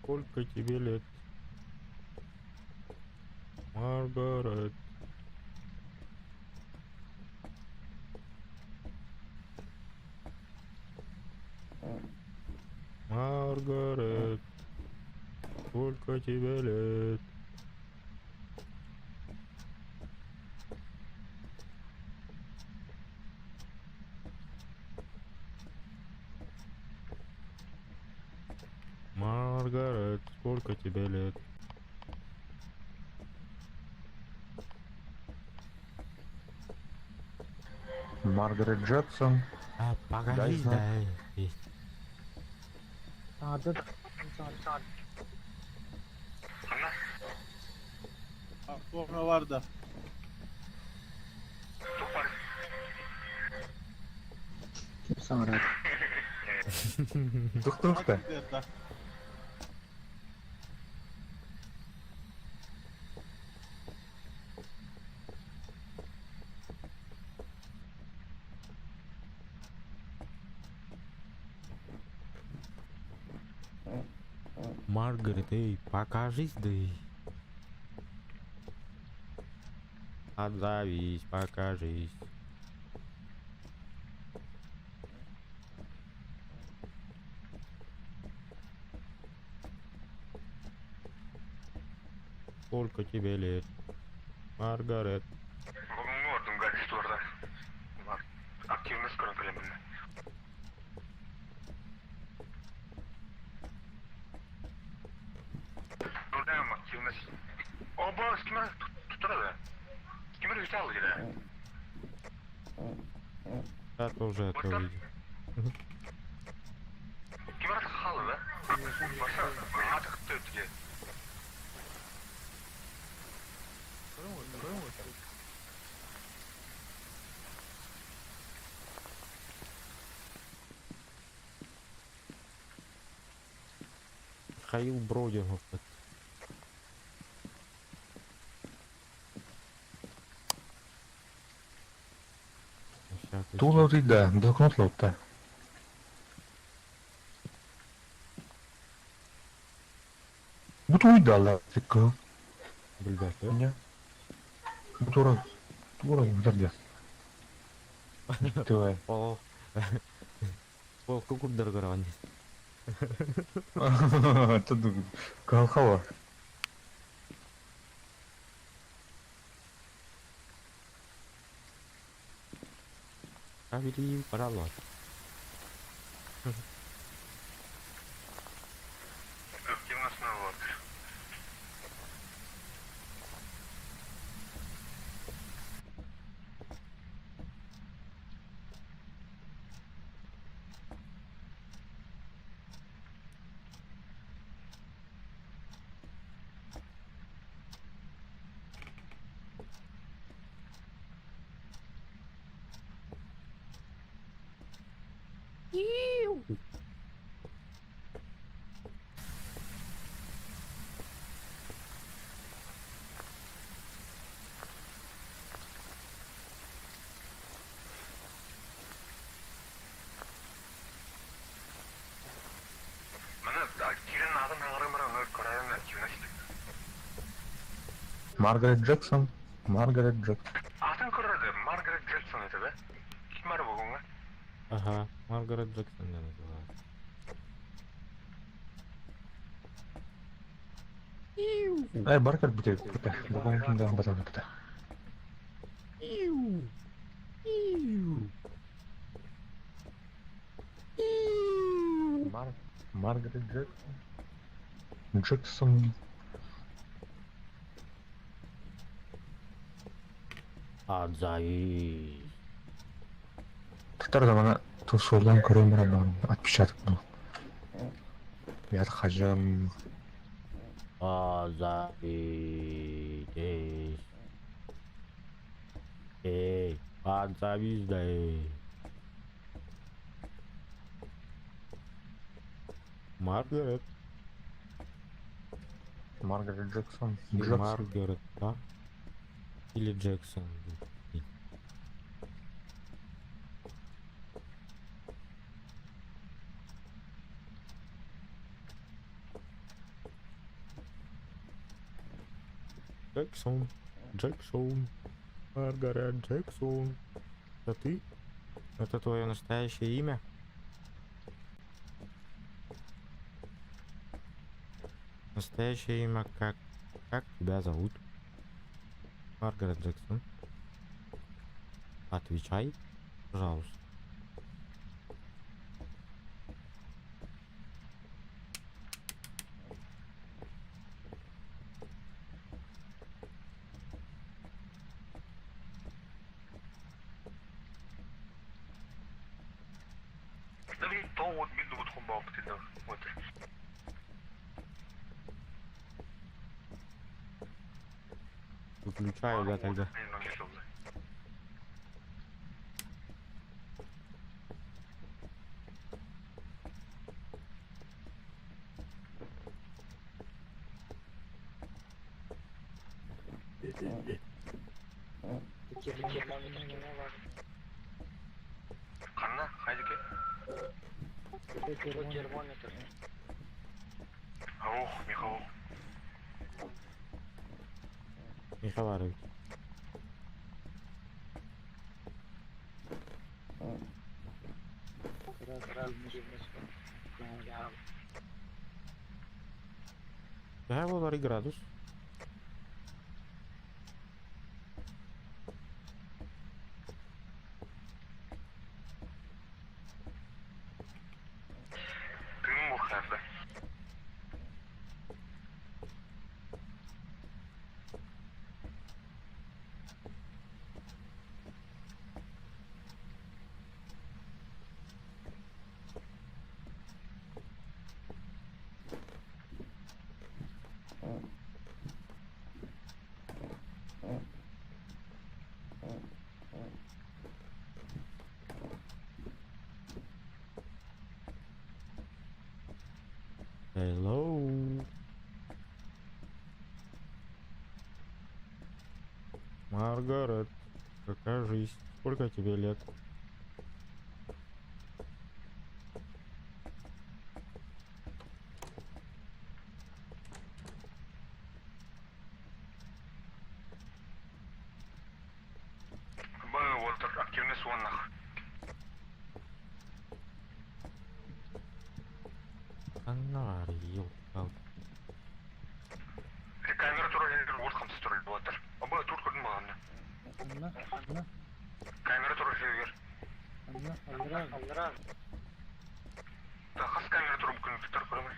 Сколько тебе лет? Маргарет. Маргарет, сколько тебе лет? Маргарет, сколько тебе лет? Маргарет Джексон. А, погоди, Дай знак. дай. Sadık. Sonra var da. Kimse aradı. Тук-тук-то. Маргарет, эй, покажись, да и... Отзовись, покажись. Сколько тебе лет? Маргарет. Бүгінгі ордың газеталарда активность көріңкілемін. Көрдім активность. О, бұл скимер тұтырады. Скимер үйте алды келе. Я тоже это видел. Скимер қалы да? Баса, атықты өтіге. Михаил Бродинов. Тула да, блокнот лотта. Bu uydalar tekrar. Bilbette. Ne? Bu doğru. Doğru giderdi. Bitti. О, кукурдар көргөн. Тут колхова. Абили параллот. Активность навод. Маргарет Джексон. Маргарет Джексон. Атын көреді, Маргарет Джексон етеді. Кім ары бүгінгі? Ага, Маргарет Джексон да называют. Ай, Баркер бітеді. Бүгінгі күнде базар бітті. Маргарет Джексон. Джексон. Отзовись. Татар замана тусуылдан көремін адамның отпечаток был. Ят хажам. Отзовитесь. Эй, отзовись, да эй. Маргарет. Маргарет Джексон. Или Маргарет, да? Или Джексон. Джексон. Джексон. Маргарет Джексон. Это ты? Это твое настоящее имя? Настоящее имя как? Как тебя зовут? Маргарет Джексон. Отвечай, пожалуйста. Выключаю, да, тогда. Қанна, қайдеке? Ох, Михаил. Михаларович. Я его градус. Кім бұл қайырды? Hello. Маргарет, какая жизнь? Сколько тебе лет? Отыр, активный суаннақ. Анар, елка. Камера туралы өрт қамсыз туралы отыр. Аба тур көрдің мағанды. Камера туралы жегер. Қас камера туры мүмкін тұтар көріңіз.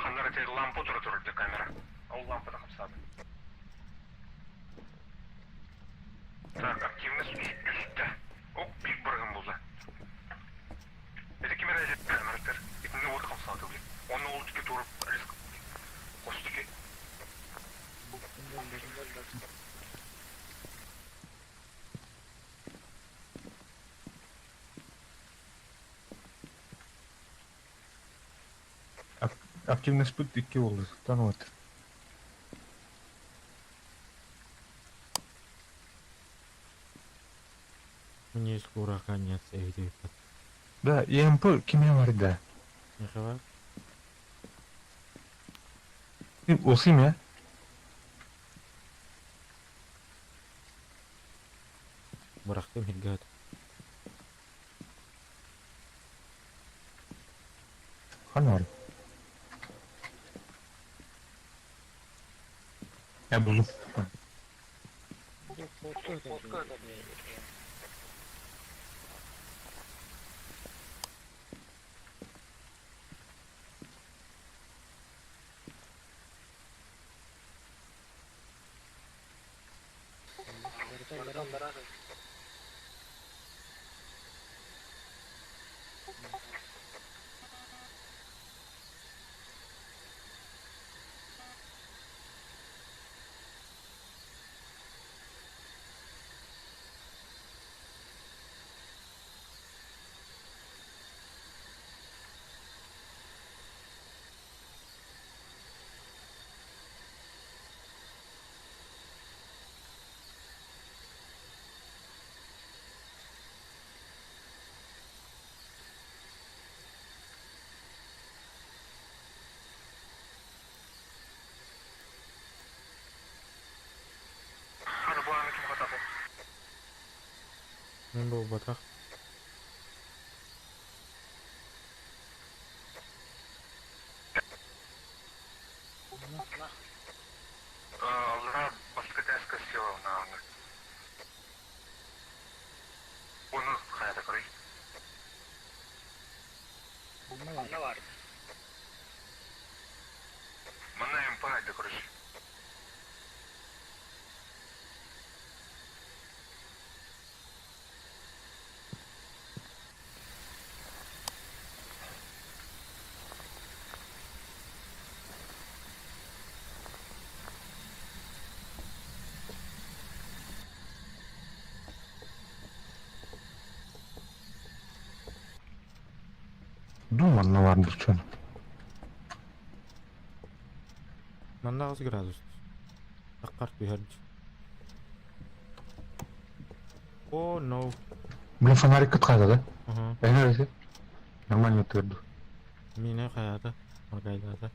Қандар әтегі лампы тұры тұрды камера. Ол лампыда қапсады. Так, активность түсті. Оқ, бик бұрғын болды. Это камера әзет камераттар. Етінде от қапсады біле. Оны ол түке тұрып, риск. Қос түке. Активный спыт 2 болду. Танып атыр. Мне скоро конец этих. Да, ЕМП кимге бар да? Не хватит. Осы эме? Бірақ та мелгат. Кана бар? Я буду. Мен бұл батақ. Алдыра баскетайская села на аңы. Оны қайда көрей? Мына МП айда көрей. Думаю, на ладно, что? Мында 9 градус. Аққарт бүйерді. О, no. Блин, фонарик қайда да? Ага. Әйнәресе? Нормально өтірді. Мені қаяды. Маргайлады.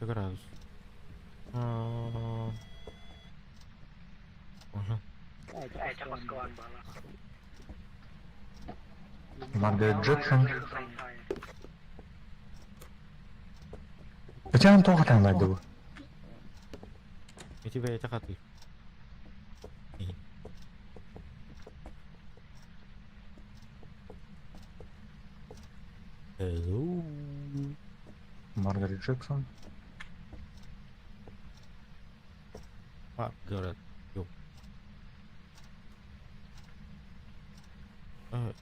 Градус. Ага. Маргарет Джексон. Почему тоже там найду? Я тебя это коты. Hello. Маргарет Джексон. Маргарет.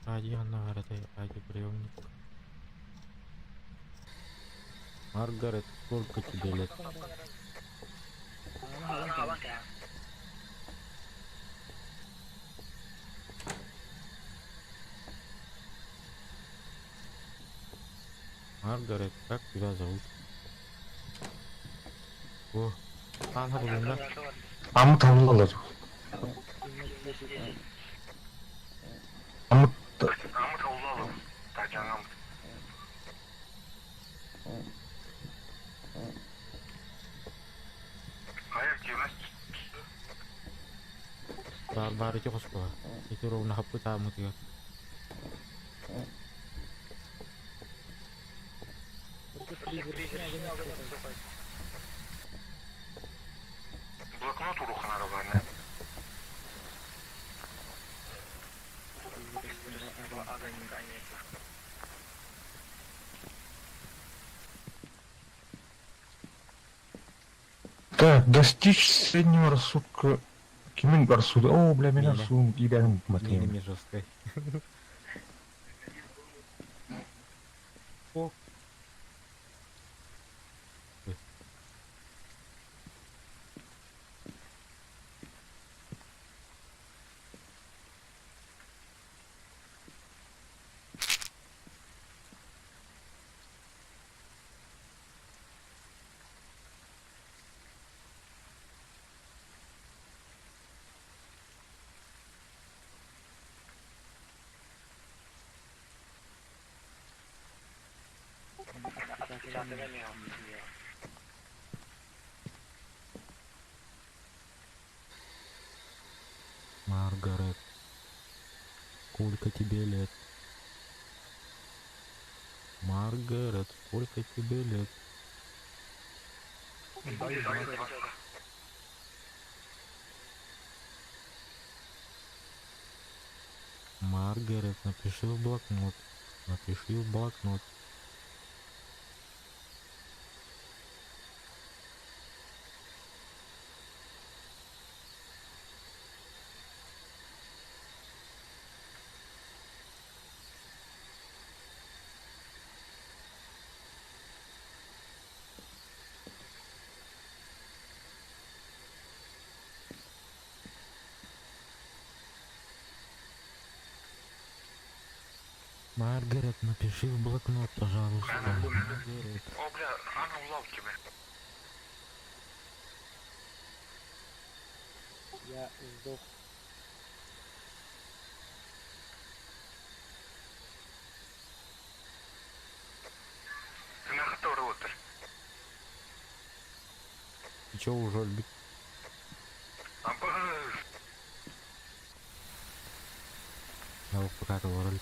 Она ради приемник. Маргарет, сколько тебе лет? Маргарет, как тебя зовут? О, Анна Рубина. Амут алалар. Амут алалар. Тажан амут. Baru cukup sekolah. Itu rumah hapus tamu tiga. Блокнот урухана бар. Так, достичь среднего рассудка. Кимин рассудок? О, бля, меня рассудок. И бәрін математика. Не жесткой. О. Маргарет, сколько тебе лет? Маргарет, сколько тебе лет? Маргарет, напиши в блокнот. Напиши в блокнот. Маргарет, напиши в блокнот, пожалуйста. Маргарет. О, бля, рано улов тебе. Я сдох. Ты на который отыр? Ты чё уже Альбик? Я его пока говорил.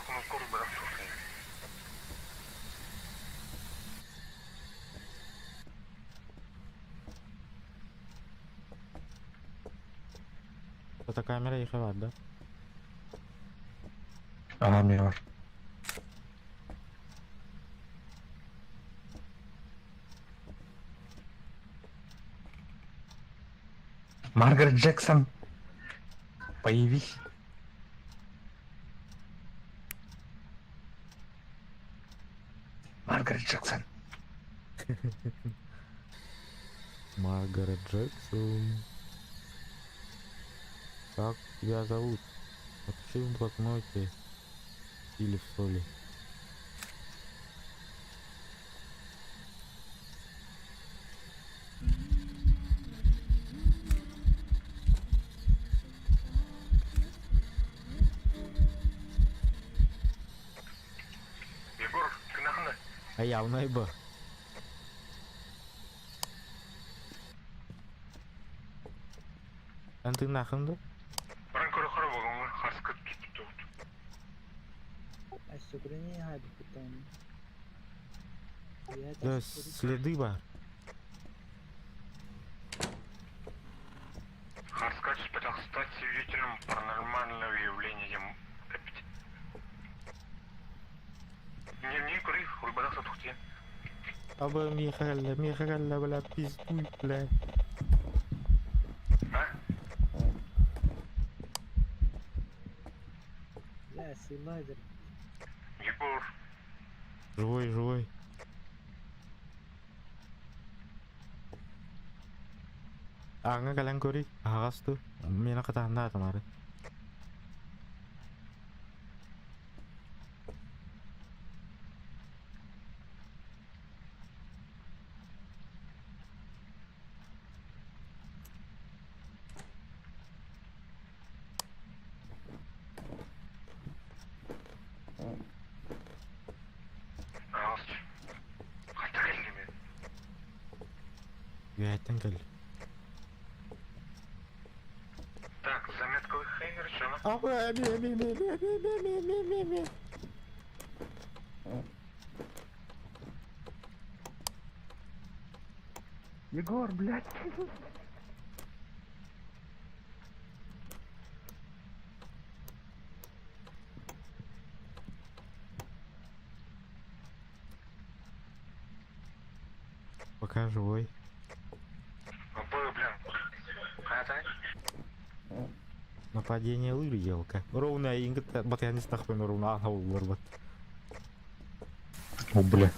Ну, скоро бы расслышали. Это камера и хават, да? Ага, мило. Маргарет Джексон, появись. Маргарет Джексон. Маргарет Джексон. Как тебя зовут? Напиши в блокноте или в соли. Егор, ты нахуй? А я в найба. Ты нахуй, да? Баран көрі құры болғанға қарсы кетіп тұр. А сюгрени гайду питон. Да, следы бар. Харскач пытался стать свидетелем паранормального явления. Не кури, хуйбадаса тухтен. Аба Михаэлла, бля, пиздуй, бля. А? Я силайдер. Егор. Живой. Anga kalian kuri, agas tuh. Mina ketanda kemarin. Ağustos. Hatta geldi mi? Gerçekten kali. Так, заметка Хейвер, что она? Apa mi. Егор, блядь. Пока живой. Обои, блин. Хатай? Нападение выгляделка. Ровно ингат батяне стахпен ровно ахаулар бат. О, бля.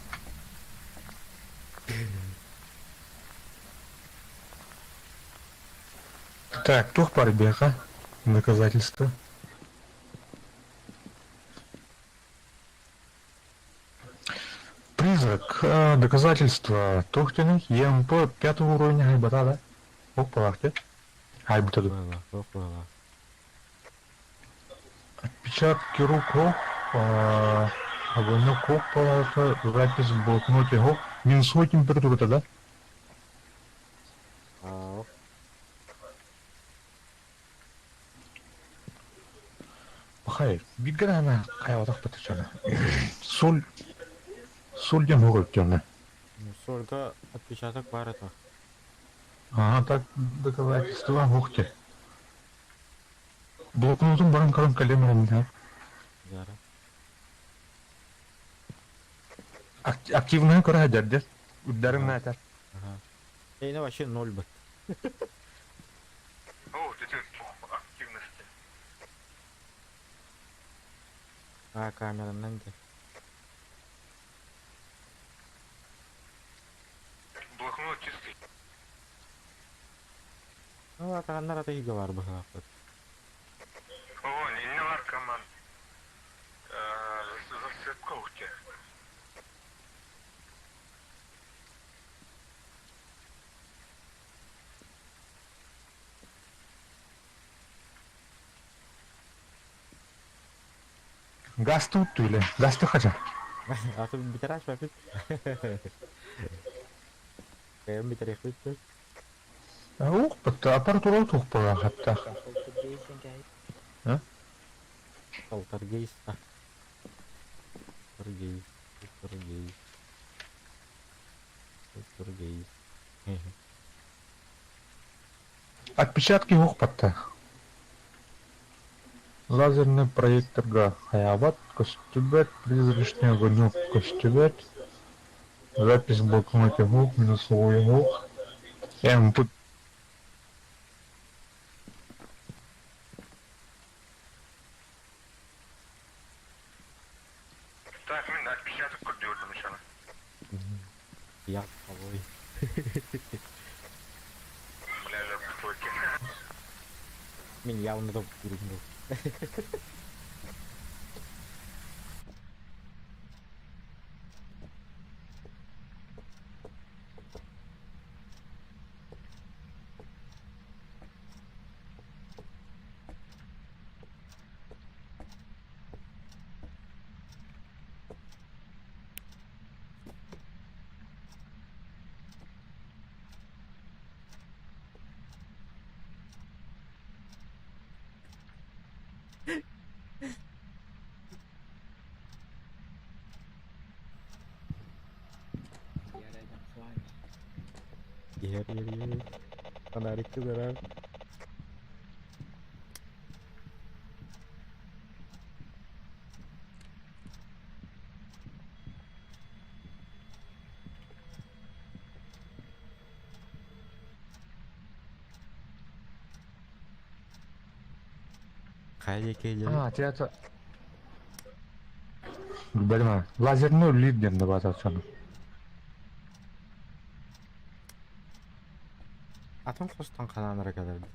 Так, тух парбеха. Доказательства. Призрак. Доказательства. Тухтины. ЕМП 5 уровня Хайбата, да? Опа, лахте. Хайбата. Опа. Отпечатки рук ох, огонек ох, пожалуйста, запись в блокноте ох. Минусовой температура, да? Ау. Бахай, бигра ана каявадак батачана. Соль дем огорчена. Ну, Сольга отпечаток бар это. А, так доказательства охте. Блокнотун баран каран калемрен, да? Зараз. Активная кора дядя. Ударим на это. Ага. Ей, ну вообще 0 бы. О, ты активности. А, камера нанде. Блокнот чистый. Ну, атагандар атаgiga бар бы. О, не бар команд. Засыпка у тебя. Газ тут или? Газ ты хотел? А ты битараш папит. Kayak bitarik itu. Ух, аппаратура тух пора хатта. Полтергейст. Полтергейст. Полтергейст. Полтергейст. Отпечатки ух патта. Лазерный проекторга хаябат, костюбет, призрачный огонек костюбет. Запись в блокноте гук, минусовой гук. Пут. Так, мен отпечаток көрдім начало. Я полой. Бля, жопки. Мен явно топ көрінді. Iya. Menarik juga kan. А, театр. Білмеймін. Лазерный лид демді бататсаны. Атом қостан қананыра кадарды.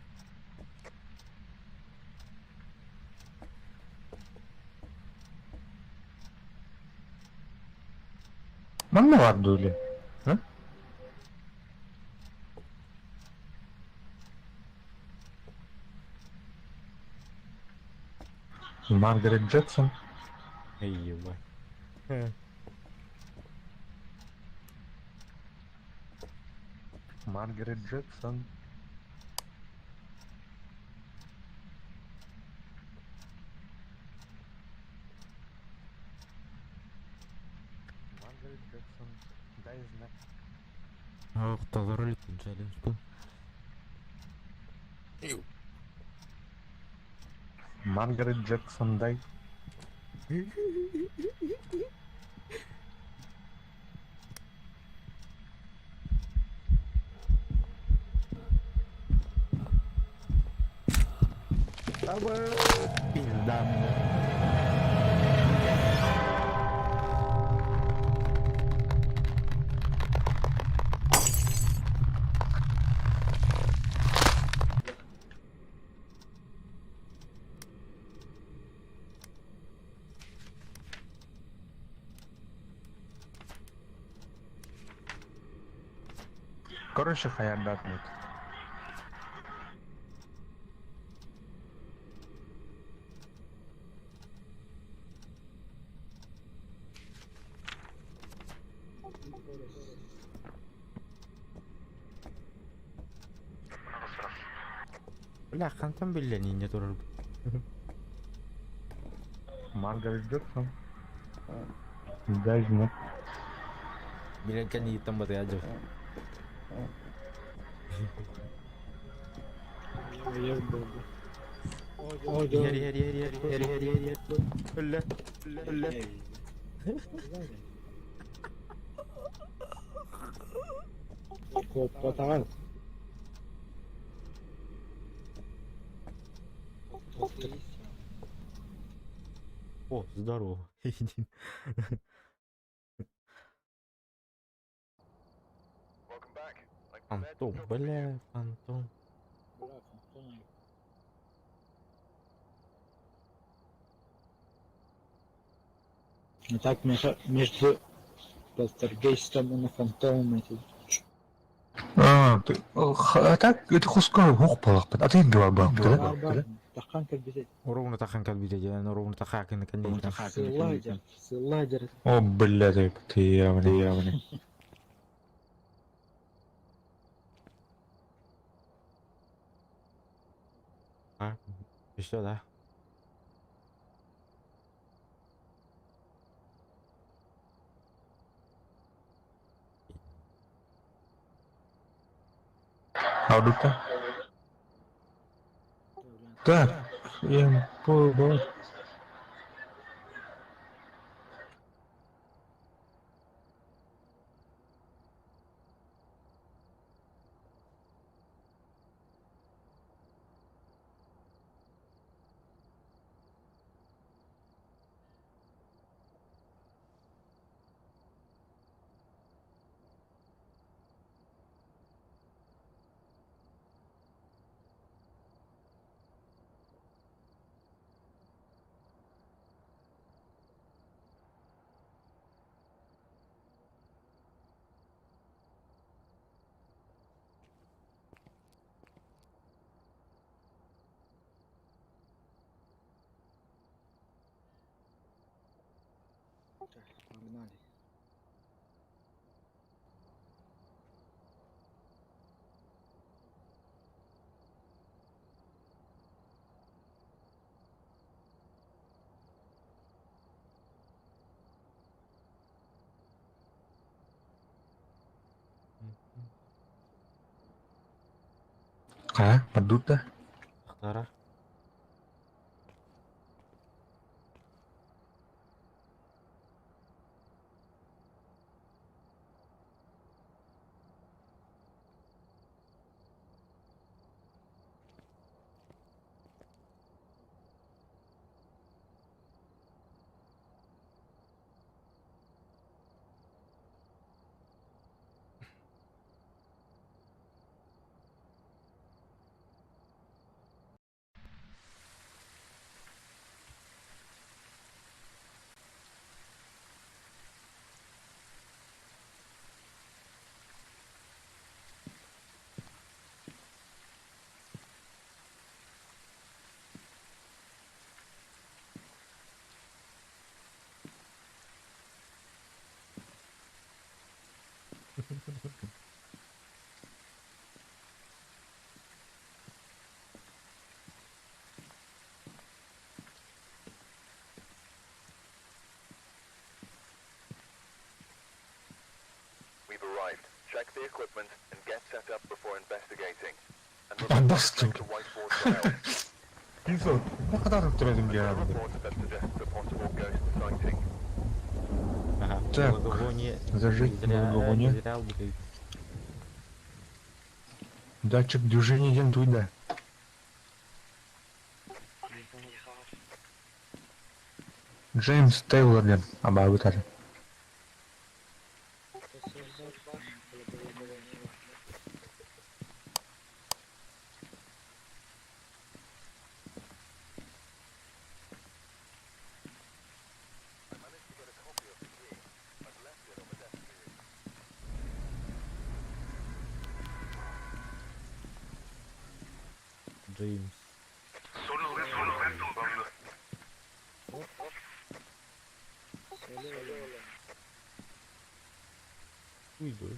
Маңна барды өлі? Маргарет Джексон. Эй, ебать. Маргарет Джексон. Маргарет Джексон. Дай знак. Ох, толырылик челлендж был. Маргарет Джексон, дай. Пизда мне. Короче, хаярдат нет. Бля, кантан белленинде турар. Маргарет Джексон. Даже нет. Bilang hitam berarti aja. Yer buldu. Yer. Ölle. Kopatan. О, здорово. Антон, бля, Антон. Ну так между полтергейстом и фантомом эти. А так это хускар хукпалак. А ты не бабак, да? Тахан кальбизет. Уровну тахан кальбите, я на уровну тахаки наконец-то. Сыладер. О, бля, ты явно. А, еще да. Аудита. Так, я понял. Погнали. А, подута. Тара. We've arrived. Check the equipment and get set up before investigating. And Bastard. check the whiteboard for help. Info. Ne kadar öttüredim There ya. are reports that suggest a possible ghost sighting. Ага. Так, Благовоние. зажечь благовоние. Не зря албутый. Датчик движения идем туда. Джеймс Тейлор ден. Аба вытар. Джеймс. Уйду.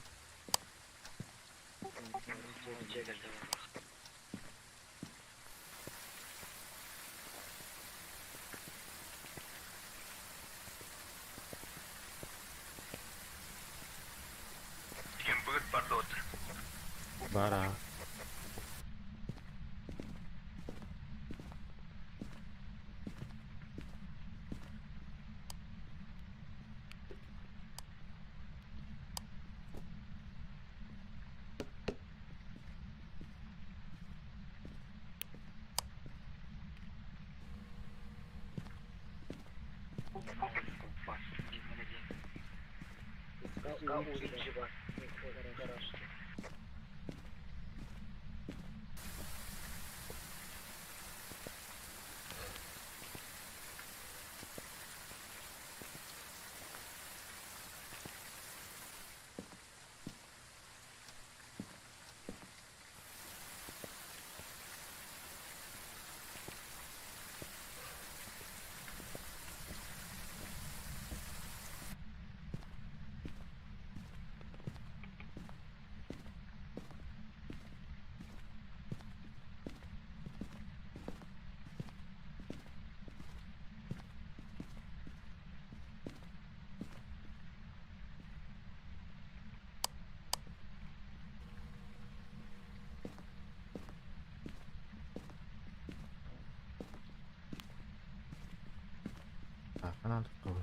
Так, а надо второй.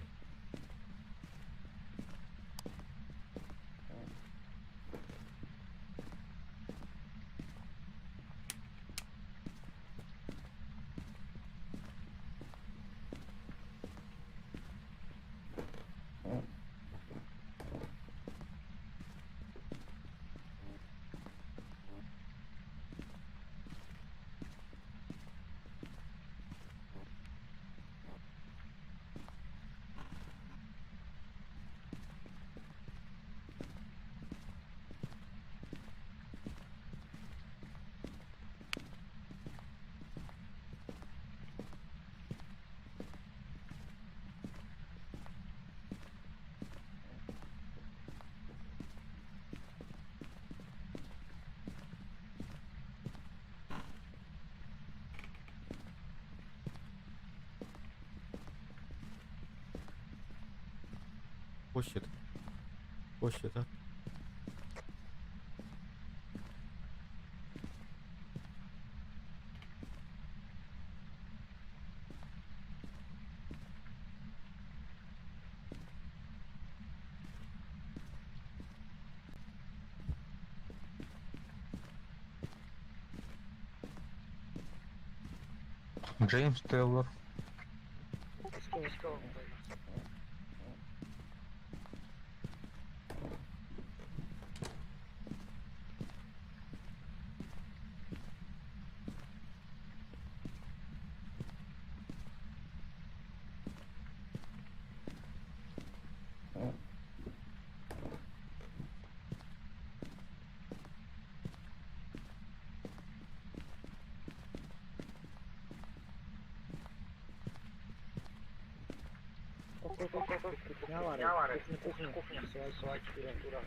Площадь. Площадь, да? Джеймс Тейлор. Кухня, свай, тура.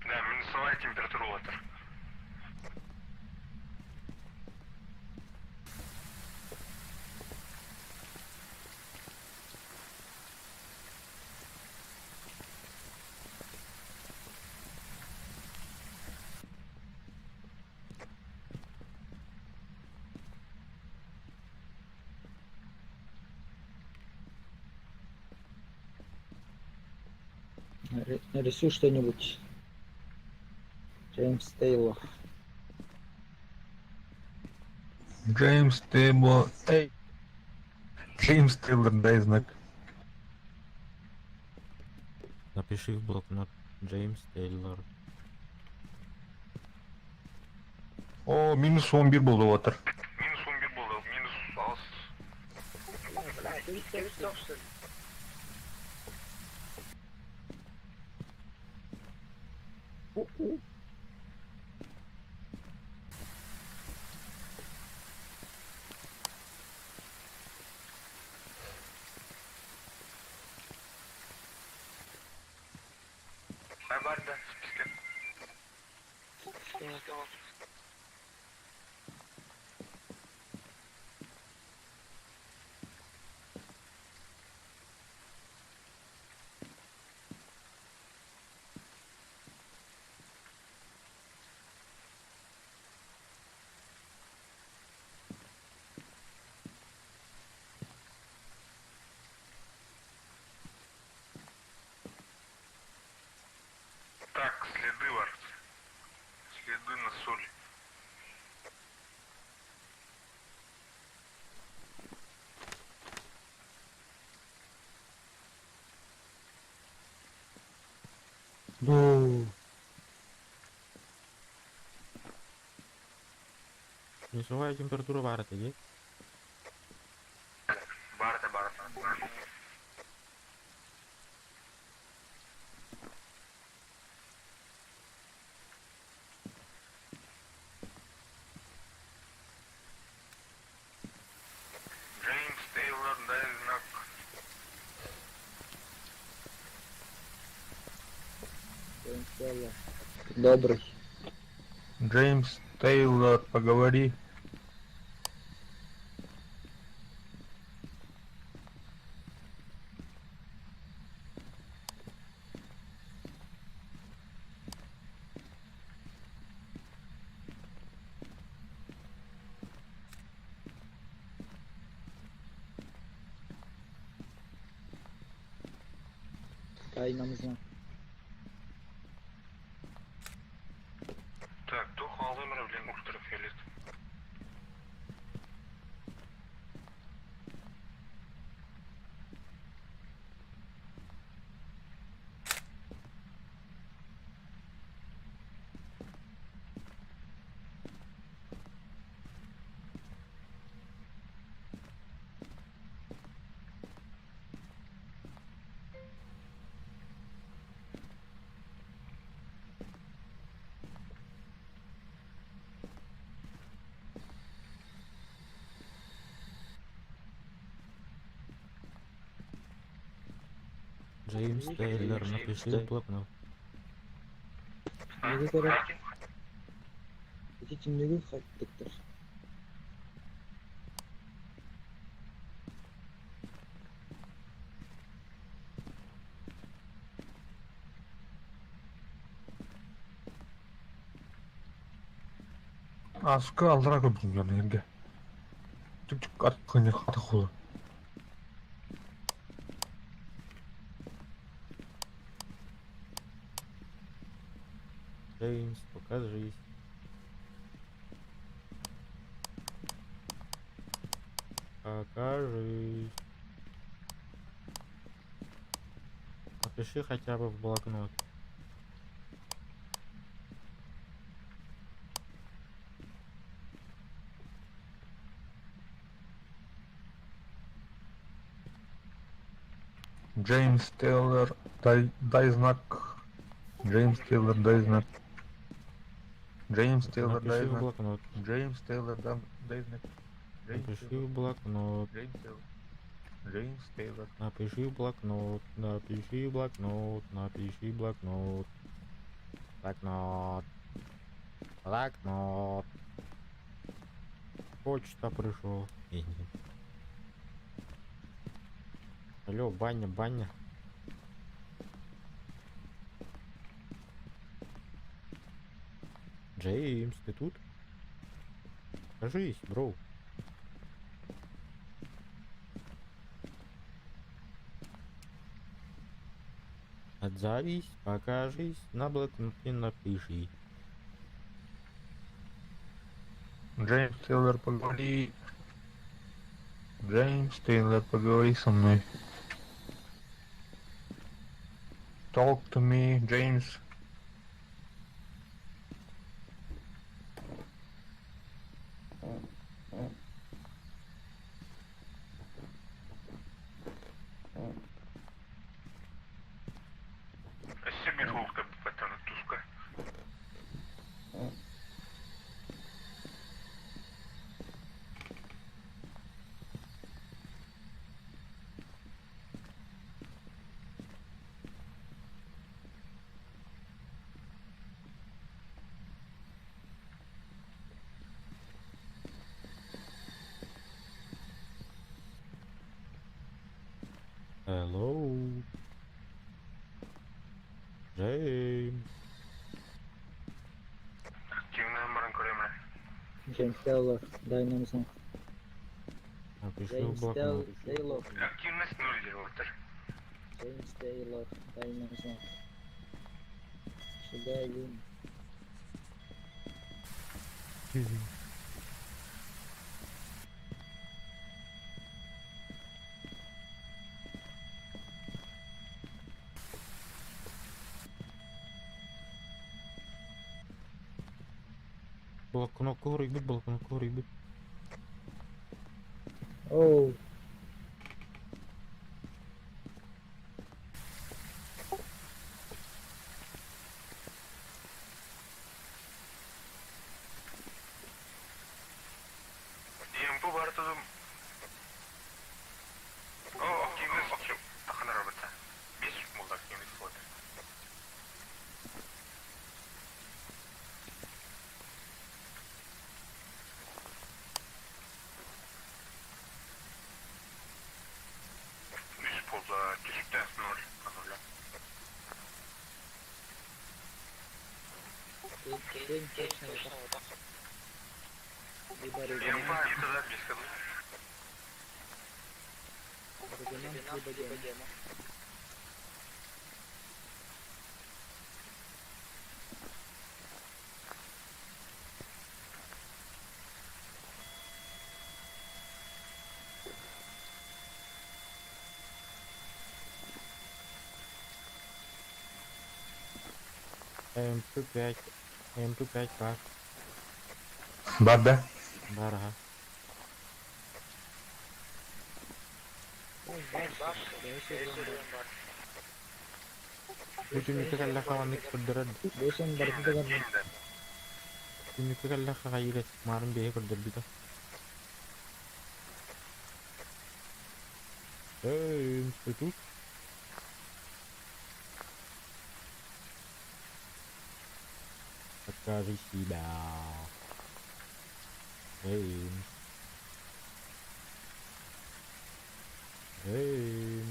Да, минусовая температура water. Нарисуй что-нибудь. Джеймс Тейлор. Джеймс Тейлор. Эй. Джеймс Тейлор, дай знак. Напиши в блокнот Джеймс Тейлор. О, минус 11 болды water. Минус 11 болды, минус алыс. Бар да, списке. Следы бар. Следы на соли. Плюсовая температура бара теги. Барда. Джеймс Тейлор, дай знак. Добрый. Джеймс Тейлор, поговори. Дай нам знак. Так, Тоха Алдемиров, блин, ультрафиолет. Джеймс Тейлор, напиши в блокнот. Неге керек? Жетимдиги кайттыктыр. Аска алдыра көбүн жана жерге. Түк аткыны катакулы. Джеймс, покажись. Покажись. Напиши хотя бы в блокнот. Джеймс Тейлор, дай знак. Джеймс Тейлор, дай знак. Джеймс Тейлор, Напиши дай в знак. блокнот. Джеймс Тейлор, дай знак. Напиши в блокнот. Джеймс Тейлор. Джеймс Тейлор. Напиши в блокнот. Напиши в блокнот. Напиши в блокнот. Блокнот. Блокнот. Почта пришел. Алло, баня. Джеймс, ты тут? Кажись, бро. Отзовись, покажись, на блокноте напиши. Джеймс Тейлор, поговори. Джеймс Тейлор, поговори со мной. Talk to me, Джеймс. Hello. Джеймс. Активный номер Кремля. Джеймс Тейлор, дай нам знак. Напиши в Джеймс блокнот. Тейлор. Активность 0 делаем. Джеймс Тейлор, дай нам знак. Сюда один. Balkon ribut, balkon ribut. Оу. Емпу бар тудum. О, киміз тахана робота. Без молдак киміз болады. Без полда кешікті ноль. День точно вот так. Либо Емпа, регионал, итада без ходу. либо демо. МП5, МП5 var. Бар, да? Var ha. Bütünlükte kalla kavanlık kırdırar. Бесен барды да Bütünlükte kalla kayıret. Marın beye kırdır bir de. Institut. Покажи себя. Эй. Эй.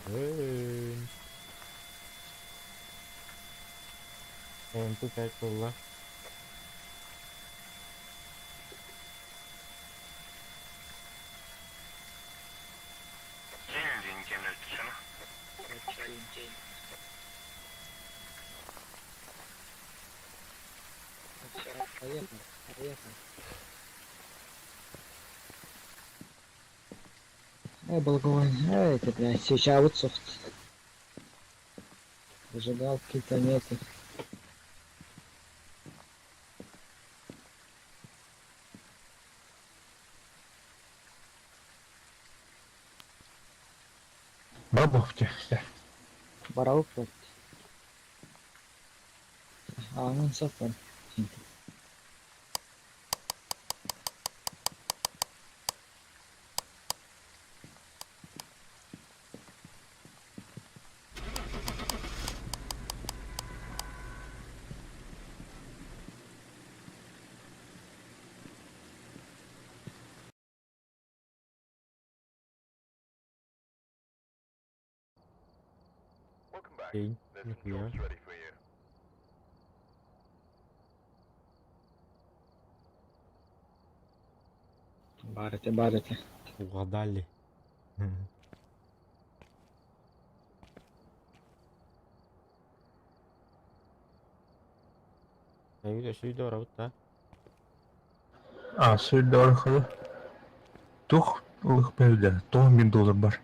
Эй. MP5 yolla. День темный тишина. Поехали, поехали. Балкон. Это, блядь, сейчас аутсофт. Зажигалки-то нету. Бабовки. Бараук вот. А, он сапан. Değil. Nihliye. Барате, барате. Угадали. Эйде сүйдө арабытта. Сүйді арқылы. Тух, ұлық берді. $10,000 бар.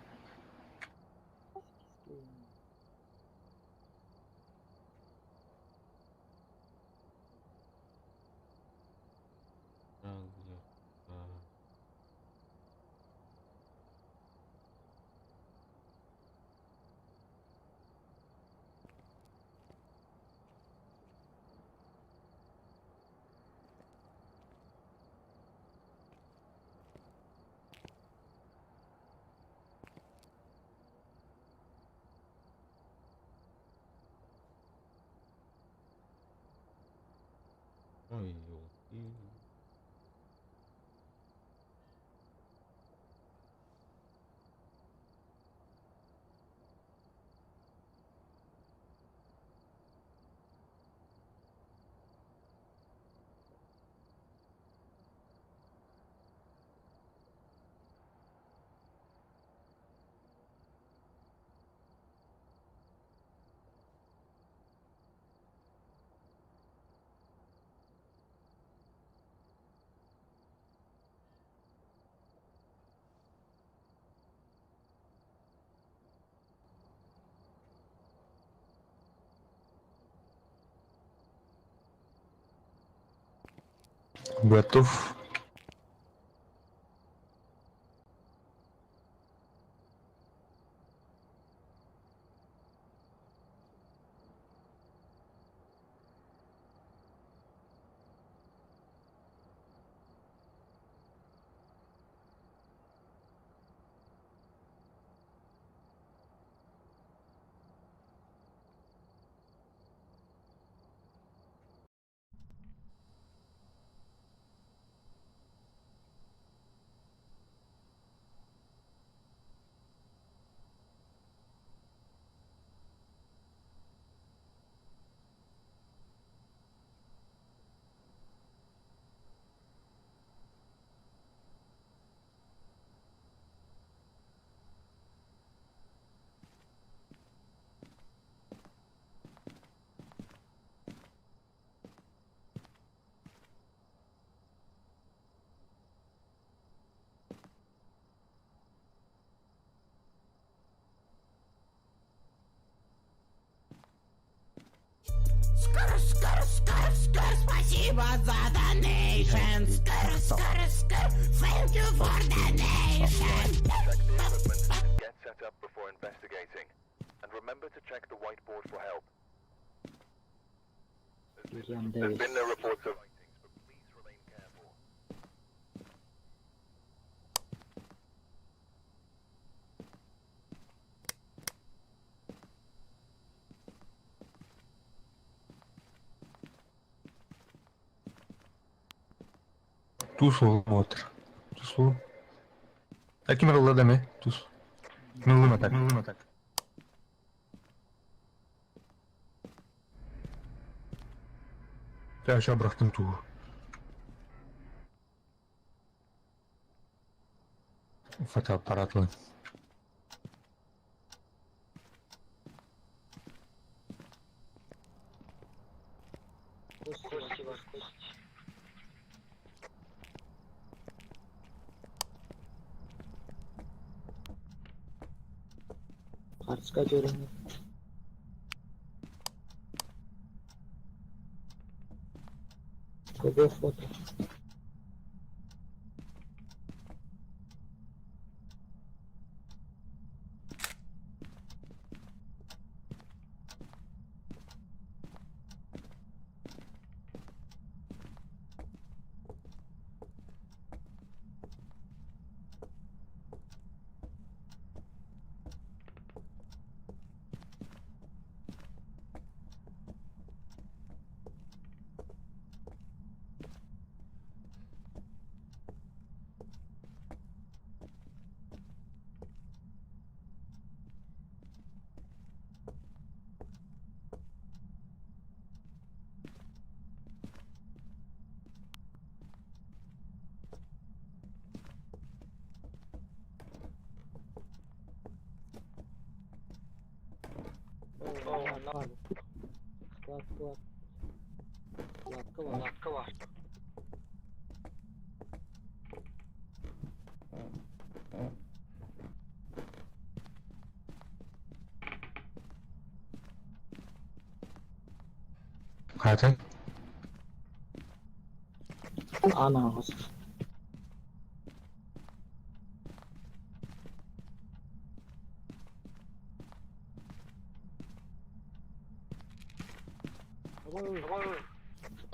Ой, ёлки. Готов. Спасибо за donation. Thank you for donation. Get set up before investigating. And remember to check the whiteboard for help. William There's Davis. been no reports of sightings, but please remain careful. Tuz olmalıdır. Tuzlu. Kim rolla deme. Tuz. Nıllıma tak. Nıllıma tak. Ya aşağı bıraktım tuğu. Fotoaparatlı. Кости var, кости. Карточка görünüyor. Google фото. Var. Latkı var. Latkı var. Latkı var. Zaten. Ana ağzı.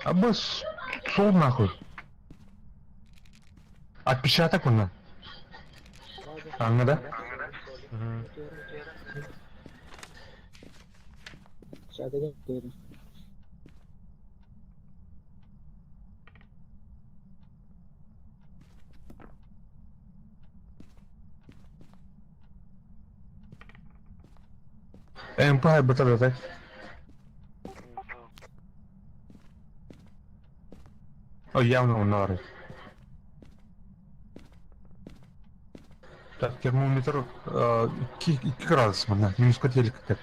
Abbas. Sol nahul. At bir şey atak bundan. Anladın? Dışarıda gidiyorum. Empire betul atak. Oh явно он народ. Так, термометр 2 градус мына, минус 40 как.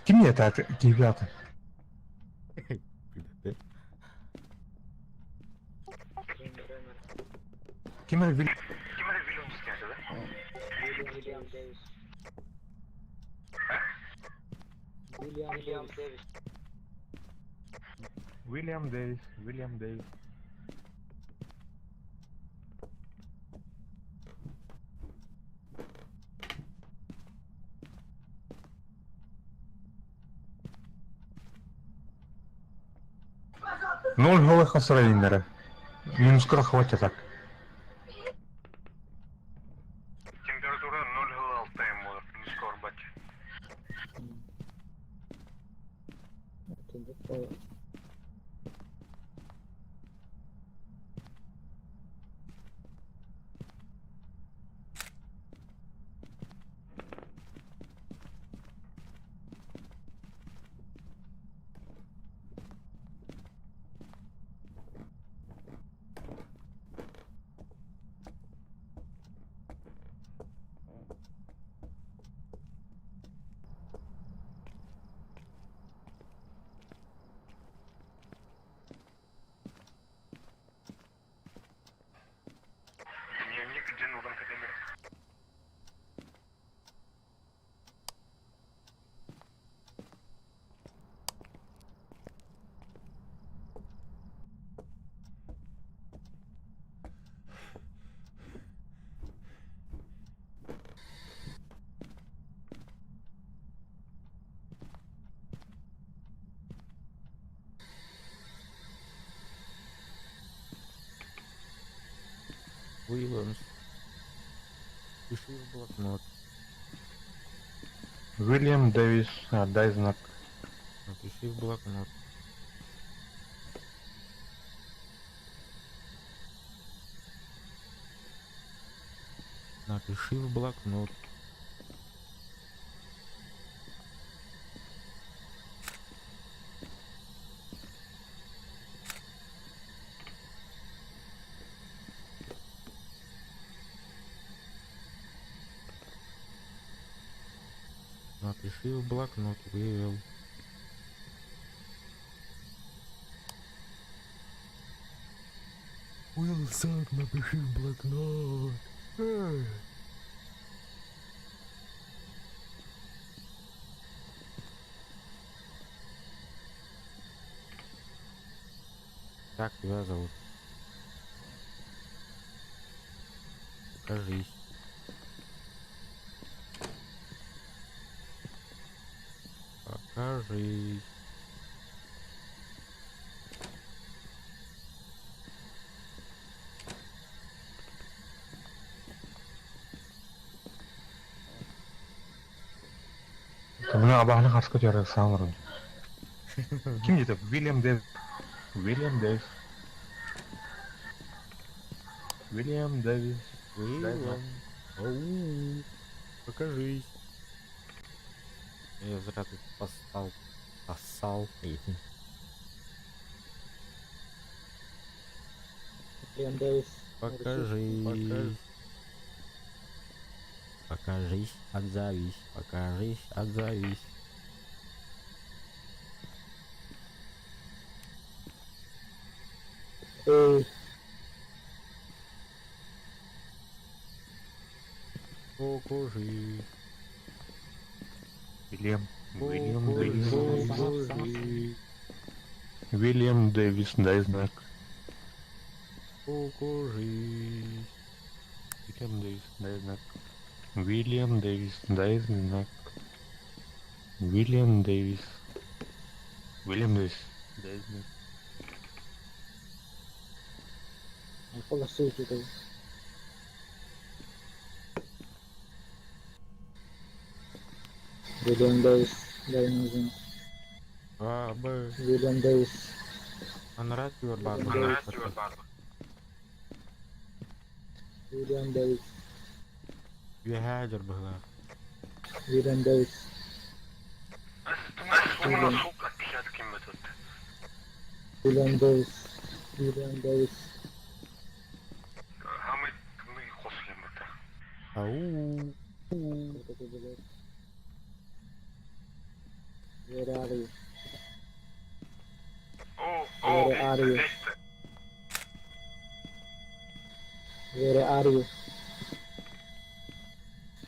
Kim yeter gibi atın. Kimler Williams geldi lan? William Davis. William Davis. William Davis, William Davis. Ноль сравнения. Минус 40 хватит так. Температура 0,6 может, не скоро бать. Это такое. Дневник Дженур Академии. Уильямс. Пиши в блокнот. William Davis, дай знак. Напиши в блокнот. Напиши в блокнот. Напиши в блокнот, Уилл. Уилл, сам напиши в блокнот. Как тебя зовут? Покажись. Покажись. Buni abahni qarshi ko'taradi Samurun. Kim dedi? William Davis. William Davis. William Davis. Уильям. Ау. Покажись. Я зря тут поссал. William Davis. Покажись. Покажись, отзовись. Покажись, отзовись. Эй, Покажись. William Покажись. William Davis, дай знак. Покажись. William Davis, дай знак. William Davis, дай знак. William Davis. William Davis, дай знак. полосуйте это. William Davis, дай нужен. William Davis. Нравится your barber? William Davis. يهاجر بهذا. William Davis. William Davis. William Davis. Ау. Where are you? Where are you? Where are you?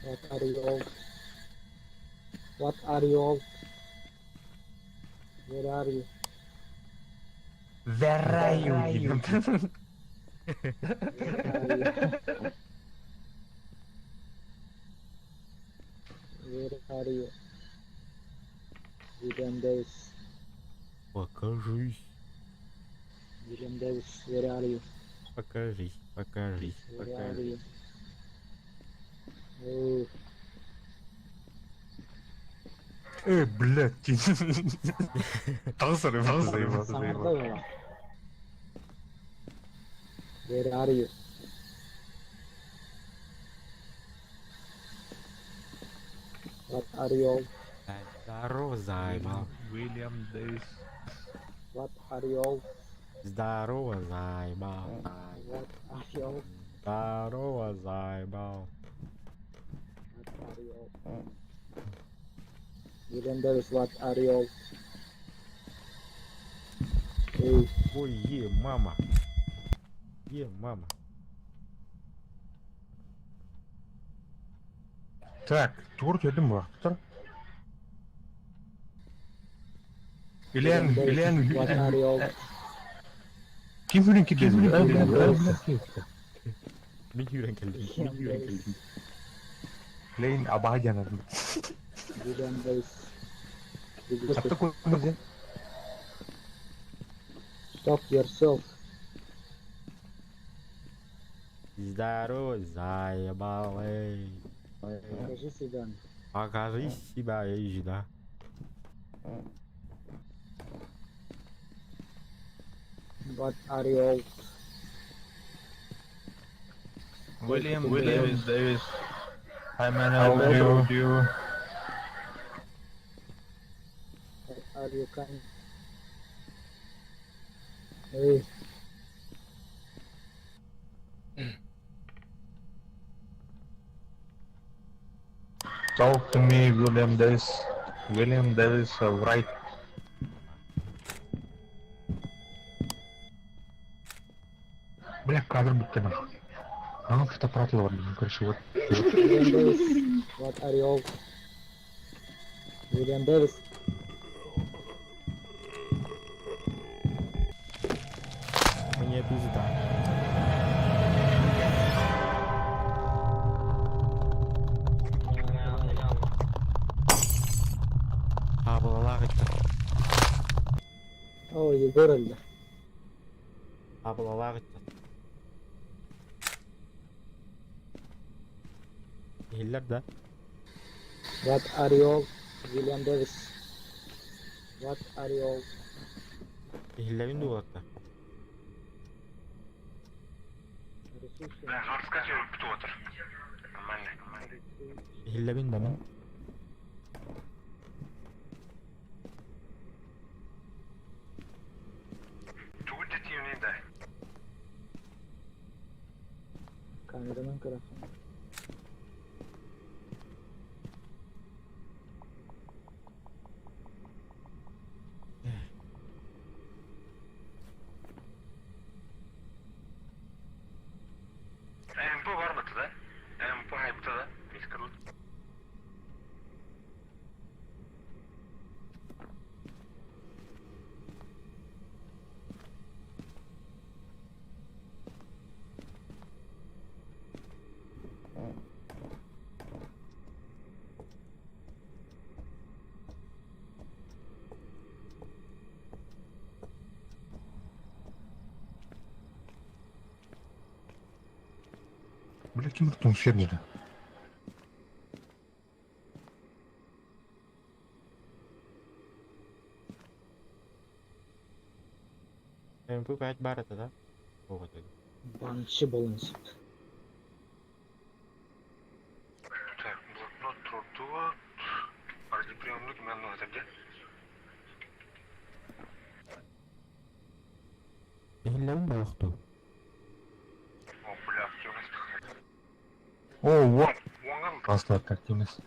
What are you all? What are you all? Where are you? Where are you? Where are you? William Davis. Покажись. William Davis, where are you? Покажись. Покажись. Where are Покажись. you? Oh, Блядь. Тансыры, заебал. самарда бала. Where are you? What are you all? Здорово, заебал. William Davis. What are you all? Здорово, заебал. What are you all? Здорово, заебал. What are you all? William Davis, what are you all? Hey, Ой, мама. Мама. Так, тур dedim bıraktır. William Davis, what are you all? Kim bilir ki dedim. Ne yüren geldi? William Davis, Leyin abaha canım. William Davis. Hatta koymadı. Stop yourself. Здорово, заебал, эй. Покажи себя. Покажи себя, эй, да. What are you all? William Davis. Hi man, how are you? What are you coming? Hey, Talk to me, William Davis. William Davis, right. Бля, кадр бітті нахуй. Ага, фотоаппаратла бар bizim, короче, вот. William Davis. What are you all? William Davis. Мне пизда. Абылалақ етті. Oh, you görüldü. Абылалақ етті. Ehiller de. What are you all? William Davis. What are you all? Ehillerin de olatta. Ehillerin de mi? Kameraman tarafı. MP var mı da? MP haypta da. Eskirlik. Бля, kim tutun şerleri? MP kaç barata da? O kadar. Банши болыңыз. Так, блокнот, тротуар, радиоприемник, мен отелде. Ehillerin de yoktu. О, бля, активность. О, вот. Просто активность.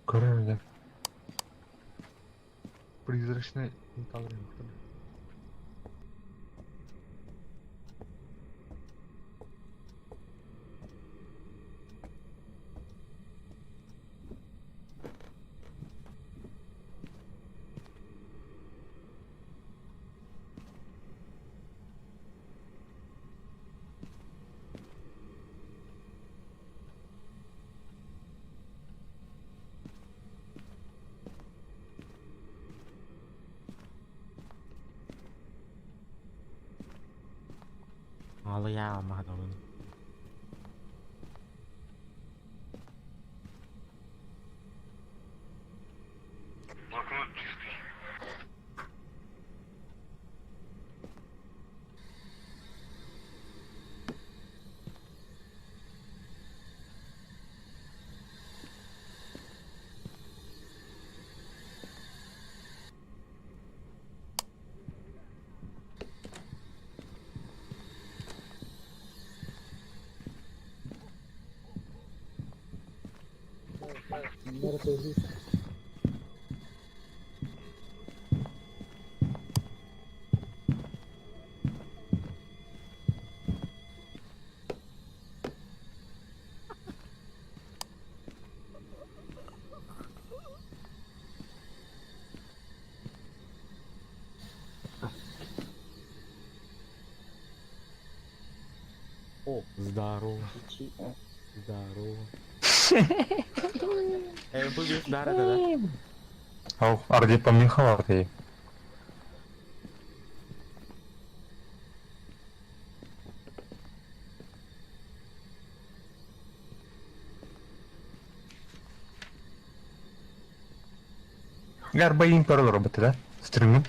Короче, призрачный металл. Алыя алмадым. Блокнот чистый. Мерседес. О, здорово. Здорово. Бugün darada da. Ау, арде помехал ты. Гарба император роботы, да? Стримы.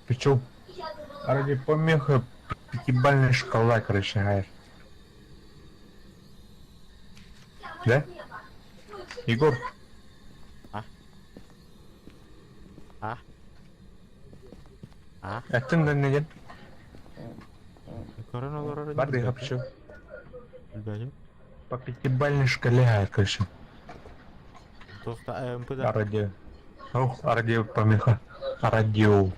Причем ради помеха пятибалльная шкала, короче, говоря. Да? Егор? Аттың неген? Короналар Барды хапчу. Bilmem. По пятибалльной шкале, говорит, короче. Тоста АМП да. Радио. Ох, радио помеха. Радио.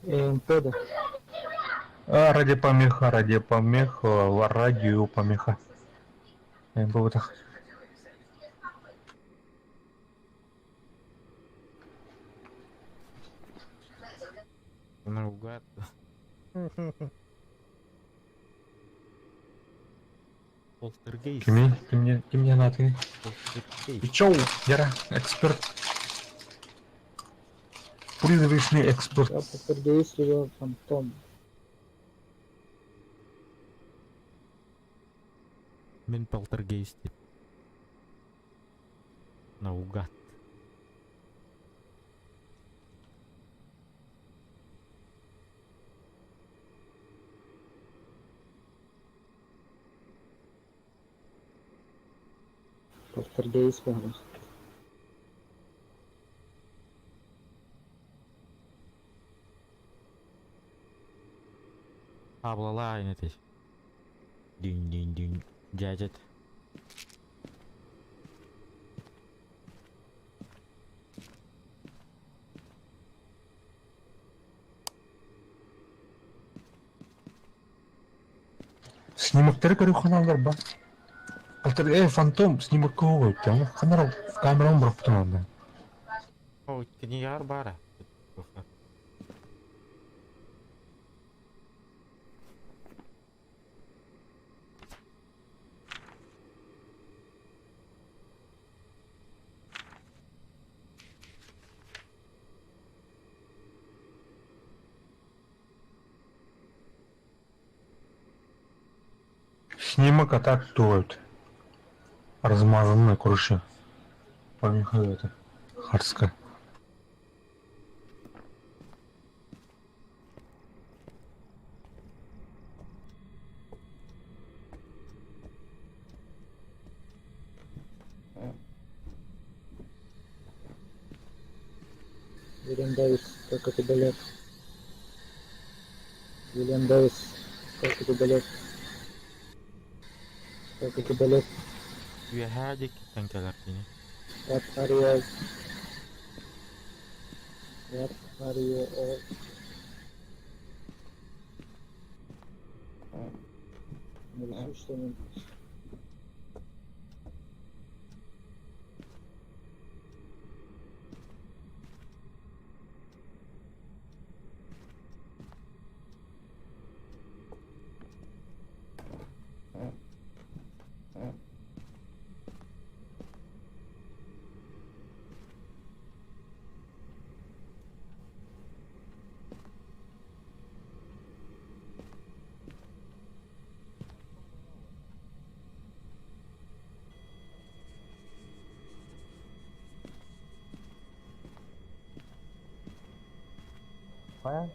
МП да. Радио помеха, радио помеха. Вот так. Наугад. Полтергейст. Кем на ты? И чё, Яра, эксперт. Призрачный эксперт. Я полтергейст либо фантом. Мен полтергейст. Наугад. Полтергейст бәрі. Аблала айнетеш. Дин. Дядет. Снимоктары көрүү каналдар бар. Былтыр фантом снимок көп өттү. Камера камераны буруптун анда. О, кини яр бара. Снимок, а так стоит. Размазанная, короче. Помеха это. Харская. William Davis, как это балет. William Davis, как это балет. Как это балет. Üye hadi tankalar yine. What are you? What are you all? Нарисуй что-нибудь. man.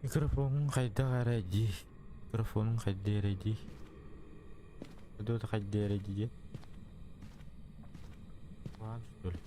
Микрофон кайда карайди? Микрофон кайда карайди? Куда кайда карайди? Вон что ли?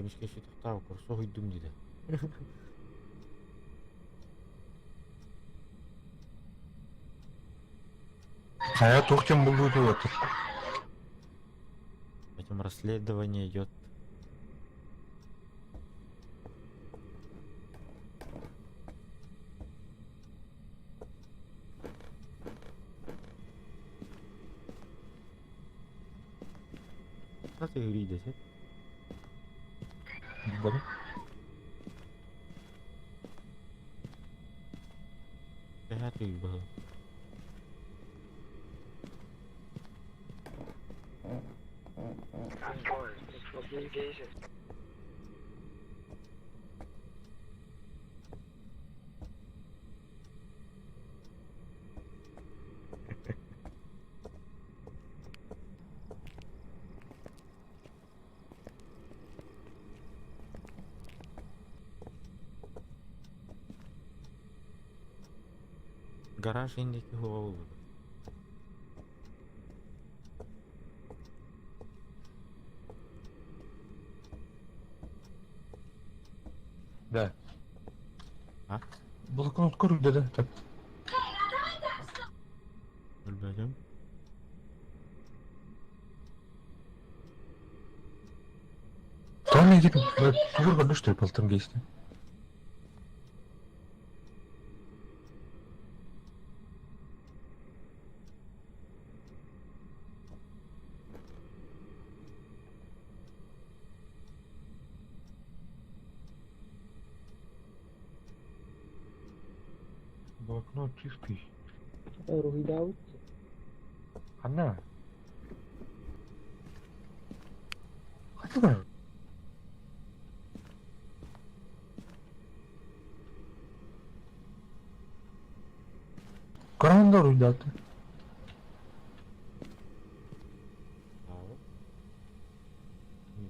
Миш кеше тоқтау курсоо үйдім дейді. Кая тоқтен бұл өтіп отыр. Этим расследование идет. Nasıl yürüyü desek? Bana. Sehat yürü bakalım. Гараж индeki hava olur. Да. А? Блокнот көрді да. Так. Bilmiyorum. Там я где-то тур году что ли полтергейста. Блокнот чистый. Ругидау. Она. Хатуга. Каранда руйдаты.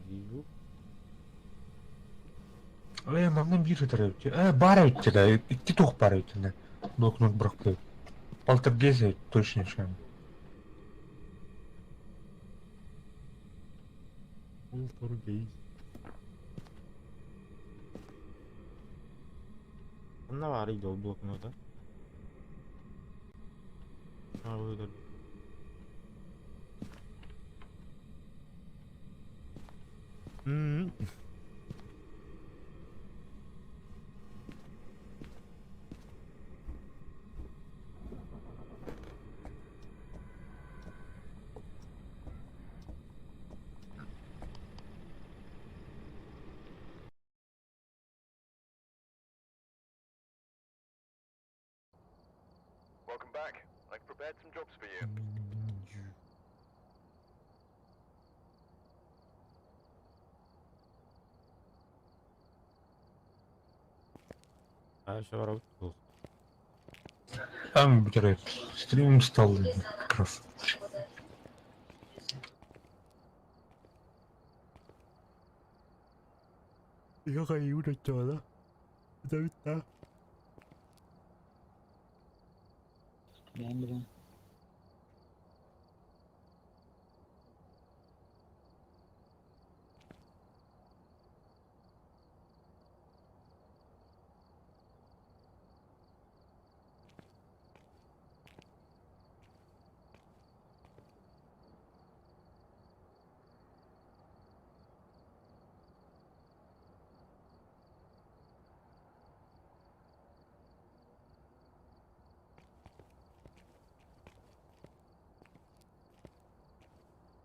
Вижу. Мамнан бир өтірі. Бар айтты да. Икки тоқ бар айтты да. Блокнот бұрықты. Полтергейзе точно шам. Полтергейз. Ne var idi o bloknoda? Ha öyle. Welcome back. I've prepared some jobs for you. Aşağı var bu. Там битер стрим стал как раз. Yok ay udah coba. Kita. Ben bilen.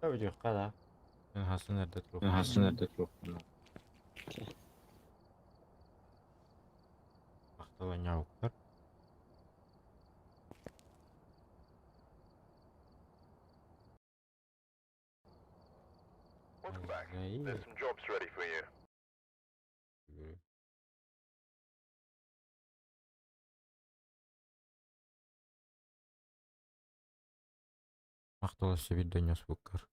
Tabii ki kadar. Ben Hasan nerede dur? Hasan nerede dur? Baktalan yavuklar. Welcome back. İyi. There's some jobs ready for you. Baktalan себе донес букар.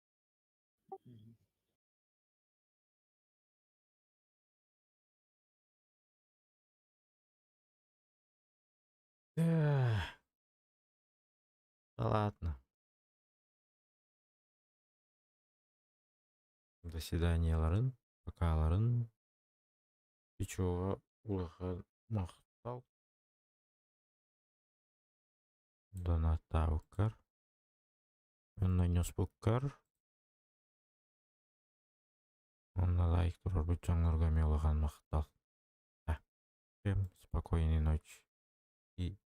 Да ладно. До свиданияларын, покаларын Пичуға улахан мақтал. Доната букар. Донес букар. Он лайк турар бутчаңларга мелахан мақтал. Всем спокойной ночи и